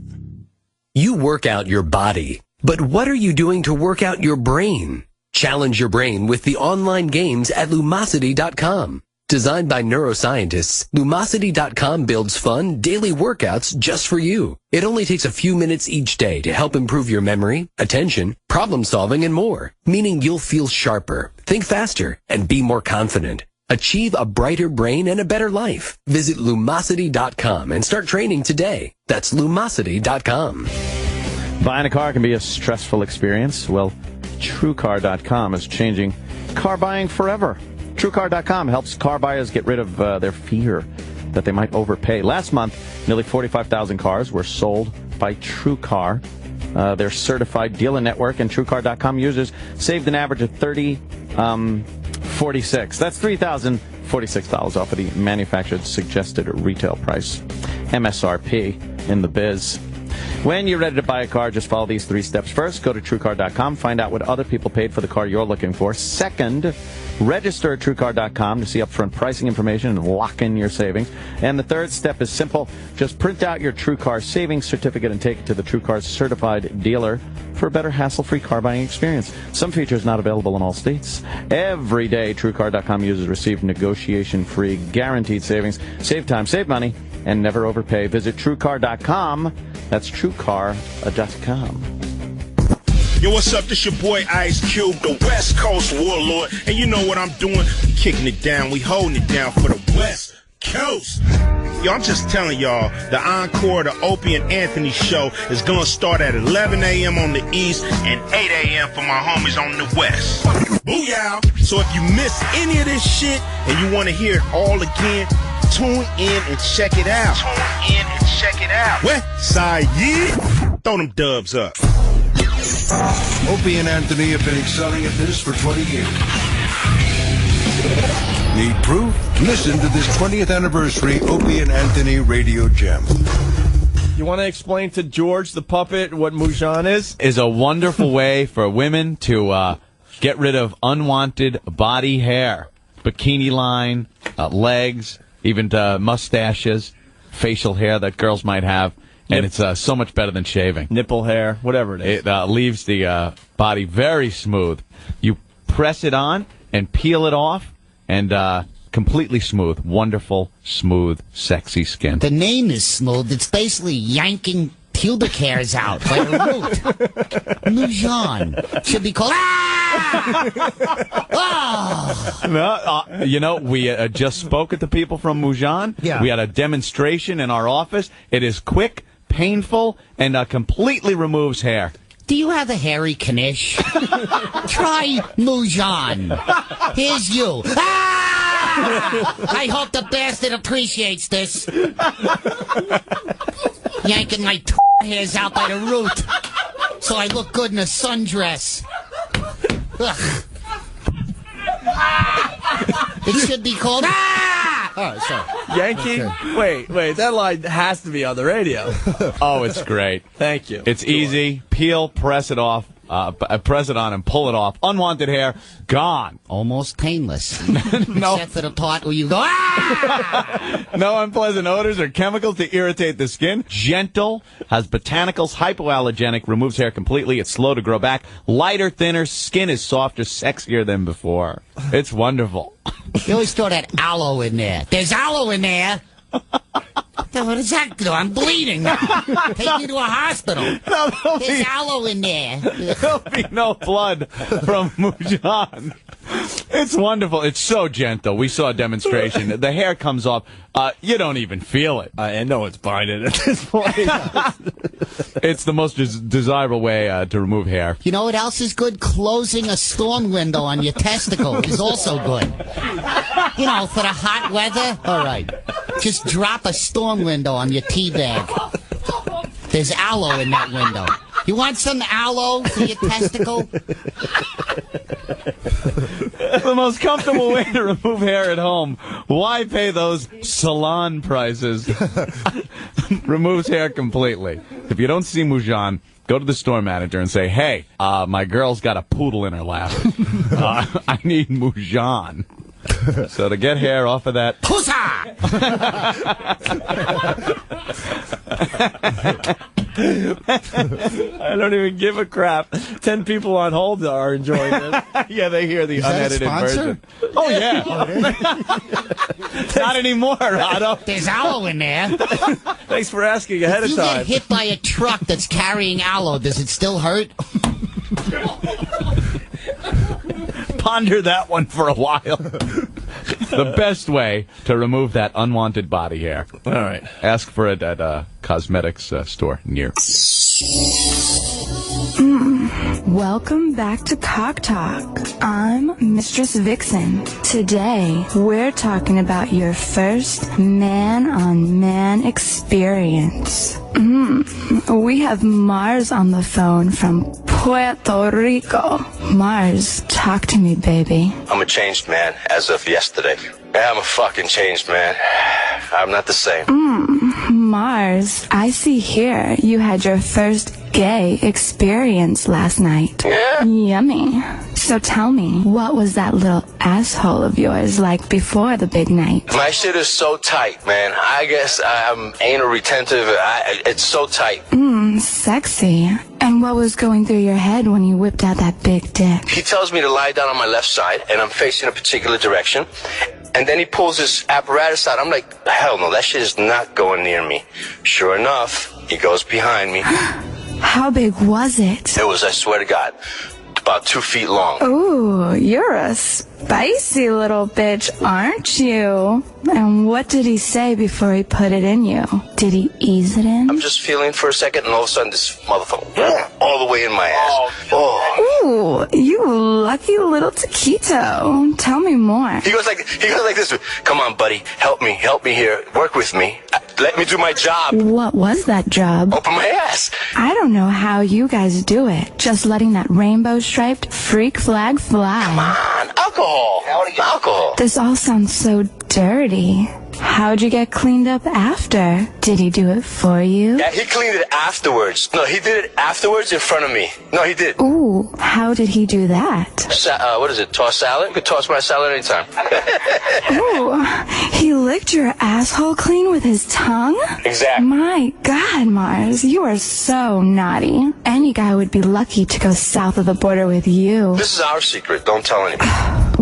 You work out your body, but what are you doing to work out your brain? Challenge your brain with the online games at Lumosity.com. Designed by neuroscientists, Lumosity.com builds fun, daily workouts just for you. It only takes a few minutes each day to help improve your memory, attention, problem solving, and more. Meaning you'll feel sharper, think faster, and be more confident. Achieve a brighter brain and a better life. Visit Lumosity.com and start training today. That's Lumosity.com. Buying a car can be a stressful experience. Well, TrueCar.com is changing car buying forever. TrueCar.com helps car buyers get rid of their fear that they might overpay. Last month, nearly 45,000 cars were sold by TrueCar. Their certified dealer network, and TrueCar.com users saved an average of $30.46. That's $3,046 off of the manufacturer's suggested retail price, MSRP, in the biz. When you're ready to buy a car, just follow these 3 steps. First, go to TrueCar.com. Find out what other people paid for the car you're looking for. Second, register at TrueCar.com to see upfront pricing information and lock in your savings. And the third step is simple. Just print out your TrueCar savings certificate and take it to the TrueCar certified dealer for a better hassle-free car buying experience. Some features not available in all states. Every day, TrueCar.com users receive negotiation-free guaranteed savings. Save time, save money, and never overpay. Visit TrueCar.com. That's TrueCar.com. Yo, what's up? This your boy Ice Cube, the West Coast Warlord. And you know what I'm doing? We kicking it down. We holding it down for the West Coast. Yo, I'm just telling y'all, the encore of the Opie and Anthony show is going to start at 11 a.m. on the East and 8 a.m. for my homies on the West. Booyah! So if you miss any of this shit and you want to hear it all again, tune in and check it out. West Side, yeah? Throw them dubs up. Opie and Anthony have been excelling at this for 20 years. Need proof? Listen to this 20th anniversary Opie and Anthony radio gem. You want to explain to George the puppet what Mujan is? Is a wonderful way for women to get rid of unwanted body hair, bikini line, legs, even mustaches, facial hair that girls might have. And it's so much better than shaving. Nipple hair, whatever it is. It leaves the body very smooth. You press it on and peel it off, and completely smooth. Wonderful, smooth, sexy skin. The name is smooth. It's basically yanking pubic hairs out by the root. Mujan should be called... No, you know, we just spoke with the people from Mujan. Yeah. We had a demonstration in our office. It is quick, painful, and completely removes hair. Do you have a hairy Knish? Try Mujan. Here's you. I hope the bastard appreciates this. Yanking my hairs out by the root so I look good in a sundress. Ugh. It should be called right, sorry. Yankee? Okay. Wait, that line has to be on the radio. Oh, it's great. Thank you. It's easy. Peel, press it off. Press it on and pull it off. Unwanted hair, gone. Almost painless. No. Except for the part where you go, ah! No unpleasant odors or chemicals to irritate the skin. Gentle, has botanicals, hypoallergenic, removes hair completely. It's slow to grow back. Lighter, thinner, skin is softer, sexier than before. It's wonderful. You always throw that aloe in there. There's aloe in there. What does that do? I'm bleeding. Take me to a hospital. No, There's aloe in there. There'll be no blood from Mujan. It's wonderful. It's so gentle. We saw a demonstration. The hair comes off. You don't even feel it. I know it's binding at this point. It's the most desirable way to remove hair. You know what else is good? Closing a storm window on your testicle is also good. You know, for the hot weather. All right. Just drop a storm window on your tea bag. There's aloe in that window. You want some aloe for your testicle? The most comfortable way to remove hair at home. Why pay those salon prices? Removes hair completely. If you don't see Mujan, go to the store manager and say, hey, my girl's got a poodle in her lap. I need Mujan. So to get hair off of that... Pussa! I don't even give a crap. 10 people on hold are enjoying it. Yeah, they hear the unedited version. Oh, yeah. Not anymore, Otto. There's aloe in there. Thanks for asking ahead If of time. you get hit by a truck that's carrying aloe, does it still hurt? Ponder that one for a while. The best way to remove that unwanted body hair. All right. Ask for it at a cosmetics store near. Welcome back to Cock Talk. I'm Mistress Vixen. Today, we're talking about your first man-on-man experience. We have Mars on the phone from Puerto Rico. Mars, talk to me, baby. I'm a changed man as of yesterday. Yeah, I'm a fucking changed man. I'm not the same. Mars, I see here you had your first gay experience last night. Yeah. Yummy. So tell me, what was that little asshole of yours like before the big night? My shit is so tight, man. I guess I'm anal retentive. It's so tight. Sexy. And what was going through your head when you whipped out that big dick? He tells me to lie down on my left side, and I'm facing a particular direction. And then he pulls his apparatus out. I'm like, hell no, that shit is not going near me. Sure enough, he goes behind me. How big was it? It was, I swear to God, about 2 feet long. Ooh, you're a spicy little bitch, aren't you? And what did he say before he put it in you? Did he ease it in? I'm just feeling for a second, and all of a sudden, this motherfucker, all the way in my ass. Ooh, you lucky little taquito. Tell me more. He goes like this. Come on, buddy, help me here, work with me. Let me do my job. What was that job? Open my ass. I don't know how you guys do it. Just letting that rainbow-striped freak flag fly. Come on, alcohol. Alcohol. This all sounds so dirty. How'd you get cleaned up after? Did he do it for you? Yeah, he cleaned it afterwards. No, he did it afterwards in front of me. No, he did. Ooh, how did he do that? What is it, toss salad? You could toss my salad anytime. Ooh, he licked your asshole clean with his tongue? Exactly. My God, Mars, you are so naughty. Any guy would be lucky to go south of the border with you. This is our secret. Don't tell anybody.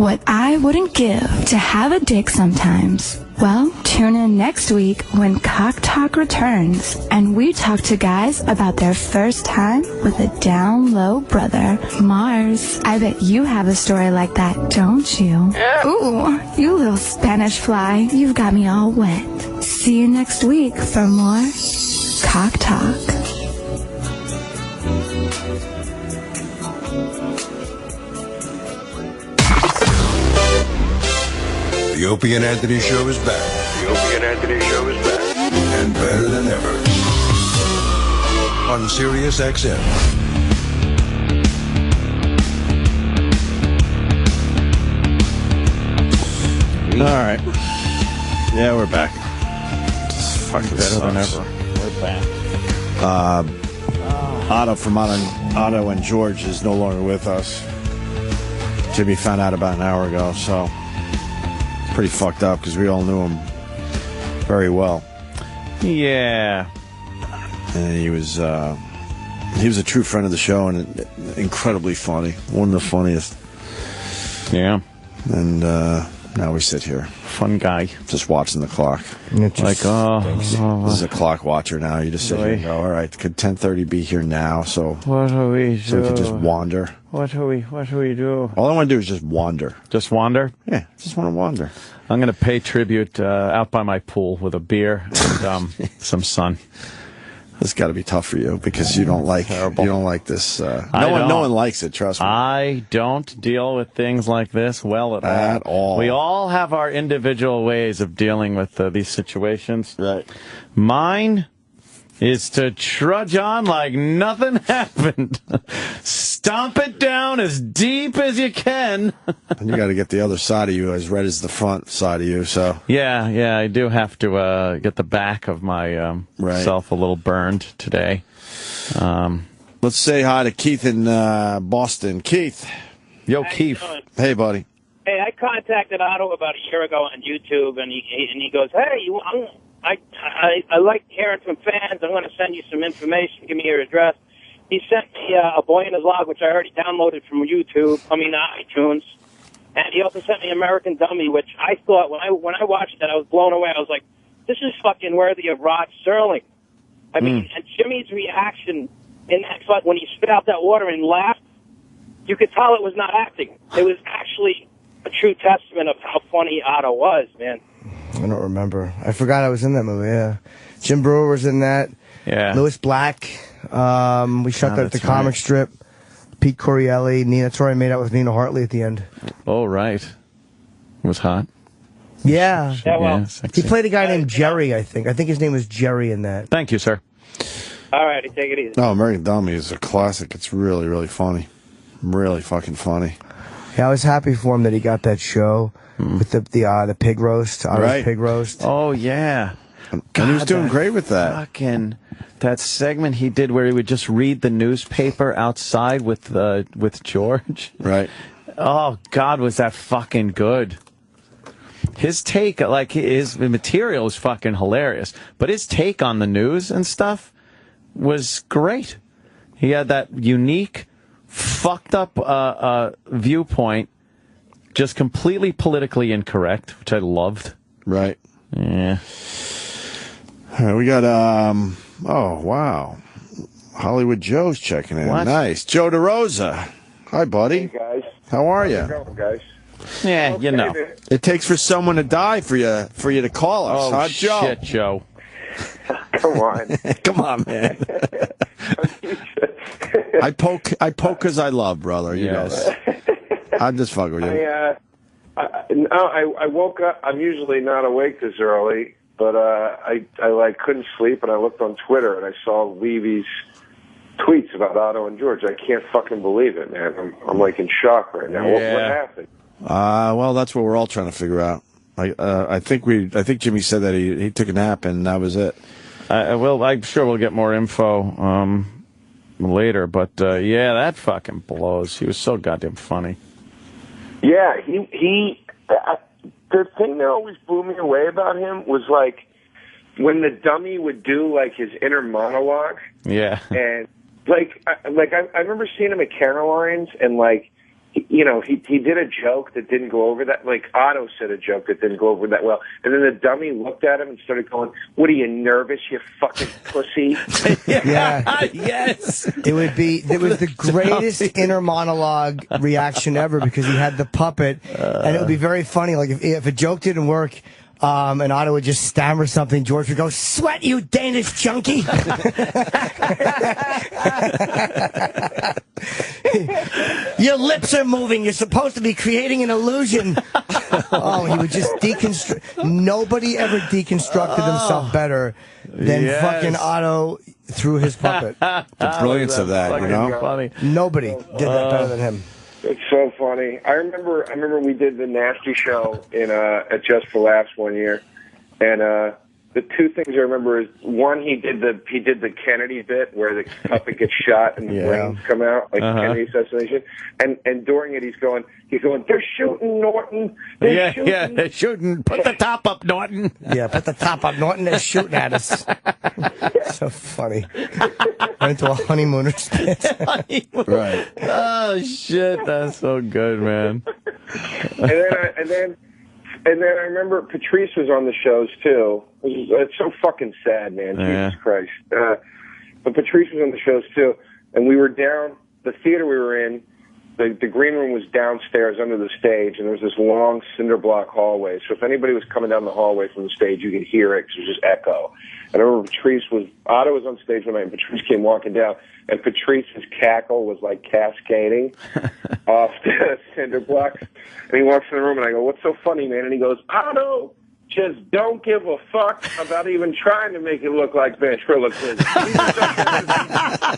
What I wouldn't give to have a dick sometimes. Well, tune in next week when Cock Talk returns, and we talk to guys about their first time with a down low brother. Mars, I bet you have a story like that, don't you? Yeah. Ooh, you little Spanish fly, you've got me all wet. See you next week for more Cock Talk. The Opie and Anthony Show is back. The Opie and Anthony Show is back. And better than ever. On Sirius XM. All right. Yeah, we're back. It's fucking Better than sucks. ever. We're back. Otto from Otto and George is no longer with us. Jimmy found out about an hour ago, so it's pretty fucked up because we all knew him very well. Yeah. And he was a true friend of the show and incredibly funny. One of the funniest. Yeah. And now we sit here. Fun guy. Just watching the clock. Like, This is a clock watcher now. You just sit here and go, all right, could 10:30 be here now? So what do we do? So we could just wander. What do we do? All I want to do is just wander. Just wander? Yeah, just want to wander. I'm going to pay tribute out by my pool with a beer and some sun. This got to be tough for you because you don't like this. No one likes it. Trust me. I don't deal with things like this well at all. We all have our individual ways of dealing with these situations. Right. Mine is to trudge on like nothing happened. Stomp it down as deep as you can. And you got to get the other side of you as red as the front side of you. So yeah, I do have to get the back of my self a little burned today. Let's say hi to Keith in Boston. Keith. Yo, How Keith. you doing? Hey, buddy. Hey, I contacted Otto about a year ago on YouTube, and he goes, "Hey, I like hearing from fans. I'm going to send you some information. Give me your address." He sent me a Boy in His Log, which I already downloaded from iTunes, and he also sent me American Dummy, which I thought when I watched it, I was blown away. I was like, "This is fucking worthy of Rod Serling." I mean, and Jimmy's reaction in that fight when he spit out that water and laughed, you could tell it was not acting. It was actually a true testament of how funny Otto was, man. I don't remember. I forgot I was in that movie, yeah. Jim Brewer was in that. Yeah. Louis Black. We shot that at the comic strip. Pete Corielli. Nina Torrey made out with Nina Hartley at the end. Oh, right. It was hot. Yeah. Yeah, He played a guy named Jerry, I think. I think his name was Jerry in that. Thank you, sir. All right, take it easy. No, American Dummy is a classic. It's really, really funny. Really fucking funny. Yeah, I was happy for him that he got that show with the pig roast, Irish pig roast. Oh, yeah. And he was doing great with that. Fucking that segment he did where he would just read the newspaper outside with George. Right. Oh, God, was that fucking good. His take, like, his material is fucking hilarious, but his take on the news and stuff was great. He had that unique, fucked up viewpoint, just completely politically incorrect, which I loved. Right. Yeah. All right, we got, oh, wow. Hollywood Joe's checking in. What? Nice. Joe DeRosa. Hi, buddy. Hey, guys. How are How's you? it going, guys? Yeah, you know. It takes for someone to die for you to call us, Oh, huh, Joe? shit, Joe. Come on. Come on, man. I poke because I love, brother. You know that. I'm just fucking with you. I woke up. I'm usually not awake this early, but I like couldn't sleep, and I looked on Twitter and I saw Levy's tweets about Otto and George. I can't fucking believe it, man. I'm like in shock right now. What happened? Well, that's what we're all trying to figure out. I think Jimmy said that he took a nap and that was it. Well, I'm sure we'll get more info later, but yeah, that fucking blows. He was so goddamn funny. Yeah, the thing that always blew me away about him was like when the dummy would do like his inner monologue. Yeah. And I remember seeing him at Caroline's and like, you know, he did a joke that didn't go over that. Like Otto said a joke that didn't go over that well, and then the dummy looked at him and started going, "What are you nervous, you fucking pussy?" Yeah. Yes. It was the greatest inner monologue reaction ever because he had the puppet, and it would be very funny. Like if a joke didn't work. And Otto would just stammer something. George would go, "Sweat, you Danish junkie!" Your lips are moving. You're supposed to be creating an illusion. Oh, he would just deconstruct. Nobody ever deconstructed himself better than fucking Otto through his puppet. The brilliance of that, you know? Funny. Nobody did that better than him. It's so funny. I remember we did the Nasty Show in at Just for Laughs one year, And the two things I remember is, one, he did the Kennedy bit where the puppet gets shot and the brains come out, like Kennedy assassination. And during it, he's going, they're shooting, Norton. They're shooting. They're shooting. Put the top up, Norton. Yeah, put the top up, Norton. They're shooting at us. So funny. Went into a honeymooner's pit. Right. Oh shit, that's so good, man. And then I remember Patrice was on the shows too. It's so fucking sad, man. Yeah. Jesus Christ. But Patrice was on the shows too, and we were down the theater we were in. The green room was downstairs under the stage, and there was this long cinder block hallway. So if anybody was coming down the hallway from the stage, you could hear it because it was just echo. And I remember Otto was on stage one night, and Patrice came walking down, and Patrice's cackle was like cascading off the cinder blocks. And he walks in the room, and I go, "What's so funny, man?" And he goes, "Otto just don't give a fuck about even trying to make it look like ventriloquism. He's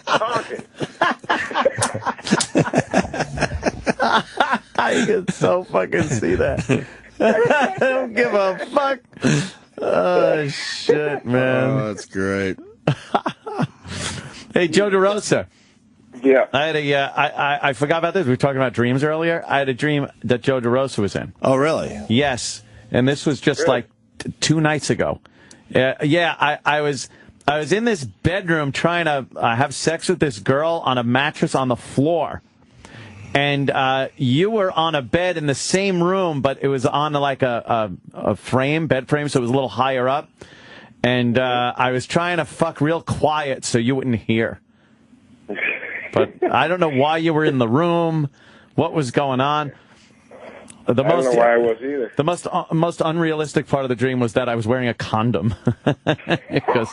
talking." I can so fucking see that. I don't give a fuck. Oh shit, man. Oh, that's great. Hey, Joe DeRosa. Yeah. I had I forgot about this. We were talking about dreams earlier. I had a dream that Joe DeRosa was in. Oh, really? Yes. And this was just like 2 nights ago. I was in this bedroom trying to have sex with this girl on a mattress on the floor. And you were on a bed in the same room, but it was on like a bed frame, so it was a little higher up. And I was trying to fuck real quiet so you wouldn't hear. But I don't know why you were in the room, what was going on. I don't know why I was either. The most unrealistic part of the dream was that I was wearing a condom. Because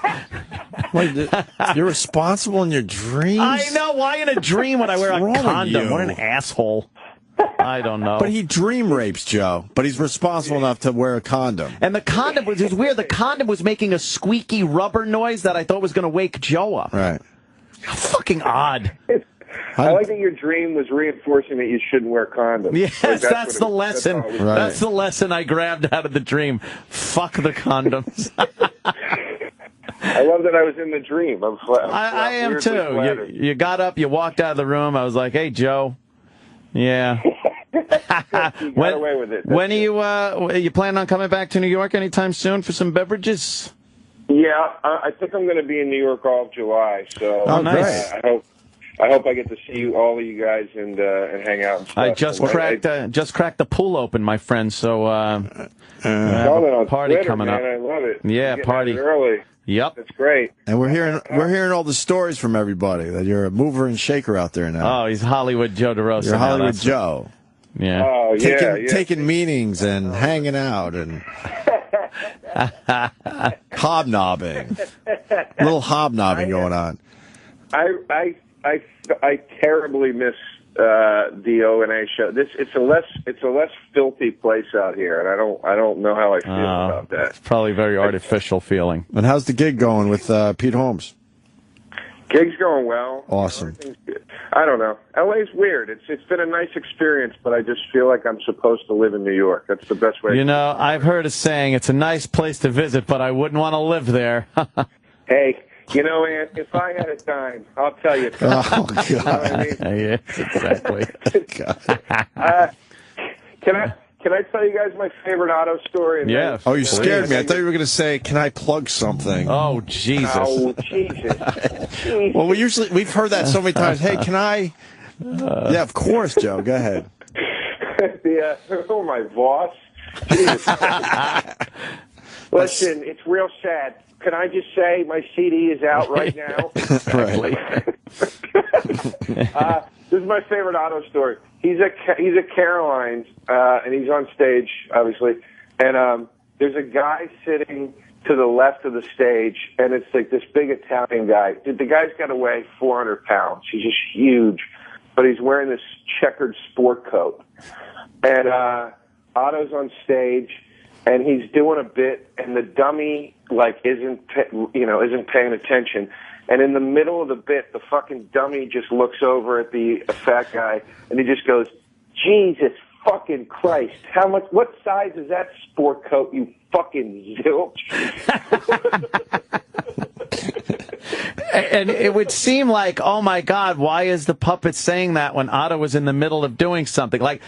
you're responsible in your dreams? I know. Why in a dream would I wear a What's wrong with condom? you? What an asshole. I don't know. But he dream rapes Joe. But he's responsible enough to wear a condom. And the condom was weird. The condom was making a squeaky rubber noise that I thought was going to wake Joe up. Right. How fucking odd. I like that your dream was reinforcing that you shouldn't wear condoms. Yes, like, that's the lesson. That's the lesson I grabbed out of the dream. Fuck the condoms. I love that I was in the dream. I am too. You got up, you walked out of the room. I was like, "Hey, Joe." Yeah. You got away with it. When are you planning on coming back to New York anytime soon for some beverages? Yeah, I think I'm going to be in New York all of July. So nice. I hope I get to see all of you guys and hang out and stuff. I just cracked the pool open, my friend. So I have a party Twitter, coming man, up. I love it. Yeah, You're party getting out early. Yep, that's great. And we're hearing all the stories from everybody that you're a mover and shaker out there now. Oh, he's Hollywood Joe DeRosa. You're Hollywood Joe. Yeah. Oh, taking meetings and hanging out and hobnobbing. A little hobnobbing going on. I terribly miss the O&A show. It's a less filthy place out here, and I don't know how I feel about that. It's probably a very artificial feeling. And how's the gig going with Pete Holmes? Gig's going well. Awesome. I don't know. LA's weird. It's been a nice experience, but I just feel like I'm supposed to live in New York. That's the best way. You know, I've heard a saying, it's a nice place to visit, but I wouldn't want to live there. Hey, you know, Ant, if I had a dime, I'll tell you. Oh, God. You know what I mean? Yes, exactly. Can I tell you guys my favorite Otto story? Yeah. Oh, you scared me. I thought you were going to say, "Can I plug something?" Oh, Jesus. Oh, Jesus. Well, we've heard that so many times. Hey, can I? Yeah, of course, Joe. Go ahead. My boss. Jesus. Listen, it's real sad. Can I just say my CD is out right now? This is my favorite Otto story. He's at Caroline's, and he's on stage, obviously. And there's a guy sitting to the left of the stage, and it's like this big Italian guy. The guy's got to weigh 400 pounds. He's just huge, but he's wearing this checkered sport coat. And Otto's on stage, and he's doing a bit, and the dummy isn't paying attention. And in the middle of the bit, the fucking dummy just looks over at the fat guy, and he just goes, "Jesus fucking Christ! What size is that sport coat, you fucking zilch. And it would seem like, oh my God, why is the puppet saying that when Otto was in the middle of doing something? Like,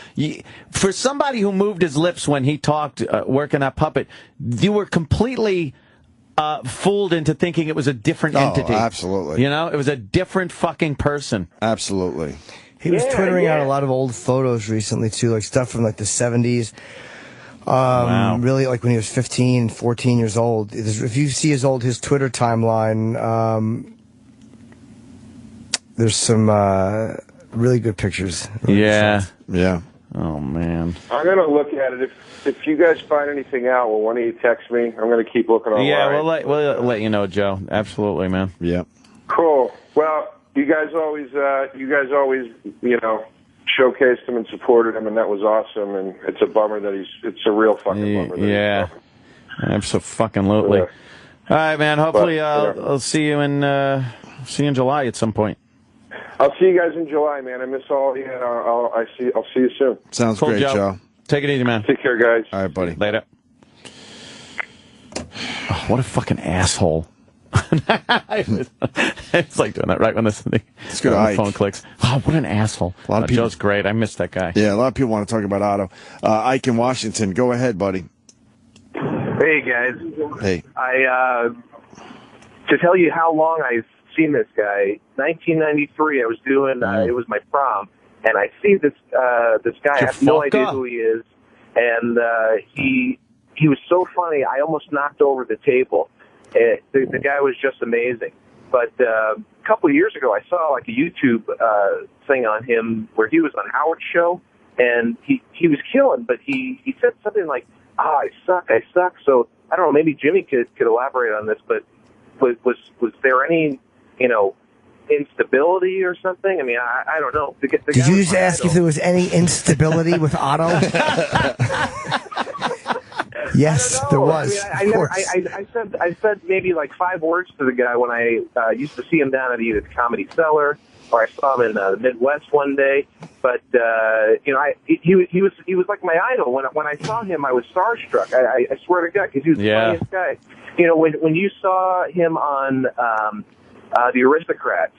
for somebody who moved his lips when he talked, working that puppet, you were completely fooled into thinking it was a different entity. Oh, absolutely. You know, it was a different fucking person. Absolutely. He was twittering out a lot of old photos recently, too, like stuff from like the 70s. Wow. Really, like when he was 15, 14 years old. If you see his Twitter timeline, there's some really good pictures. Yeah. Yeah. Oh, man. I'm going to look at it. If you guys find anything out, will one of you text me? I'm going to keep looking online. Yeah, we'll let you know, Joe. Absolutely, man. Yeah. Cool. Well, you guys always, you know, showcased him and supported him, and that was awesome. And it's a bummer that it's a real fucking bummer. That Absolutely. All right, man. Hopefully, I'll see you in July at some point. I'll see you guys in July, man. I miss all of you, and I'll see you soon. Sounds great, Joe. Take it easy, man. Take care, guys. All right, buddy. Later. Oh, what a fucking asshole. It's like doing that right when the phone clicks. Oh, what an asshole. A lot of people, Joe's great. I missed that guy. Yeah, a lot of people want to talk about Otto. Ike in Washington. Go ahead, buddy. Hey, guys. Hey. To tell you how long I've seen this guy, 1993, I was doing, it was my prom, and I see this guy. I have no idea who he is, and he was so funny, I almost knocked over the table. The guy was just amazing. But a couple of years ago, I saw like a YouTube thing on him where he was on Howard's show, and he was killing, but he said something like, I suck. So, I don't know, maybe Jimmy could elaborate on this, but was there any, you know, instability or something? I mean, I don't know. Did you just ask if there was any instability with Otto? Yes, there was. I mean, I said maybe like 5 words to the guy when I used to see him down at either the Comedy Cellar or I saw him in the Midwest one day. But you know, he was like my idol. When I saw him, I was starstruck. I swear to God, because he was the funniest guy. You know, when you saw him on the Aristocrats,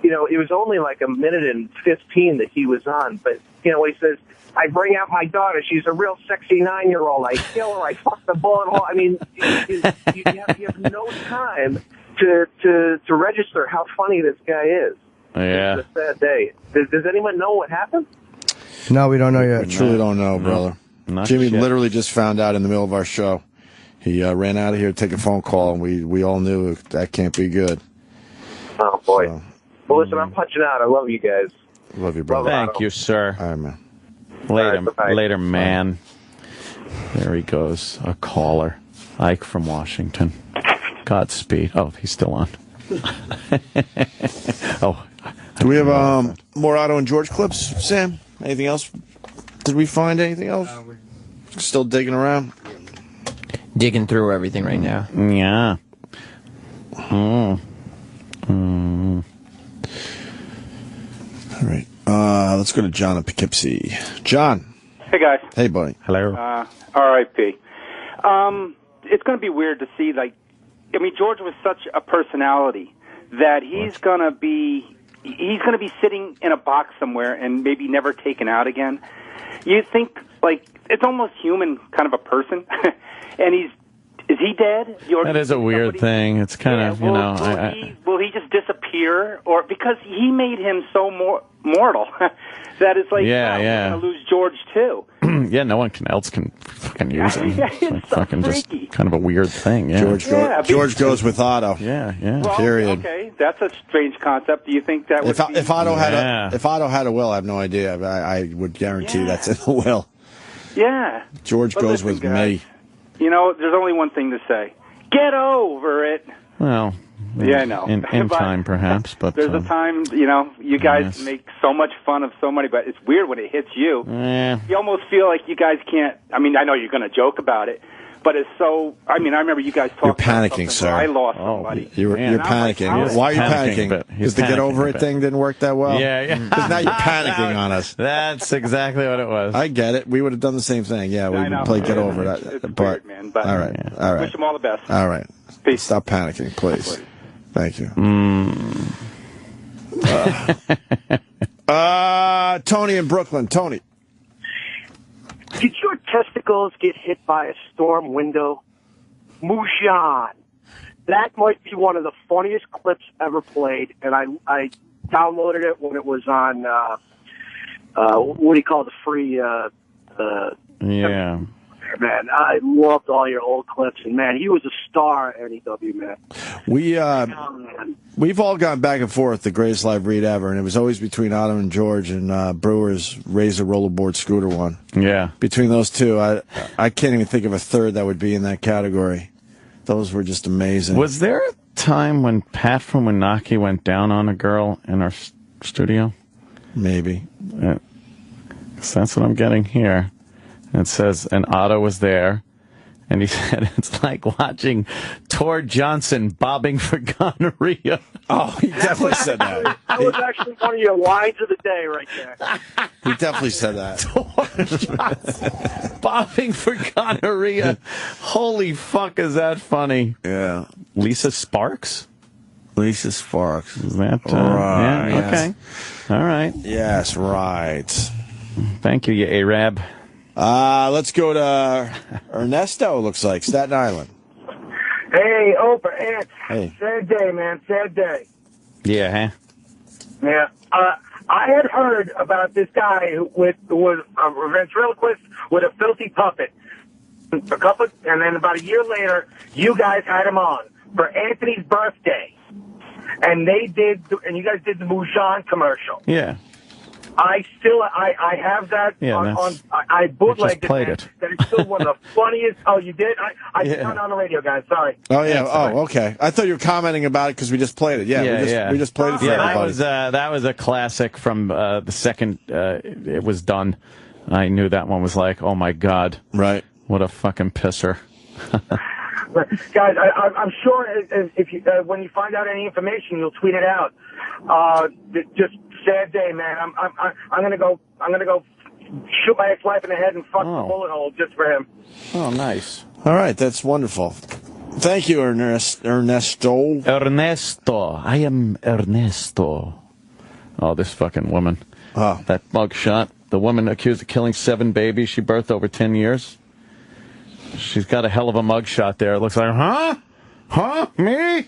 you know, it was only like 1 minute and 15 that he was on. But you know, he says, I bring out my daughter. She's a real sexy 9-year-old. I kill her. I fuck the bullet hole. I mean, you have no time to register how funny this guy is. Yeah. It's a sad day. Does anyone know what happened? No, we don't know yet. We truly don't know, brother. Jimmy literally just found out in the middle of our show. He ran out of here to take a phone call, and we all knew that can't be good. Oh, boy. So, well, listen, I'm punching out. I love you guys. Love you, brother. Thank you, sir. All right, man. Later, man. There he goes. A caller. Ike from Washington. Godspeed. Oh, he's still on. Do we have more Otto and George clips, Sam? Anything else? Did we find anything else? Still digging around? Digging through everything right now. Yeah. All right. Let's go to John in Poughkeepsie. John. Hey, guys. Hey, buddy. Hello. R.I.P. It's going to be weird to see, like, I mean, George was such a personality that he's going to be sitting in a box somewhere and maybe never taken out again. You think, like, it's almost human kind of a person. And is he dead? That is a weird thing. It's kind of, you know. Will he just disappear? Or because he made him so mortal that it's like, we're going to lose George too. Yeah, no one else can fucking use him. It's like so fucking freaky. just kind of a weird thing. Yeah. George goes with Otto. Yeah. Well, period. Okay, that's a strange concept. Do you think that would be... If Otto had a will, I have no idea. I would guarantee that's in the will. Yeah. George goes with me. You know, there's only one thing to say. Get over it. Well, yeah, I know. In time, perhaps, but there's a time, you know, you guys make so much fun of so many, but it's weird when it hits you. Yeah. You almost feel like you guys can't. I mean, I know you're going to joke about it, but it's so. I mean, I remember you guys talking. You're panicking, about sir. I lost somebody. You're panicking. Why are you panicking? Because the get over it thing didn't work that well? Yeah. Because now you're panicking on us. That's exactly what it was. I get it. We would have done the same thing. Yeah, we would play get over it. It's But weird, man. But all right. Wish them all the best. All right. Peace. Stop panicking, please. Thank you. Tony in Brooklyn. Tony. Did your testicles get hit by a storm window? Mujan. That might be one of the funniest clips ever played, and I downloaded it when it was on, what do you call the free, Yeah. Man, I loved all your old clips, and man, he was a star at NEW, man. We've all gone back and forth the greatest live read ever, and it was always between Otto and George and Brewer's Razor rollerboard scooter one. Yeah. Between those two, I can't even think of a third that would be in that category. Those were just amazing. Was there a time when Pat from Winaki went down on a girl in our studio? Maybe. 'Cause that's what I'm getting here. It says, and Otto was there, and he said, it's like watching Tor Johnson bobbing for gonorrhea. Oh, he definitely said that. That was actually one of your lines of the day right there. He definitely said that. Tor Johnson bobbing for gonorrhea. Holy fuck, is that funny? Yeah. Lisa Sparks? Lisa Sparks. Is that, right. yeah, okay. All right. Yes, right. Thank you, you Arab. Let's go to Ernesto, looks like, Staten Island. Hey, Oprah, Ant. Hey. Sad day, man. Sad day. Yeah, huh? Yeah. I had heard about this guy who was a ventriloquist with a filthy puppet. And then about a year later, you guys had him on for Anthony's birthday. And you guys did the Mujan commercial. Yeah. I have that I bootlegged played it. That is still one of the funniest. Oh, you did? I did not on the radio, guys. Sorry. Oh, yeah. Oh, okay. I thought you were commenting about it because we just played it. Yeah, we just played it for everybody. That was a classic from the second it was done. I knew that one was like, oh, my God. Right. What a fucking pisser. Guys, I'm sure if you when you find out any information, you'll tweet it out. Just sad day, man. I'm gonna go shoot my ex-wife in the head and fuck the bullet hole just for him. Oh, nice. All right, that's wonderful. Thank you, Ernesto. Ernesto. I am Ernesto. Oh, this fucking woman. Oh. That mugshot. The woman accused of killing 7 babies she birthed over 10 years. She's got a hell of a mugshot there. It looks like, huh? Me?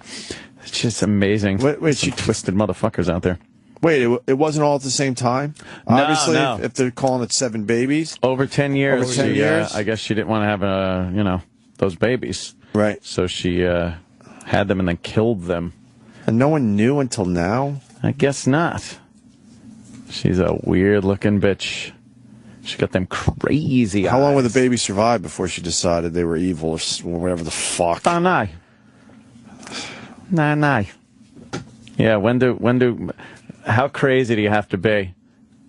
It's just amazing. Wait, some twisted motherfuckers out there. Wait, it wasn't all at the same time? No, Obviously, no. If they're calling it 7 babies. Over 10 years. Over 10 years? I guess she didn't want to have, those babies. Right. So she had them and then killed them. And no one knew until now? I guess not. She's a weird-looking bitch. She got them crazy eyes. How long would the baby survive before she decided they were evil or whatever the fuck? Nah. Yeah, how crazy do you have to be?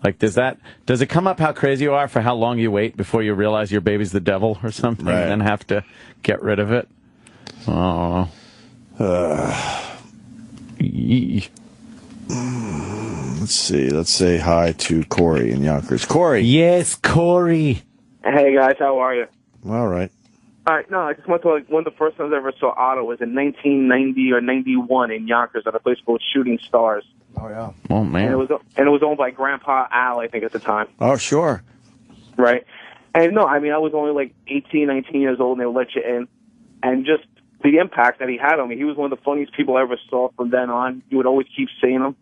Like, does it come up how crazy you are for how long you wait before you realize your baby's the devil or something, right, and then have to get rid of it? Oh. Let's see. Let's say hi to Corey in Yonkers. Corey. Yes, Corey. Hey, guys. How are you? All right. All right. No, I just went to one of the first times I ever saw Otto was in 1990 or 91 in Yonkers at a place called Shooting Stars. Oh, yeah. Oh, man. And it was owned by Grandpa Al, I think, at the time. Oh, sure. Right. And no, I mean, I was only like 18, 19 years old, and they would let you in. And just the impact that he had on me, he was one of the funniest people I ever saw from then on. You would always keep seeing him.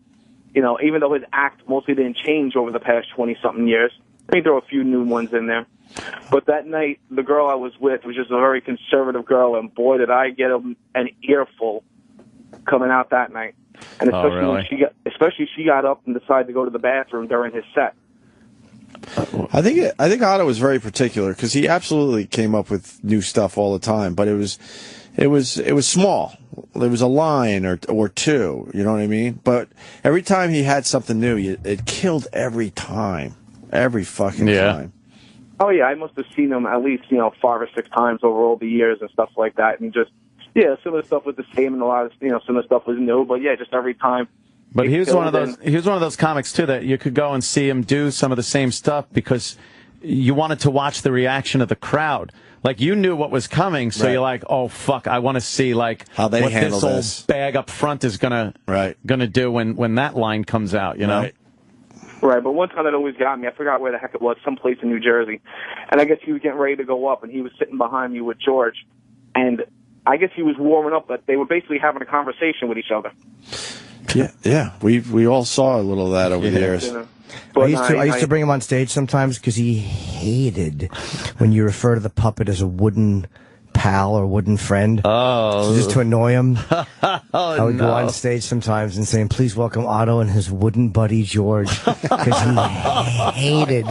Even though his act mostly didn't change over the past 20-something years. I think there were a few new ones in there. But that night, the girl I was with was just a very conservative girl, and boy, did I get an earful coming out that night. And especially when she got up and decided to go to the bathroom during his set. I think Otto was very particular because he absolutely came up with new stuff all the time, but it was small. There was a line or two, you know what I mean? But every time he had something new, it killed every time. Every fucking time. Oh yeah, I must have seen him at least 5 or 6 times over all the years and stuff like that, and just some of the stuff was the same, and a lot of some of the stuff was new, but yeah, just every time. But he was one of those. He was one of those comics too that you could go and see him do some of the same stuff because you wanted to watch the reaction of the crowd. Like you knew what was coming, so you're like, "Oh fuck, I want to see like how they what handle this old bag up front is gonna do when that line comes out." You know. Right, but one time that always got me, I forgot where the heck it was, someplace in New Jersey, and I guess he was getting ready to go up, and he was sitting behind me with George, and I guess he was warming up, but they were basically having a conversation with each other. Yeah, we all saw a little of that over the years. I used to bring him on stage sometimes because he hated when you refer to the puppet as a wooden pal or wooden friend. Oh. So just to annoy him, I would go on stage sometimes and saying, "Please welcome Otto and his wooden buddy George," because he hated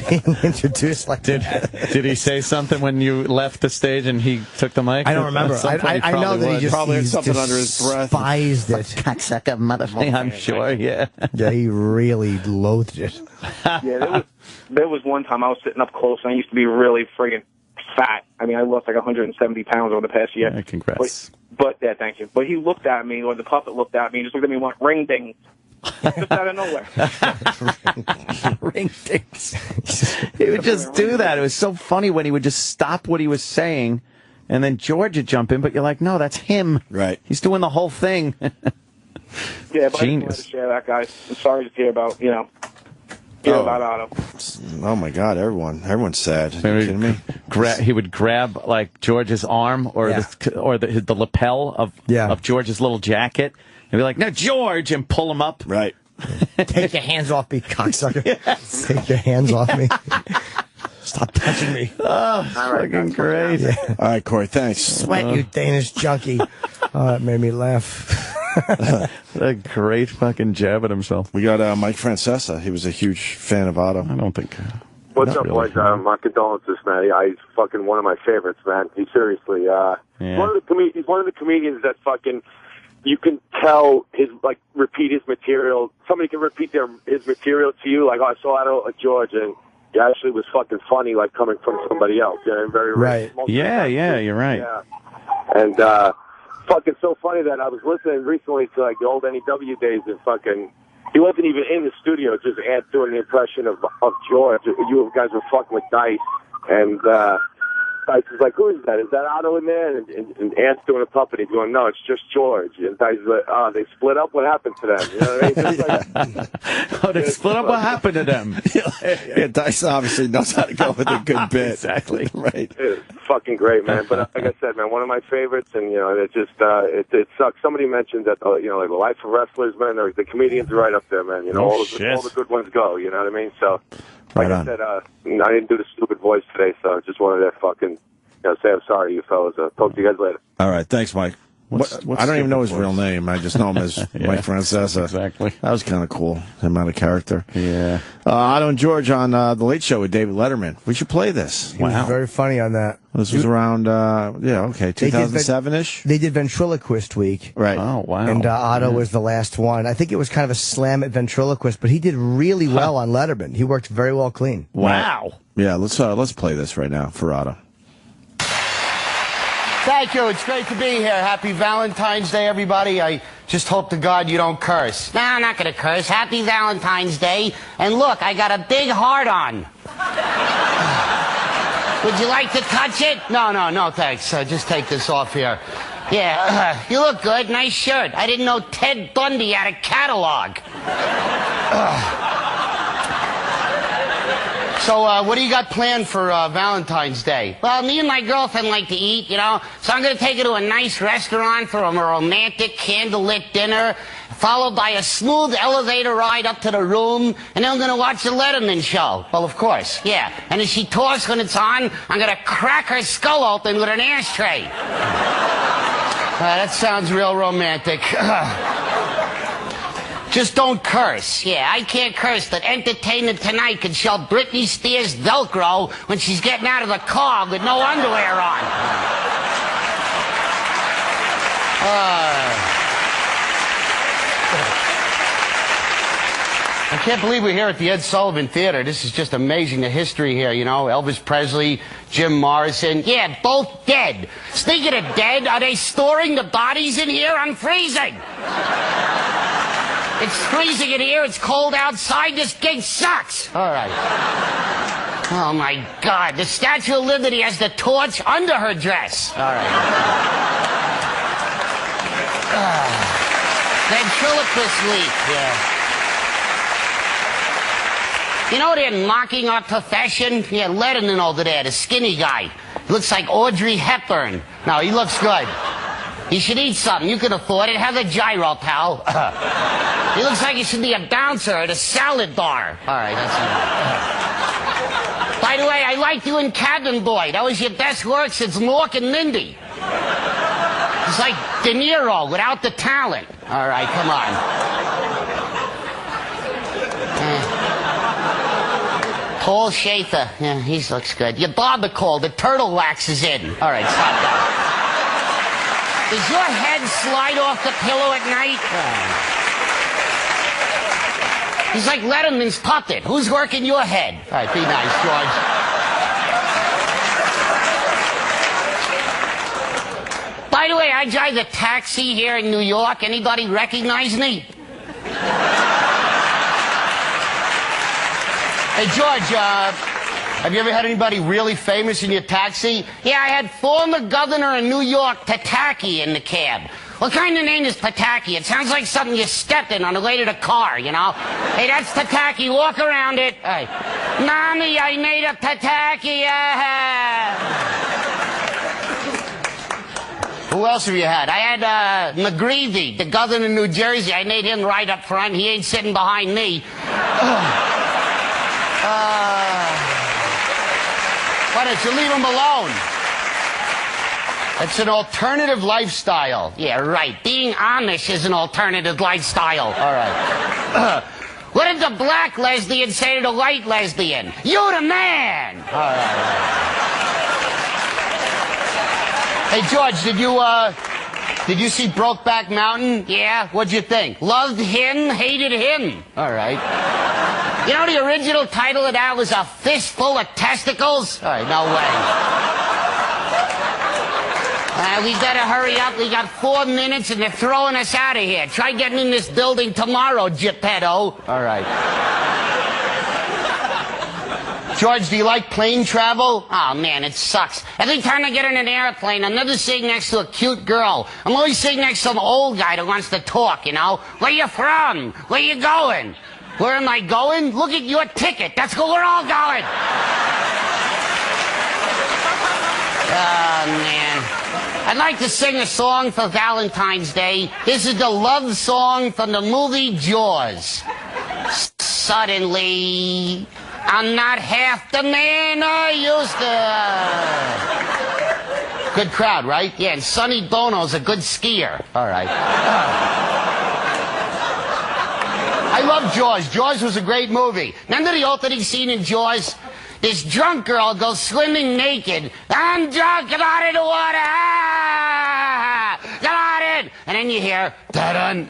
being introduced like that. Did he say something when you left the stage and he took the mic? I don't remember. I know that he just probably had something under his breath. Despised it. Cocksucker motherfucker. I'm sure. Yeah. Yeah, he really loathed it. Yeah, there was one time I was sitting up close, and I used to be really friggin' fat. I mean, I lost like 170 pounds over the past year. Yeah, congrats. But yeah, thank you. But he looked at me, or the puppet looked at me, and just looked at me and went, "Ring ding." Just out of nowhere. Ring dings. He would just do that. It was so funny when he would just stop what he was saying, and then George would jump in, but you're like, no, that's him. Right. He's doing the whole thing. Yeah, but Genius. I just wanted to share that, guys. I'm sorry to hear about, about Otto. Oh my God, everyone's sad. Are you kidding me? He would grab like George's arm or the lapel of George's little jacket and be like, "No, George," and pull him up. Right. Take your hands off me, cocksucker. Yes. Take your hands off me. Stop touching me. Oh, fucking great. Yeah. All right, Corey, thanks. Sweat, you Danish junkie. Oh, that made me laugh. A great fucking jab at himself. We got Mike Francesa. He was a huge fan of Otto. I don't think. What's up, boys? My condolences, man. He's fucking one of my favorites, man. He's seriously. He's one of the comedians that fucking. You can tell repeat his material. Somebody can repeat his material to you. Like, I saw Otto and George, and it actually was fucking funny, like coming from somebody else. Very right. Yeah, you're right. Yeah. And fucking so funny that I was listening recently to like the old NEW days, and fucking he wasn't even in the studio, just Ant doing the impression of George. You guys were fucking with Dice, and Dice was like, "Who is that? Is that Otto in there?" And Ant's doing a puppet. He's going, "No, it's just George." And Dice is like, "Oh, they split up. What happened to them?" You know what I mean? They split up. What happened to them? Yeah, Dice obviously knows how to go with a good bit. Exactly. Right. It's fucking great, man. But like I said, man, one of my favorites, and it just it sucks. Somebody mentioned that like the life of wrestlers, man. The comedians are right up there, man. All the good ones go. You know what I mean? So. Like I said, I didn't do the stupid voice today, so I just wanted to fucking say I'm sorry, you fellas. Talk to you guys later. All right, thanks, Mike. I don't even know his real name. I just know him as Mike Francesa. Exactly. That was kind of cool, him out of character. Yeah. Otto and George on The Late Show with David Letterman. We should play this. He was very funny on that. This was around, 2007-ish? They did Ventriloquist Week. Right. Oh, wow. And Otto was the last one. I think it was kind of a slam at Ventriloquist, but he did really well on Letterman. He worked very well clean. Wow. Yeah, let's play this right now for Otto. Thank you. It's great to be here. Happy Valentine's Day, everybody. I just hope to God you don't curse. No, I'm not going to curse. Happy Valentine's Day. And look, I got a big heart on. Would you like to touch it? No, thanks. Just take this off here. Yeah, you look good. Nice shirt. I didn't know Ted Bundy had a catalog. So, what do you got planned for Valentine's Day? Well, me and my girlfriend like to eat, so I'm going to take her to a nice restaurant for a romantic candlelit dinner, followed by a smooth elevator ride up to the room, and then I'm going to watch the Letterman show. Well, of course. Yeah, and as she talks when it's on, I'm going to crack her skull open with an ashtray. That sounds real romantic. Just don't curse. Yeah, I can't curse, but Entertainment Tonight could show Britney Spears Velcro when she's getting out of the car with no underwear on. I can't believe we're here at the Ed Sullivan Theater. This is just amazing, the history here, you know. Elvis Presley, Jim Morrison. Yeah, both dead. Speaking of dead, are they storing the bodies in here? I'm freezing. It's freezing in here. It's cold outside. This gig sucks. All right. Oh, my God. The Statue of Liberty has the torch under her dress. All right. Ventriloquist leak. Yeah. You know they're mocking our profession? Yeah, Letterman over there, the skinny guy. He looks like Audrey Hepburn. No, he looks good. He should eat something. You can afford it. Have a gyro, pal. He looks like he should be a bouncer at a salad bar. All right, that's enough. By the way, I liked you in Cabin Boy. That was your best work since Mork and Mindy. It's like De Niro without the talent. All right, come on. Paul Schaefer. Yeah, he looks good. Your barber called. The turtle wax is in. All right, stop that. Does your head slide off the pillow at night? He's like Letterman's puppet. Who's working your head? All right, be nice, George. By the way, I drive a taxi here in New York. Anybody recognize me? Hey, George, have you ever had anybody really famous in your taxi? Yeah, I had former governor of New York, Pataki, in the cab. What kind of name is Pataki? It sounds like something you stepped in on the way to the car, you know? Hey, that's Pataki. Walk around it. Hey. Mommy, I made a Pataki. Who else have you had? I had McGreevy, the governor of New Jersey. I made him right up front. He ain't sitting behind me. Why don't you leave him alone? It's an alternative lifestyle. Yeah, right. Being Amish is an alternative lifestyle. All right. What did the black lesbian say to the white lesbian? You the man! All right. Hey, George, did you see Brokeback Mountain? Yeah. What'd you think? Loved him, hated him. All right. You know the original title of that was A Fistful of Testicles? All right, no way. We better hurry up. We got 4 minutes and they're throwing us out of here. Try getting in this building tomorrow, Geppetto. All right. George, do you like plane travel? Oh, man, it sucks. Every time I get in an airplane, I'm never sitting next to a cute girl. I'm always sitting next to some old guy that wants to talk, you know? Where you from? Where you going? Where am I going? Look at your ticket. That's where we're all going. Oh, man. I'd like to sing a song for Valentine's Day. This is the love song from the movie Jaws. Suddenly, I'm not half the man I used to. Good crowd, right? Yeah, and Sonny Bono's a good skier. All right. I love Jaws. Jaws was a great movie. Remember the opening scene in Jaws? This drunk girl goes swimming naked. I'm drunk, get out of the water. Ah, get out in. And then you hear, da-dun,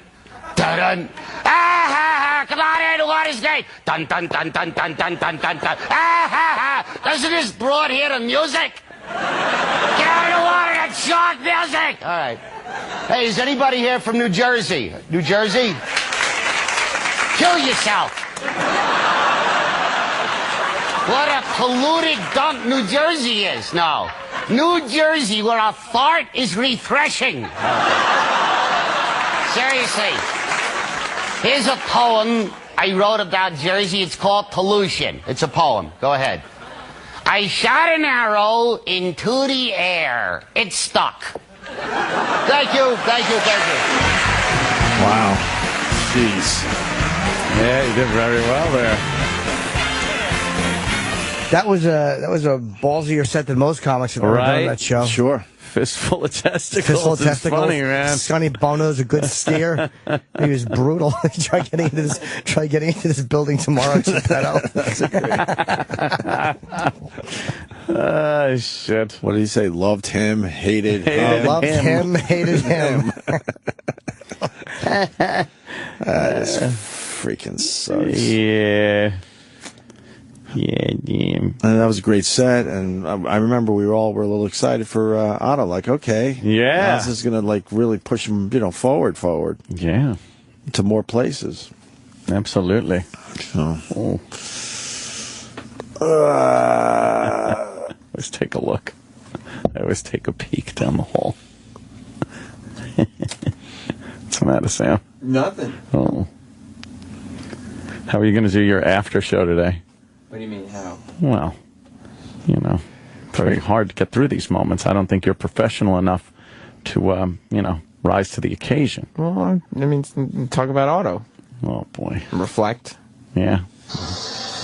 da-dun. Ah, come on in, the water's great. Dun, dun, dun, dun, dun, dun, dun, dun, dun. Ah, doesn't this broad hear the music? Get out of the water, that's shark music. All right. Hey, is anybody here from New Jersey? New Jersey? Kill yourself. What a polluted dump New Jersey is. No. New Jersey, where a fart is refreshing. Seriously. Here's a poem I wrote about Jersey. It's called Pollution. It's a poem. Go ahead. I shot an arrow into the air. It stuck. Thank you, thank you, thank you. Wow. Jeez. Yeah, you did very well there. That was a ballsier set than most comics have ever done on that show. Sure. Fistful of testicles. Fistful of testicles. Funny, man. Sonny Bono's a good skier. He was brutal. Try getting into this building tomorrow, Geppetto. Shit. What did he say? Loved him, hated him. Loved him, hated him. That's freaking sucks. Yeah. Yeah. And that was a great set, and I remember we were a little excited for Otto. Like, okay, yeah, this is gonna like really push him, forward, yeah, to more places. Absolutely. So, let's take a look. I always take a peek down the hall. What's the matter, Sam? Nothing. Oh. How are you going to do your after show today? What do you mean, how? Well, very hard to get through these moments. I don't think you're professional enough to, rise to the occasion. Well, I mean, talk about Otto. Oh, boy. Reflect. Yeah.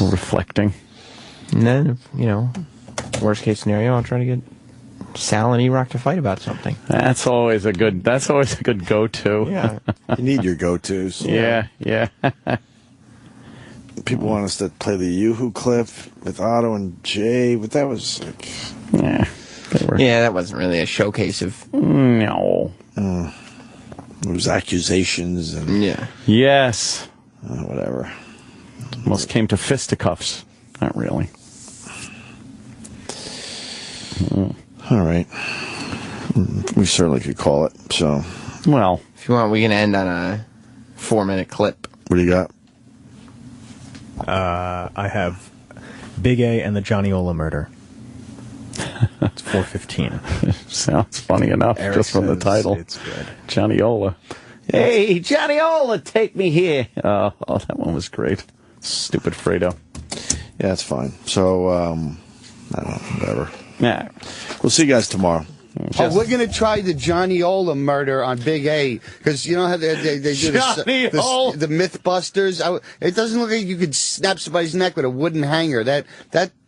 Reflecting. And then, worst case scenario, I'll try to get Sal and E-Rock to fight about something. That's always a good go-to. Yeah. You need your go-tos. Yeah. People want us to play the Yoo-Hoo clip with Otto and Jay, but that was like... Yeah, that wasn't really a showcase of... No. It was accusations and... Yeah. Yes. Whatever. Almost came to fisticuffs. Not really. All right. We certainly could call it, so... Well... If you want, we can end on a 4-minute clip. What do you got? I have Big A and the Johnny Ola murder. It's 4:15. Sounds funny enough, Eric just from the says title. it's good. Johnny Ola. Hey, Johnny Ola, take me here. Oh, that one was great. Stupid Fredo. Yeah, that's fine. So, I don't know, whatever. Yeah. We'll see you guys tomorrow. We're going to try the Johnny Ola murder on Big A, because you know how they do the Mythbusters? It doesn't look like you could snap somebody's neck with a wooden hanger. That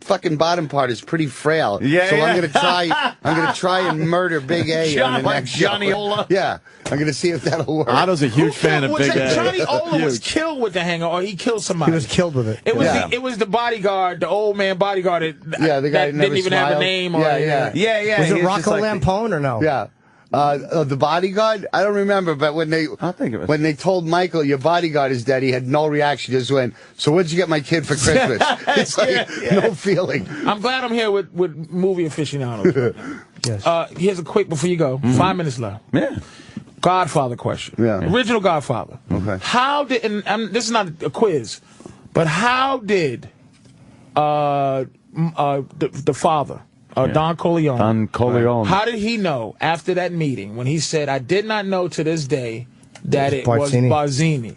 fucking bottom part is pretty frail. Yeah, so yeah. I'm going to try and murder Big A on the next Johnny show. Ola. Yeah, I'm going to see if that'll work. Otto's a huge fan of Big A. Johnny Ola was killed with the hanger, or he killed somebody. He was killed with it. It was the bodyguard, the old man bodyguard. The guy that that never didn't even have a smiled. name. Yeah. Was it Rocco Lampone or no? Yeah. The bodyguard? I don't remember, but when they told Michael your bodyguard is dead, he had no reaction. Just went, "So what'd you get my kid for Christmas?" It's like no feeling. I'm glad I'm here with movie aficionados. Yes. Here's a quick before you go. 5 minutes left. Yeah. Godfather question. Yeah. Original Godfather. Okay. How did? And this is not a quiz, but how did the father? Don Corleone. Don Corleone. How did he know after that meeting when he said, "I did not know to this day that it was Barzini"?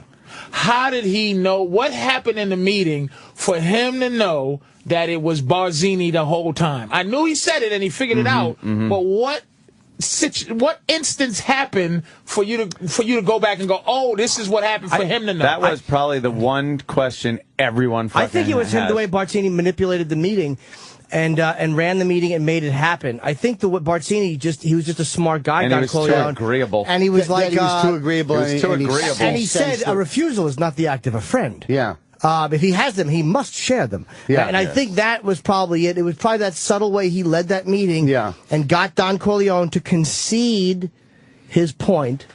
How did he know? What happened in the meeting for him to know that it was Barzini the whole time? I knew he said it and he figured it out, but what instance happened for you to go back and go, "Oh, this is what happened for him to know"? That was probably the one question everyone fucking I think it was him, the way Barzini manipulated the meeting. And ran the meeting and made it happen. I think Barzini he was just a smart guy. And he was too agreeable. And he was like, he was too agreeable. And he said a refusal is not the act of a friend. Yeah. If he has them, he must share them. Yeah. And I think that was probably it. It was probably that subtle way he led that meeting. Yeah. And got Don Corleone to concede his point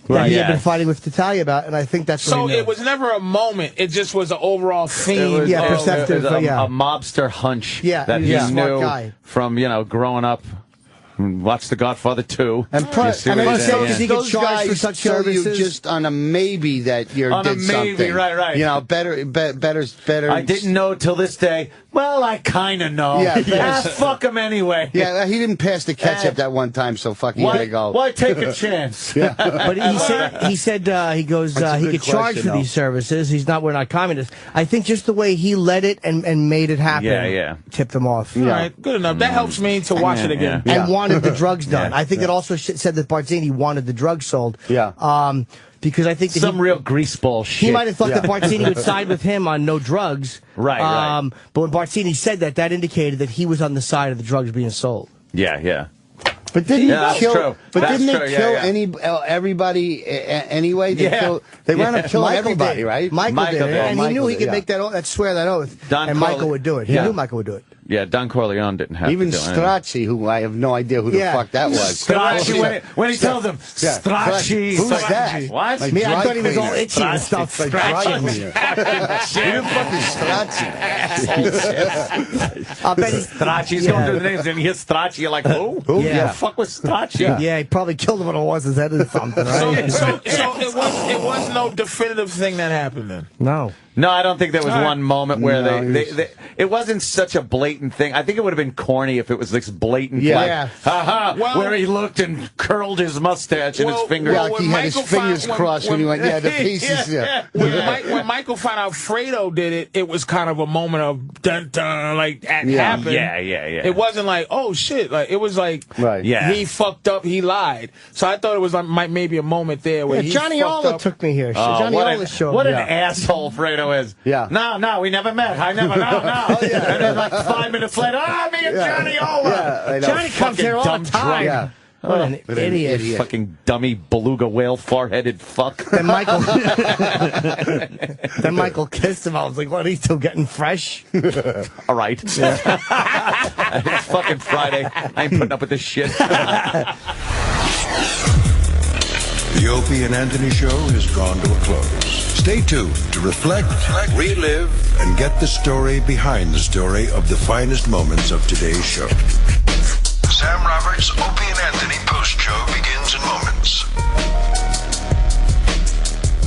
that he had been fighting with Tattaglia about, and I think that's what so. he knew. It was never a moment. It just was an overall theme. Perceptive. A mobster hunch. Yeah, that he he was a smart knew guy. from growing up. Watch The Godfather 2. And plus, he get charged for such tell you services. just on a maybe that you On a did maybe, something. right. You know, better. I didn't know till this day. Well, I kind of know. Yeah, fuck him anyway. Yeah, he didn't pass the ketchup that one time, so fucking why, there you go. Why take a chance? But he said he goes he could charge for these services. We're not communists. I think just the way he led it and made it happen. Tipped them off. All right, good enough. That helps me to watch it again. And wanted the drugs done. I think it also said that Barzini wanted the drugs sold. Yeah. Because I think that some real greaseball shit. He might have thought that Barzini would side with him on no drugs. Right. But when Barzini said that indicated that he was on the side of the drugs being sold. Yeah. But didn't they kill? Everybody anyway? They wound up killing everybody, right? Michael did it, and he knew he could make that swear that oath, and Michael would do it. He knew Michael would do it. Yeah, Don Corleone didn't have Even to do anything. Stracci, who I have no idea who the fuck that was. Stracci, when he tells him, Stracci. Who's that? What? My Me, I dry thought he was all cleaner. itchy and stuff. It's my dry Scratching. cleaner. Who the fuck is Stracci? I bet he's Stracci's going through the names, and he hears Stracci, you're like, who? Who the fuck was Stracci? Yeah, he probably killed him with a horse's head or something, right? So it was no definitive thing that happened then. No. No, I don't think there was All right. one moment where No, they it wasn't such a blatant thing. I think it would have been corny if it was this blatant, ha-ha, Well- where he looked and curled his mustache and his fingers. Yeah, like he had his fingers crossed when he went, the pieces, When Michael found out Fredo did it, it was kind of a moment of dun dun, like that happened. Yeah. It wasn't like, oh shit, like it was like, Right. Yeah. he fucked up, he lied. So I thought it was like maybe a moment there where he Johnny fucked Ola up. took me here. Oh, Johnny what Ola an, showed what me. an asshole Fredo is. Yeah. No, we never met. I never, no. And then like 5 minutes later, me and Johnny Ola. Yeah, I know. Johnny comes here all dumb the time. Yeah. What an idiot. Fucking dummy beluga whale four-headed fuck. Then Michael kissed him. I was like, what, he's still getting fresh? All right. It's fucking Friday. I ain't putting up with this shit. The Opie and Anthony Show has drawn to a close. Stay tuned to reflect, relive, and get the story behind the story of the finest moments of today's show. Sam Roberts' Opie and Anthony post-show begins in moments.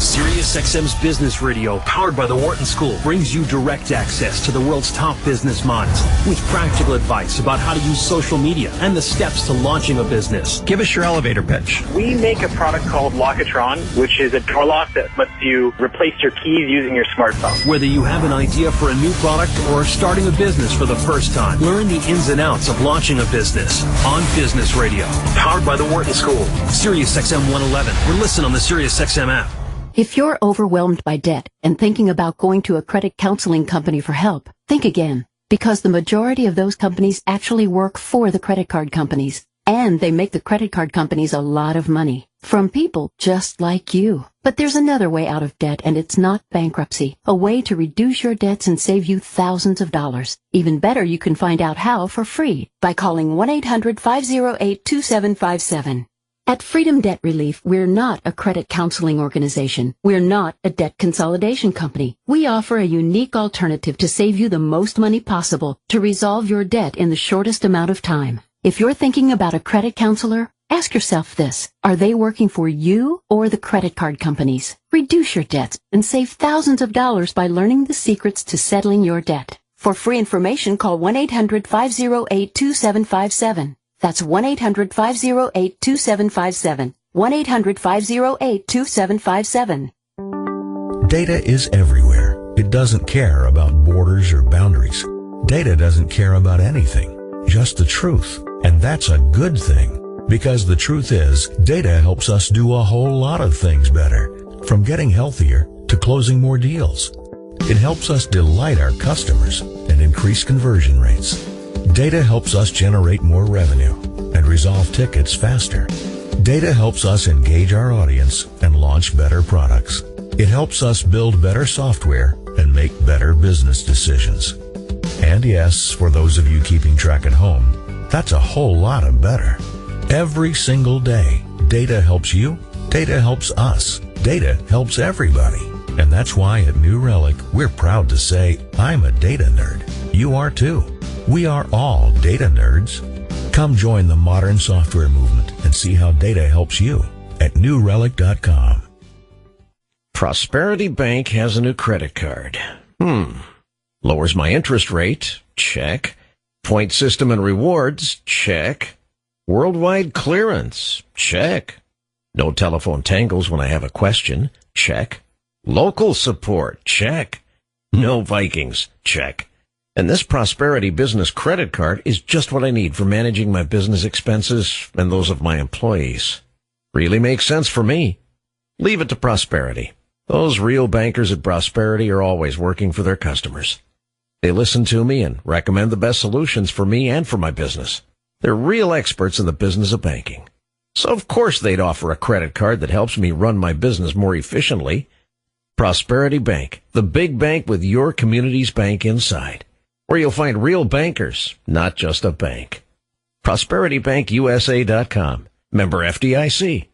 SiriusXM's Business Radio, powered by the Wharton School, brings you direct access to the world's top business minds with practical advice about how to use social media and the steps to launching a business. Give us your elevator pitch. We make a product called Lockatron, which is a door lock that lets you replace your keys using your smartphone. Whether you have an idea for a new product or starting a business for the first time, learn the ins and outs of launching a business on Business Radio, powered by the Wharton School. SiriusXM 111, or listen on the SiriusXM app. If you're overwhelmed by debt and thinking about going to a credit counseling company for help, think again, because the majority of those companies actually work for the credit card companies, and they make the credit card companies a lot of money from people just like you. But there's another way out of debt, and it's not bankruptcy, a way to reduce your debts and save you thousands of dollars. Even better, you can find out how for free by calling 1-800-508-2757. At Freedom Debt Relief, we're not a credit counseling organization. We're not a debt consolidation company. We offer a unique alternative to save you the most money possible to resolve your debt in the shortest amount of time. If you're thinking about a credit counselor, ask yourself this. Are they working for you or the credit card companies? Reduce your debts and save thousands of dollars by learning the secrets to settling your debt. For free information, call 1-800-508-2757. That's 1-800-508-2757. 1-800-508-2757. Data is everywhere. It doesn't care about borders or boundaries. Data doesn't care about anything, just the truth. And that's a good thing, because the truth is, data helps us do a whole lot of things better, from getting healthier to closing more deals. It helps us delight our customers and increase conversion rates. Data helps us generate more revenue and resolve tickets faster. Data helps us engage our audience and launch better products. It helps us build better software and make better business decisions. And yes, for those of you keeping track at home, that's a whole lot of better. Every single day, data helps you, data helps us, data helps everybody. And that's why at New Relic, we're proud to say, I'm a data nerd. You are too. We are all data nerds. Come join the modern software movement and see how data helps you at newrelic.com. Prosperity Bank has a new credit card. Lowers my interest rate. Check. Point system and rewards. Check. Worldwide clearance. Check. No telephone tangles when I have a question. Check. Local support. Check. No Vikings. Check. And this Prosperity Business Credit Card is just what I need for managing my business expenses and those of my employees. Really makes sense for me. Leave it to Prosperity. Those real bankers at Prosperity are always working for their customers. They listen to me and recommend the best solutions for me and for my business. They're real experts in the business of banking. So of course they'd offer a credit card that helps me run my business more efficiently. Prosperity Bank, the big bank with your community's bank inside. where you'll find real bankers, not just a bank. ProsperityBankUSA.com. Member FDIC.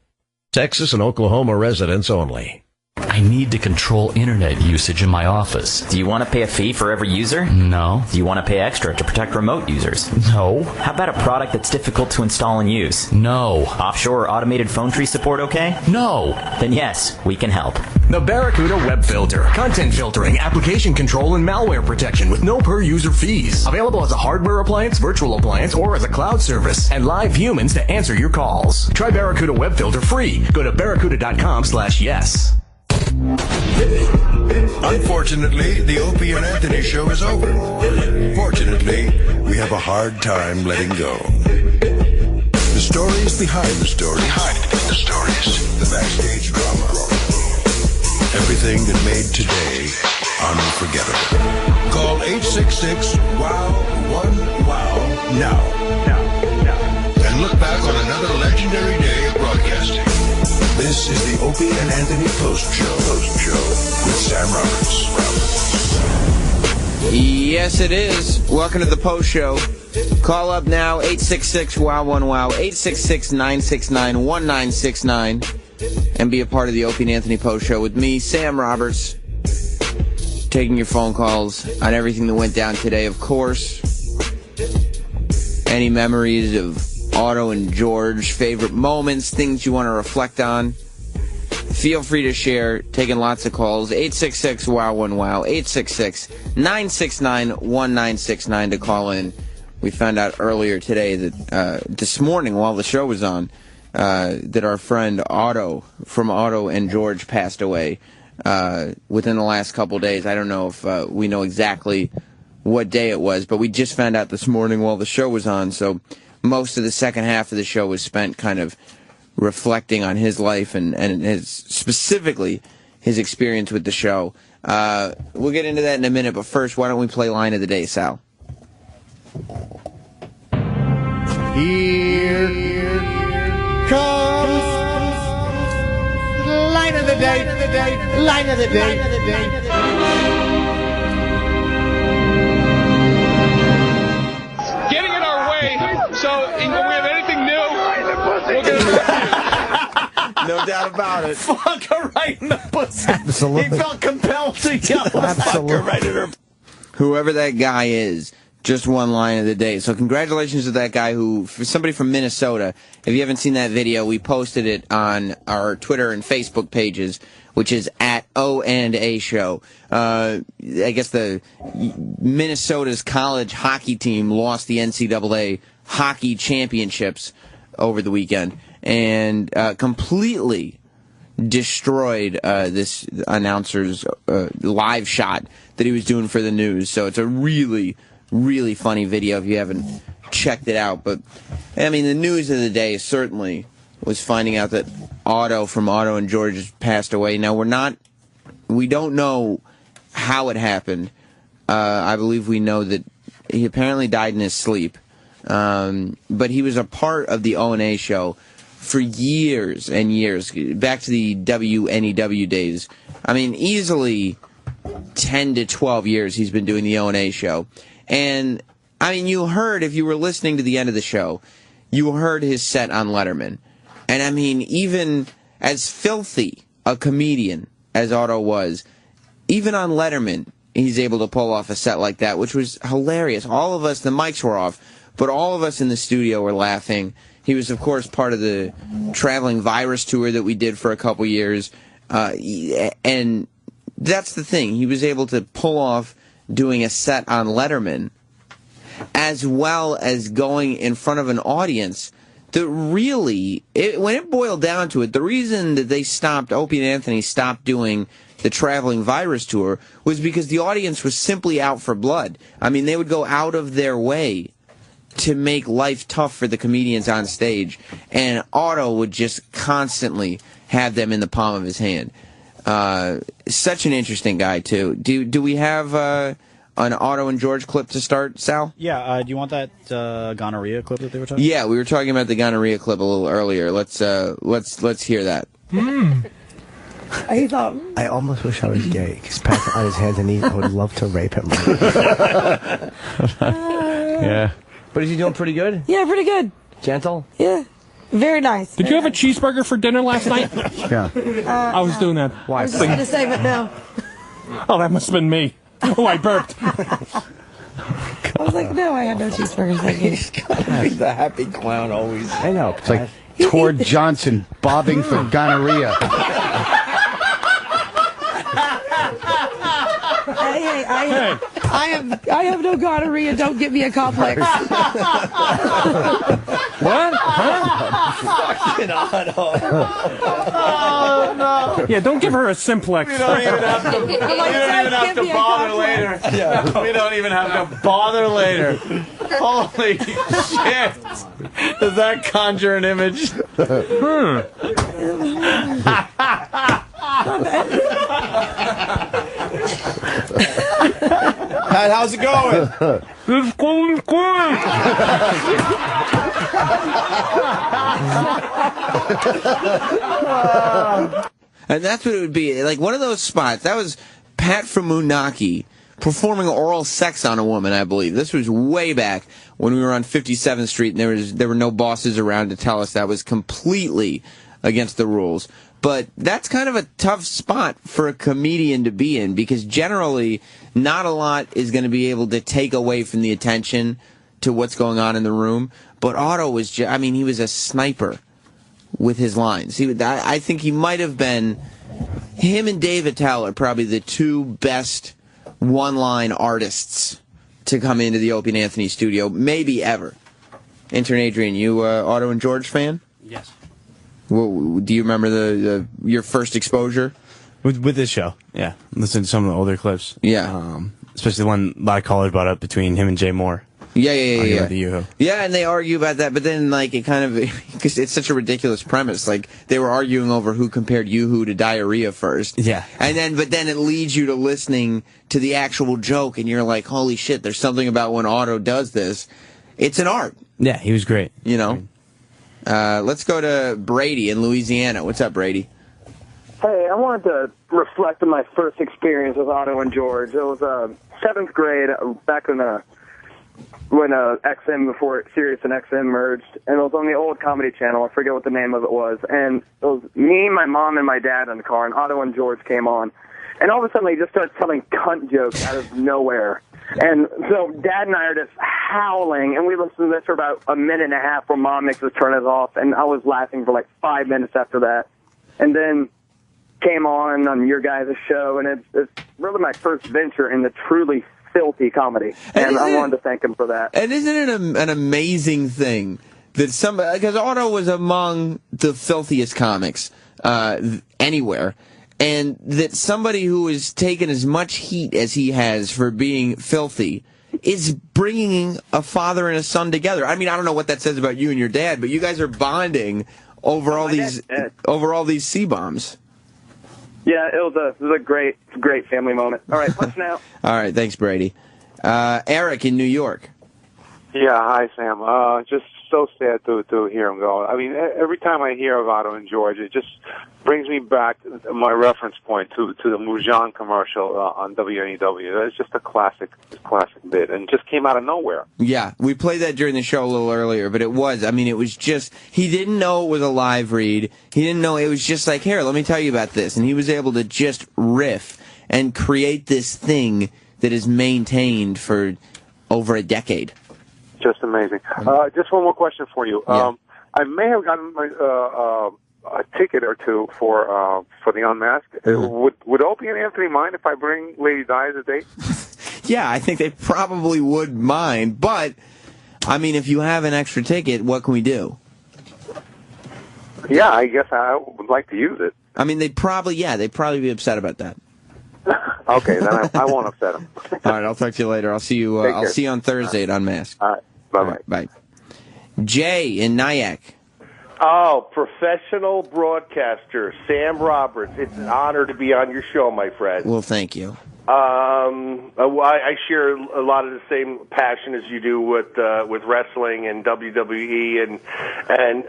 Texas and Oklahoma residents only. I need to control internet usage in my office. Do you want to pay a fee for every user? No. Do you want to pay extra to protect remote users? No. How about a product that's difficult to install and use? No. Offshore or automated phone tree support okay? No. Then yes, we can help. The Barracuda Web Filter. Content filtering, application control, and malware protection with no per-user fees. Available as a hardware appliance, virtual appliance, or as a cloud service. And live humans to answer your calls. Try Barracuda Web Filter free. Go to barracuda.com/yes. Unfortunately, the Opie and Anthony show is over. Fortunately, we have a hard time letting go. The stories behind the stories. The backstage drama. Everything that made today unforgettable. Call 866-WOW-1-WOW now. And look back on another legendary day of broadcasting. This is the Opie and Anthony Post Show with Sam Roberts. Yes, it is. Welcome to the Post Show. Call up now, 866-WOW-1-WOW, 866-969-1969, and be a part of the Opie and Anthony Post Show with me, Sam Roberts, taking your phone calls on everything that went down today, of course. Any memories of Otto and George, favorite moments, things you want to reflect on. Feel free to share. Taking lots of calls. 866-WOW-1-WOW. 866-969-1969 to call in. We found out earlier today that this morning while the show was on that our friend Otto from Otto and George passed away within the last couple days. I don't know if we know exactly what day it was, but we just found out this morning while the show was on. So most of the second half of the show was spent kind of reflecting on his life and his, specifically his experience with the show. We'll get into that in a minute, but first, why don't we play Line of the Day, Sal? Here comes Line of the Day, Line of the Day. Getting in our way, so when we have anything new, we'll get it. No doubt about it. Fuck her right in the pussy. Absolutely. He felt compelled to yell fuck her right in her. Whoever that guy is, just one line of the day. So congratulations to that guy who, for somebody from Minnesota. If you haven't seen that video, we posted it on our Twitter and Facebook pages, which is at O&A Show. I guess the Minnesota's college hockey team lost the NCAA hockey championships over the weekend and completely destroyed this announcer's live shot that he was doing for the news. So it's a really, really funny video if you haven't checked it out. But, I mean, the news of the day certainly was finding out that Otto from Otto and George has passed away. Now, we don't know how it happened. I believe we know that he apparently died in his sleep. But he was a part of the O&A show for years and years, back to the WNEW days. I mean, easily 10 to 12 years he's been doing the O&A show. And, I mean, you heard, if you were listening to the end of the show, you heard his set on Letterman. And, I mean, even as filthy a comedian as Otto was, even on Letterman, he's able to pull off a set like that, which was hilarious. All of us, the mics were off, but all of us in the studio were laughing. He was, of course, part of the traveling virus tour that we did for a couple years. And that's the thing. He was able to pull off doing a set on Letterman, as well as going in front of an audience that really, when it boiled down to it, the reason that they stopped, Opie and Anthony stopped doing the traveling virus tour was because the audience was simply out for blood. I mean, they would go out of their way to make life tough for the comedians on stage, and Otto would just constantly have them in the palm of his hand. Such an interesting guy, too. Do we have an Otto and George clip to start, Sal? Yeah, do you want that gonorrhea clip that they were talking about? Yeah, we were talking about the gonorrhea clip a little earlier. Let's hear that. He thought. I almost wish I was gay, because Pat's on his hands and knees. I would love to rape him. Yeah. But is he doing pretty good? Yeah, pretty good. Gentle? Yeah. Very nice. Did you have a cheeseburger for dinner last night? Yeah. I was doing that. I was just going to save it now. Oh, that must have been me. Oh, I burped. I was like, no, I had no cheeseburgers. Thank you. He's got to be the happy clown always. I know. It's like Tord Johnson bobbing for gonorrhea. Hey, I have no gonorrhea. Don't give me a complex. What? Fucking Otto. Oh, no. Yeah, don't give her a simplex. We don't even have to, we don't even have to bother later. Yeah. We don't even have to bother later. Holy shit. Does that conjure an image? Pat, how's it going? It's going quick. And that's what it would be. Like one of those spots. That was Pat from Moonaki performing oral sex on a woman, I believe. This was way back when we were on 57th Street and there were no bosses around to tell us that was completely against the rules. But that's kind of a tough spot for a comedian to be in, because generally not a lot is going to be able to take away from the attention to what's going on in the room. But Otto was, he was a sniper with his lines. I think he might have been, him and Dave Attell are probably the two best one-line artists to come into the Opie Anthony studio, maybe ever. Intern Adrian, you Otto and George fan? Yes. Well, do you remember your first exposure? With this show, yeah. Listen to some of the older clips. Yeah. Especially the one a lot of callers brought up between him and Jay Moore. Yeah. About the Yoo-hoo. Yeah, and they argue about that, but then, like, it kind of, because it's such a ridiculous premise. Like, they were arguing over who compared Yoo-hoo to diarrhea first. Yeah. But then it leads you to listening to the actual joke, and you're like, holy shit, there's something about when Otto does this. It's an art. Yeah, he was great. You know? Let's go to Brady in Louisiana. What's up, Brady? Hey, I wanted to reflect on my first experience with Otto and George. It was 7th grade, back when XM, before Sirius and XM merged, and it was on the old Comedy Channel. I forget what the name of it was. And it was me, my mom, and my dad in the car, and Otto and George came on. And all of a sudden, they just started telling cunt jokes out of nowhere. And so Dad and I are just howling, and we listened to this for about a minute and a half where Mom makes us turn it off, and I was laughing for like 5 minutes after that. And then came on your guys' show, and it's really my first venture in the truly filthy comedy. And I wanted to thank him for that. And isn't it an amazing thing that somebody, because Otto was among the filthiest comics anywhere, and that somebody who has taken as much heat as he has for being filthy is bringing a father and a son together. I mean, I don't know what that says about you and your dad, but you guys are bonding over all these C-bombs. Yeah, it was a great family moment. All right, let's now. All right, thanks, Brady. Eric in New York. Yeah, hi, Sam. Just so sad to hear him go. I mean, every time I hear of Otto and George, it just brings me back my reference point to the Mujan commercial on WNEW. It's just a classic bit, and just came out of nowhere. Yeah, we played that during the show a little earlier, but it was just, he didn't know it was a live read. He didn't know, it was just like, here, let me tell you about this. And he was able to just riff and create this thing that is maintained for over a decade. Just amazing. Just one more question for you. Yeah. I may have gotten a ticket or two for the Unmasked. Would Opie and Anthony mind if I bring Lady Di as a date? Yeah, I think they probably would mind, but I mean, if you have an extra ticket, what can we do? Yeah, I guess I would like to use it. I mean, they'd probably be upset about that. Okay, then I won't upset them. All right, I'll talk to you later. I'll see you. I'll see you on Thursday at Unmasked. All right, bye-bye. Bye. Jay in Nyack. Oh, professional broadcaster Sam Roberts. It's an honor to be on your show, my friend. Well, thank you. I share a lot of the same passion as you do with wrestling and WWE, and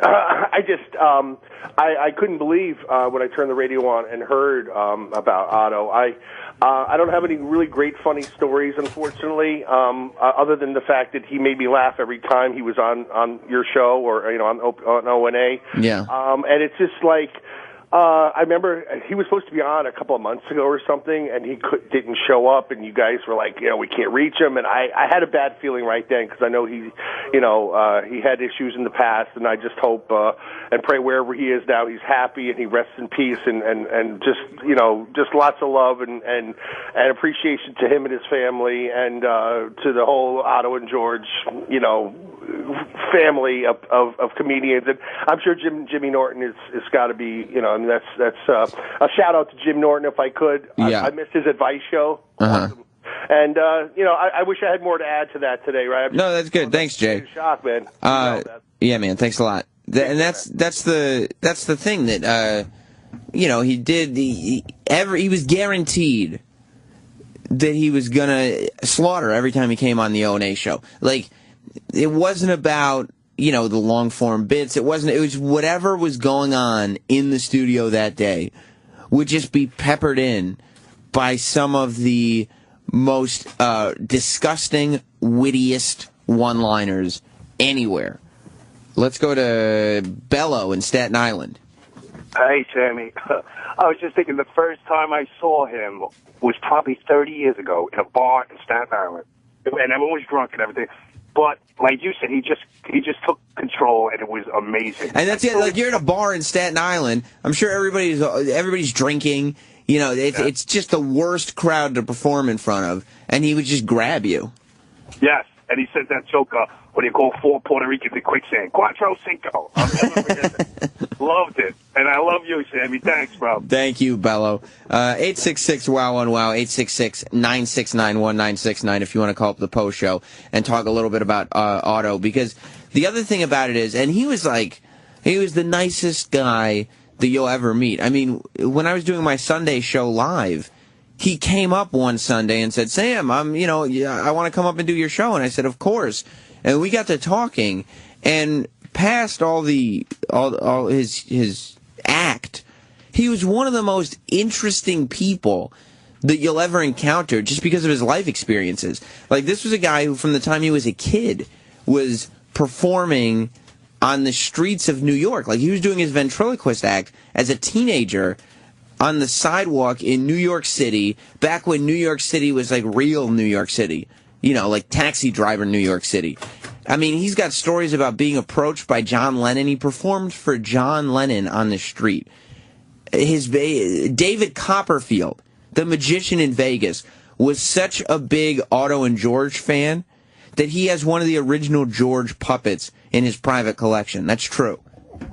I just I couldn't believe when I turned the radio on and heard about Otto. I don't have any really great funny stories, unfortunately, other than the fact that he made me laugh every time he was on your show or on O&A. Yeah. And it's just like. I remember he was supposed to be on a couple of months ago or something, and he didn't show up, and you guys were like, we can't reach him, and I had a bad feeling right then because I know he had issues in the past, and I just hope and pray wherever he is now he's happy and he rests in peace, and just lots of love and appreciation to him and his family and to the whole Otto and George family of comedians, and I'm sure Jimmy Norton is got to be that's a shout out to Jim Norton if I could. Yeah. I missed his advice show. Awesome. And I wish I had more to add to that today, right? No, that's good. Thanks, Jay. Shock, man. Yeah, man. Thanks a lot. And that's the thing that he did. He was guaranteed that he was gonna slaughter every time he came on the O&A show. Like, it wasn't about the long form bits. It was whatever was going on in the studio that day would just be peppered in by some of the most disgusting, wittiest one-liners anywhere. Let's go to Bello in Staten Island. Hey, Sammy. I was just thinking the first time I saw him was probably 30 years ago in a bar in Staten Island. And everyone was drunk and everything. But like you said, he just took control, and it was amazing. And that's it. Like, you're at a bar in Staten Island. I'm sure everybody's drinking. It's just the worst crowd to perform in front of, and he would just grab you. Yes, and he said that joke. What do you call 4 Puerto Ricans in quicksand? Cuatro Cinco. I'll never forget that. Loved it, and I love you, Sammy. Thanks, bro. Thank you, Bello. 866-WOW-1-WOW, 866-969-1969 if you want to call up the post show and talk a little bit about Otto. Because the other thing about it is, and he was the nicest guy that you'll ever meet. I mean, when I was doing my Sunday show live, he came up one Sunday and said, Sam, I want to come up and do your show. And I said, of course. And we got to talking, and past all his act, he was one of the most interesting people that you'll ever encounter just because of his life experiences. Like, this was a guy who, from the time he was a kid, was performing on the streets of New York. Like, he was doing his ventriloquist act as a teenager on the sidewalk in New York City, back when New York City was like real New York City. Like Taxi Driver New York City. I mean, he's got stories about being approached by John Lennon. He performed for John Lennon on the street. David Copperfield, the magician in Vegas, was such a big Otto and George fan that he has one of the original George puppets in his private collection. That's true.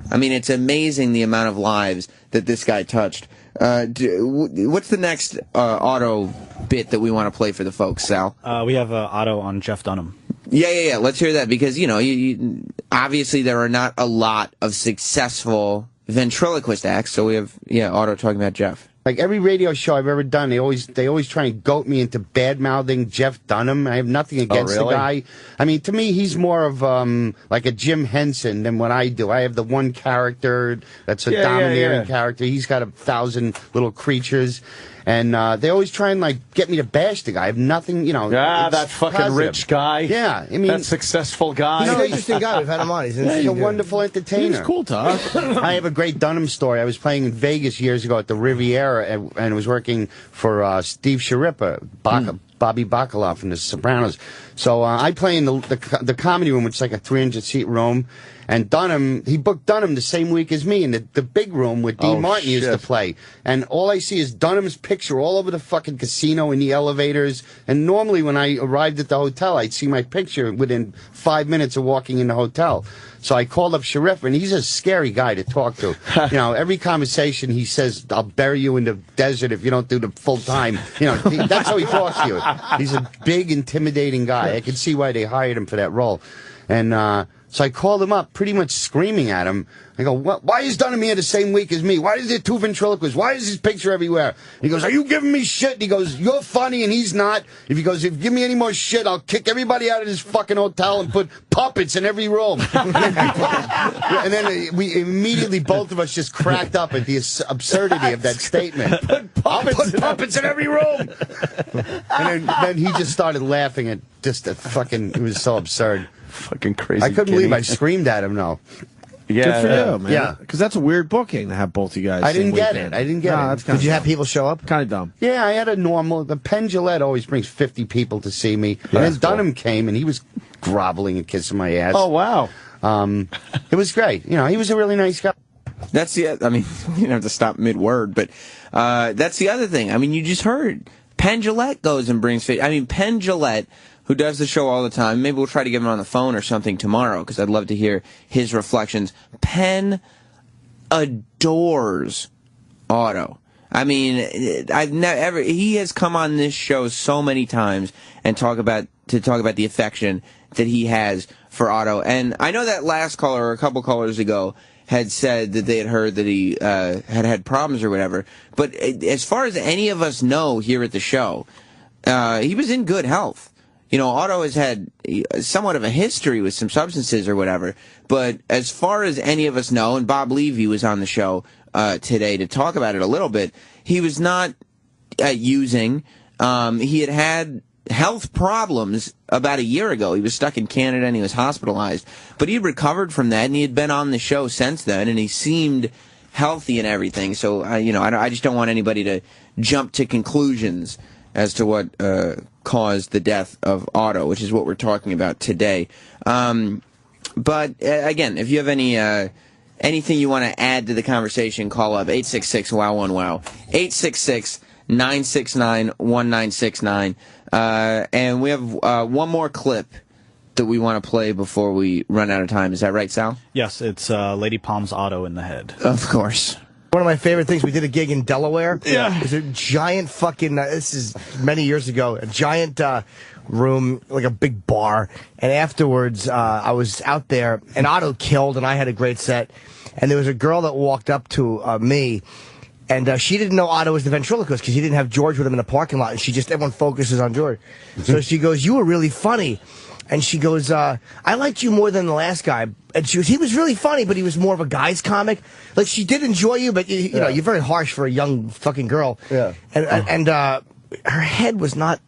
I mean, it's amazing the amount of lives that this guy touched. What's the next Otto bit that we want to play for the folks, Sal? We have Otto on Jeff Dunham. Yeah. Let's hear that, because, obviously there are not a lot of successful ventriloquist acts, so we have, Otto talking about Jeff. Like every radio show I've ever done, they always try and goat me into bad-mouthing Jeff Dunham. I have nothing against the guy. I mean, to me, he's more of like a Jim Henson than what I do. I have the one character that's a domineering character. He's got 1,000 little creatures. And they always try and, get me to bash the guy. I have nothing, that fucking positive. Rich guy. Yeah, I mean... that successful guy. He's an interesting guy. We've had him on. He's a wonderful entertainer. He's cool, Todd. I have a great Dunham story. I was playing in Vegas years ago at the Riviera and was working for Steve Sharippa, Bobby Bacala from The Sopranos. So I play in the comedy room, which is like a 300-seat room. And Dunham, he booked Dunham the same week as me in the big room where Dean Martin used to play. And all I see is Dunham's picture all over the fucking casino in the elevators. And normally when I arrived at the hotel, I'd see my picture within 5 minutes of walking in the hotel. So I called up Sharif, and he's a scary guy to talk to. Every conversation he says, I'll bury you in the desert if you don't do the full time. That's how he talks to you. He's a big, intimidating guy. I can see why they hired him for that role. And So I called him up, pretty much screaming at him. I go, why is Dunham here the same week as me? Why is there 2 ventriloquists? Why is his picture everywhere? He goes, are you giving me shit? And he goes, you're funny and he's not. If you give me any more shit, I'll kick everybody out of this fucking hotel and put puppets in every room. And then we immediately, both of us just cracked up at the absurdity of that statement. I'll put puppets in every room. And then he just started laughing at just it was so absurd. Fucking crazy. I couldn't believe I screamed at him, no. Yeah, good for you, man. Yeah, because that's a weird booking to have both you guys. I didn't get it. Did you have people show up? Kind of dumb. Yeah, I had the Penn Jillette always brings 50 people to see me. And then Dunham came, and he was groveling and kissing my ass. Oh, wow. It was great. You know, he was a really nice guy. That's the, I mean, you don't have to stop mid-word, but that's the other thing. I mean, you just heard Penn Jillette goes and brings, Penn Jillette, who does the show all the time. Maybe we'll try to get him on the phone or something tomorrow, because I'd love to hear his reflections. Penn adores Otto. I mean, I've never he has come on this show so many times and talk about the affection that he has for Otto. And I know that last caller, or a couple callers ago, had said that they had heard that he had problems or whatever. But as far as any of us know here at the show, he was in good health. You know, Otto has had somewhat of a history with some substances or whatever, but as far as any of us know, and Bob Levy was on the show today to talk about it a little bit, he was not using. He had health problems about a year ago. He was stuck in Canada and he was hospitalized, but he recovered from that and he had been on the show since then, and he seemed healthy and everything. So, I just don't want anybody to jump to conclusions as to what caused the death of Otto, which is what we're talking about today. But again, if you have anything you want to add to the conversation, call up 866-WOW1WOW, 866-969-1969. And we have one more clip that we want to play before we run out of time. Is that right, Sal? Yes, it's Lady Palm's Otto in the head. Of course. One of my favorite things, we did a gig in Delaware. Yeah. There's a giant fucking, this is many years ago, a giant room, like a big bar. And afterwards, I was out there, and Otto killed, and I had a great set. And there was a girl that walked up to me, and she didn't know Otto was the ventriloquist because he didn't have George with him in the parking lot. And everyone focuses on George. So she goes, you were really funny. And she goes, I liked you more than the last guy. And she goes, he was really funny, but he was more of a guy's comic. Like, she did enjoy you, but, you know, you're very harsh for a young fucking girl. Yeah. And her head was not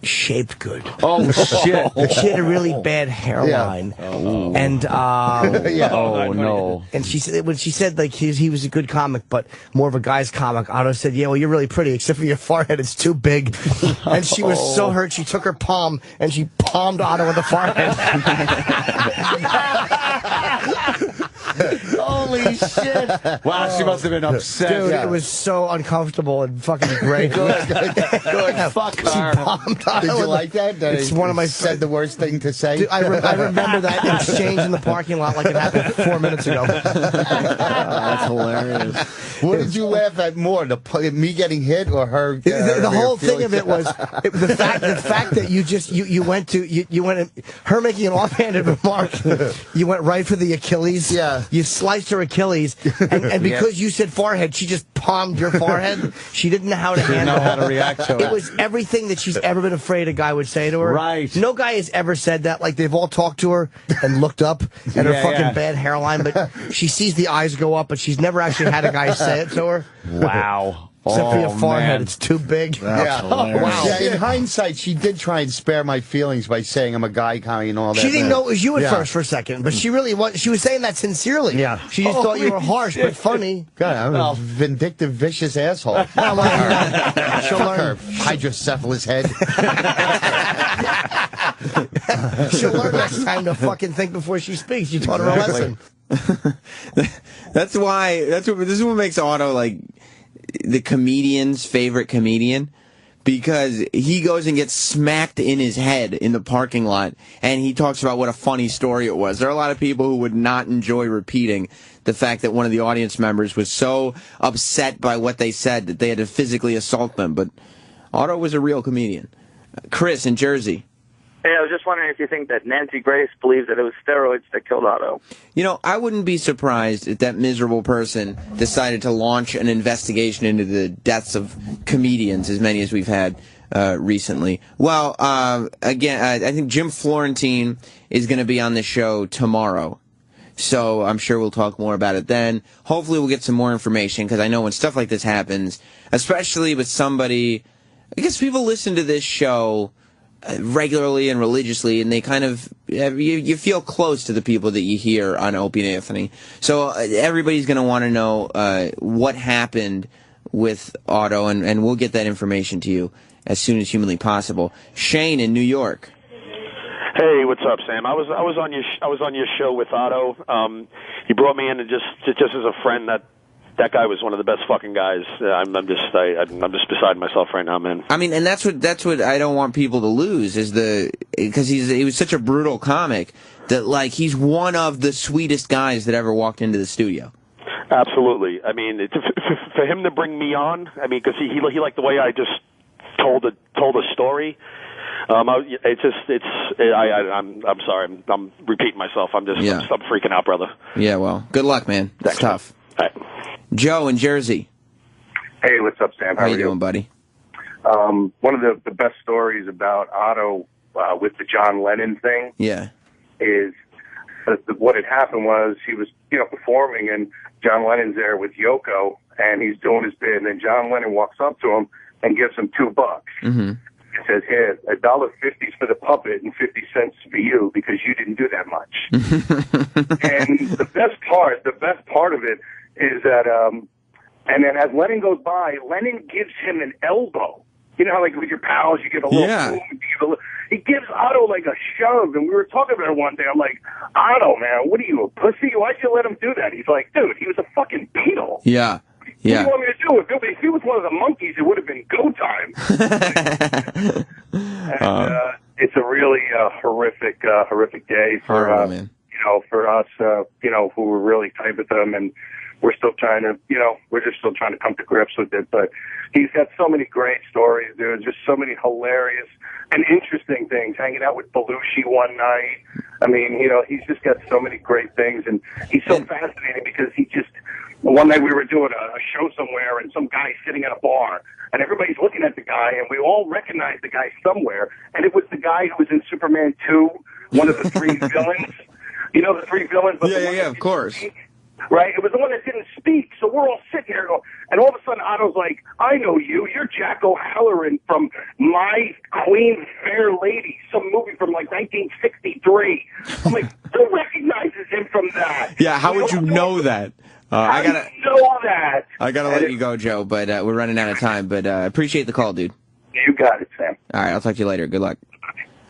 shaped good. Oh, shit. She had a really bad hairline. Yeah. Oh. And, oh, no. And she said, when she said, like, he was a good comic, but more of a guy's comic, Otto said, yeah, well, you're really pretty, except for your forehead, it's too big. And she was so hurt, she took her palm, and she palmed Otto in the forehead. Holy shit. Wow, she must have been upset. Dude, it was so uncomfortable and fucking great. Good. Fuck her. She palmed Otto. Did you like that? It's one of my said the worst thing to say. Dude, I remember that exchange in the parking lot like it happened 4 minutes ago. That's hilarious. What did you laugh at more, me getting hit or her? The whole thing of it was the fact that you went her making an offhanded remark. You went right for the Achilles. Yeah. You sliced her Achilles, and because you said forehead, she just palmed your forehead. She didn't know how to handle it. How to react to it. It was everything that she's ever been afraid a guy would say to her. Right. No guy has ever said that. Like, they've all talked to her and looked up at her fucking bad hairline, but she sees the eyes go up, but she's never actually had a guy say it to her. Wow. Except for your forehead, man. it's too big. Yeah. Wow. Yeah, in hindsight, she did try and spare my feelings by saying I'm a guy comic and all that. She didn't know it was you at first for a second, but she really was. She was saying that sincerely. Yeah. She just thought you were harsh but funny. God, I'm a vindictive, vicious asshole. She'll learn. Hydrocephalus head. She'll learn next time to fucking think before she speaks. You taught her a lesson. This is what makes Otto like the comedian's favorite comedian, because he goes and gets smacked in his head in the parking lot, and he talks about what a funny story it was. There are a lot of people who would not enjoy repeating the fact that one of the audience members was so upset by what they said that they had to physically assault them, but Otto was a real comedian. Chris in Jersey. Hey, I was just wondering if you think that Nancy Grace believes that it was steroids that killed Otto. You know, I wouldn't be surprised if that miserable person decided to launch an investigation into the deaths of comedians, as many as we've had recently. Well, again, I think Jim Florentine is going to be on the show tomorrow. So I'm sure we'll talk more about it then. Hopefully we'll get some more information, because I know when stuff like this happens, especially with somebody, I guess people listen to this show regularly and religiously, and they kind of, you feel close to the people that you hear on Opie and Anthony. So everybody's going to want to know what happened with Otto, and we'll get that information to you as soon as humanly possible. Shane in New York. Hey, what's up, Sam? I was on your show with Otto. He brought me in, and just as a friend, that guy was one of the best fucking guys. I'm just beside myself right now, man. I mean, and that's what I don't want people to lose, is because he was such a brutal comic that, like, he's one of the sweetest guys that ever walked into the studio. Absolutely. I mean, for him to bring me on, I mean, because he liked the way I just told a story. I'm sorry. I'm repeating myself. I'm freaking out, brother. Yeah, well, good luck, man. That's tough. All right. Joe in Jersey. Hey, what's up, Sam? How you doing, buddy? One of the best stories about Otto with the John Lennon thing. Yeah. Is what had happened was he was performing, and John Lennon's there with Yoko, and he's doing his bit, and then John Lennon walks up to him and gives him $2. Mm-hmm. It says, "Here, $1.50 for the puppet and 50 cents for you because you didn't do that much." And the best part of it is that, and then as Lennon goes by, Lennon gives him an elbow. You know how, like, with your pals, you give a little boom, he gives Otto like a shove, and we were talking about it one day. I'm like, Otto, man, what are you, a pussy? Why'd you let him do that? He's like, dude, he was a fucking Beatle. Yeah. Yeah. What do you want me to do? If he was one of the monkeys, it would have been go time. And, it's a really horrific day for for us, who were really tight with them, and we're still trying to, we're just still trying to come to grips with it. But he's got so many great stories. There's just so many hilarious and interesting things. Hanging out with Belushi one night. I mean, he's just got so many great things, and he's so fascinating because one night we were doing a show somewhere, and some guy sitting at a bar, and everybody's looking at the guy, and we all recognize the guy somewhere, and it was the guy who was in Superman 2, one of the three villains. You know, the three villains? But yeah, of course. Right? It was the one that didn't speak, so we're all sitting here, and all of a sudden Otto's like, I know you. You're Jack O'Halloran from My Queen Fair Lady, some movie from, like, 1963. I'm like, who recognizes him from that? Yeah, how would you know that? I gotta know that. I gotta let you go, Joe, but we're running out of time. But I appreciate the call, dude. You got it, Sam. All right, I'll talk to you later. Good luck.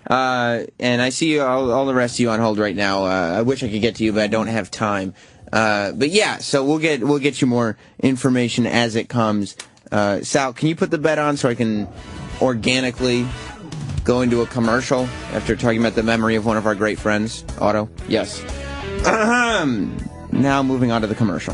And I see all the rest of you on hold right now. I wish I could get to you, but I don't have time. But yeah, so we'll get you more information as it comes. Sal, can you put the bet on so I can organically go into a commercial after talking about the memory of one of our great friends, Otto? Yes. Now moving on to the commercial.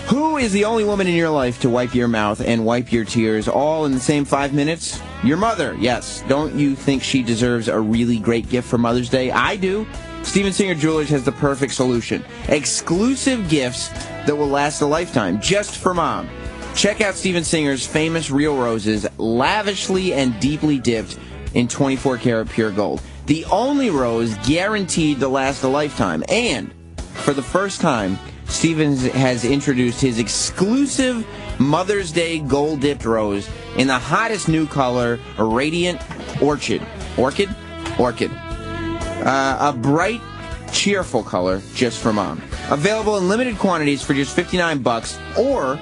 Who is the only woman in your life to wipe your mouth and wipe your tears all in the same 5 minutes? Your mother, yes. Don't you think she deserves a really great gift for Mother's Day? I do. Steven Singer Jewelers has the perfect solution. Exclusive gifts that will last a lifetime, just for Mom. Check out Steven Singer's famous real roses, lavishly and deeply dipped in 24-karat pure gold. The only rose guaranteed to last a lifetime. And for the first time, Steven has introduced his exclusive Mother's Day gold-dipped rose in the hottest new color, Radiant Orchid. Orchid? A bright, cheerful color just for Mom. Available in limited quantities for just $59, or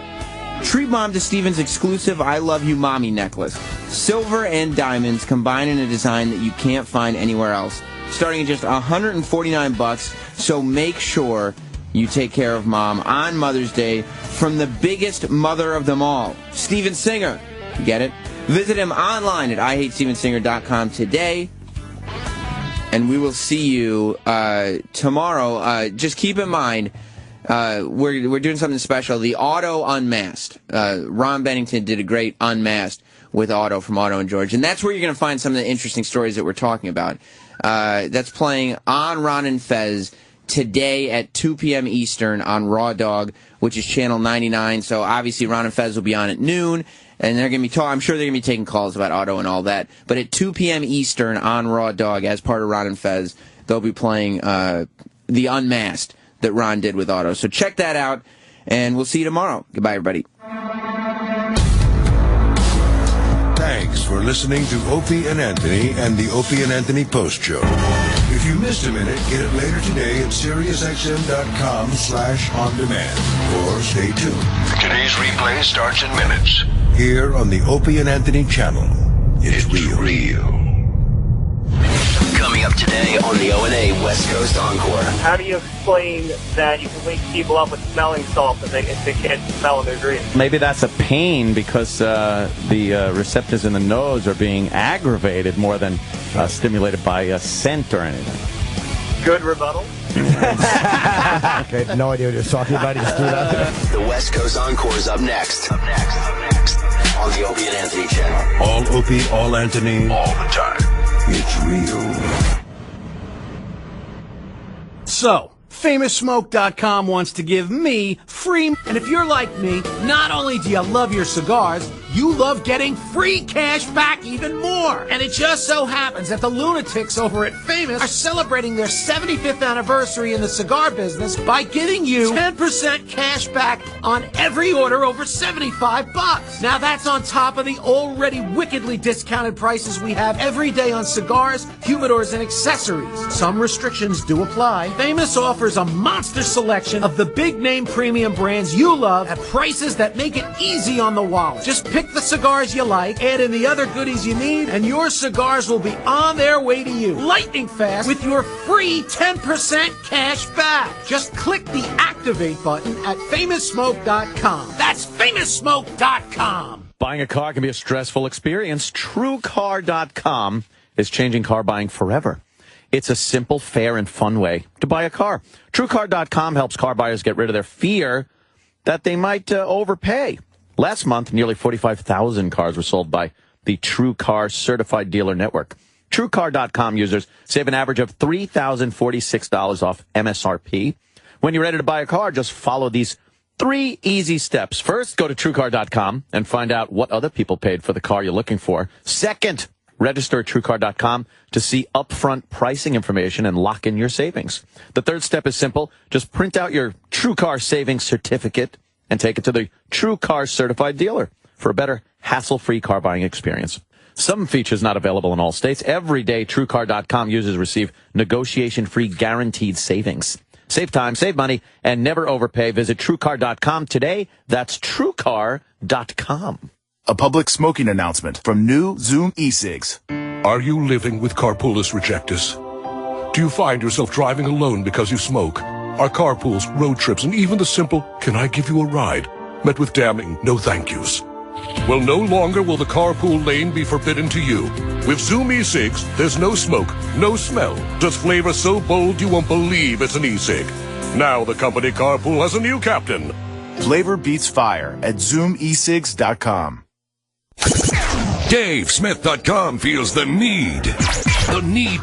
treat Mom to Steven's exclusive I Love You Mommy necklace. Silver and diamonds combined in a design that you can't find anywhere else. Starting at just $149, so make sure you take care of Mom on Mother's Day from the biggest mother of them all, Steven Singer. Get it? Visit him online at IHateStevenSinger.com today. And we will see you tomorrow. Just keep in mind, we're doing something special. The Otto Unmasked. Ron Bennington did a great Unmasked with Otto from Otto and George. And that's where you're going to find some of the interesting stories that we're talking about. That's playing on Ron and Fez today at 2 p.m. Eastern on Raw Dog, which is channel 99. So obviously Ron and Fez will be on at noon, and they're going to be I'm sure they're going to be taking calls about Otto and all that. But at 2 p.m. Eastern on Raw Dog, as part of Ron and Fez, they'll be playing the Unmasked that Ron did with Otto. So check that out, and we'll see you tomorrow. Goodbye, everybody. Thanks for listening to Opie and Anthony and the Opie and Anthony Post Show. If you missed a minute, get it later today at SiriusXM.com/on-demand. Or stay tuned. Today's replay starts in minutes. Here on the Opie and Anthony channel. It's real. Coming up today on the O&A West Coast Encore. How do you explain that you can wake people up with smelling salts if they can't smell in their dreams? Maybe that's a pain because the receptors in the nose are being aggravated more than stimulated by a scent or anything. Good rebuttal. Okay, no idea what you're talking about. He just threw that there. The West Coast Encore is up next. On the Opie and Anthony channel. All Opie, all Anthony, all the time. It's real. So, FamousSmoke.com wants to give me free. And if you're like me, not only do you love your cigars, you love getting free cash back even more. And it just so happens that the lunatics over at Famous are celebrating their 75th anniversary in the cigar business by giving you 10% cash back on every order over $75. Now that's on top of the already wickedly discounted prices we have every day on cigars, humidors, and accessories. Some restrictions do apply. Famous offers a monster selection of the big name premium brands you love at prices that make it easy on the wallet. Just pick the cigars you like, add in the other goodies you need, and your cigars will be on their way to you. Lightning fast with your free 10% cash back. Just click the activate button at FamousSmoke.com. That's FamousSmoke.com. Buying a car can be a stressful experience. TrueCar.com is changing car buying forever. It's a simple, fair, and fun way to buy a car. TrueCar.com helps car buyers get rid of their fear that they might overpay. Last month, nearly 45,000 cars were sold by the TrueCar Certified Dealer Network. TrueCar.com users save an average of $3,046 off MSRP. When you're ready to buy a car, just follow these 3 easy steps. First, go to TrueCar.com and find out what other people paid for the car you're looking for. Second, register at TrueCar.com to see upfront pricing information and lock in your savings. The third step is simple. Just print out your TrueCar savings certificate and take it to the TrueCar Certified Dealer for a better, hassle-free car buying experience. Some features not available in all states. Every day, TrueCar.com users receive negotiation-free guaranteed savings. Save time, save money, and never overpay. Visit TrueCar.com today. That's TrueCar.com. A public smoking announcement from new Zoom e-cigs. Are you living with carpoolus rejectus? Do you find yourself driving alone because you smoke? Are carpools, road trips, and even the simple, "Can I give you a ride?" met with damning no thank yous? Well, no longer will the carpool lane be forbidden to you. With Zoom e-cigs, there's no smoke, no smell, just flavor so bold you won't believe it's an e-cig. Now the company carpool has a new captain. Flavor beats fire at ZoomEcigs.com. DaveSmith.com feels the need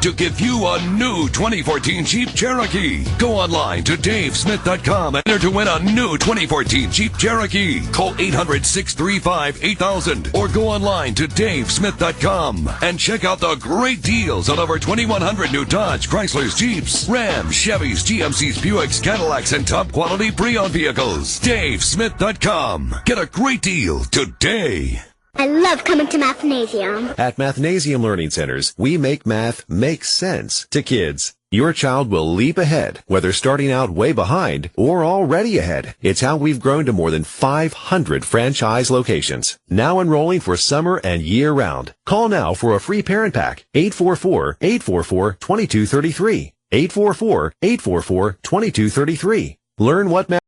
to give you a new 2014 Jeep Cherokee. Go online to DaveSmith.com and enter to win a new 2014 Jeep Cherokee. Call 800-635-8000 or go online to DaveSmith.com and check out the great deals on over 2,100 new Dodge, Chryslers, Jeeps, Rams, Chevys, GMCs, Buicks, Cadillacs, and top quality pre-owned vehicles. DaveSmith.com. Get a great deal today. I love coming to Mathnasium. At Mathnasium Learning Centers, we make math make sense to kids. Your child will leap ahead, whether starting out way behind or already ahead. It's how we've grown to more than 500 franchise locations. Now enrolling for summer and year-round. Call now for a free parent pack. 844-844-2233. 844-844-2233. Learn what math